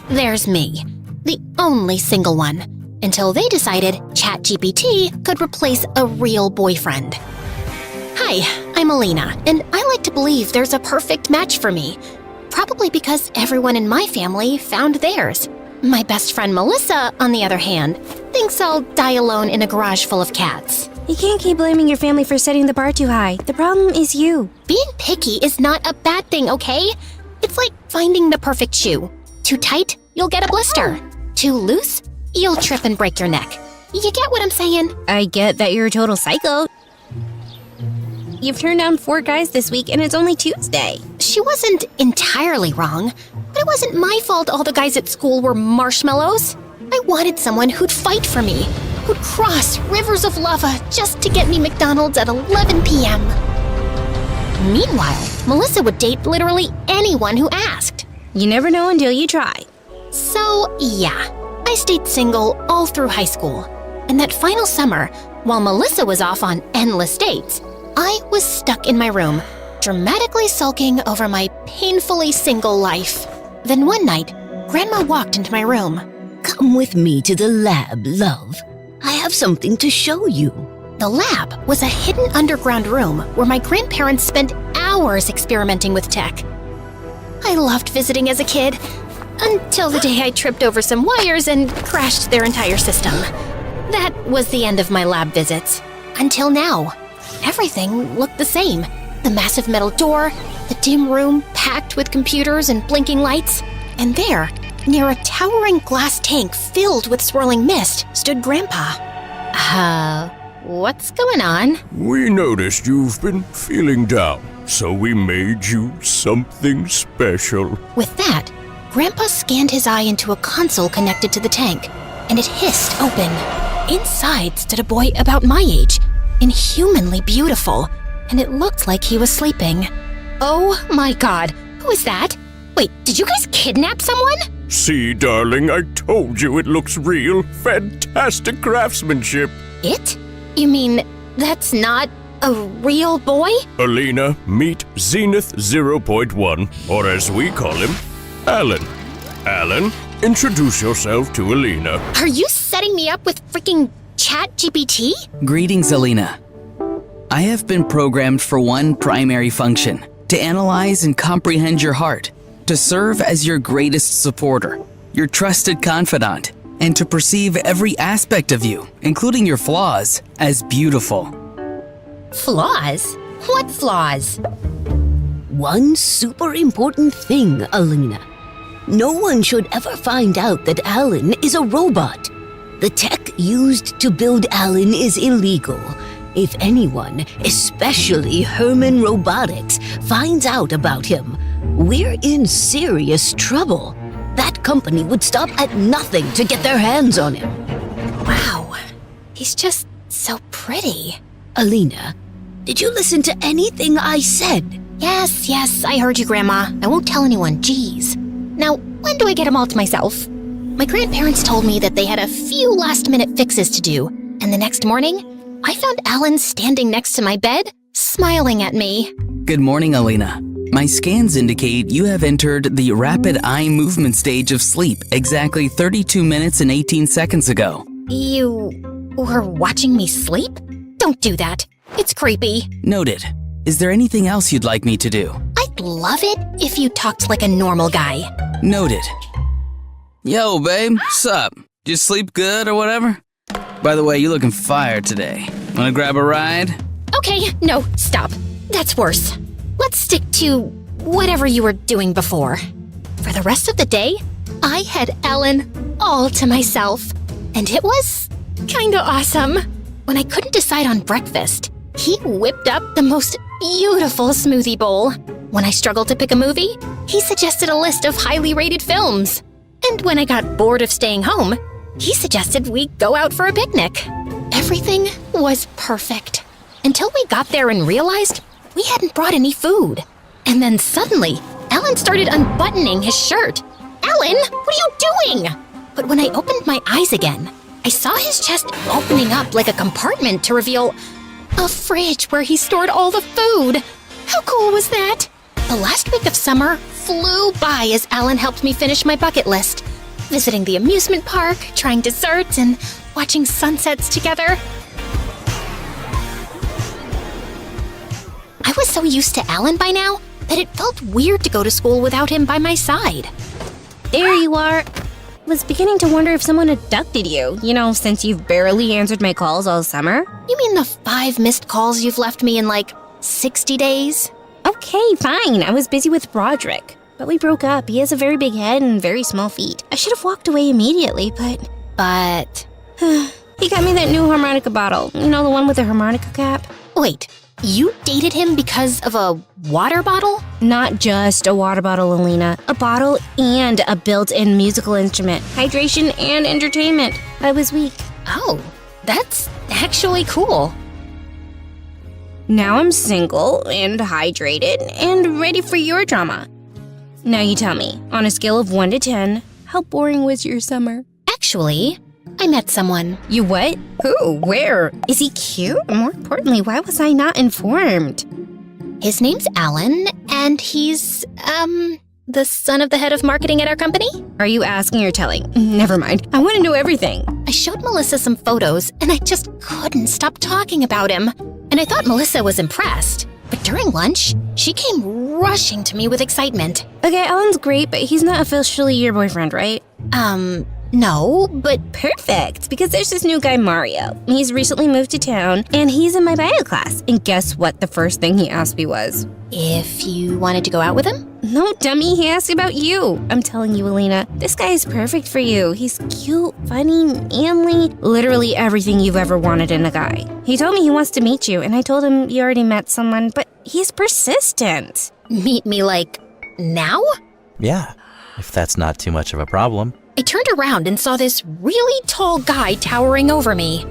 there's me, the only single one, until they decided ChatGPT could replace a real boyfriend. Hi, I'm Alina, and I like to believe there's a perfect match for me. Probably because everyone in my family found theirs. My best friend Melissa, on the other hand, thinks I'll die alone in a garage full of cats.
You can't keep blaming your family for setting the bar too high. The problem is you.
Being picky is not a bad thing, okay? It's like finding the perfect shoe. Too tight, you'll get a blister. Too loose, you'll trip and break your neck. You get what I'm saying?
I get that you're a total psycho. You've turned down 4 guys this week and it's only Tuesday.
She wasn't entirely wrong, but it wasn't my fault all the guys at school were marshmallows. I wanted someone who'd fight for me, who'd cross rivers of lava just to get me McDonald's at 11 p.m. Meanwhile, Melissa would date literally anyone who asked.
You never know until you try.
So, yeah, I stayed single all through high school. And that final summer, while Melissa was off on endless dates, I was stuck in my room, dramatically sulking over my painfully single life. Then one night, Grandma walked into my room.
Come with me to the lab, love. I have something to show you.
The lab was a hidden underground room where my grandparents spent hours experimenting with tech. I loved visiting as a kid, until the day I tripped over some wires and crashed their entire system. That was the end of my lab visits. Until now. Everything looked the same. The massive metal door, the dim room packed with computers and blinking lights. And there, near a towering glass tank filled with swirling mist, stood Grandpa. What's going on?
We noticed you've been feeling down, so we made you something special.
With that, Grandpa scanned his eye into a console connected to the tank, and it hissed open. Inside stood a boy about my age, inhumanly beautiful, and it looked like he was sleeping. Oh my god, who is that? Wait, did you guys kidnap someone?
See, darling, I told you it looks real. Fantastic craftsmanship.
It? You mean that's not a real boy?
Alina, meet Zenith 0.1, or as we call him, Alan. Alan, introduce yourself to Alina.
Are you setting me up with freaking ChatGPT?
Greetings, Alina. I have been programmed for one primary function, to analyze and comprehend your heart, to serve as your greatest supporter, your trusted confidant, and to perceive every aspect of you, including your flaws, as beautiful.
Flaws? What flaws?
One super important thing, Alina. No one should ever find out that Alan is a robot. The tech used to build Alan is illegal. If anyone, especially Herman Robotics, finds out about him, we're in serious trouble. That company would stop at nothing to get their hands on him.
Wow, he's just so pretty.
Alina, did you listen to anything I said?
Yes, I heard you, Grandma. I won't tell anyone, jeez. Now, when do I get him all to myself? My grandparents told me that they had a few last-minute fixes to do, and the next morning, I found Alan standing next to my bed, smiling at me.
Good morning, Alina. My scans indicate you have entered the rapid eye movement stage of sleep exactly 32 minutes and 18 seconds ago.
You were watching me sleep? Don't do that. It's creepy.
Noted. Is there anything else you'd like me to do?
I'd love it if you talked like a normal guy.
Noted. Yo, babe, sup? Did you sleep good or whatever? By the way, you looking fire today. Wanna grab a ride?
Okay, no, stop. That's worse. Let's stick to whatever you were doing before. For the rest of the day, I had Alan
all to myself. And it was kinda awesome. When I couldn't decide on breakfast, he whipped up the most beautiful smoothie bowl. When I struggled to pick a movie, he suggested a list of highly rated films. And when I got bored of staying home, he suggested we go out for a picnic. Everything was perfect. Until we got there and realized we hadn't brought any food. And then suddenly, Alan started unbuttoning his shirt. Alan, what are you doing? But when I opened my eyes again, I saw his chest opening up like a compartment to reveal a fridge where he stored all the food. How cool was that? The last week of summer flew by as Alan helped me finish my bucket list. Visiting the amusement park, trying desserts, and watching sunsets together. I was so used to Alan by now that it felt weird to go to school without him by my side.
There you are. Was beginning to wonder if someone abducted you, since you've barely answered my calls all summer.
You mean the 5 missed calls you've left me in 60 days?
Okay, fine. I was busy with Broderick. But we broke up. He has a very big head and very small feet. I should have walked away immediately, but... He got me that new harmonica bottle. The one with the harmonica cap.
Wait, you dated him because of a water bottle?
Not just a water bottle, Alina. A bottle and a built-in musical instrument. Hydration and entertainment. I was weak.
Oh, that's actually cool.
Now I'm single and hydrated and ready for your drama. Now you tell me, on a scale of 1 to 10, how boring was your summer?
Actually, I met someone.
You what? Who? Where? Is he cute? More importantly, why was I not informed?
His name's Alan, and he's, the son of the head of marketing at our company?
Are you asking or telling? Never mind. I want to know everything.
I showed Melissa some photos, and I just couldn't stop talking about him. And I thought Melissa was impressed. But during lunch, she came rushing to me with excitement.
Okay, Alan's great, but he's not officially your boyfriend, right?
No, but
perfect, because there's this new guy, Mario. He's recently moved to town, and he's in my bio class. And guess what the first thing he asked me was?
If you wanted to go out with him?
No, dummy, he asked about you. I'm telling you, Alina, this guy is perfect for you. He's cute, funny, manly, literally everything you've ever wanted in a guy. He told me he wants to meet you, and I told him you already met someone, but he's persistent.
Meet me now?
Yeah, if that's not too much of a problem.
I turned around and saw this really tall guy towering over me.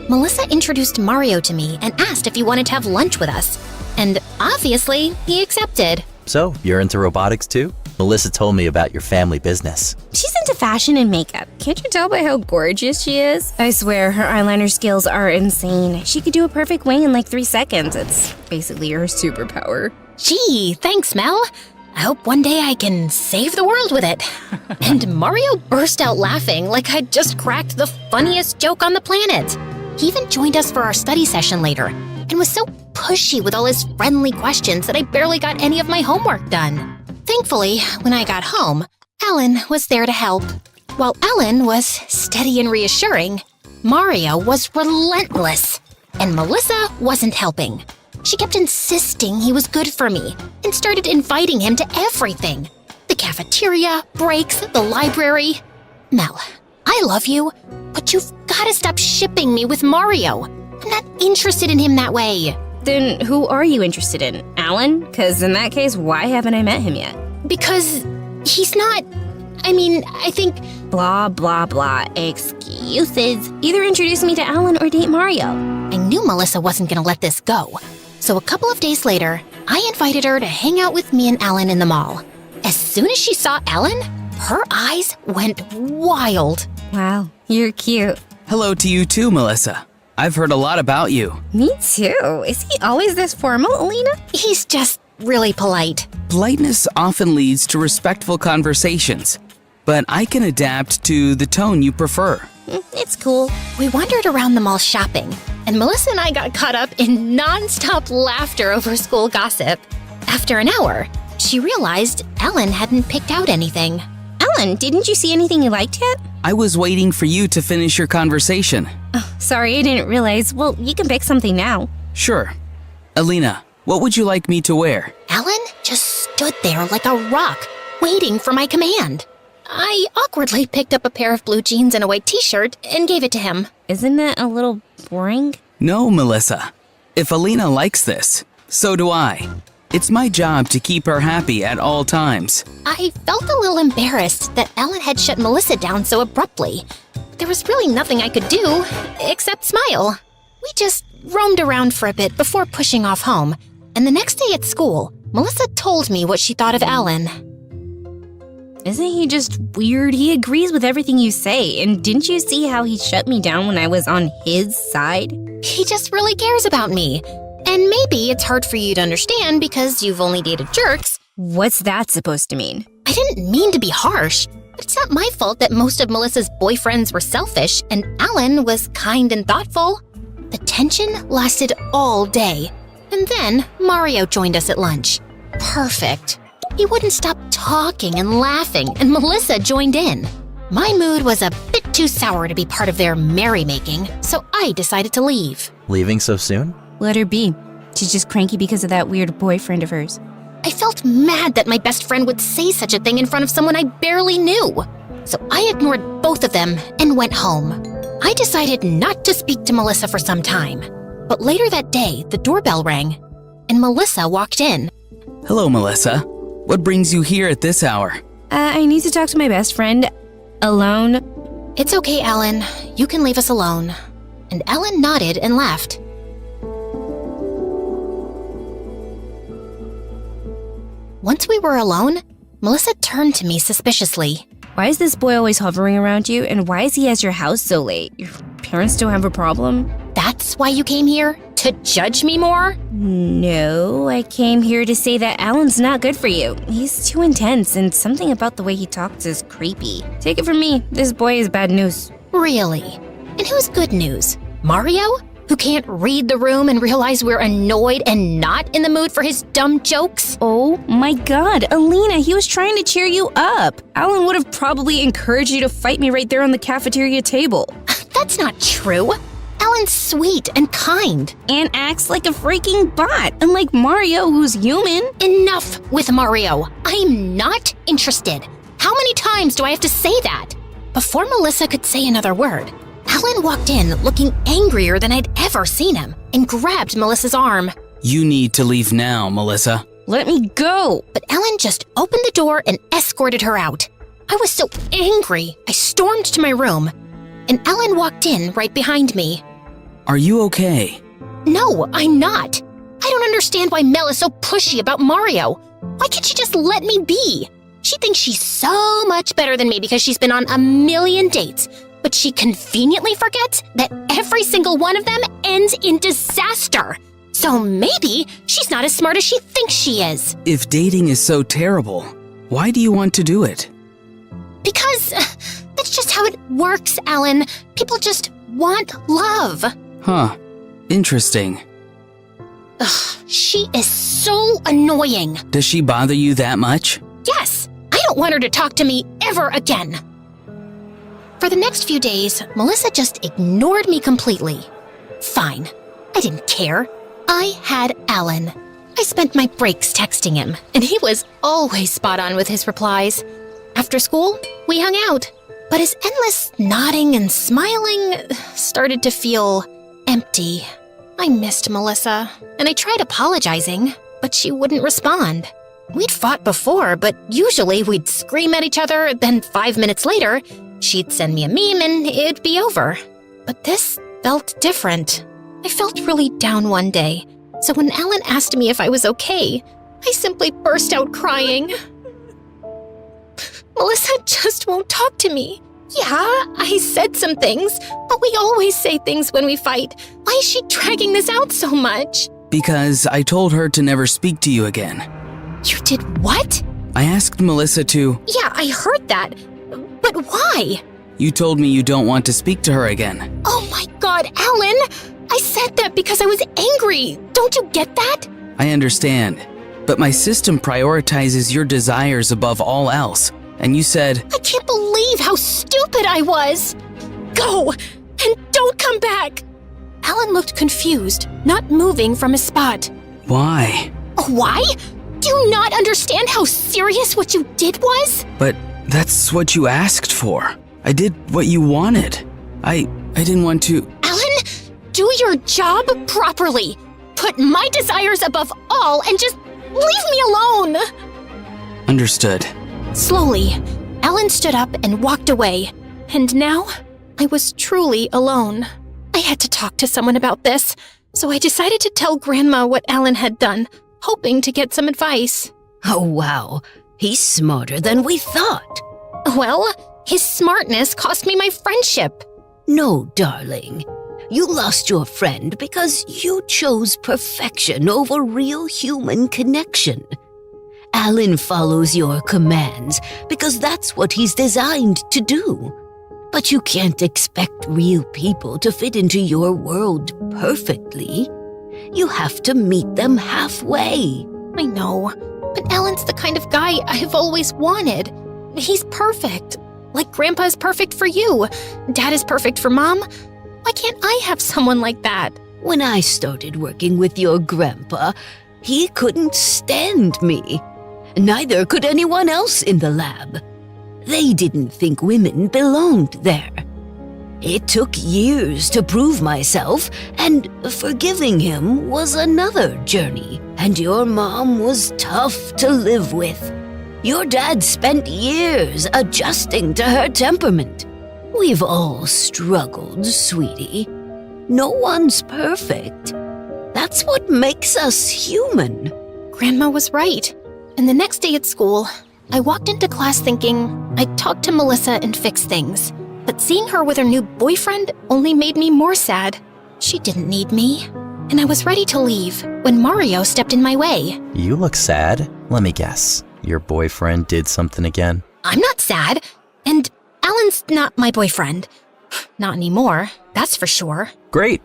Melissa introduced Mario to me and asked if he wanted to have lunch with us. And obviously, he accepted.
So, you're into robotics too? Melissa told me about your family business.
She's into fashion and makeup. Can't you tell by how gorgeous she is? I swear, her eyeliner skills are insane. She could do a perfect wing in 3 seconds. It's basically her superpower.
Gee, thanks, Mel. I hope one day I can save the world with it. And Mario burst out laughing like I'd just cracked the funniest joke on the planet. He even joined us for our study session later and was so pushy with all his friendly questions that I barely got any of my homework done. Thankfully, when I got home, Alan was there to help. While Alan was steady and reassuring, Mario was relentless, and Melissa wasn't helping. She kept insisting he was good for me and started inviting him to everything. The cafeteria, breaks, the library. Mel, I love you, but you've got to stop shipping me with Mario. I'm not interested in him that way.
Then who are you interested in? Alan? Because in that case, why haven't I met him yet?
Because he's not... I think...
Blah, blah, blah. Excuses. Either introduce me to Alan or date Mario.
I knew Melissa wasn't going to let this go. So a couple of days later, I invited her to hang out with me and Alan in the mall. As soon as she saw Alan, her eyes went wild.
Wow, you're cute.
Hello to you too, Melissa. I've heard a lot about you.
Me too. Is he always this formal, Alina?
He's just really polite.
Politeness often leads to respectful conversations, but I can adapt to the tone you prefer.
It's cool.
We wandered around the mall shopping, and Melissa and I got caught up in non-stop laughter over school gossip. After an hour, she realized Alan hadn't picked out anything.
Alan, didn't you see anything you liked yet?
I was waiting for you to finish your conversation.
Oh, sorry, I didn't realize. Well, you can pick something now.
Sure. Alina, what would you like me to wear?
Alan just stood there like a rock, waiting for my command.
I awkwardly picked up a pair of blue jeans and a white t-shirt and gave it to him.
Isn't that a little boring?
No, Melissa. If Alina likes this, so do I. It's my job to keep her happy at all times.
I felt a little embarrassed that Alan had shut Melissa down so abruptly. There was really nothing I could do except smile. We just roamed around for a bit before pushing off home, and the next day at school, Melissa told me what she thought of Alan.
Isn't he just weird? He agrees with everything you say, and didn't you see how he shut me down when I was on his side?
He just really cares about me. And maybe it's hard for you to understand because you've only dated jerks.
What's that supposed to mean?
I didn't mean to be harsh. It's not my fault that most of Melissa's boyfriends were selfish and Alan was kind and thoughtful. The tension lasted all day. And then Mario joined us at lunch. Perfect. He wouldn't stop talking and laughing, and Melissa joined in. My mood was a bit too sour to be part of their merrymaking, so I decided to leave.
Leaving so soon?
Let her be. She's just cranky because of that weird boyfriend of hers.
I felt mad that my best friend would say such a thing in front of someone I barely knew. So I ignored both of them and went home. I decided not to speak to Melissa for some time. But later that day, the doorbell rang, and Melissa walked in.
Hello, Melissa. What brings you here at this hour?
I need to talk to my best friend. Alone.
It's okay, Alan. You can leave us alone. And Alan nodded and left. Once we were alone, Melissa turned to me suspiciously.
Why is this boy always hovering around you, and why is he at your house so late? Your parents don't have a problem?
That's why you came here? To judge me more?
No, I came here to say that Alan's not good for you. He's too intense, and something about the way he talks is creepy. Take it from me, this boy is bad news.
Really? And who's good news? Mario? Who can't read the room and realize we're annoyed and not in the mood for his dumb jokes?
Oh my god, Alina, he was trying to cheer you up. Alan would have probably encouraged you to fight me right there on the cafeteria table.
That's not true. Alan's sweet and kind.
And acts like a freaking bot, unlike Mario, who's human.
Enough with Mario. I'm not interested. How many times do I have to say that? Before Melissa could say another word, Alan walked in looking angrier than I'd ever seen him and grabbed Melissa's arm.
You need to leave now, Melissa.
Let me go.
But Alan just opened the door and escorted her out. I was so angry, I stormed to my room, and Alan walked in right behind me.
Are you okay?
No, I'm not. I don't understand why Mel is so pushy about Mario. Why can't she just let me be? She thinks she's so much better than me because she's been on a million dates, but she conveniently forgets that every single one of them ends in disaster. So maybe she's not as smart as she thinks she is.
If dating is so terrible, why do you want to do it?
Because that's just how it works, Alan. People just want love.
Huh. Interesting.
Ugh, she is so annoying.
Does she bother you that much?
Yes, I don't want her to talk to me ever again. For the next few days, Melissa just ignored me completely. Fine, I didn't care. I had Alan. I spent my breaks texting him, and he was always spot on with his replies. After school, we hung out, but his endless nodding and smiling started to feel empty. I missed Melissa, and I tried apologizing, but she wouldn't respond. We'd fought before, but usually we'd scream at each other, then 5 minutes later, she'd send me a meme and it'd be over. But this felt different. I felt really down one day, so when Alan asked me if I was okay, I simply burst out crying. Melissa just won't talk to me. Yeah, I said some things, but we always say things when we fight. Why is she dragging this out so much?
Because I told her to never speak to you again.
You did what?
I asked Melissa to...
Yeah, I heard that. But why?
You told me you don't want to speak to her again.
Oh my god, Alan! I said that because I was angry. Don't you get that?
I understand. But my system prioritizes your desires above all else. And you said...
I can't believe how stupid I was! Go! And don't come back! Alan looked confused, not moving from his spot.
Why?
Why? Do you not understand how serious what you did was?
But That's what you asked for. I did what you wanted. I didn't want to...
Alan, do your job properly. Put my desires above all and just leave me alone.
Understood.
Slowly, Alan stood up and walked away. And now, I was truly alone. I had to talk to someone about this, so I decided to tell Grandma what Alan had done, hoping to get some advice.
Oh, wow. He's smarter than we thought.
Well, his smartness cost me my friendship.
No, darling. You lost your friend because you chose perfection over real human connection. Alan follows your commands because that's what he's designed to do. But you can't expect real people to fit into your world perfectly. You have to meet them halfway.
I know, but Alan's the kind of guy I've always wanted. He's perfect. Like Grandpa is perfect for you. Dad is perfect for Mom. Why can't I have someone like that?
When I started working with your grandpa, he couldn't stand me. Neither could anyone else in the lab. They didn't think women belonged there. It took years to prove myself, and forgiving him was another journey. And your mom was tough to live with. Your dad spent years adjusting to her temperament. We've all struggled, sweetie. No one's perfect. That's what makes us human.
Grandma was right. And the next day at school, I walked into class thinking I'd talk to Melissa and fix things. But seeing her with her new boyfriend only made me more sad. She didn't need me. And I was ready to leave when Mario stepped in my way.
You look sad. Let me guess. Your boyfriend did something again?
I'm not sad. And Alan's not my boyfriend. Not anymore, that's for sure.
Great.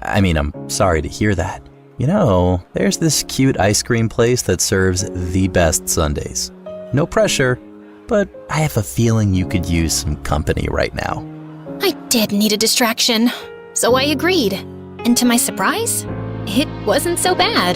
I mean, I'm sorry to hear that. You know, there's this cute ice cream place that serves the best sundaes. No pressure, but I have a feeling you could use some company right now.
I did need a distraction, so I agreed. And to my surprise, it wasn't so bad.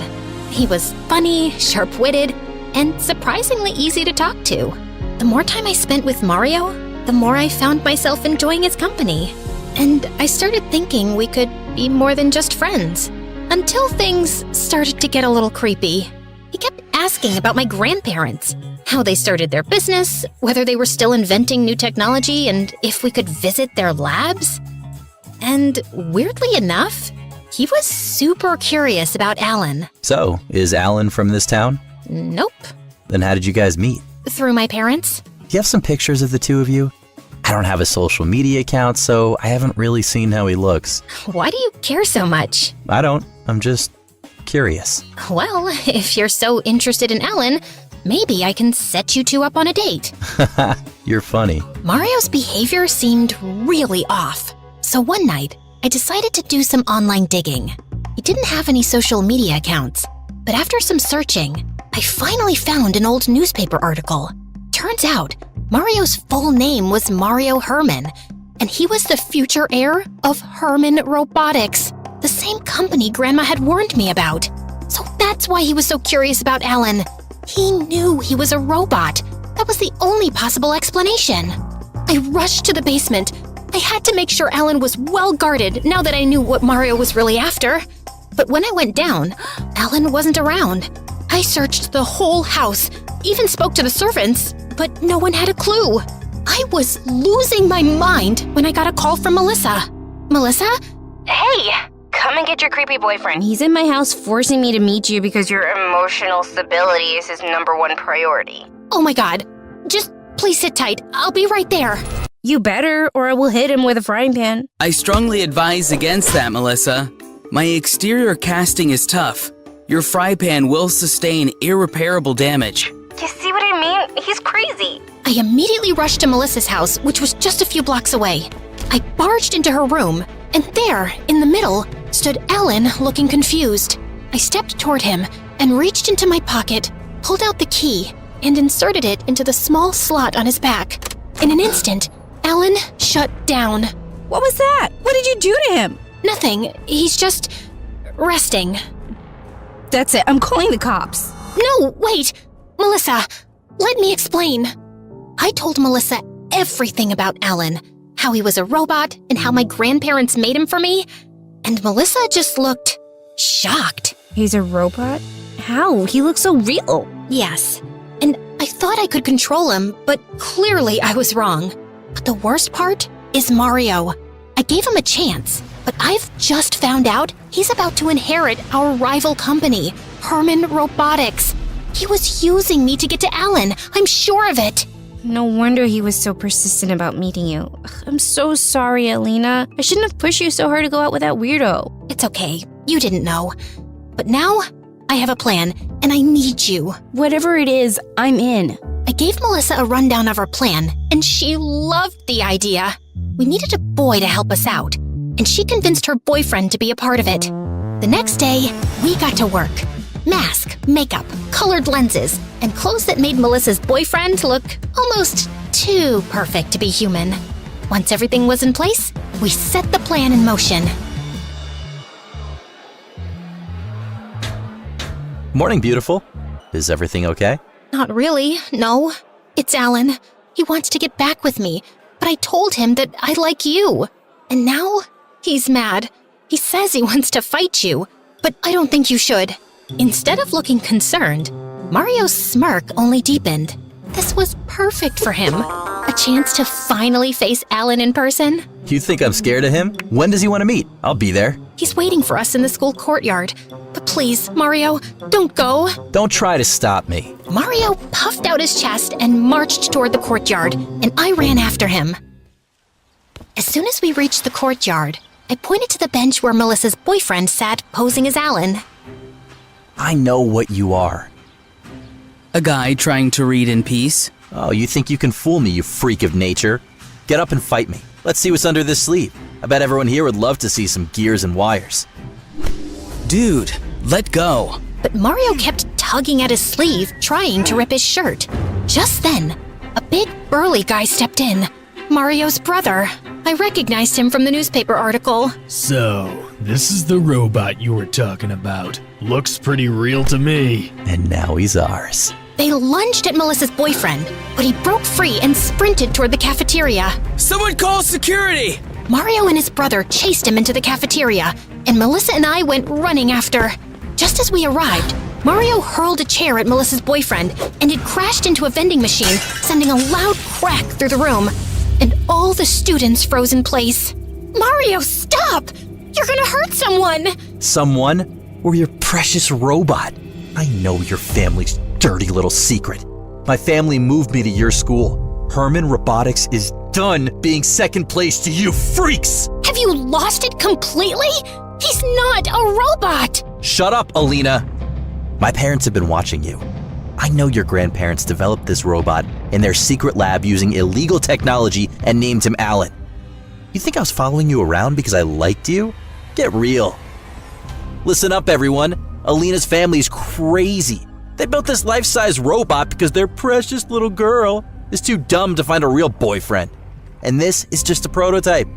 He was funny, sharp-witted, and surprisingly easy to talk to. The more time I spent with Mario, the more I found myself enjoying his company. And I started thinking we could be more than just friends. Until things started to get a little creepy. He kept asking about my grandparents, how they started their business, whether they were still inventing new technology, and if we could visit their labs. And weirdly enough, he was super curious about Alan.
So, is Alan from this town?
Nope.
Then how did you guys meet?
Through my parents.
Do you have some pictures of the two of you? I don't have a social media account, so I haven't really seen how he looks.
Why do you care so much?
I don't. I'm just curious.
Well, if you're so interested in Alan, maybe I can set you two up on a date.
You're funny.
Mario's behavior seemed really off. So one night, I decided to do some online digging. He didn't have any social media accounts, but after some searching, I finally found an old newspaper article. Turns out, Mario's full name was Mario Herman, and he was the future heir of Herman Robotics, the same company Grandma had warned me about. So that's why he was so curious about Alan. He knew he was a robot. That was the only possible explanation. I rushed to the basement. I had to make sure Alan was well guarded now that I knew what Mario was really after. But when I went down, Alan wasn't around. I searched the whole house, even spoke to the servants, but no one had a clue. I was losing my mind when I got a call from Melissa. Melissa?
Hey, come and get your creepy boyfriend. He's in my house forcing me to meet you because your emotional stability is his #1 priority.
Oh my God. Just please sit tight. I'll be right there.
You better, or I will hit him with a frying pan.
I strongly advise against that, Melissa. My exterior casting is tough. Your fry pan will sustain irreparable damage.
You see what I mean? He's crazy.
I immediately rushed to Melissa's house, which was just a few blocks away. I barged into her room, and there, in the middle, stood Alan looking confused. I stepped toward him and reached into my pocket, pulled out the key, and inserted it into the small slot on his back. In an instant, Alan shut down.
What was that? What did you do to him?
Nothing. He's just resting.
That's it. I'm calling the cops.
No, wait. Melissa, let me explain.
I told Melissa everything about Alan, how he was a robot and how my grandparents made him for me, and Melissa just looked shocked.
He's a robot? How? He looks so real.
Yes, and I thought I could control him, but clearly I was wrong. But the worst part is Mario. I gave him a chance, but I've just found out he's about to inherit our rival company, Herman Robotics. He was using me to get to Alan, I'm sure of it.
No wonder he was so persistent about meeting you. Ugh, I'm so sorry, Alina. I shouldn't have pushed you so hard to go out with that weirdo.
It's okay, you didn't know. But now, I have a plan, and I need you.
Whatever it is, I'm in.
I gave Melissa a rundown of our plan, and she loved the idea. We needed a boy to help us out, and she convinced her boyfriend to be a part of it. The next day, we got to work. Mask, makeup, colored lenses, and clothes that made Melissa's boyfriend look almost too perfect to be human. Once everything was in place, we set the plan in motion.
Morning, beautiful. Is everything okay?
Not really, no. It's Alan. He wants to get back with me, but I told him that I like you. And now, he's mad. He says he wants to fight you, but I don't think you should. Instead of looking concerned, Mario's smirk only deepened. This was perfect for him. A chance to finally face Alan in person.
You think I'm scared of him? When does he want to meet? I'll be there.
He's waiting for us in the school courtyard. But please, Mario, don't go.
Don't try to stop me.
Mario puffed out his chest and marched toward the courtyard, and I ran after him. As soon as we reached the courtyard, I pointed to the bench where Melissa's boyfriend sat posing as Alan.
I know what you are.
A guy trying to read in peace.
Oh, you think you can fool me, you freak of nature? Get up and fight me. Let's see what's under this sleeve. I bet everyone here would love to see some gears and wires.
Dude, let go.
But Mario kept tugging at his sleeve, trying to rip his shirt. Just then, a big burly guy stepped in. Mario's brother. I recognized him from the newspaper article.
So, this is the robot you were talking about. Looks pretty real to me.
And now he's ours.
They lunged at Melissa's boyfriend, but he broke free and sprinted toward the cafeteria.
Someone call security!
Mario and his brother chased him into the cafeteria, and Melissa and I went running after. Just as we arrived, Mario hurled a chair at Melissa's boyfriend, and it crashed into a vending machine, sending a loud crack through the room. And all the students froze in place. Mario, stop! You're gonna hurt someone!
Someone? Or your precious robot? I know your family's dirty little secret. My family moved me to your school. Herman Robotics is done being second place to you freaks!
Have you lost it completely? He's not a robot!
Shut up, Alina! My parents have been watching you. I know your grandparents developed this robot in their secret lab using illegal technology and named him Alan. You think I was following you around because I liked you? Get real. Listen up, everyone. Alina's family's crazy. They built this life-size robot because their precious little girl is too dumb to find a real boyfriend. And this is just a prototype.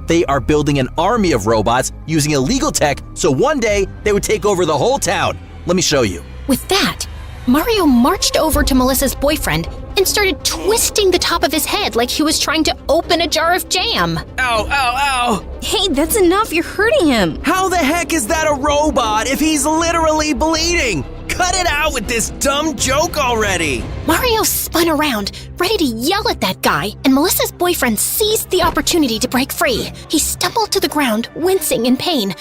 They are building an army of robots using illegal tech so one day they would take over the whole town. Let me show you.
With that, Mario marched over to Melissa's boyfriend and started twisting the top of his head like he was trying to open a jar of jam.
Ow, ow, ow!
Hey, that's enough. You're hurting him.
How the heck is that a robot if he's literally bleeding? Cut it out with this dumb joke already!
Mario spun around, ready to yell at that guy, and Melissa's boyfriend seized the opportunity to break free. He stumbled to the ground, wincing in pain.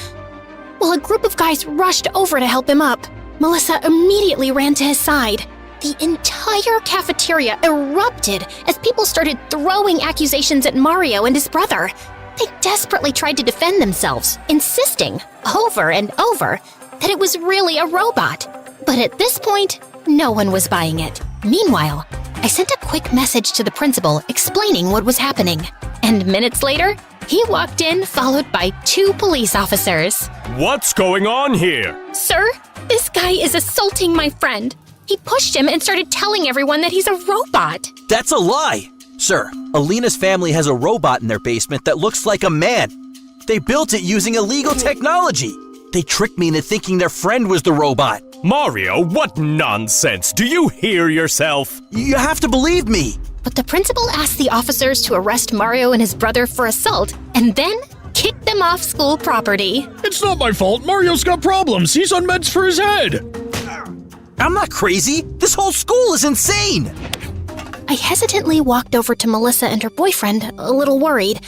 While a group of guys rushed over to help him up, Melissa immediately ran to his side. The entire cafeteria erupted as people started throwing accusations at Mario and his brother. They desperately tried to defend themselves, insisting, over and over, that it was really a robot. But at this point, no one was buying it. Meanwhile, I sent a quick message to the principal explaining what was happening. And minutes later, he walked in, followed by 2 police officers.
What's going on here?
Sir, this guy is assaulting my friend. He pushed him and started telling everyone that he's a robot.
That's a lie! Sir, Alina's family has a robot in their basement that looks like a man. They built it using illegal technology. They tricked me into thinking their friend was the robot.
Mario, what nonsense! Do you hear yourself?
You have to believe me.
But the principal asked the officers to arrest Mario and his brother for assault and then kicked them off school property.
It's not my fault. Mario's got problems. He's on meds for his head.
I'm not crazy. This whole school is insane.
I hesitantly walked over to Melissa and her boyfriend, a little worried.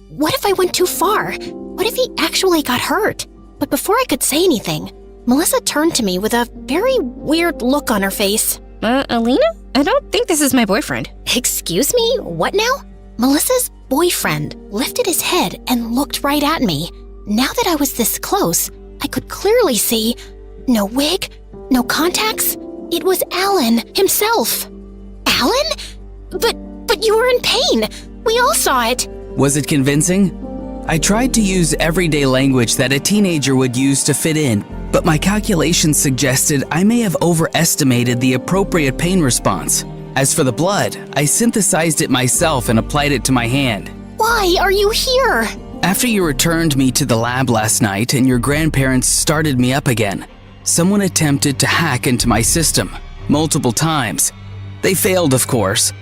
What if I went too far? What if he actually got hurt? But before I could say anything, Melissa turned to me with a very weird look on her face.
Alina? I don't think this is my boyfriend.
Excuse me? What now? Melissa's boyfriend lifted his head and looked right at me. Now that I was this close, I could clearly see no wig, no contacts. It was Alan himself. Alan? But you were in pain. We all saw it.
Was it convincing? I tried to use everyday language that a teenager would use to fit in, but my calculations suggested I may have overestimated the appropriate pain response. As for the blood, I synthesized it myself and applied it to my hand.
Why are you here?
After you returned me to the lab last night and your grandparents started me up again, someone attempted to hack into my system multiple times. They failed, of course,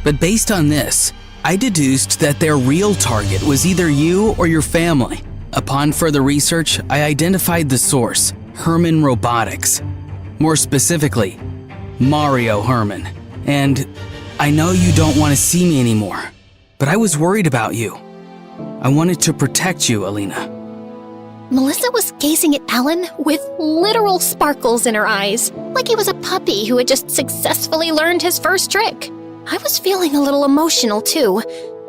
but based on this, I deduced that their real target was either you or your family. Upon further research, I identified the source, Herman Robotics. More specifically, Mario Herman. And I know you don't want to see me anymore, but I was worried about you. I wanted to protect you, Alina.
Melissa was gazing at Alan with literal sparkles in her eyes, like he was a puppy who had just successfully learned his first trick. I was feeling a little emotional, too.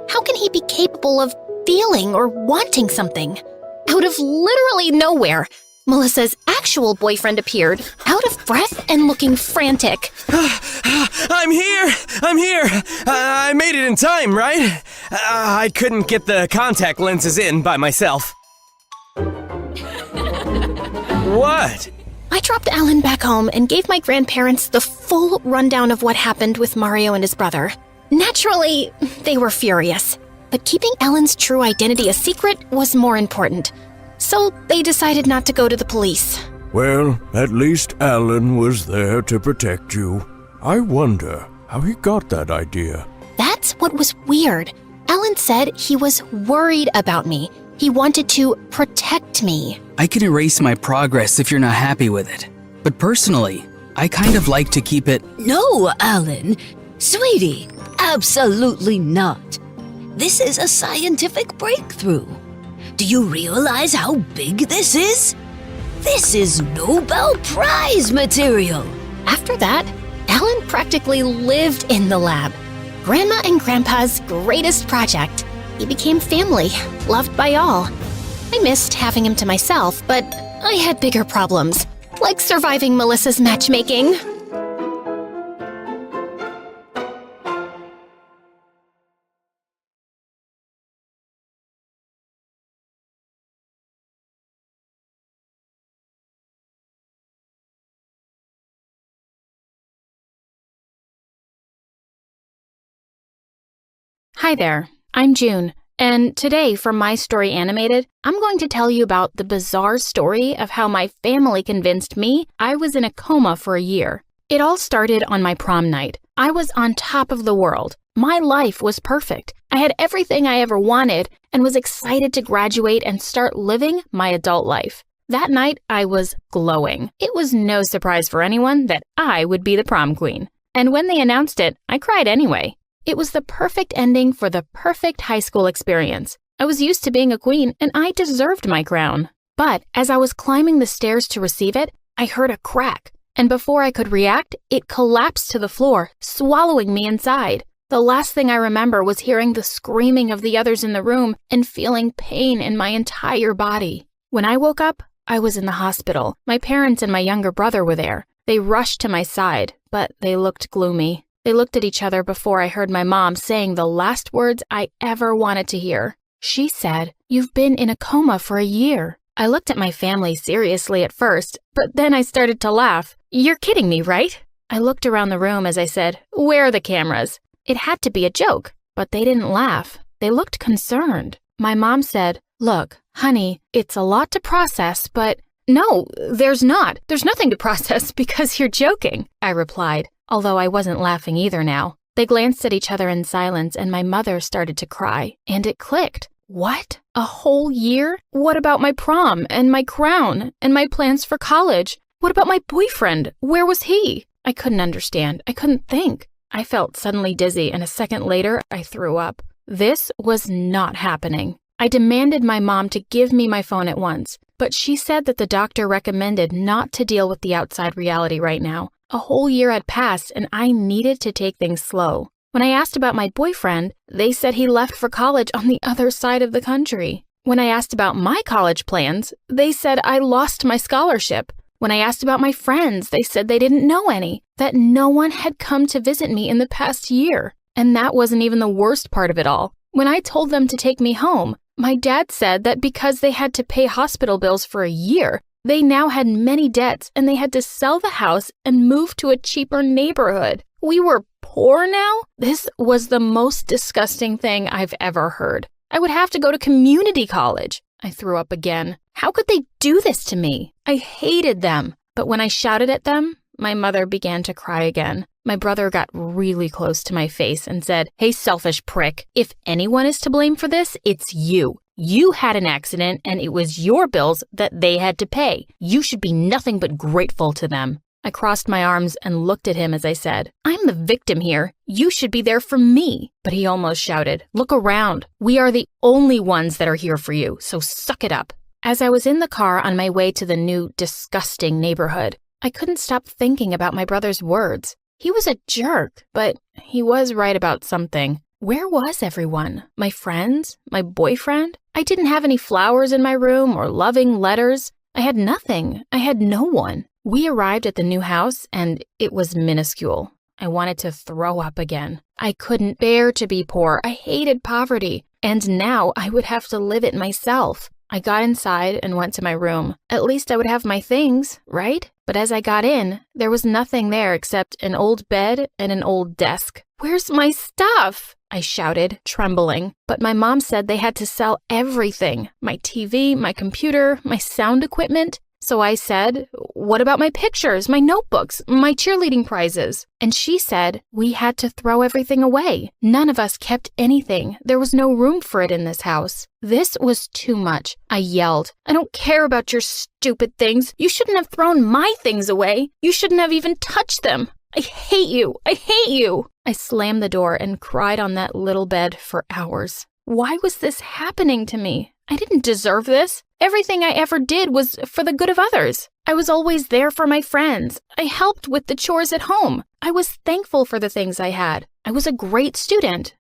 How can he be capable of feeling or wanting something? Out of literally nowhere, Melissa's actual boyfriend appeared, out of breath and looking frantic.
I'm here! I made it in time, right? I couldn't get the contact lenses in by myself. What?
I dropped Alan back home and gave my grandparents the full rundown of what happened with Mario and his brother. Naturally, they were furious, but keeping Alan's true identity a secret was more important. So they decided not to go to the police.
Well, at least Alan was there to protect you. I wonder how he got that idea.
That's what was weird. Alan said he was worried about me. He wanted to protect me.
I can erase my progress if you're not happy with it. But personally, I kind of like to keep it.
No, Alan. Sweetie, absolutely not. This is a scientific breakthrough. Do you realize how big this is? This is Nobel Prize material.
After that, Alan practically lived in the lab. Grandma and Grandpa's greatest project. He became family, loved by all. I missed having him to myself, but I had bigger problems, like surviving Melissa's matchmaking.
Hi there, I'm June, and today for My Story Animated, I'm going to tell you about the bizarre story of how my family convinced me I was in a coma for a year. It all started on my prom night. I was on top of the world. My life was perfect. I had everything I ever wanted and was excited to graduate and start living my adult life. That night, I was glowing. It was no surprise for anyone that I would be the prom queen. And when they announced it, I cried anyway. It was the perfect ending for the perfect high school experience. I was used to being a queen, and I deserved my crown. But as I was climbing the stairs to receive it, I heard a crack. And before I could react, it collapsed to the floor, swallowing me inside. The last thing I remember was hearing the screaming of the others in the room and feeling pain in my entire body. When I woke up, I was in the hospital. My parents and my younger brother were there. They rushed to my side, but they looked gloomy. They looked at each other before I heard my mom saying the last words I ever wanted to hear. She said, "You've been in a coma for a year." I looked at my family seriously at first, but then I started to laugh. "You're kidding me, right?" I looked around the room as I said, "Where are the cameras?" It had to be a joke, but they didn't laugh. They looked concerned. My mom said, "Look, honey, it's a lot to process, but..." "No, there's not. There's nothing to process because you're joking," I replied, although I wasn't laughing either now.
They glanced at each other in silence, and my mother started to cry, and it clicked. What? A whole year? What about my prom and my crown and my plans for college? What about my boyfriend? Where was he? I couldn't understand. I couldn't think. I felt suddenly dizzy, and a second later, I threw up. This was not happening. I demanded my mom to give me my phone at once, but she said that the doctor recommended not to deal with the outside reality right now. A whole year had passed, and I needed to take things slow. When I asked about my boyfriend, they said he left for college on the other side of the country. When I asked about my college plans, they said I lost my scholarship. When I asked about my friends, they said they didn't know any, that no one had come to visit me in the past year. And that wasn't even the worst part of it all. When I told them to take me home, my dad said that because they had to pay hospital bills for a year, they now had many debts and they had to sell the house and move to a cheaper neighborhood. We were poor now? This was the most disgusting thing I've ever heard. I would have to go to community college. I threw up again. How could they do this to me? I hated them. But when I shouted at them, my mother began to cry again. My brother got really close to my face and said, "Hey, selfish prick, if anyone is to blame for this, it's you. You had an accident and it was your bills that they had to pay. You should be nothing but grateful to them." I crossed my arms and looked at him as I said, "I'm the victim here. You should be there for me." But he almost shouted, "Look around. We are the only ones that are here for you, so suck it up." As I was in the car on my way to the new, disgusting neighborhood, I couldn't stop thinking about my brother's words. He was a jerk, but he was right about something. Where was everyone? My friends? My boyfriend? I didn't have any flowers in my room or loving letters. I had nothing. I had no one. We arrived at the new house, and it was minuscule. I wanted to throw up again. I couldn't bear to be poor. I hated poverty, and now I would have to live it myself. I got inside and went to my room. At least I would have my things, right? But as I got in, there was nothing there except an old bed and an old desk. "Where's my stuff?" I shouted, trembling. But my mom said they had to sell everything. My TV, my computer, my sound equipment. So I said, "What about my pictures, my notebooks, my cheerleading prizes?" And she said we had to throw everything away. None of us kept anything. There was no room for it in this house. This was too much. I yelled, "I don't care about your stupid things. You shouldn't have thrown my things away. You shouldn't have even touched them. I hate you. I hate you." I slammed the door and cried on that little bed for hours. Why was this happening to me? I didn't deserve this. Everything I ever did was for the good of others. I was always there for my friends. I helped with the chores at home. I was thankful for the things I had. I was a great student.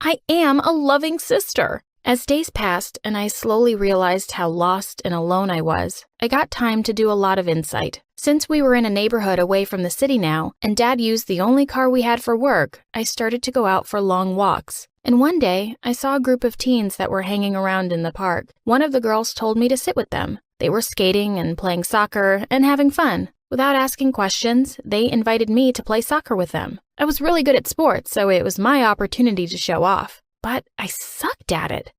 I am a loving sister. As days passed and I slowly realized how lost and alone I was, I got time to do a lot of insight. Since we were in a neighborhood away from the city now, and Dad used the only car we had for work, I started to go out for long walks. And one day, I saw a group of teens that were hanging around in the park. One of the girls told me to sit with them. They were skating and playing soccer and having fun. Without asking questions, they invited me to play soccer with them. I was really good at sports, so it was my opportunity to show off. But I sucked at it.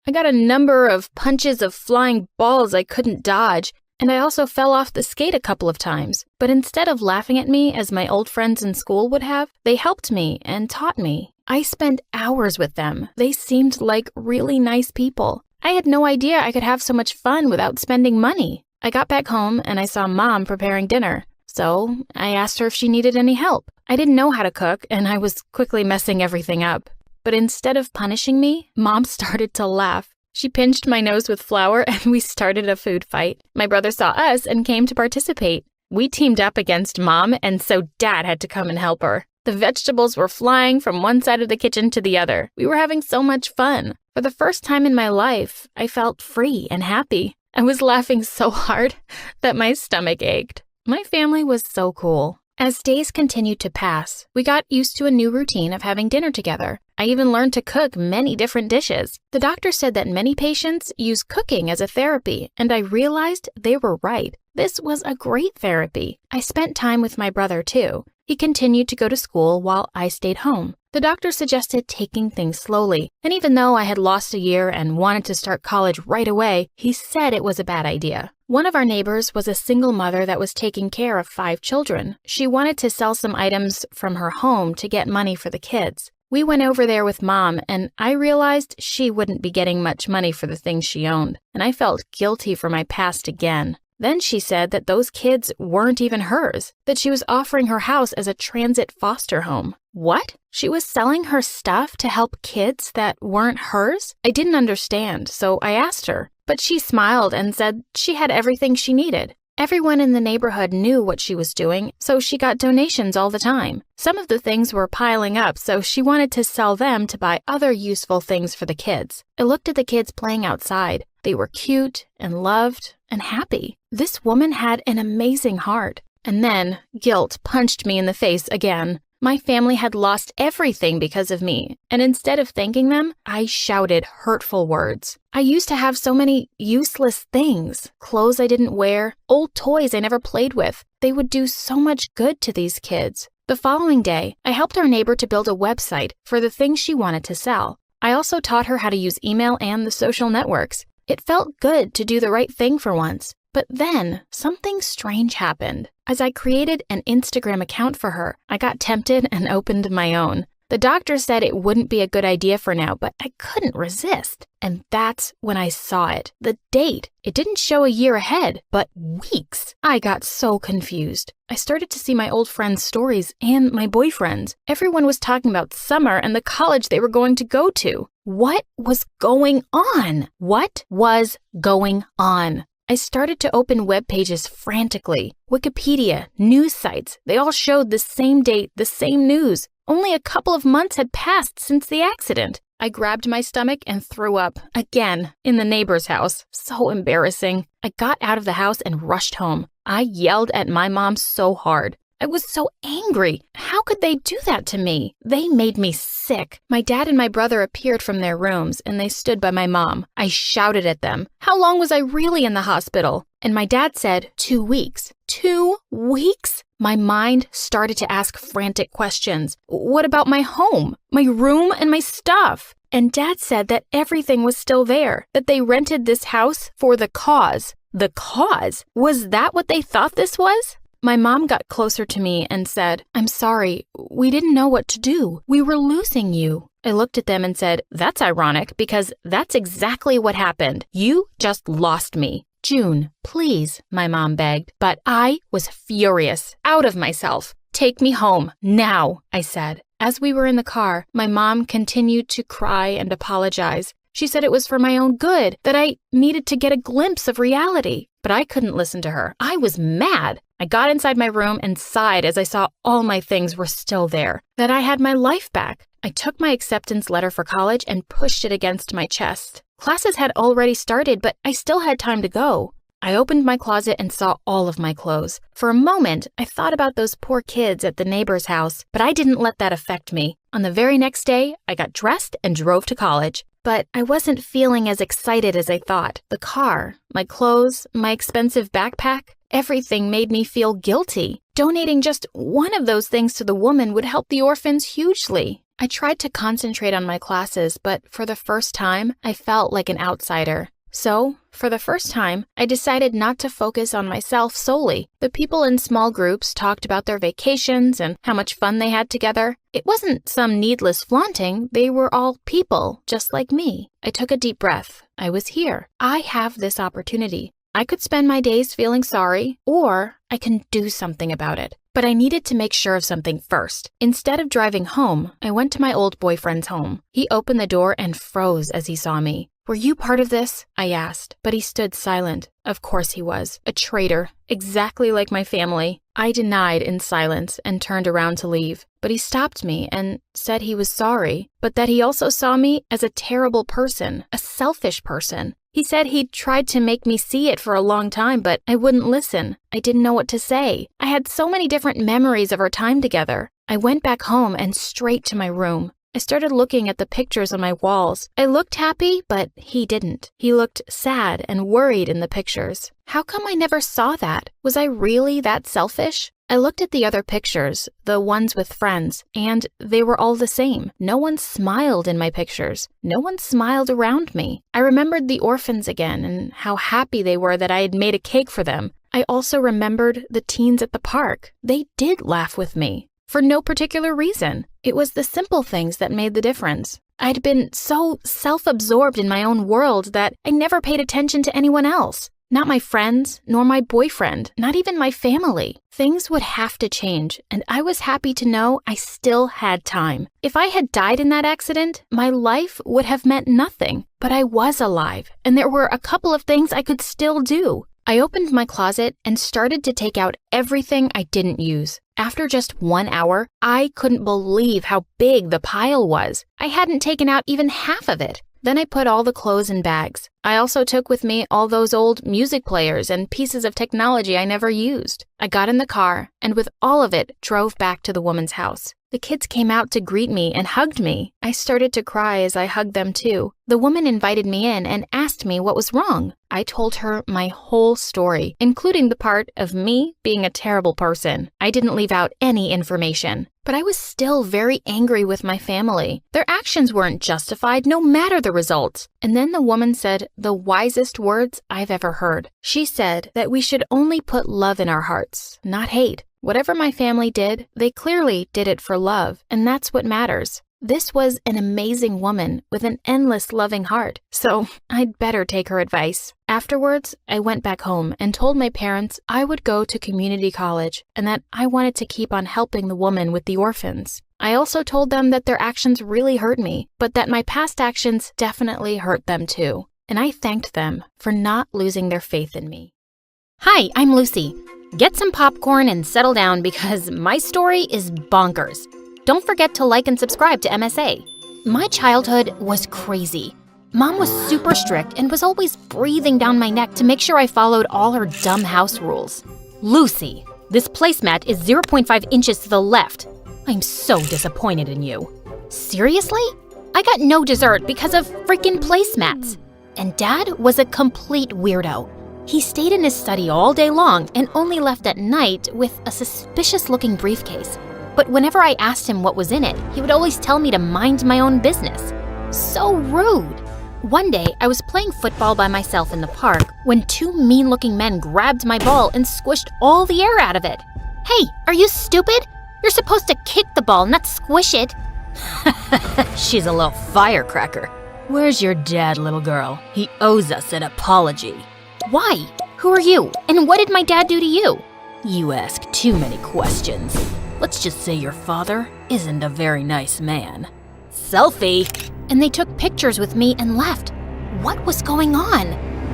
I got a number of punches of flying balls I couldn't dodge, and I also fell off the skate a couple of times. But instead of laughing at me as my old friends in school would have, they helped me and taught me. I spent hours with them. They seemed like really nice people. I had no idea I could have so much fun without spending money. I got back home and I saw Mom preparing dinner. So I asked her if she needed any help. I didn't know how to cook and I was quickly messing everything up. But instead of punishing me, Mom started to laugh. She pinched my nose with flour and we started a food fight. My brother saw us and came to participate. We teamed up against Mom, and so Dad had to come and help her. The vegetables were flying from one side of the kitchen to the other. We were having so much fun. For the first time in my life, I felt free and happy. I was laughing so hard that my stomach ached. My family was so cool. As days continued to pass, we got used to a new routine of having dinner together. I even learned to cook many different dishes. The doctor said that many patients use cooking as a therapy, and I realized they were right. This was a great therapy. I spent time with my brother too. He continued to go to school while I stayed home. The doctor suggested taking things slowly, and even though I had lost a year and wanted to start college right away, he said it was a bad idea. One of our neighbors was a single mother that was taking care of 5 children. She wanted to sell some items from her home to get money for the kids. We went over there with Mom, and I realized she wouldn't be getting much money for the things she owned, and I felt guilty for my past again. Then she said that those kids weren't even hers, that she was offering her house as a transit foster home. What? She was selling her stuff to help kids that weren't hers? I didn't understand, so I asked her, but she smiled and said she had everything she needed. Everyone in the neighborhood knew what she was doing, so she got donations all the time. Some of the things were piling up, so she wanted to sell them to buy other useful things for the kids. I looked at the kids playing outside. They were cute and loved and happy. This woman had an amazing heart. And then guilt punched me in the face again. My family had lost everything because of me, and instead of thanking them, I shouted hurtful words. I used to have so many useless things, clothes I didn't wear, old toys I never played with. They would do so much good to these kids. The following day, I helped our neighbor to build a website for the things she wanted to sell. I also taught her how to use email and the social networks. It felt good to do the right thing for once. But then, something strange happened. As I created an Instagram account for her, I got tempted and opened my own. The doctor said it wouldn't be a good idea for now, but I couldn't resist. And that's when I saw it. The date. It didn't show a year ahead, but weeks. I got so confused. I started to see my old friends' stories and my boyfriend's. Everyone was talking about summer and the college they were going to go to. What was going on? What was going on? I started to open web pages frantically. Wikipedia, news sites, they all showed the same date, the same news. Only a couple of months had passed since the accident. I grabbed my stomach and threw up, again, in the neighbor's house. So embarrassing. I got out of the house and rushed home. I yelled at my mom so hard. I was so angry. How could they do that to me? They made me sick. My dad and my brother appeared from their rooms, and they stood by my mom. I shouted at them. How long was I really in the hospital? And my dad said, 2 weeks. 2 weeks? My mind started to ask frantic questions. What about my home, my room, and my stuff? And Dad said that everything was still there, that they rented this house for the cause. The cause? Was that what they thought this was? My mom got closer to me and said, I'm sorry, we didn't know what to do. We were losing you. I looked at them and said, that's ironic because that's exactly what happened. You just lost me. June, please, my mom begged. But I was furious, out of myself. Take me home, now, I said. As we were in the car, my mom continued to cry and apologize. She said it was for my own good, that I needed to get a glimpse of reality. But I couldn't listen to her. I was mad. I got inside my room and sighed as I saw all my things were still there, that I had my life back. I took my acceptance letter for college and pushed it against my chest. Classes had already started, but I still had time to go. I opened my closet and saw all of my clothes. For a moment, I thought about those poor kids at the neighbor's house, but I didn't let that affect me. On the very next day, I got dressed and drove to college. But I wasn't feeling as excited as I thought. The car, my clothes, my expensive backpack, everything made me feel guilty. Donating just one of those things to the woman would help the orphans hugely. I tried to concentrate on my classes, but for the first time, I felt like an outsider. So, for the first time, I decided not to focus on myself solely. The people in small groups talked about their vacations and how much fun they had together. It wasn't some needless flaunting. They were all people, just like me. I took a deep breath. I was here. I have this opportunity. I could spend my days feeling sorry, or I can do something about it. But I needed to make sure of something first. Instead of driving home, I went to my old boyfriend's home. He opened the door and froze as he saw me. Were you part of this? I asked, but he stood silent. Of course he was. A traitor, exactly like my family. I denied in silence and turned around to leave, but he stopped me and said he was sorry, but that he also saw me as a terrible person, a selfish person. He said he'd tried to make me see it for a long time, but I wouldn't listen. I didn't know what to say. I had so many different memories of our time together. I went back home and straight to my room. I started looking at the pictures on my walls. I looked happy, but he didn't. He looked sad and worried in the pictures. How come I never saw that? Was I really that selfish?
I looked at the other pictures, the ones with friends, and they were all the same. No one smiled in my pictures. No one smiled around me. I remembered the orphans again and how happy they were that I had made a cake for them. I also remembered the teens at the park. They did laugh with me, for no particular reason. It was the simple things that made the difference. I'd been so self-absorbed in my own world that I never paid attention to anyone else. Not my friends, nor my boyfriend, not even my family. Things would have to change, and I was happy to know I still had time. If I had died in that accident, my life would have meant nothing. But I was alive, and there were a couple of things I could still do. I opened my closet and started to take out everything I didn't use. After just 1 hour, I couldn't believe how big the pile was. I hadn't taken out even half of it. Then I put all the clothes in bags. I also took with me all those old music players and pieces of technology I never used. I got in the car and with all of it drove back to the woman's house. The kids came out to greet me and hugged me. I started to cry as I hugged them too. The woman invited me in and asked me what was wrong. I told her my whole story, including the part of me being a terrible person. I didn't leave out any information. But I was still very angry with my family. Their actions weren't justified, no matter the results. And then the woman said the wisest words I've ever heard. She said that we should only put love in our hearts, not hate. Whatever my family did, they clearly did it for love, and that's what matters. This was an amazing woman with an endless loving heart, so I'd better take her advice. Afterwards, I went back home and told my parents I would go to community college and that I wanted to keep on helping the woman with the orphans. I also told them that their actions really hurt me, but that my past actions definitely hurt them too. And I thanked them for not losing their faith in me.
Hi, I'm Lucy. Get some popcorn and settle down because my story is bonkers. Don't forget to like and subscribe to MSA. My childhood was crazy. Mom was super strict and was always breathing down my neck to make sure I followed all her dumb house rules. Lucy, this placemat is 0.5 inches to the left. I'm so disappointed in you. Seriously? I got no dessert because of freaking placemats. And Dad was a complete weirdo. He stayed in his study all day long and only left at night with a suspicious-looking briefcase. But whenever I asked him what was in it, he would always tell me to mind my own business. So rude. One day, I was playing football by myself in the park when two mean-looking men grabbed my ball and squished all the air out of it. Hey, are you stupid? You're supposed to kick the ball, not squish it.
She's a little firecracker. Where's your dad, little girl? He owes us an apology.
Why? Who are you? And what did my dad do to you?
You ask too many questions. Let's just say your father isn't a very nice man. Selfie!
And they took pictures with me and left. What was going on?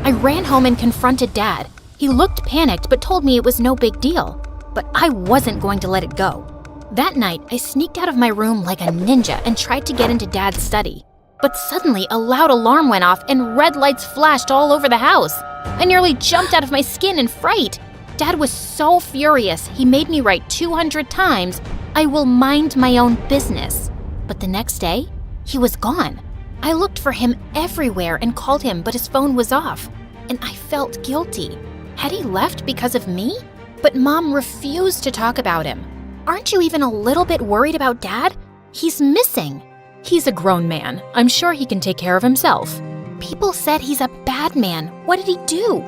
I ran home and confronted Dad. He looked panicked but told me it was no big deal. But I wasn't going to let it go. That night, I sneaked out of my room like a ninja and tried to get into Dad's study. But suddenly, a loud alarm went off and red lights flashed all over the house. I nearly jumped out of my skin in fright. Dad was so furious, he made me write 200 times, "I will mind my own business." But the next day, he was gone. I looked for him everywhere and called him, but his phone was off. And I felt guilty. Had he left because of me? But Mom refused to talk about him. Aren't you even a little bit worried about Dad? He's missing.
He's a grown man. I'm sure he can take care of himself.
People said he's a bad man. What did he do?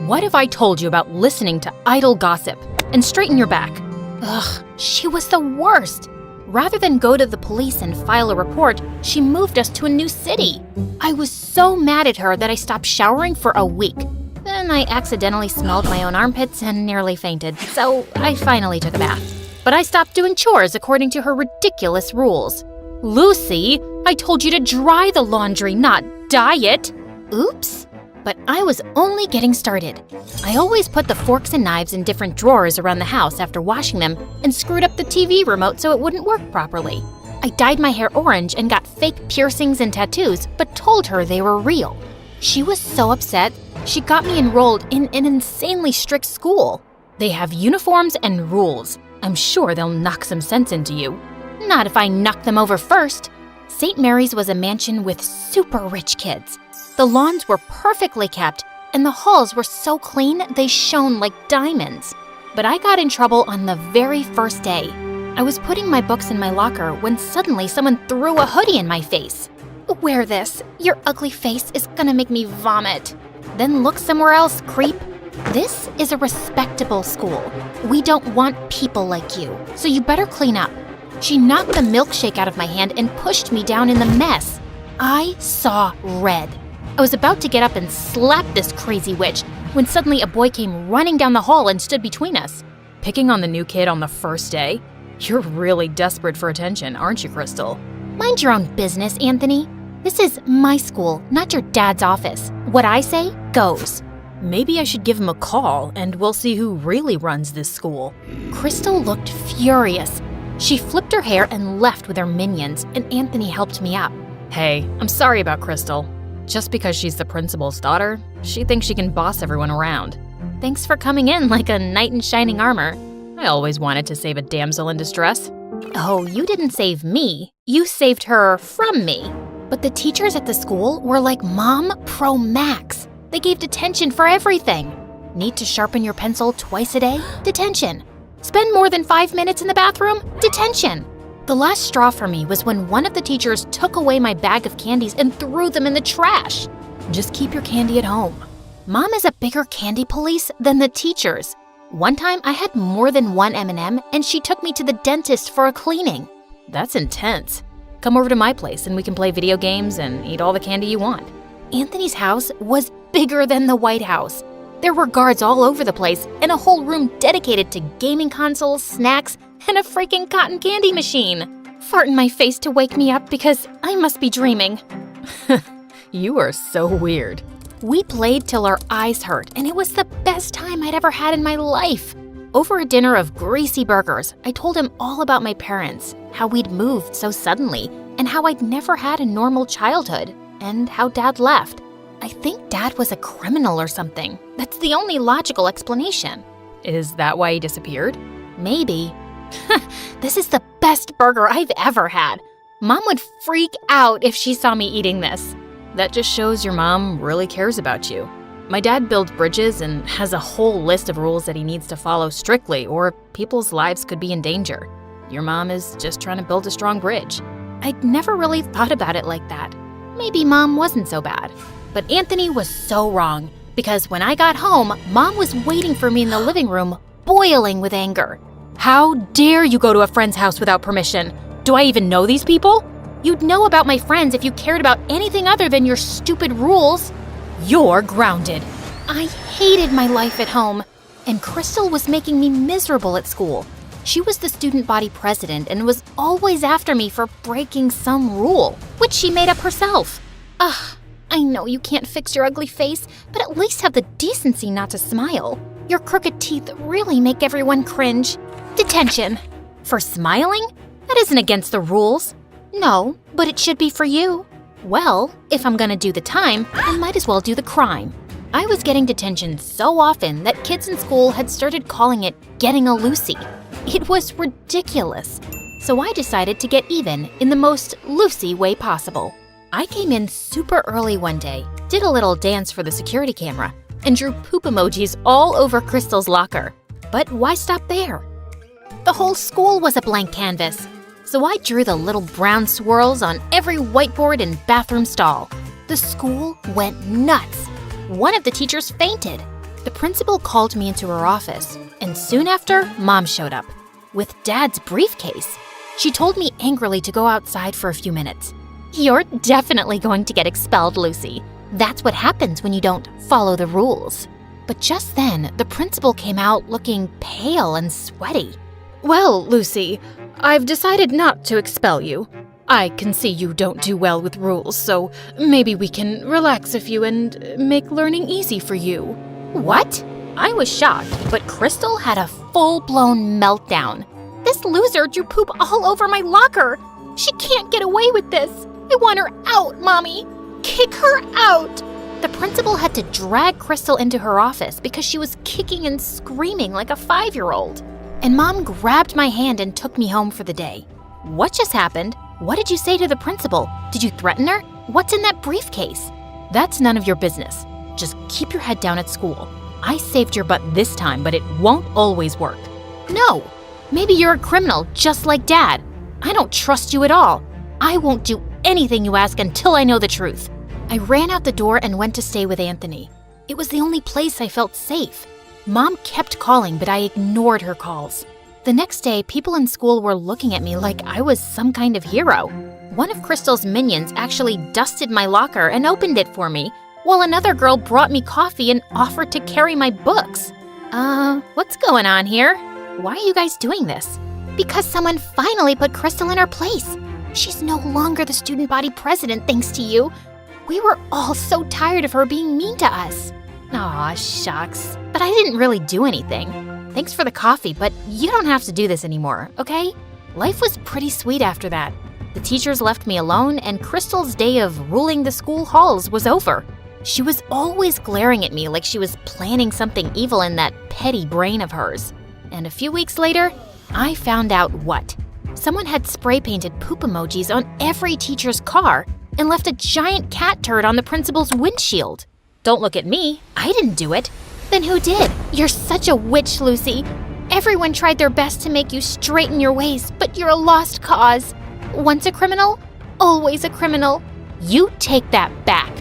What have I told you about listening to idle gossip? And straighten your back.
Ugh, she was the worst. Rather than go to the police and file a report, she moved us to a new city. I was so mad at her that I stopped showering for a week. Then I accidentally smelled my own armpits and nearly fainted, so I finally took a bath. But I stopped doing chores according to her ridiculous rules.
Lucy, I told you to dry the laundry, not dye it.
Oops. But I was only getting started. I always put the forks and knives in different drawers around the house after washing them and screwed up the TV remote so it wouldn't work properly. I dyed my hair orange and got fake piercings and tattoos, but told her they were real. She was so upset, she got me enrolled in an insanely strict school.
They have uniforms and rules. I'm sure they'll knock some sense into you.
Not if I knock them over first. St. Mary's was a mansion with super rich kids. The lawns were perfectly kept, and the halls were so clean they shone like diamonds. But I got in trouble on the very first day. I was putting my books in my locker when suddenly someone threw a hoodie in my face. Wear this. Your ugly face is gonna make me vomit. Then look somewhere else, creep. This is a respectable school. We don't want people like you, so you better clean up. She knocked the milkshake out of my hand and pushed me down in the mess. I saw red. I was about to get up and slap this crazy witch when suddenly a boy came running down the hall and stood between us.
Picking on the new kid on the first day? You're really desperate for attention, aren't you, Crystal?
Mind your own business, Anthony. This is my school, not your dad's office. What I say goes.
Maybe I should give him a call and we'll see who really runs this school.
Crystal looked furious. She flipped her hair and left with her minions, and Anthony helped me up.
Hey, I'm sorry about Crystal. Just because she's the principal's daughter, she thinks she can boss everyone around.
Thanks for coming in like a knight in shining armor.
I always wanted to save a damsel in distress.
Oh, you didn't save me. You saved her from me. But the teachers at the school were like Mom Pro Max. They gave detention for everything. Need to sharpen your pencil twice a day? Detention. Spend more than 5 minutes in the bathroom? Detention. The last straw for me was when one of the teachers took away my bag of candies and threw them in the trash. Just keep your candy at home. Mom is a bigger candy police than the teachers. One time I had more than one M&M and she took me to the dentist for a cleaning.
That's intense. Come over to my place and we can play video games and eat all the candy you want.
Anthony's house was bigger than the White House. There were guards all over the place and a whole room dedicated to gaming consoles, snacks, and a freaking cotton candy machine. Fart in my face to wake me up because I must be dreaming.
You are so weird.
We played till our eyes hurt, and it was the best time I'd ever had in my life. Over a dinner of greasy burgers, I told him all about my parents, how we'd moved so suddenly, and how I'd never had a normal childhood, and how Dad left. I think Dad was a criminal or something. That's the only logical explanation.
Is that why he disappeared?
Maybe. This is the best burger I've ever had. Mom would freak out if she saw me eating this.
That just shows your mom really cares about you. My dad builds bridges and has a whole list of rules that he needs to follow strictly or people's lives could be in danger. Your mom is just trying to build a strong bridge.
I'd never really thought about it like that. Maybe Mom wasn't so bad. But Anthony was so wrong, because when I got home, Mom was waiting for me in the living room, boiling with anger.
How dare you go to a friend's house without permission? Do I even know these people?
You'd know about my friends if you cared about anything other than your stupid rules.
You're grounded.
I hated my life at home, and Crystal was making me miserable at school. She was the student body president and was always after me for breaking some rule, which she made up herself. Ugh, I know you can't fix your ugly face, but at least have the decency not to smile. Your crooked teeth really make everyone cringe. Detention. For smiling? That isn't against the rules. No, but it should be for you. Well, if I'm gonna do the time, I might as well do the crime. I was getting detention so often that kids in school had started calling it getting a Lucy. It was ridiculous. So I decided to get even in the most Lucy way possible. I came in super early one day, did a little dance for the security camera, and drew poop emojis all over Crystal's locker. But why stop there? The whole school was a blank canvas. So I drew the little brown swirls on every whiteboard and bathroom stall. The school went nuts. One of the teachers fainted. The principal called me into her office, and soon after, Mom showed up with Dad's briefcase. She told me angrily to go outside for a few minutes. You're definitely going to get expelled, Lucy. That's what happens when you don't follow the rules. But just then, the principal came out looking pale and sweaty.
Well, Lucy, I've decided not to expel you. I can see you don't do well with rules, so maybe we can relax a few and make learning easy for you.
What? I was shocked, but Crystal had a full-blown meltdown. This loser drew poop all over my locker. She can't get away with this. I want her out, Mommy. Kick her out. The principal had to drag Crystal into her office because she was kicking and screaming like a 5-year-old. And Mom grabbed my hand and took me home for the day. What just happened? What did you say to the principal? Did you threaten her? What's in that briefcase? That's none of your business. Just keep your head down at school.
I saved your butt this time, but it won't always work.
No, maybe you're a criminal just like Dad. I don't trust you at all. I won't do anything you ask until I know the truth. I ran out the door and went to stay with Anthony. It was the only place I felt safe. Mom kept calling, but I ignored her calls. The next day, people in school were looking at me like I was some kind of hero. One of Crystal's minions actually dusted my locker and opened it for me, while another girl brought me coffee and offered to carry my books. What's going on here? Why are you guys doing this?
Because someone finally put Crystal in her place. She's no longer the student body president thanks to you. We were all so tired of her being mean to us.
Aw, shucks. But I didn't really do anything. Thanks for the coffee, but you don't have to do this anymore, okay? Life was pretty sweet after that. The teachers left me alone, and Crystal's day of ruling the school halls was over. She was always glaring at me like she was planning something evil in that petty brain of hers. And a few weeks later, I found out what. Someone had spray-painted poop emojis on every teacher's car and left a giant cat turd on the principal's windshield. Don't look at me. I didn't do it.
Then who did? You're such a witch, Lucy. Everyone tried their best to make you straighten your ways, but you're a lost cause. Once a criminal, always a criminal.
You take that back.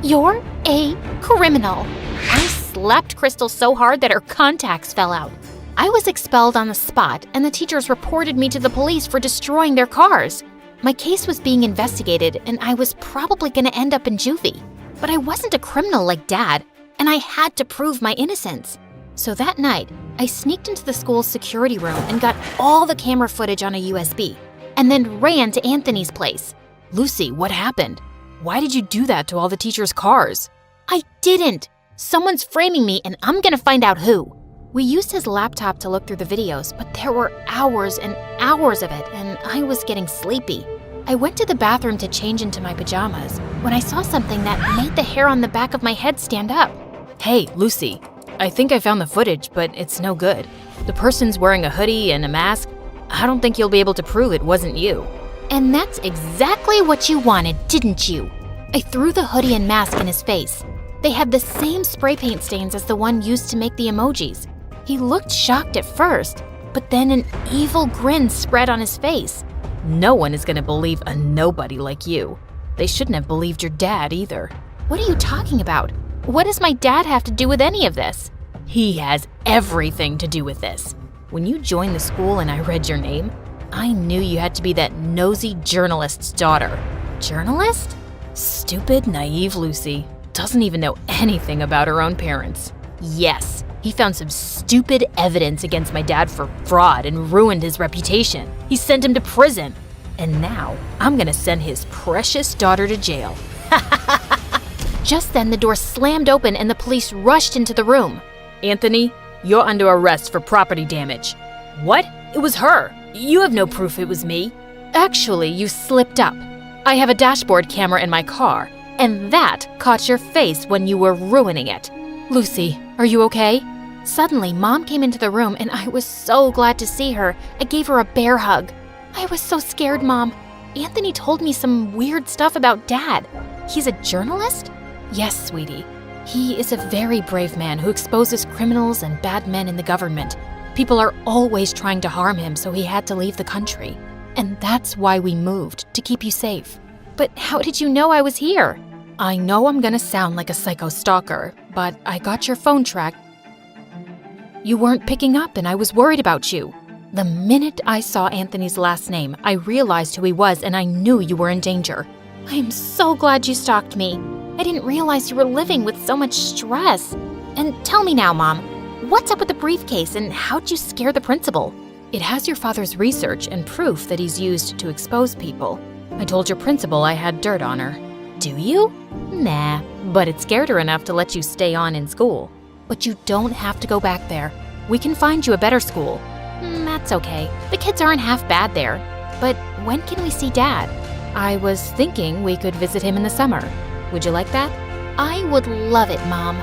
You're a criminal.
I slapped Crystal so hard that her contacts fell out. I was expelled on the spot, and the teachers reported me to the police for destroying their cars. My case was being investigated, and I was probably going to end up in juvie. But I wasn't a criminal like Dad, and I had to prove my innocence. So that night, I sneaked into the school's security room and got all the camera footage on a USB, and then ran to Anthony's place.
Lucy, what happened? Why did you do that to all the teachers' cars?
I didn't. Someone's framing me, and I'm gonna find out who. We used his laptop to look through the videos, but there were hours and hours of it, and I was getting sleepy. I went to the bathroom to change into my pajamas when I saw something that made the hair on the back of my head stand up.
Hey, Lucy, I think I found the footage, but it's no good. The person's wearing a hoodie and a mask. I don't think you'll be able to prove it wasn't you.
And that's exactly what you wanted, didn't you? I threw the hoodie and mask in his face. They had the same spray paint stains as the one used to make the emojis. He looked shocked at first, but then an evil grin spread on his face.
No one is going to believe a nobody like you. They shouldn't have believed your dad either.
What are you talking about? What does my dad have to do with any of this?
He has everything to do with this. When you joined the school and I read your name, I knew you had to be that nosy journalist's daughter.
Journalist?
Stupid, naive Lucy. Doesn't even know anything about her own parents. Yes, he found some stupid evidence against my dad for fraud and ruined his reputation. He sent him to prison. And now, I'm gonna send his precious daughter to jail.
Just then, the door slammed open and the police rushed into the room.
Anthony, you're under arrest for property damage. What? It was her. You have no proof it was me.
Actually, you slipped up. I have a dashboard camera in my car, and that caught your face when you were ruining it.
Lucy, are you okay?
Suddenly, Mom came into the room, and I was so glad to see her. I gave her a bear hug. I was so scared, Mom. Anthony told me some weird stuff about Dad. He's a journalist?
Yes, sweetie. He is a very brave man who exposes criminals and bad men in the government. People are always trying to harm him, so he had to leave the country. And that's why we moved, to keep you safe.
But how did you know I was here?
I know I'm gonna sound like a psycho stalker, but I got your phone tracked. You weren't picking up and I was worried about you. The minute I saw Anthony's last name, I realized who he was and I knew you were in danger.
I am so glad you stalked me. I didn't realize you were living with so much stress. And tell me now, Mom, what's up with the briefcase and how'd you scare the principal?
It has your father's research and proof that he's used to expose people. I told your principal I had dirt on her.
Do you? Nah, but it scared her enough to let you stay on in school.
But you don't have to go back there. We can find you a better school.
That's okay. The kids aren't half bad there. But when can we see Dad?
I was thinking we could visit him in the summer. Would you like that?
I would love it, Mom.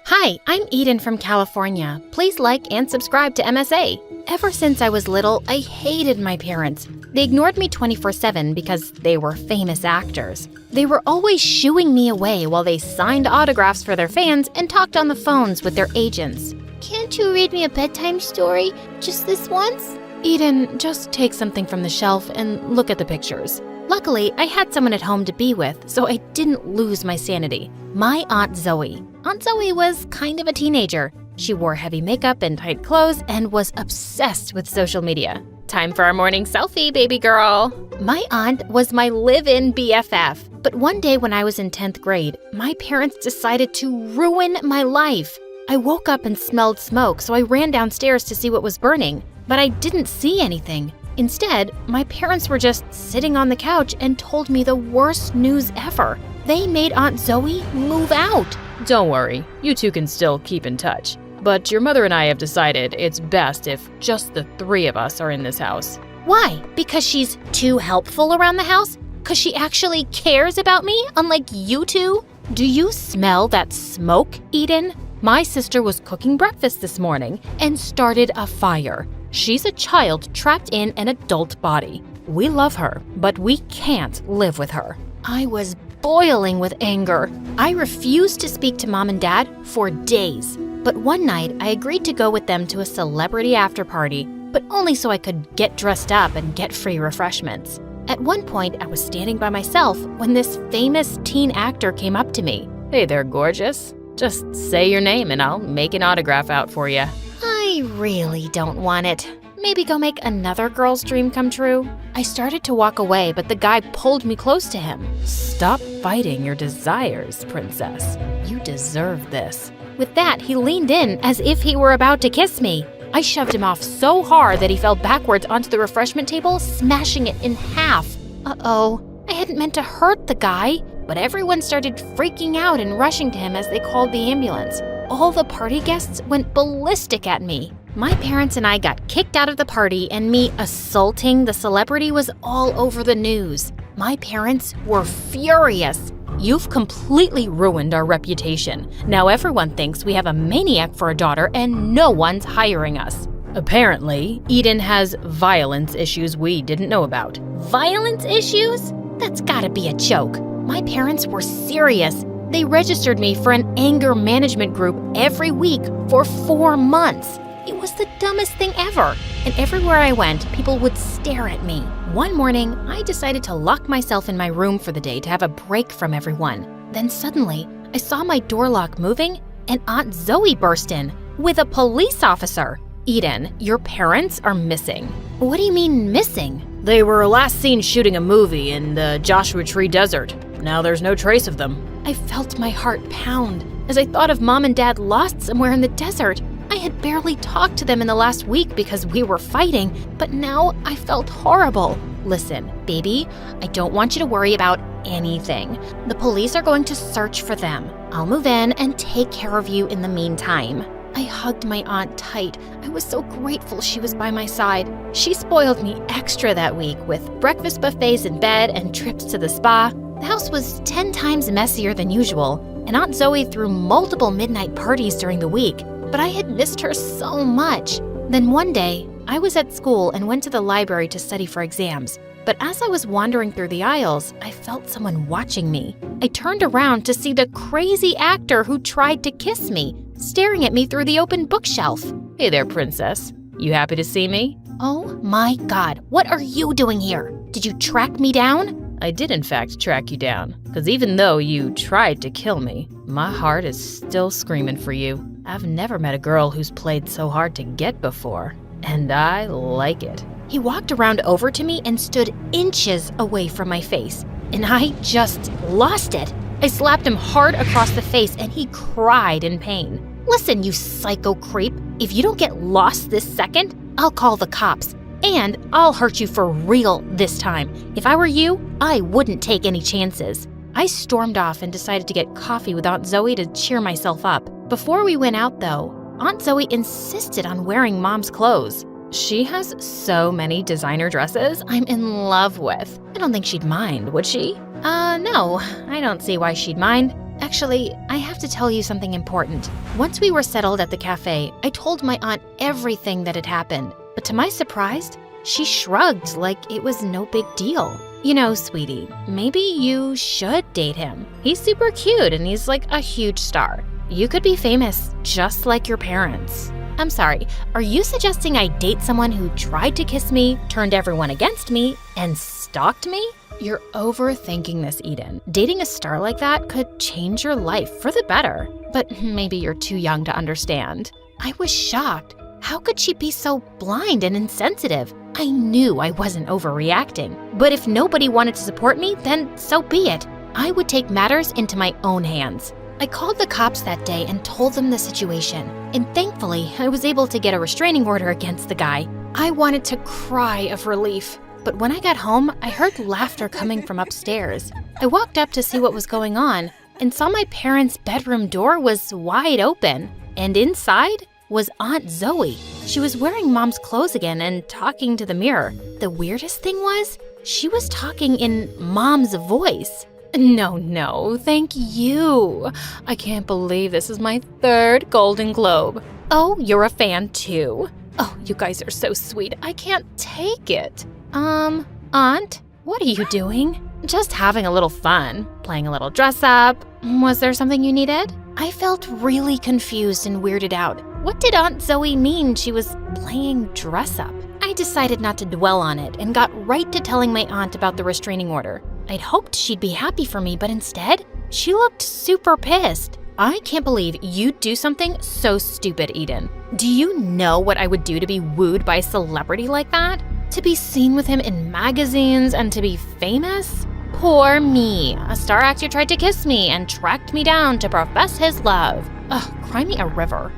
Hi, I'm Eden from California. Please like and subscribe to MSA. Ever since I was little, I hated my parents. They ignored me 24/7 because they were famous actors. They were always shooing me away while they signed autographs for their fans and talked on the phones with their agents.
Can't you read me a bedtime story? Just this once?
Eden, just take something from the shelf and look at the pictures. Luckily, I had someone at home to be with, so I didn't lose my sanity. My Aunt Zoe. Aunt Zoe was kind of a teenager. She wore heavy makeup and tight clothes and was obsessed with social media. Time for our morning selfie, baby girl. My aunt was my live-in BFF. But one day when I was in 10th grade, my parents decided to ruin my life. I woke up and smelled smoke, so I ran downstairs to see what was burning. But I didn't see anything. Instead, my parents were just sitting on the couch and told me the worst news ever. They made Aunt Zoe move out.
Don't worry, you two can still keep in touch. But your mother and I have decided it's best if just the three of us are in this house.
Why? Because she's too helpful around the house? Because she actually cares about me, unlike you two? Do you smell that smoke, Eden? My sister was cooking breakfast this morning and started a fire. She's a child trapped in an adult body. We love her, but we can't live with her. I was boiling with anger. I refused to speak to Mom and Dad for days. But one night, I agreed to go with them to a celebrity after party, but only so I could get dressed up and get free refreshments. At one point, I was standing by myself when this famous teen actor came up to me.
Hey there, gorgeous. Just say your name and I'll make an autograph out for you.
I really don't want it. Maybe go make another girl's dream come true. I started to walk away, but the guy pulled me close to him.
Stop fighting your desires, princess. You deserve this.
With that, he leaned in as if he were about to kiss me. I shoved him off so hard that he fell backwards onto the refreshment table, smashing it in half. Uh-oh, I hadn't meant to hurt the guy, but everyone started freaking out and rushing to him as they called the ambulance. All the party guests went ballistic at me. My parents and I got kicked out of the party, and me assaulting the celebrity was all over the news. My parents were furious.
You've completely ruined our reputation. Now everyone thinks we have a maniac for a daughter and no one's hiring us. Apparently, Eden has violence issues we didn't know about.
Violence issues? That's gotta be a joke. My parents were serious. They registered me for an anger management group every week for 4 months. It was the dumbest thing ever. And everywhere I went, people would stare at me. One morning, I decided to lock myself in my room for the day to have a break from everyone. Then suddenly, I saw my door lock moving, and Aunt Zoe burst in with a police officer. Eden, your parents are missing. What do you mean missing?
They were last seen shooting a movie in the Joshua Tree Desert. Now there's no trace of them.
I felt my heart pound as I thought of Mom and Dad lost somewhere in the desert. I had barely talked to them in the last week because we were fighting, but now I felt horrible. Listen, baby, I don't want you to worry about anything. The police are going to search for them. I'll move in and take care of you in the meantime. I hugged my aunt tight. I was so grateful she was by my side. She spoiled me extra that week with breakfast buffets in bed and trips to the spa. The house was 10 times messier than usual, and Aunt Zoe threw multiple midnight parties during the week. But I had missed her so much. Then one day, I was at school and went to the library to study for exams. But as I was wandering through the aisles, I felt someone watching me. I turned around to see the crazy actor who tried to kiss me, staring at me through the open bookshelf.
Hey there, princess. You happy to see me?
Oh my God, what are you doing here? Did you track me down?
I did in fact track you down, because even though you tried to kill me, my heart is still screaming for you. I've never met a girl who's played so hard to get before, and I like it.
He walked around over to me and stood inches away from my face, and I just lost it. I slapped him hard across the face, and he cried in pain. Listen, you psycho creep, if you don't get lost this second, I'll call the cops. And I'll hurt you for real this time. If I were you, I wouldn't take any chances. I stormed off and decided to get coffee with Aunt Zoe to cheer myself up. Before we went out, though, Aunt Zoe insisted on wearing Mom's clothes. She has so many designer dresses I'm in love with. I don't think she'd mind, would she? No, I don't see why she'd mind. Actually, I have to tell you something important. Once we were settled at the cafe, I told my aunt everything that had happened. But to my surprise,
She shrugged like it was no big deal. You know, sweetie, maybe you should date him. He's super cute and he's like a huge star. You could be famous just like your parents. I'm sorry, are you suggesting I date someone who tried to kiss me, turned everyone against me, and stalked me? You're overthinking this, Eden. Dating a star like that could change your life for the better. But maybe you're too young to understand. I was shocked. How could she be so blind and insensitive? I knew I wasn't overreacting. But if nobody wanted to support me, then so be it. I would take matters into my own hands. I called the cops that day and told them the situation. And thankfully, I was able to get a restraining order against the guy. I wanted to cry of relief. But when I got home, I heard laughter coming from upstairs. I walked up to see what was going on and saw my parents' bedroom door was wide open. And inside was Aunt Zoe. She was wearing Mom's clothes again and talking to the mirror. The weirdest thing was, she was talking in Mom's voice. No, thank you. I can't believe this is my 3rd Golden Globe. Oh, you're a fan too? Oh, you guys are so sweet. I can't take it. Aunt, what are you doing? Just having a little fun, playing a little dress up. Was there something you needed? I felt really confused and weirded out. What did Aunt Zoe mean she was playing dress up? I decided not to dwell on it and got right to telling my aunt about the restraining order. I'd hoped she'd be happy for me, but instead, she looked super pissed. I can't believe you'd do something so stupid, Eden. Do you know what I would do to be wooed by a celebrity like that? To be seen with him in magazines and to be famous? Poor me. A star actor tried to kiss me and tracked me down to profess his love. Ugh, cry me a river.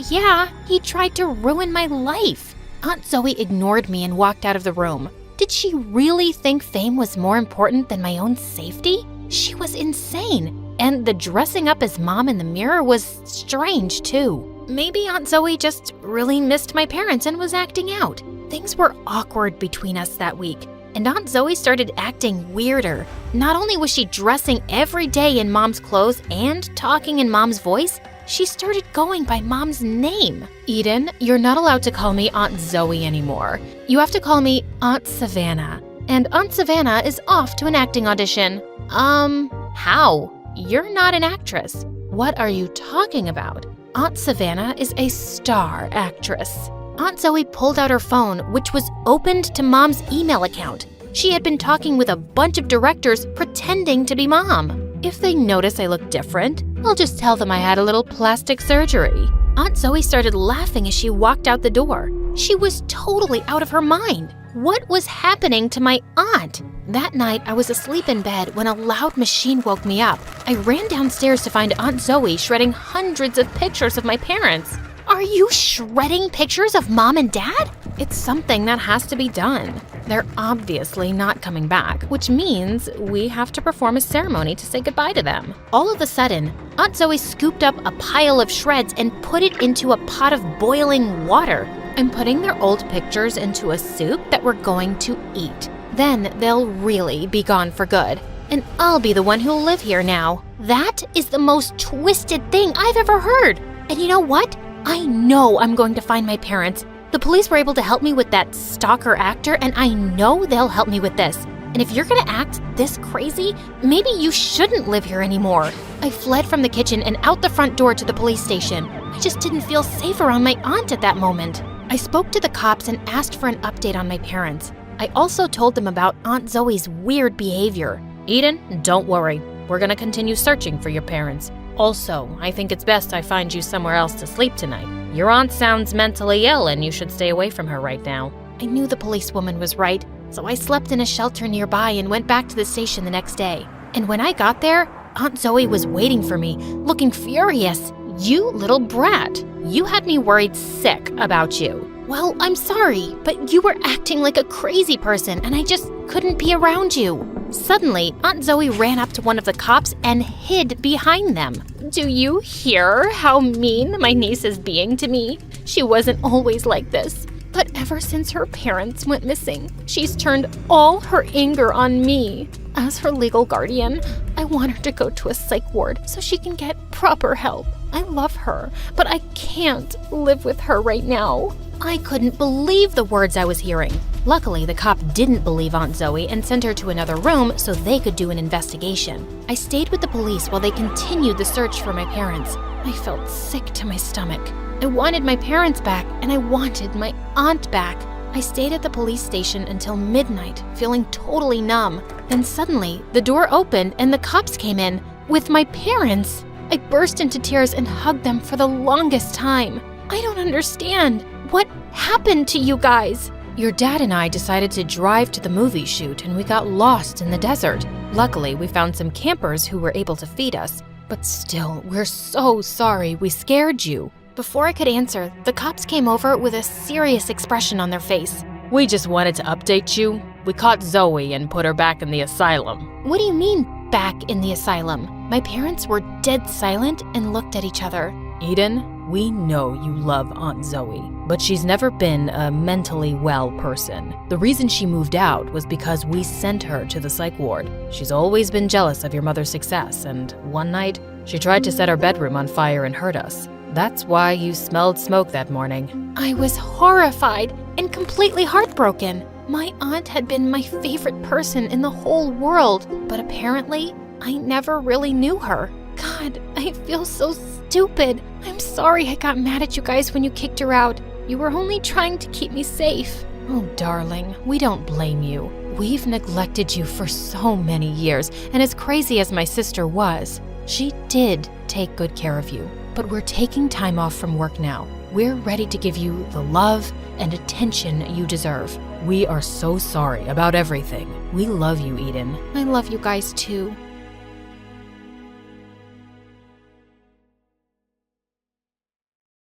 Yeah, he tried to ruin my life. Aunt Zoe ignored me and walked out of the room. Did she really think fame was more important than my own safety? She was insane. And the dressing up as Mom in the mirror was strange, too. Maybe Aunt Zoe just really missed my parents and was acting out. Things were awkward between us that week, and Aunt Zoe started acting weirder. Not only was she dressing every day in Mom's clothes and talking in Mom's voice, she started going by Mom's name. Eden, you're not allowed to call me Aunt Zoe anymore. You have to call me Aunt Savannah. And Aunt Savannah is off to an acting audition. How? You're not an actress. What are you talking about? Aunt Savannah is a star actress. Aunt Zoe pulled out her phone, which was opened to Mom's email account. She had been talking with a bunch of directors pretending to be Mom. If they notice I look different, I'll just tell them I had a little plastic surgery. Aunt Zoe started laughing as she walked out the door. She was totally out of her mind. What was happening to my aunt? That night, I was asleep in bed when a loud machine woke me up. I ran downstairs to find Aunt Zoe shredding hundreds of pictures of my parents. Are you shredding pictures of Mom and Dad? It's something that has to be done. They're obviously not coming back, which means we have to perform a ceremony to say goodbye to them. All of a sudden, Aunt Zoe scooped up a pile of shreds and put it into a pot of boiling water. I'm putting their old pictures into a soup that we're going to eat. Then they'll really be gone for good. And I'll be the one who'll live here now. That is the most twisted thing I've ever heard. And you know what? I know I'm going to find my parents. The police were able to help me with that stalker actor, and I know they'll help me with this. And if you're gonna act this crazy, maybe you shouldn't live here anymore. I fled from the kitchen and out the front door to the police station. I just didn't feel safe around my aunt at that moment. I spoke to the cops and asked for an update on my parents. I also told them about Aunt Zoe's weird behavior. Eden, don't worry. We're gonna continue searching for your parents. Also, I think it's best I find you somewhere else to sleep tonight. Your aunt sounds mentally ill and you should stay away from her right now. I knew the policewoman was right, so I slept in a shelter nearby and went back to the station the next day. And when I got there, Aunt Zoe was waiting for me, looking furious. You little brat. You had me worried sick about you. Well, I'm sorry, but you were acting like a crazy person and I just couldn't be around you. Suddenly, Aunt Zoe ran up to one of the cops and hid behind them. Do you hear how mean my niece is being to me? She wasn't always like this. But ever since her parents went missing, she's turned all her anger on me. As her legal guardian, I want her to go to a psych ward so she can get proper help. I love her, but I can't live with her right now. I couldn't believe the words I was hearing. Luckily, the cop didn't believe Aunt Zoe and sent her to another room so they could do an investigation. I stayed with the police while they continued the search for my parents. I felt sick to my stomach. I wanted my parents back, and I wanted my aunt back. I stayed at the police station until midnight, feeling totally numb. Then suddenly, the door opened and the cops came in with my parents. I burst into tears and hugged them for the longest time. I don't understand. What happened to you guys? Your dad and I decided to drive to the movie shoot, and we got lost in the desert. Luckily, we found some campers who were able to feed us. But still, we're so sorry we scared you. Before I could answer, the cops came over with a serious expression on their face.
We just wanted to update you. We caught Zoe and put her back in the asylum.
What do you mean, back in the asylum? My parents were dead silent and looked at each other.
Eden, we know you love Aunt Zoe, but she's never been a mentally well person. The reason she moved out was because we sent her to the psych ward. She's always been jealous of your mother's success, and one night, she tried to set our bedroom on fire and hurt us. That's why you smelled smoke that morning.
I was horrified and completely heartbroken. My aunt had been my favorite person in the whole world, but apparently, I never really knew her. God, I feel so stupid. I'm sorry I got mad at you guys when you kicked her out. You were only trying to keep me safe.
Oh, darling, we don't blame you. We've neglected you for so many years, and as crazy as my sister was, she did take good care of you. But we're taking time off from work now. We're ready to give you the love and attention you deserve. We are so sorry about everything. We love you, Eden.
I love you guys too.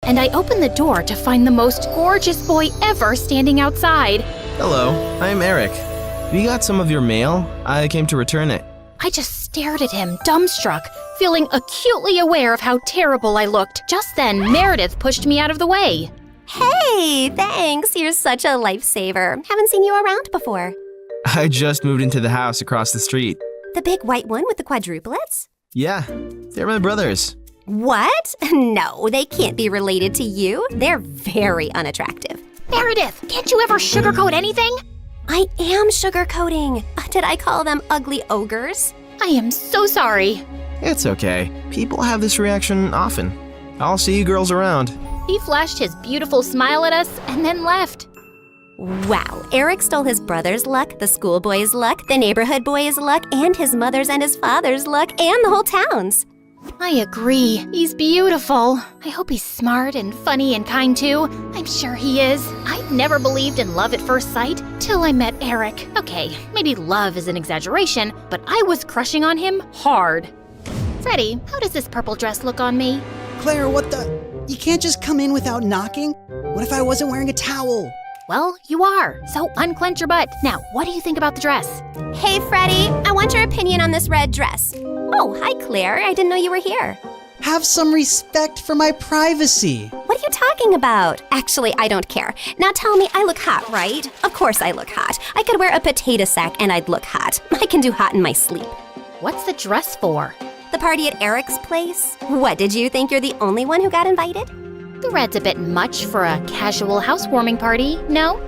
And I opened the door to find the most gorgeous boy ever standing outside.
Hello, I'm Eric. We got some of your mail. I came to return it.
I just stared at him, dumbstruck, feeling acutely aware of how terrible I looked. Just then, Meredith pushed me out of the way.
Hey, thanks. You're such a lifesaver. Haven't seen you around before.
I just moved into the house across the street.
The big white one with the quadruplets?
Yeah, they're my brothers.
What? No, they can't be related to you. They're very unattractive.
Meredith, can't you ever sugarcoat anything?
I am sugarcoating. Did I call them ugly ogres?
I am so sorry.
It's okay. People have this reaction often. I'll see you girls around.
He flashed his beautiful smile at us and then left.
Wow, Eric stole his brother's luck, the schoolboy's luck, the neighborhood boy's luck, and his mother's and his father's luck, and the whole town's.
I agree. He's beautiful. I hope he's smart and funny and kind too. I'm sure he is. I'd never believed in love at first sight till I met Eric. Okay, maybe love is an exaggeration, but I was crushing on him hard. Freddie, how does this purple dress look on me?
Claire, what the? You can't just come in without knocking? What if I wasn't wearing a towel?
Well, you are, so unclench your butt. Now, what do you think about the dress?
Hey, Freddie, I want your opinion on this red dress. Oh, hi, Claire. I didn't know you were here.
Have some respect for my privacy.
What are you talking about? Actually, I don't care. Now tell me, I look hot, right? Of course I look hot. I could wear a potato sack and I'd look hot. I can do hot in my sleep.
What's the dress for?
The party at Eric's place? What, did you think you're the only one who got invited?
The red's a bit much for a casual housewarming party, no?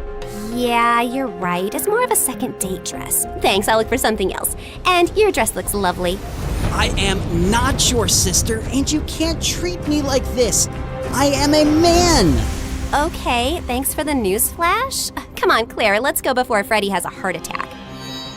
Yeah, you're right. It's more of a second date dress. Thanks, I'll look for something else. And your dress looks lovely.
I am not your sister, and you can't treat me like this. I am a man.
Okay, thanks for the news flash. Come on, Claire, let's go before Freddie has a heart attack.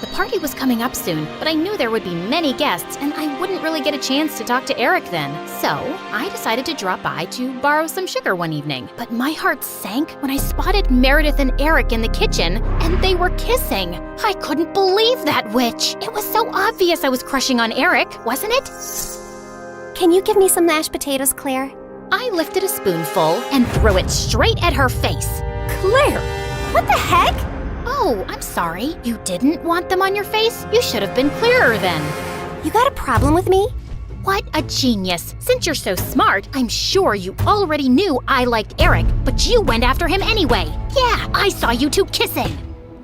The party was coming up soon, but I knew there would be many guests, and I wouldn't really get a chance to talk to Eric then. So, I decided to drop by to borrow some sugar one evening. But my heart sank when I spotted Meredith and Eric in the kitchen, and they were kissing. I couldn't believe that witch. It was so obvious I was crushing on Eric, wasn't it?
Can you give me some mashed potatoes, Claire?
I lifted a spoonful and threw it straight at her face.
Claire, what the heck?
Oh, I'm sorry. You didn't want them on your face? You should have been clearer then.
You got a problem with me?
What a genius. Since you're so smart, I'm sure you already knew I liked Eric, but you went after him anyway. Yeah, I saw you two kissing.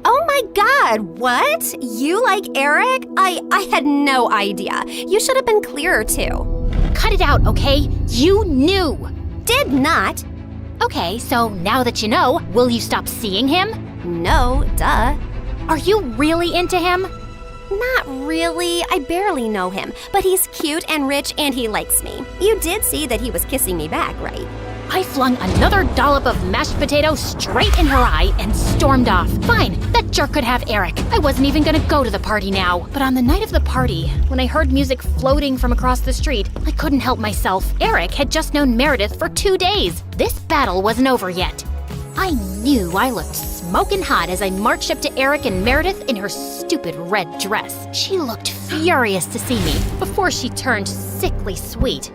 Oh my God, what? You like Eric? I had no idea. You should have been clearer too.
Cut it out, okay? You knew.
Did not.
Okay, so now that you know, will you stop seeing him?
No, duh.
Are you really into him?
Not really. I barely know him, but he's cute and rich and he likes me. You did see that he was kissing me back, right?
I flung another dollop of mashed potato straight in her eye and stormed off. Fine, that jerk could have Eric. I wasn't even gonna go to the party now. But on the night of the party, when I heard music floating from across the street, I couldn't help myself. Eric had just known Meredith for 2 days. This battle wasn't over yet. I knew I looked smoking hot as I marched up to Eric and Meredith in her stupid red dress. She looked furious to see me before she turned sickly sweet.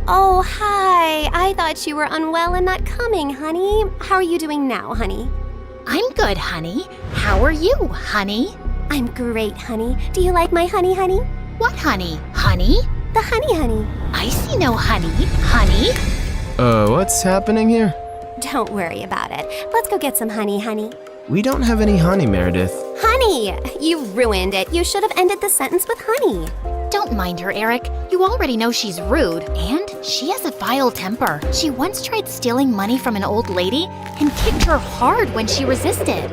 Oh, hi. I thought you were unwell and not coming, honey. How are you doing now, honey?
I'm good, honey. How are you, honey?
I'm great, honey. Do you like my honey, honey?
What honey? Honey?
The honey.
I see no honey. Honey?
What's happening here?
Don't worry about it. Let's go get some honey.
We don't have any honey, Meredith.
Honey! You ruined it. You should have ended the sentence with honey.
Don't mind her, Eric. You already know she's rude, and she has a vile temper. She once tried stealing money from an old lady and kicked her hard when she resisted.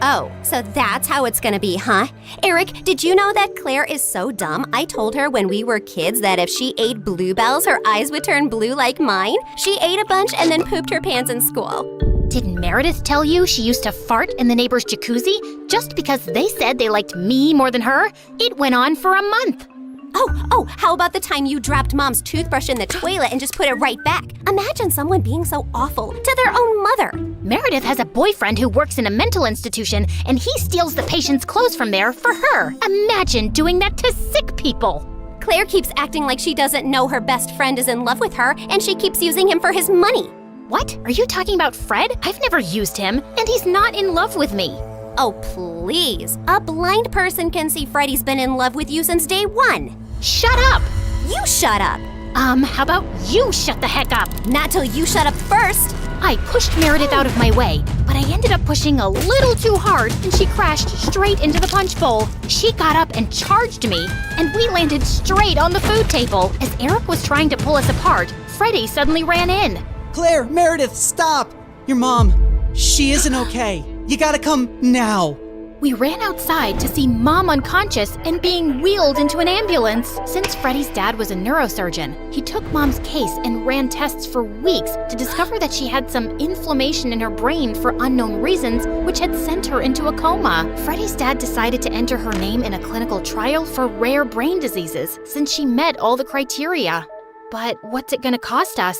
Oh, so that's how it's gonna be, huh? Eric, did you know that Claire is so dumb? I told her when we were kids that if she ate bluebells, her eyes would turn blue like mine. She ate a bunch and then pooped her pants in school.
Didn't Meredith tell you she used to fart in the neighbor's jacuzzi just because they said they liked me more than her? It went on for a month.
Oh, how about the time you dropped Mom's toothbrush in the toilet and just put it right back? Imagine someone being so awful to their own mother.
Meredith has a boyfriend who works in a mental institution, and he steals the patient's clothes from there for her. Imagine doing that to sick people.
Claire keeps acting like she doesn't know her best friend is in love with her, and she keeps using him for his money.
What? Are you talking about Fred? I've never used him, and he's not in love with me.
Oh, please. A blind person can see Freddie's been in love with you since day one.
Shut up!
You shut up!
How about you shut the heck up?
Not till you shut up first!
I pushed Meredith out of my way, but I ended up pushing a little too hard and she crashed straight into the punch bowl. She got up and charged me, and we landed straight on the food table. As Eric was trying to pull us apart, Freddie suddenly ran in.
Claire, Meredith, stop! Your mom, she isn't okay. You gotta come now.
We ran outside to see Mom unconscious and being wheeled into an ambulance. Since Freddie's dad was a neurosurgeon, he took Mom's case and ran tests for weeks to discover that she had some inflammation in her brain for unknown reasons, which had sent her into a coma. Freddie's dad decided to enter her name in a clinical trial for rare brain diseases since she met all the criteria. But what's it gonna cost us?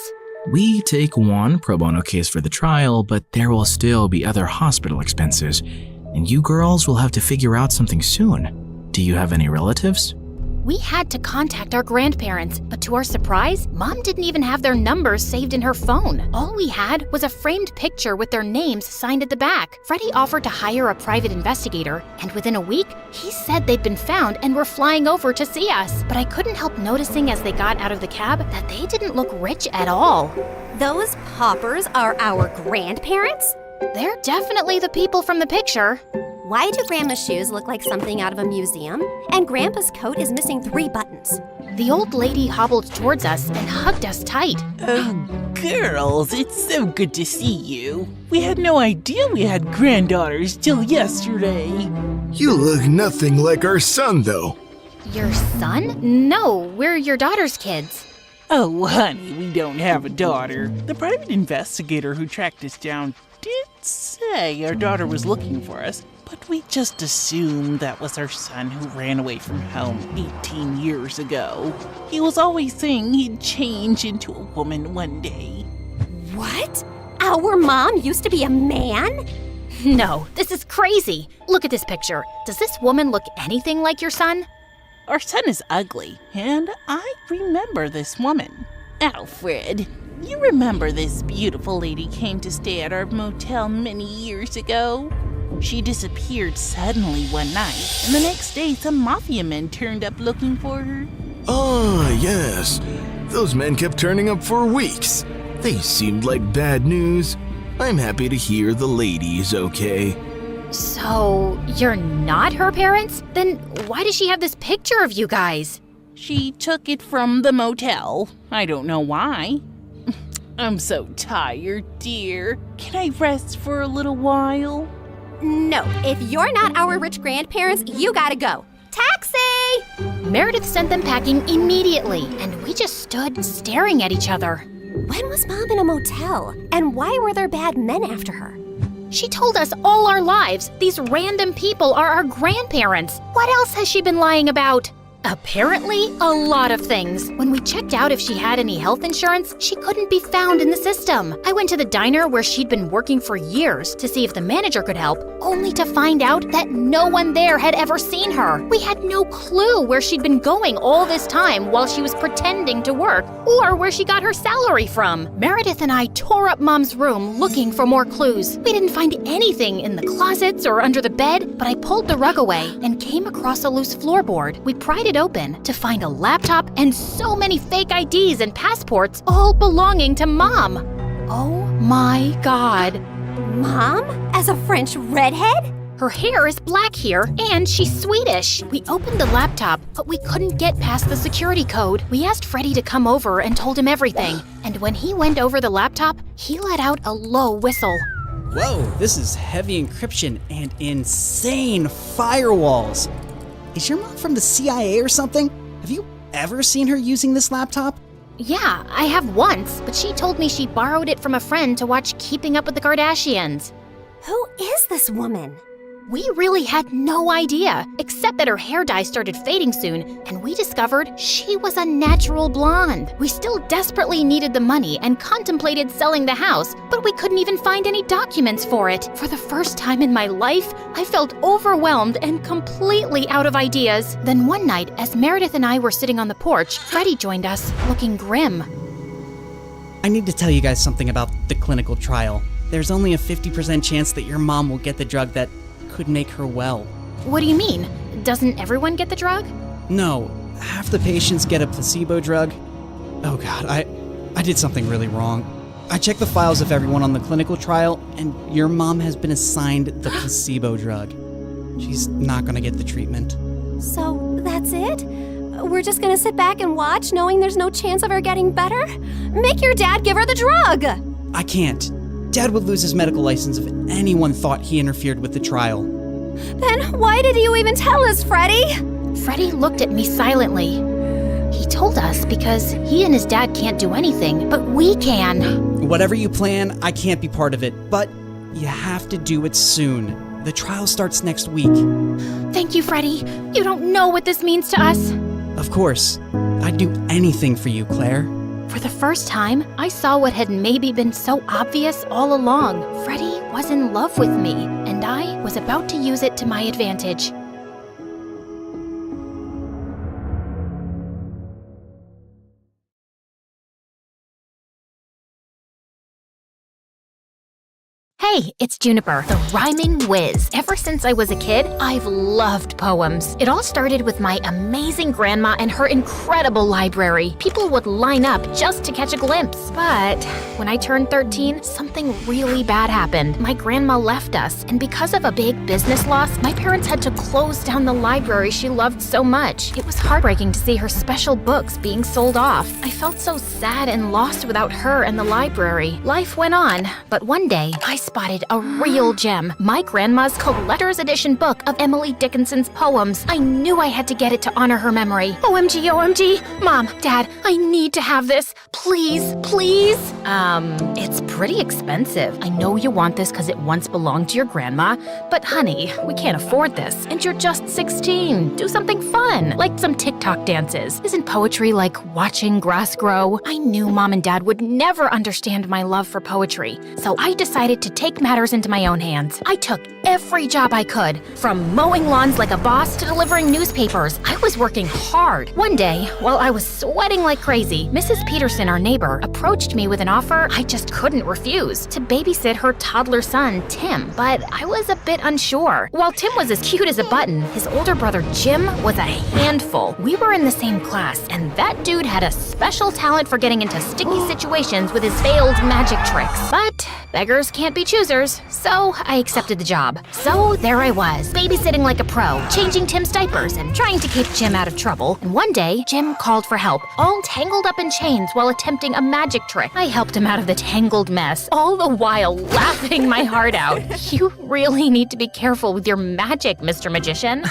We take one pro bono case for the trial, but there will still be other hospital expenses. And you girls will have to figure out something soon. Do you have any relatives?
We had to contact our grandparents, but to our surprise, Mom didn't even have their numbers saved in her phone. All we had was a framed picture with their names signed at the back. Freddie offered to hire a private investigator, and within a week, he said they'd been found and were flying over to see us. But I couldn't help noticing as they got out of the cab that they didn't look rich at all.
Those paupers are our grandparents?
They're definitely the people from the picture.
Why do Grandma's shoes look like something out of a museum? And Grandpa's coat is missing 3 buttons.
The old lady hobbled towards us and hugged us tight.
Oh, girls, it's so good to see you. We had no idea we had granddaughters till yesterday.
You look nothing like our son, though.
Your son? No, we're your daughter's kids.
Oh, honey, we don't have a daughter. The private investigator who tracked us down did say our daughter was looking for us, but we just assumed that was our son who ran away from home 18 years ago. He was always saying he'd change into a woman one day.
What? Our mom used to be a man?
No, this is crazy. Look at this picture. Does this woman look anything like your son?
Our son is ugly, and I remember this woman. Alfred, you remember this beautiful lady came to stay at our motel many years ago? She disappeared suddenly one night, and the next day some mafia men turned up looking for her.
Ah, yes. Those men kept turning up for weeks. They seemed like bad news. I'm happy to hear the lady is okay.
So, you're not her parents? Then why does she have this picture of you guys?
She took it from the motel. I don't know why. I'm so tired, dear. Can I rest for a little while?
No, if you're not our rich grandparents, you gotta go. Taxi!
Meredith sent them packing immediately, and we just stood staring at each other.
When was Mom in a motel? And why were there bad men after her?
She told us all our lives these random people are our grandparents. What else has she been lying about? Apparently, a lot of things. When we checked out if she had any health insurance, she couldn't be found in the system. I went to the diner where she'd been working for years to see if the manager could help, only to find out that no one there had ever seen her. We had no clue where she'd been going all this time while she was pretending to work, or where she got her salary from. Meredith and I tore up Mom's room looking for more clues. We didn't find anything in the closets or under the bed, but I pulled the rug away and came across a loose floorboard. We pried it open to find a laptop and so many fake IDs and passports, all belonging to Mom. Oh my God.
Mom? As a French redhead?
Her hair is black here, and she's Swedish. We opened the laptop, but we couldn't get past the security code. We asked Freddie to come over and told him everything. And when he went over the laptop, he let out a low whistle.
Whoa, this is heavy encryption and insane firewalls. Is your mom from the CIA or something? Have you ever seen her using this laptop?
Yeah, I have once, but she told me she borrowed it from a friend to watch Keeping Up with the Kardashians.
Who is this woman?
We really had no idea, except that her hair dye started fading soon, and we discovered she was a natural blonde. We still desperately needed the money and contemplated selling the house, but we couldn't even find any documents for it. For the first time in my life, I felt overwhelmed and completely out of ideas. Then one night, as Meredith and I were sitting on the porch, Freddie joined us, looking grim.
I need to tell you guys something about the clinical trial. There's only a 50% chance that your mom will get the drug that could make her well.
What do you mean? Doesn't everyone get the drug?
No, half the patients get a placebo drug. Oh God, I did something really wrong. I checked the files of everyone on the clinical trial, and your mom has been assigned the placebo drug. She's not gonna get the treatment.
So that's it? We're just gonna sit back and watch, knowing there's no chance of her getting better? Make your dad give her the drug!
I can't. Dad would lose his medical license if anyone thought he interfered with the trial.
Then why did you even tell us, Freddie?
Freddie looked at me silently. He told us because he and his dad can't do anything, but we can.
Whatever you plan, I can't be part of it, but you have to do it soon. The trial starts next week.
Thank you, Freddie. You don't know what this means to us.
Of course. I'd do anything for you, Claire.
For the first time, I saw what had maybe been so obvious all along. Freddie was in love with me, and I was about to use it to my advantage. Hey, it's Juniper, the rhyming whiz. Ever since I was a kid, I've loved poems. It all started with my amazing grandma and her incredible library. People would line up just to catch a glimpse. But when I turned 13, something really bad happened. My grandma left us, and because of a big business loss, my parents had to close down the library she loved so much. It was heartbreaking to see her special books being sold off. I felt so sad and lost without her and the library. Life went on, but one day, I spotted a real gem, my grandma's collector's edition book of Emily Dickinson's poems. I knew I had to get it to honor her memory. OMG, OMG. Mom, Dad, I need to have this. Please, please. It's pretty expensive. I know you want this because it once belonged to your grandma, but honey, we can't afford this. And you're just 16. Do something fun, like some TikTok dances. Isn't poetry like watching grass grow? I knew Mom and Dad would never understand my love for poetry, so I decided to take matters into my own hands. I took every job I could, from mowing lawns like a boss to delivering newspapers. I was working hard. One day, while I was sweating like crazy, Mrs. Peterson, our neighbor, approached me with an offer I just couldn't refuse, to babysit her toddler son, Tim, but I was a bit unsure. While Tim was as cute as a button, his older brother Jim was a handful. We were in the same class, and that dude had a special talent for getting into sticky situations with his failed magic tricks. But beggars can't be choosers. choosers, so I accepted the job. So there I was, babysitting like a pro, changing Tim's diapers and trying to keep Jim out of trouble. And one day, Jim called for help, all tangled up in chains while attempting a magic trick. I helped him out of the tangled mess, all the while laughing my heart out. You really need to be careful with your magic, Mr. Magician.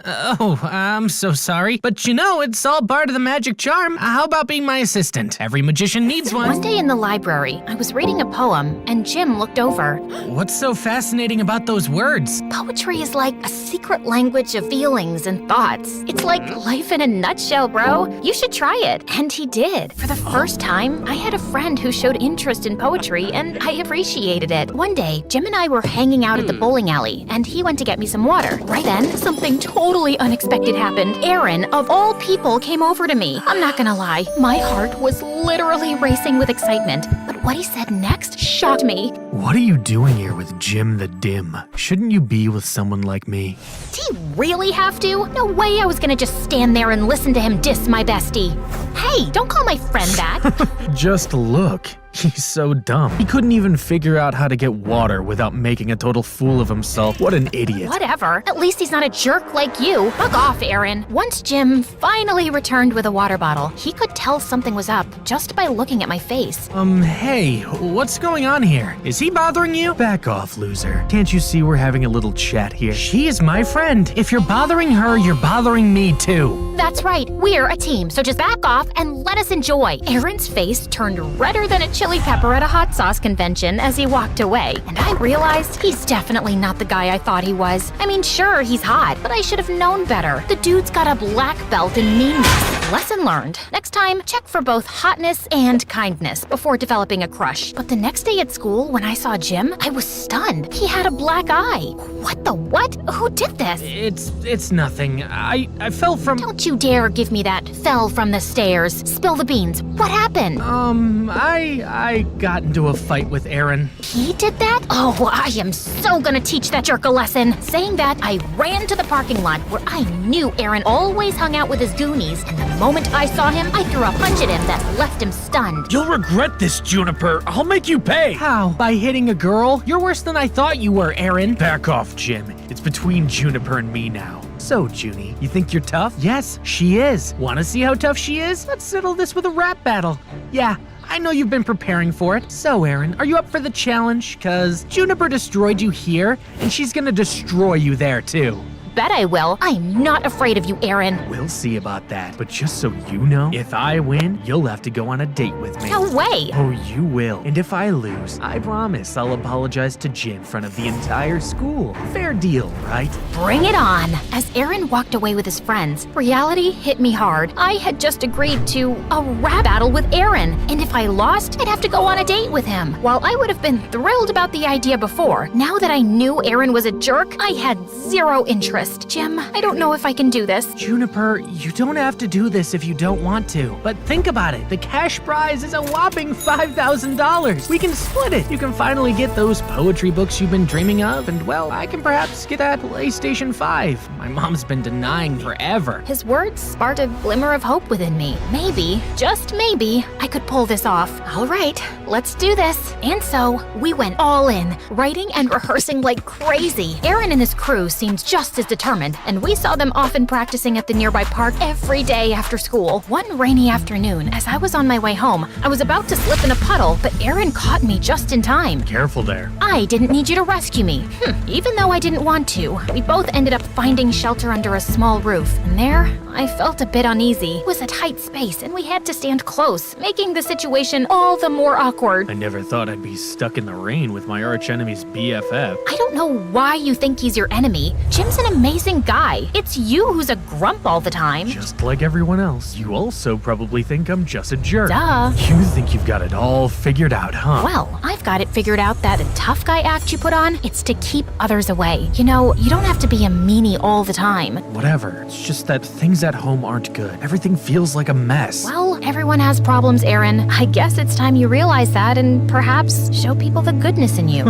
Oh, I'm so sorry. But it's all part of the magic charm. How about being my assistant? Every magician needs one.
One day in the library, I was reading a poem, and Jim looked over.
What's so fascinating about those words?
Poetry is like a secret language of feelings and thoughts. It's like life in a nutshell, bro. You should try it. And he did. For the first time, I had a friend who showed interest in poetry, and I appreciated it. One day, Jim and I were hanging out at the bowling alley, and he went to get me some water. Right then, something totally unexpected happened. Aaron, of all people, came over to me. I'm not gonna lie, my heart was literally racing with excitement. But what he said next shocked me.
What are you doing here with Jim the Dim? Shouldn't you be with someone like me?
Did he really have to? No way I was gonna just stand there and listen to him diss my bestie. Hey, don't call my friend that.
Just look. He's so dumb. He couldn't even figure out how to get water without making a total fool of himself. What an idiot.
Whatever. At least he's not a jerk like you. Fuck off, Aaron. Once Jim finally returned with a water bottle, he could tell something was up just by looking at my face.
Hey, what's going on here? Is he bothering you? Back off, loser. Can't you see we're having a little chat here? She is my friend. If you're bothering her, you're bothering me too.
That's right. We're a team, so just back off and let us enjoy. Aaron's face turned redder than a chili pepper at a hot sauce convention as he walked away, and I realized he's definitely not the guy I thought he was. I mean, sure, he's hot, but I should have known better. The dude's got a black belt in meanness. Lesson learned. Next time, check for both hotness and kindness before developing a crush. But the next day at school, when I saw Jim, I was stunned. He had a black eye. What the what? Who did this?
It's nothing. I fell from—
Don't you dare give me that fell from the stairs. Spill the beans. What happened?
I got into a fight with Aaron.
He did that? Oh, I am so gonna teach that jerk a lesson. Saying that, I ran to the parking lot where I knew Aaron always hung out with his goonies, and the moment I saw him, I threw a punch at him that left him stunned.
You'll regret this, Juniper. I'll make you pay. How? By hitting a girl? You're worse than I thought you were, Aaron. Back off, Jim. It's between Juniper and me now. So, Junie, you think you're tough? Yes, she is. Want to see how tough she is? Let's settle this with a rap battle. Yeah, I know you've been preparing for it. So, Aaron, are you up for the challenge? 'Cause Juniper destroyed you here, and she's gonna destroy you there, too.
Bet I will. I'm not afraid of you, Aaron.
We'll see about that. But just so you know, if I win, you'll have to go on a date with me.
No way.
Oh, you will. And if I lose, I promise I'll apologize to Jim in front of the entire school. Fair deal, right?
Bring it on. As Aaron walked away with his friends, reality hit me hard. I had just agreed to a rap battle with Aaron, and if I lost, I'd have to go on a date with him. While I would have been thrilled about the idea before, now that I knew Aaron was a jerk, I had zero interest. Jim, I don't know if I can do this.
Juniper, you don't have to do this if you don't want to. But think about it. The cash prize is a whopping $5,000. We can split it. You can finally get those poetry books you've been dreaming of, and well, I can perhaps get that PlayStation 5. My mom's been denying forever.
His words sparked a glimmer of hope within me. Maybe, just maybe, I could pull this off. All right, let's do this. And so, we went all in, writing and rehearsing like crazy. Aaron and his crew seemed just as determined, and we saw them often practicing at the nearby park every day after school. One rainy afternoon, as I was on my way home, I was about to slip in a puddle, but Aaron caught me just in time.
Careful there.
I didn't need you to rescue me. Even though I didn't want to, we both ended up finding shelter under a small roof, and there, I felt a bit uneasy. It was a tight space, and we had to stand close, making the situation all the more awkward.
I never thought I'd be stuck in the rain with my archenemy's BFF.
I don't know why you think he's your enemy. Jim's an amazing guy. It's you who's a grump all the time.
Just like everyone else, you also probably think I'm just a jerk.
Duh.
You think you've got it all figured out, huh?
Well, I've got it figured out that the tough guy act you put on, it's to keep others away. You know, you don't have to be a meanie all the time.
Whatever. It's just that things at home aren't good. Everything feels like a mess.
Well, everyone has problems, Aaron. I guess it's time you realize that and perhaps show people the goodness in you.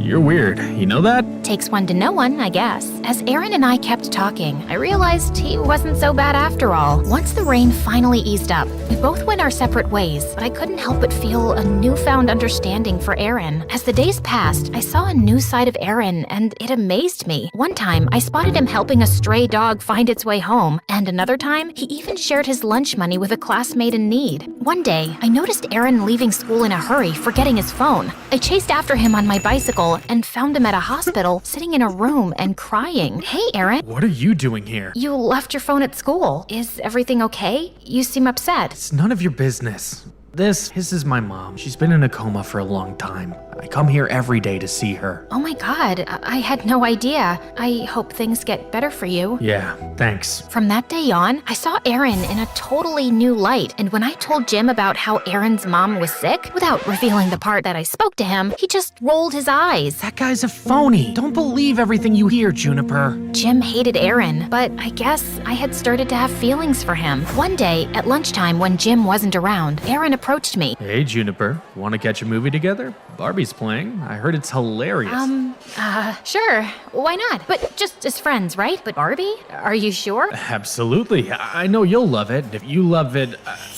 You're weird. You know that?
Takes one to know one, I guess. As Aaron and I kept talking, I realized he wasn't so bad after all. Once the rain finally eased up, we both went our separate ways, but I couldn't help but feel a newfound understanding for Aaron. As the days passed, I saw a new side of Aaron, and it amazed me. One time, I spotted him helping a stray dog find its way home, and another time, he even shared his lunch money with a classmate in need. One day, I noticed Aaron leaving school in a hurry, forgetting his phone. I chased after him on my bicycle and found him at a hospital, sitting in a room and crying. Hey, Aaron.
What are you doing here?
You left your phone at school. Is everything okay? You seem upset.
It's none of your business. This is my mom. She's been in a coma for a long time. I come here every day to see her.
Oh my God, I had no idea. I hope things get better for you.
Yeah, thanks.
From that day on, I saw Aaron in a totally new light, and when I told Jim about how Aaron's mom was sick, without revealing the part that I spoke to him, he just rolled his eyes.
That guy's a phony. Don't believe everything you hear, Juniper.
Jim hated Aaron, but I guess I had started to have feelings for him. One day, at lunchtime when Jim wasn't around, Aaron approached me.
Hey, Juniper. Want to catch a movie together? Barbie's playing. I heard it's hilarious.
Sure. Why not? But just as friends, right? But Barbie? Are you sure?
Absolutely. I know you'll love it. If you love it,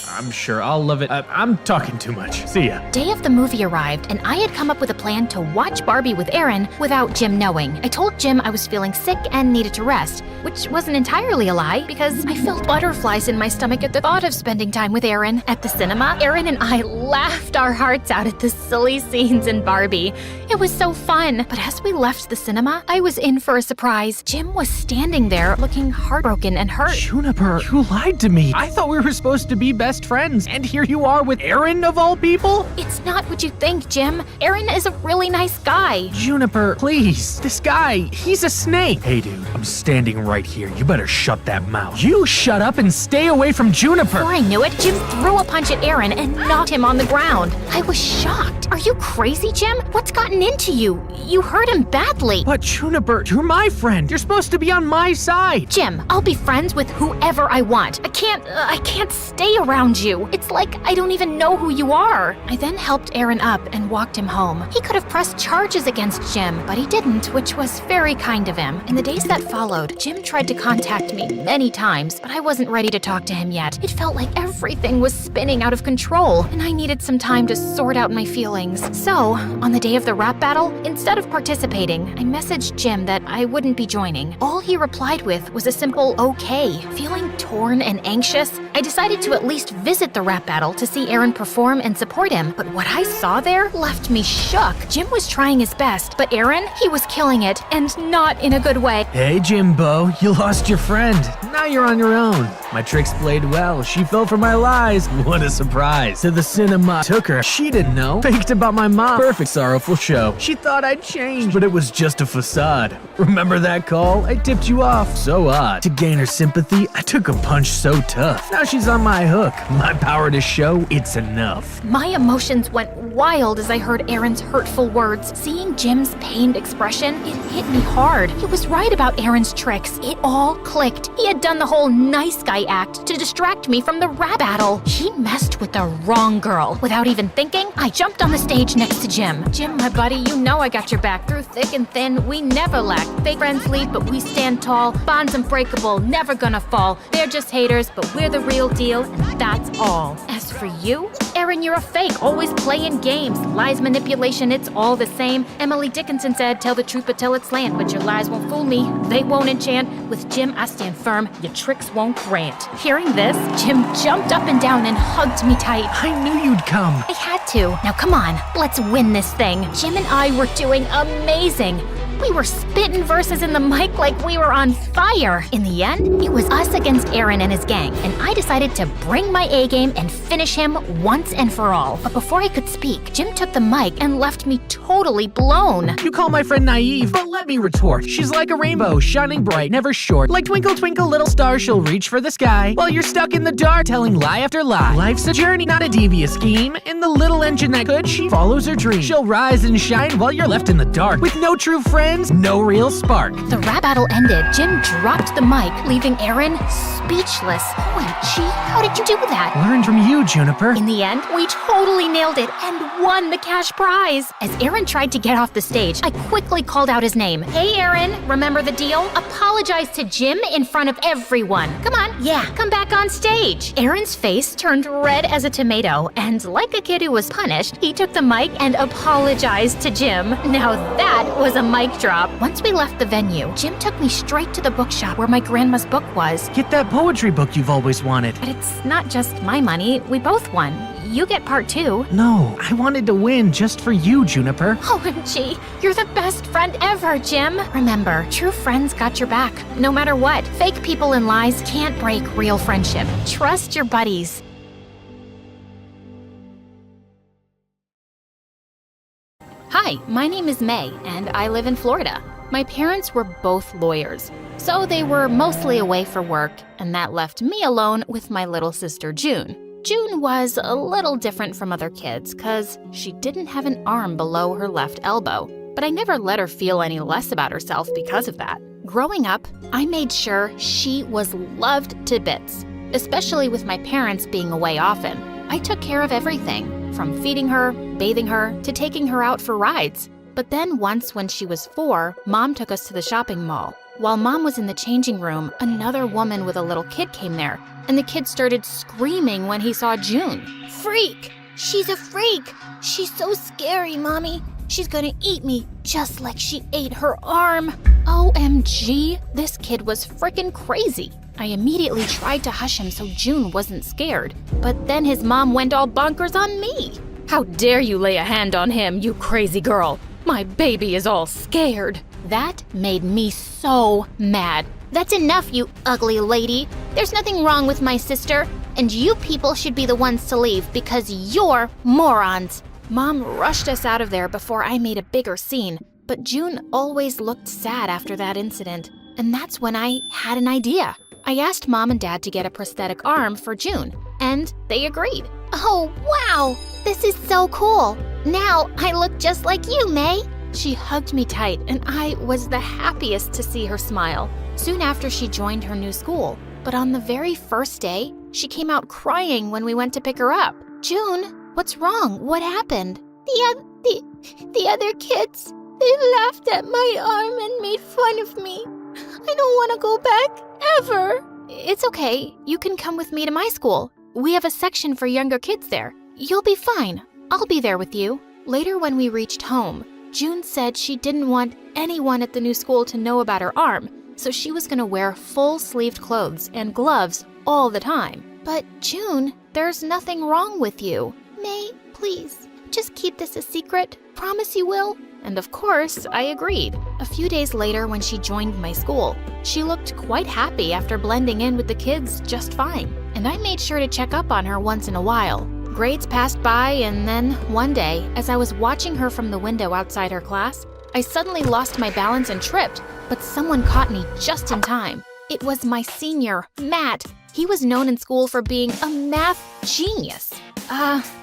I'm sure I'll love it. I'm talking too much. See ya.
Day of the movie arrived, and I had come up with a plan to watch Barbie with Aaron without Jim knowing. I told Jim I was feeling sick and needed to rest, which wasn't entirely a lie because I felt butterflies in my stomach at the thought of spending time with Aaron. At the cinema, Aaron and I laughed our hearts out at the silly scenes in Barbie. It was so fun. But as we left the cinema, I was in for a surprise. Jim was standing there looking heartbroken and hurt.
Juniper, you lied to me. I thought we were supposed to be best friends, and here you are with Aaron of all people?
It's not what you think, Jim. Aaron is a really nice guy.
Juniper, please. This guy, he's a snake. Hey, dude, I'm standing right here. You better shut that mouth. You shut up and stay away from Juniper.
Before I knew it, Jim threw a punch at Aaron and knocked him on the ground. I was shocked. Are you crazy, Jim? What's gotten into you? You hurt him badly.
But Juniper, you're my friend. You're supposed to be on my side.
Jim, I'll be friends with whoever I want. I can't stay around you. It's like I don't even know who you are. I then helped Aaron up and walked him home. He could have pressed charges against Jim, but he didn't, which was very kind of him. In the days that followed, Jim tried to contact me many times, but I wasn't ready to talk to him yet. It felt like everything was spinning out of control, and I needed some time to sort out my feelings. So, on the day of the rap battle, instead of participating, I messaged Jim that I wouldn't be joining. All he replied with was a simple okay. Feeling torn and anxious, I decided to at least visit the rap battle to see Aaron perform and support him, but what I saw there left me shook. Jim was trying his best, but Aaron, he was killing it, and not in a good way.
Hey, Jimbo, you lost your friend. Now you're on your own. My tricks played well. She fell for my lies. What a surprise. To the cinema. Took her. She didn't know. Faked about my mom. Perfect sorrowful show. She thought I'd changed, but it was just a facade. Remember that call? I tipped you off. So odd. To gain her sympathy, I took a punch so tough. Now she's on my hook. My power to show it's enough.
My emotions went wild as I heard Aaron's hurtful words. Seeing Jim's pained expression, it hit me hard. He was right about Aaron's tricks. It all clicked. He had done the whole nice guy act to distract me from the rap battle. He messed with the wrong girl. Without even thinking, I jumped on the stage next to Jim. Jim, my buddy, you know I got your back. Through thick and thin, we never lack. Fake friends leave, but we stand tall. Bonds unbreakable, never gonna fall. They're just haters, but we're the real deal, and that's all. As for you, Aaron, you're a fake, always playing games. Lies, manipulation, it's all the same. Emily Dickinson said, tell the truth but tell it slant. But your lies won't fool me, they won't enchant. With Jim, I stand firm, your tricks won't grant. Hearing this, Jim jumped up and down and hugged me tight.
I knew you'd come.
I had to. Now come on, let's win this thing. Jim and I were doing amazing. We were spitting verses in the mic like we were on fire. In the end, it was us against Aaron and his gang, and I decided to bring my A game and finish him once and for all. But before I could speak, Jim took the mic and left me totally blown.
You call my friend naive, but let me retort. She's like a rainbow, shining bright, never short. Like twinkle, twinkle, little star, she'll reach for the sky while you're stuck in the dark, telling lie after lie. Life's a journey, not a devious scheme. In the little engine that could, she follows her dream. She'll rise and shine while you're left in the dark with no true friend. friends, no real spark.
The rap battle ended. Jim dropped the mic, leaving Aaron speechless. OMG, how did you do that?
Learned from you, Juniper.
In the end, we totally nailed it and won the cash prize. As Aaron tried to get off the stage, I quickly called out his name. Hey, Aaron, remember the deal? Apologize to Jim in front of everyone. Come on, yeah, come back on stage. Aaron's face turned red as a tomato, and like a kid who was punished, he took the mic and apologized to Jim. Now that was a mic drop. Once we left the venue, Jim took me straight to the bookshop where my grandma's book was.
Get that poetry book you've always wanted.
But it's not just my money, we both won. You get part 2.
No, I wanted to win just for you, Juniper.
OMG, you're the best friend ever, Jim. Remember, true friends got your back, no matter what. Fake people and lies can't break real friendship. Trust your buddies. Hi, my name is May, and I live in Florida. My parents were both lawyers, so they were mostly away for work, and that left me alone with my little sister, June. June was a little different from other kids because she didn't have an arm below her left elbow, but I never let her feel any less about herself because of that. Growing up, I made sure she was loved to bits, especially with my parents being away often. I took care of everything, from feeding her, bathing her, to taking her out for rides. But then once when she was 4, Mom took us to the shopping mall. While Mom was in the changing room, another woman with a little kid came there, and the kid started screaming when he saw June.
Freak! She's a freak! She's so scary, Mommy. She's gonna eat me just like she ate her arm.
OMG, this kid was frickin' crazy. I immediately tried to hush him so June wasn't scared, but then his mom went all bonkers on me. How dare you lay a hand on him, you crazy girl? My baby is all scared. That made me so mad.
That's enough, you ugly lady. There's nothing wrong with my sister, and you people should be the ones to leave because you're morons.
Mom rushed us out of there before I made a bigger scene, but June always looked sad after that incident, and that's when I had an idea. I asked Mom and Dad to get a prosthetic arm for June, and they agreed.
Oh, wow! This is so cool. Now I look just like you, May.
She hugged me tight, and I was the happiest to see her smile. Soon after, she joined her new school, but on the very first day, she came out crying when we went to pick her up. June, what's wrong? What happened?
The other kids, they laughed at my arm and made fun of me. I don't want to go back, ever.
It's okay. You can come with me to my school. We have a section for younger kids there. You'll be fine. I'll be there with you. Later, when we reached home, June said she didn't want anyone at the new school to know about her arm, so she was going to wear full-sleeved clothes and gloves all the time. But June, there's nothing wrong with you.
May, please, just keep this a secret. Promise you will.
And of course, I agreed. A few days later, when she joined my school, she looked quite happy after blending in with the kids just fine. And I made sure to check up on her once in a while. Grades passed by, and then one day, as I was watching her from the window outside her class, I suddenly lost my balance and tripped, but someone caught me just in time. It was my senior, Matt. He was known in school for being a math genius.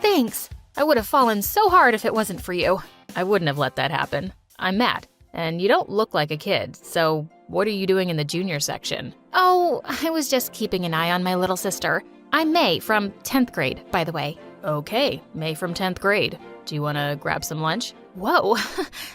Thanks. I would have fallen so hard if it wasn't for you. I wouldn't have let that happen. I'm Matt, and you don't look like a kid, so what are you doing in the junior section? Oh, I was just keeping an eye on my little sister. I'm May from 10th grade, by the way. Okay, May from 10th grade. Do you want to grab some lunch? Whoa,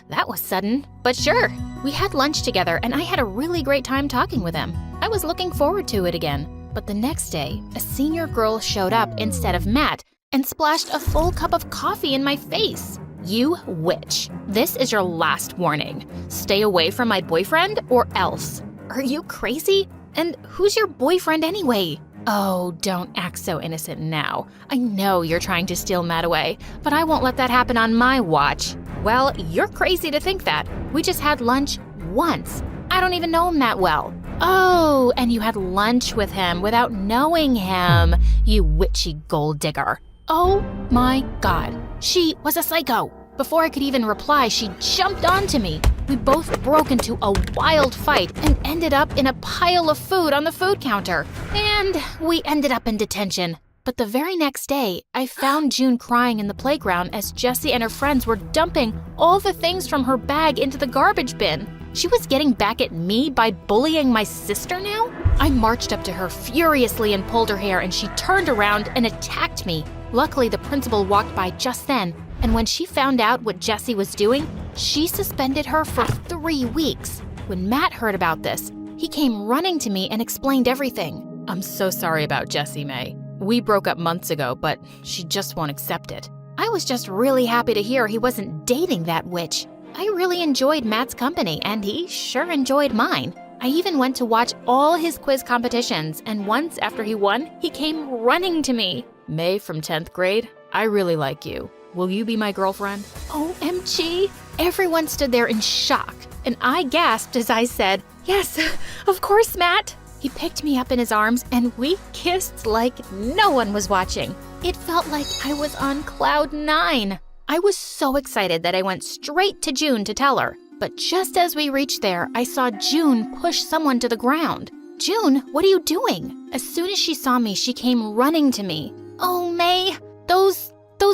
that was sudden, but sure. We had lunch together, and I had a really great time talking with him. I was looking forward to it again. But the next day, a senior girl showed up instead of Matt and splashed a full cup of coffee in my face. You witch. This is your last warning. Stay away from my boyfriend or else. Are you crazy? And who's your boyfriend anyway? Oh, don't act so innocent now. I know you're trying to steal Matt away, but I won't let that happen on my watch. Well, you're crazy to think that. We just had lunch once. I don't even know him that well. Oh, and you had lunch with him without knowing him, you witchy gold digger. Oh my God, she was a psycho. Before I could even reply, she jumped onto me. We both broke into a wild fight and ended up in a pile of food on the food counter. And we ended up in detention.
But the very next day, I found June crying in the playground as Jessie and her friends were dumping all the things from her bag into the garbage bin. She was getting back at me by bullying my sister now? I marched up to her furiously and pulled her hair, and she turned around and attacked me. Luckily, the principal walked by just then, and when she found out what Jessie was doing, she suspended her for 3 weeks. When Matt heard about this, he came running to me and explained everything.
I'm so sorry about Jessie, May. We broke up months ago, but she just won't accept it.
I was just really happy to hear he wasn't dating that witch. I really enjoyed Matt's company, and he sure enjoyed mine. I even went to watch all his quiz competitions, and once after he won, he came running to me.
May from 10th grade, I really like you. Will you be my girlfriend?
OMG! Everyone stood there in shock, and I gasped as I said, "Yes, of course, Matt." He picked me up in his arms, and we kissed like no one was watching. It felt like I was on cloud 9. I was so excited that I went straight to June to tell her. But just as we reached there, I saw June push someone to the ground. "June, what are you doing?" As soon as she saw me, she came running to me. "Oh, May, those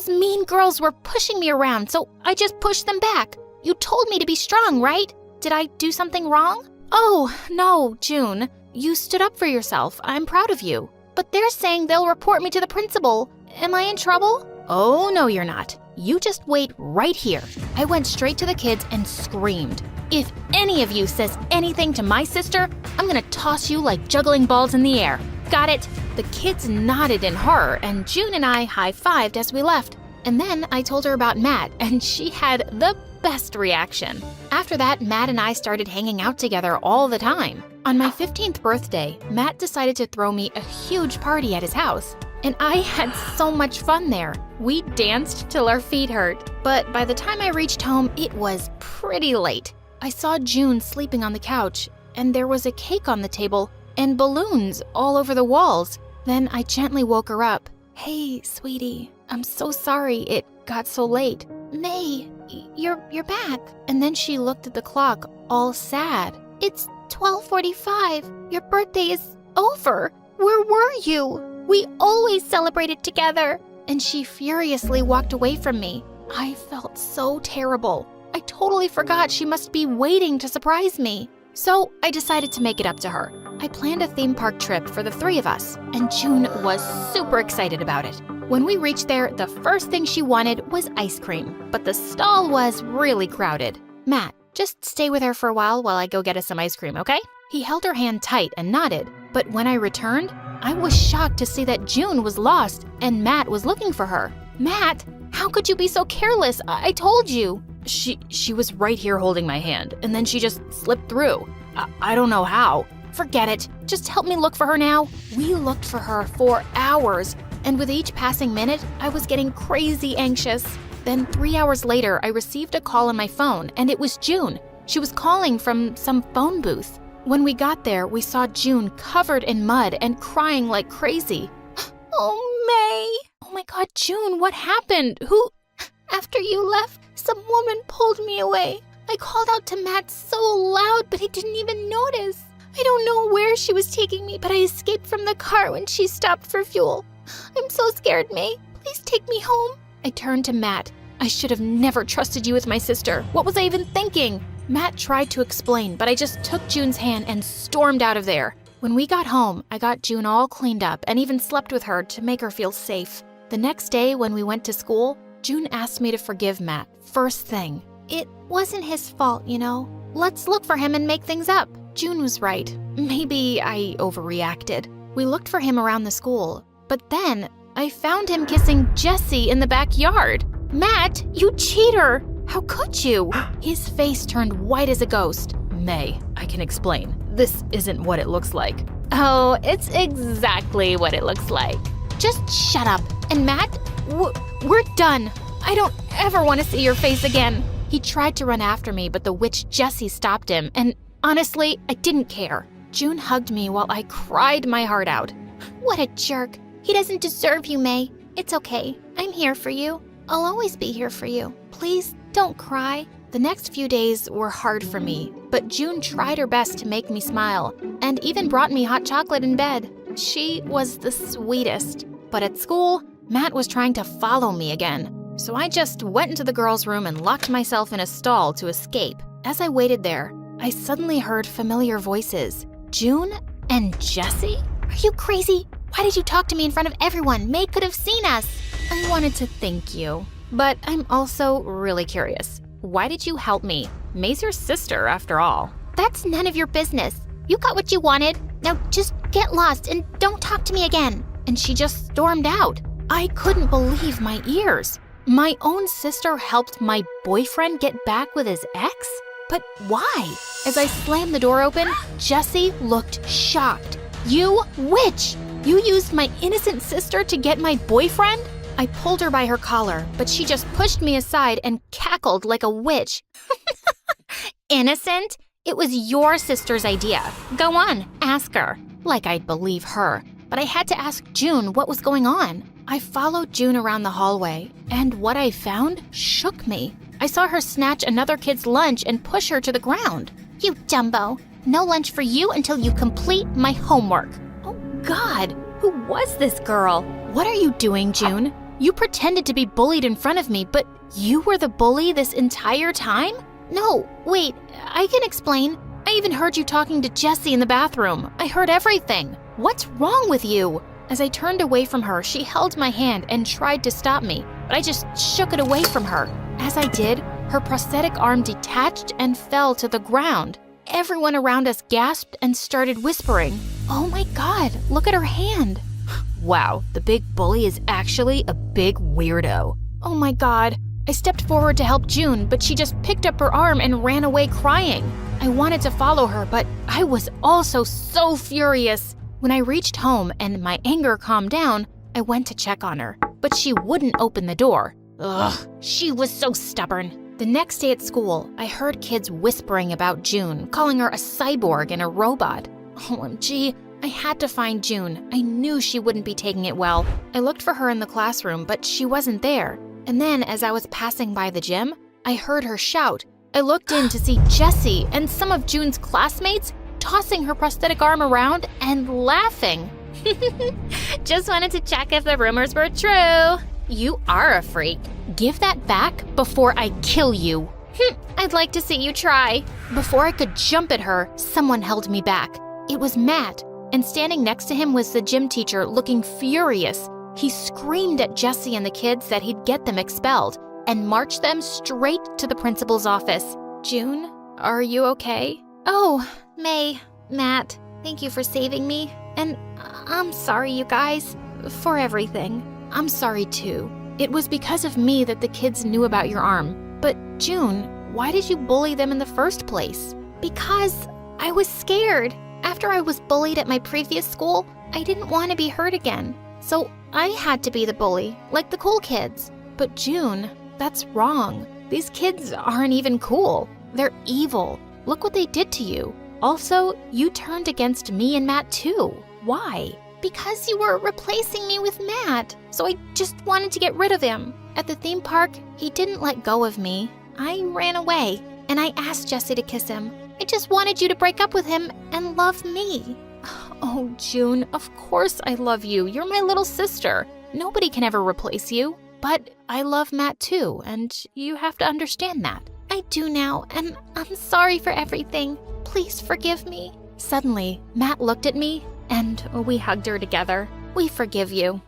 mean girls were pushing me around, so I just pushed them back. You told me to be strong, right? Did I do something wrong?" "Oh, no, June. You stood up for yourself. I'm proud of you. But they're saying they'll report me to the principal. Am I in trouble?" "Oh, no, you're not. You just wait right here." I went straight to the kids and screamed, "If any of you says anything to my sister, I'm gonna toss you like juggling balls in the air. Got it?" The kids nodded in horror, and June and I high-fived as we left. And then I told her about Matt, and she had the best reaction. After that, Matt and I started hanging out together all the time. On my 15th birthday, Matt decided to throw me a huge party at his house, and I had so much fun there. We danced till our feet hurt, but by the time I reached home, it was pretty late. I saw June sleeping on the couch, and there was a cake on the table and balloons all over the walls. Then I gently woke her up. "Hey, sweetie, I'm so sorry it got so late." "May, you're back." And then she looked at the clock, all sad. "It's 12:45. Your birthday is over. Where were you? We always celebrated together." And she furiously walked away from me. I felt so terrible. I totally forgot she must be waiting to surprise me. So I decided to make it up to her. I planned a theme park trip for the 3 of us, and June was super excited about it. When we reached there, the first thing she wanted was ice cream, but the stall was really crowded. "Matt, just stay with her for a while I go get us some ice cream, okay?" He held her hand tight and nodded, but when I returned, I was shocked to see that June was lost and Matt was looking for her. "Matt, how could you be so careless? I told you."
She was right here holding my hand, and then she just slipped through. I don't know how.
"Forget it. Just help me look for her now." We looked for her for hours, and with each passing minute, I was getting crazy anxious. Then 3 hours later, I received a call on my phone, and it was June. She was calling from some phone booth. When we got there, we saw June covered in mud and crying like crazy. "Oh, May." "Oh my God, June, what happened? Who?" "After you left, some woman pulled me away. I called out to Matt so loud, but he didn't even notice. I don't know where she was taking me, but I escaped from the car when she stopped for fuel. I'm so scared, May. Please take me home." I turned to Matt. "I should have never trusted you with my sister. What was I even thinking?" Matt tried to explain, but I just took June's hand and stormed out of there. When we got home, I got June all cleaned up and even slept with her to make her feel safe. The next day when we went to school, June asked me to forgive Matt, first thing. "It wasn't his fault, you know. Let's look for him and make things up." June was right. Maybe I overreacted. We looked for him around the school, but then I found him kissing Jessie in the backyard. "Matt, you cheater! How could you?" His face turned white as a ghost.
"May, I can explain. This isn't what it looks like."
"Oh, it's exactly what it looks like. Just shut up. And Matt, we're done. I don't ever want to see your face again." He tried to run after me, but the witch Jessie stopped him, and honestly, I didn't care. June hugged me while I cried my heart out. "What a jerk. He doesn't deserve you, May. It's okay. I'm here for you. I'll always be here for you. Please don't cry." The next few days were hard for me, but June tried her best to make me smile and even brought me hot chocolate in bed. She was the sweetest. But at school, Matt was trying to follow me again. So I just went into the girls' room and locked myself in a stall to escape. As I waited there, I suddenly heard familiar voices. June and Jesse?
Are you crazy? Why did you talk to me in front of everyone? May could have seen us.
I wanted to thank you, but I'm also really curious. Why did you help me? May's your sister, after all.
That's none of your business. You got what you wanted. Now just get lost and don't talk to me again.
And she just stormed out. I couldn't believe my ears. My own sister helped my boyfriend get back with his ex? But why? As I slammed the door open, Jesse looked shocked. You witch! You used my innocent sister to get my boyfriend? I pulled her by her collar, but she just pushed me aside and cackled like a witch.
Innocent? It was your sister's idea. Go on, ask her.
Like I'd believe her. But I had to ask June what was going on. I followed June around the hallway, and what I found shook me. I saw her snatch another kid's lunch and push her to the ground.
You dumbo. No lunch for you until you complete my homework.
Oh God, who was this girl? What are you doing, June? You pretended to be bullied in front of me, but you were the bully this entire time?
No, wait, I can explain.
I even heard you talking to Jesse in the bathroom. I heard everything. What's wrong with you? As I turned away from her, she held my hand and tried to stop me, but I just shook it away from her. As I did, her prosthetic arm detached and fell to the ground. Everyone around us gasped and started whispering, "Oh my God, look at her hand." Wow, the big bully is actually a big weirdo. Oh my God. I stepped forward to help June, but she just picked up her arm and ran away crying. I wanted to follow her, but I was also so furious. When I reached home and my anger calmed down, I went to check on her, but she wouldn't open the door. Ugh, she was so stubborn. The next day at school, I heard kids whispering about June, calling her a cyborg and a robot. OMG, I had to find June. I knew she wouldn't be taking it well. I looked for her in the classroom, but she wasn't there. And then as I was passing by the gym, I heard her shout. I looked in to see Jessie and some of June's classmates tossing her prosthetic arm around and laughing.
Just wanted to check if the rumors were true.
You are a freak. Give that back before I kill you.
I'd like to see you try.
Before I could jump at her, someone held me back. It was Matt, and standing next to him was the gym teacher looking furious. He screamed at Jessie and the kids that he'd get them expelled and marched them straight to the principal's office. June, are you okay?
Oh, May, Matt, thank you for saving me. And I'm sorry, you guys, for everything.
I'm sorry too. It was because of me that the kids knew about your arm. But June, why did you bully them in the first place?
Because I was scared. After I was bullied at my previous school, I didn't want to be hurt again. So I had to be the bully, like the cool kids.
But June, that's wrong. These kids aren't even cool. They're evil. Look what they did to you. Also, you turned against me and Matt too. Why?
Because you were replacing me with Matt, so I just wanted to get rid of him.
At the theme park, he didn't let go of me. I ran away, and I asked Jessie to kiss him.
I just wanted you to break up with him and love me.
Oh, June, of course I love you. You're my little sister. Nobody can ever replace you. But I love Matt too, and you have to understand that.
I do now, and I'm sorry for everything. Please forgive me.
Suddenly, Matt looked at me, and we hugged her together. We forgive you.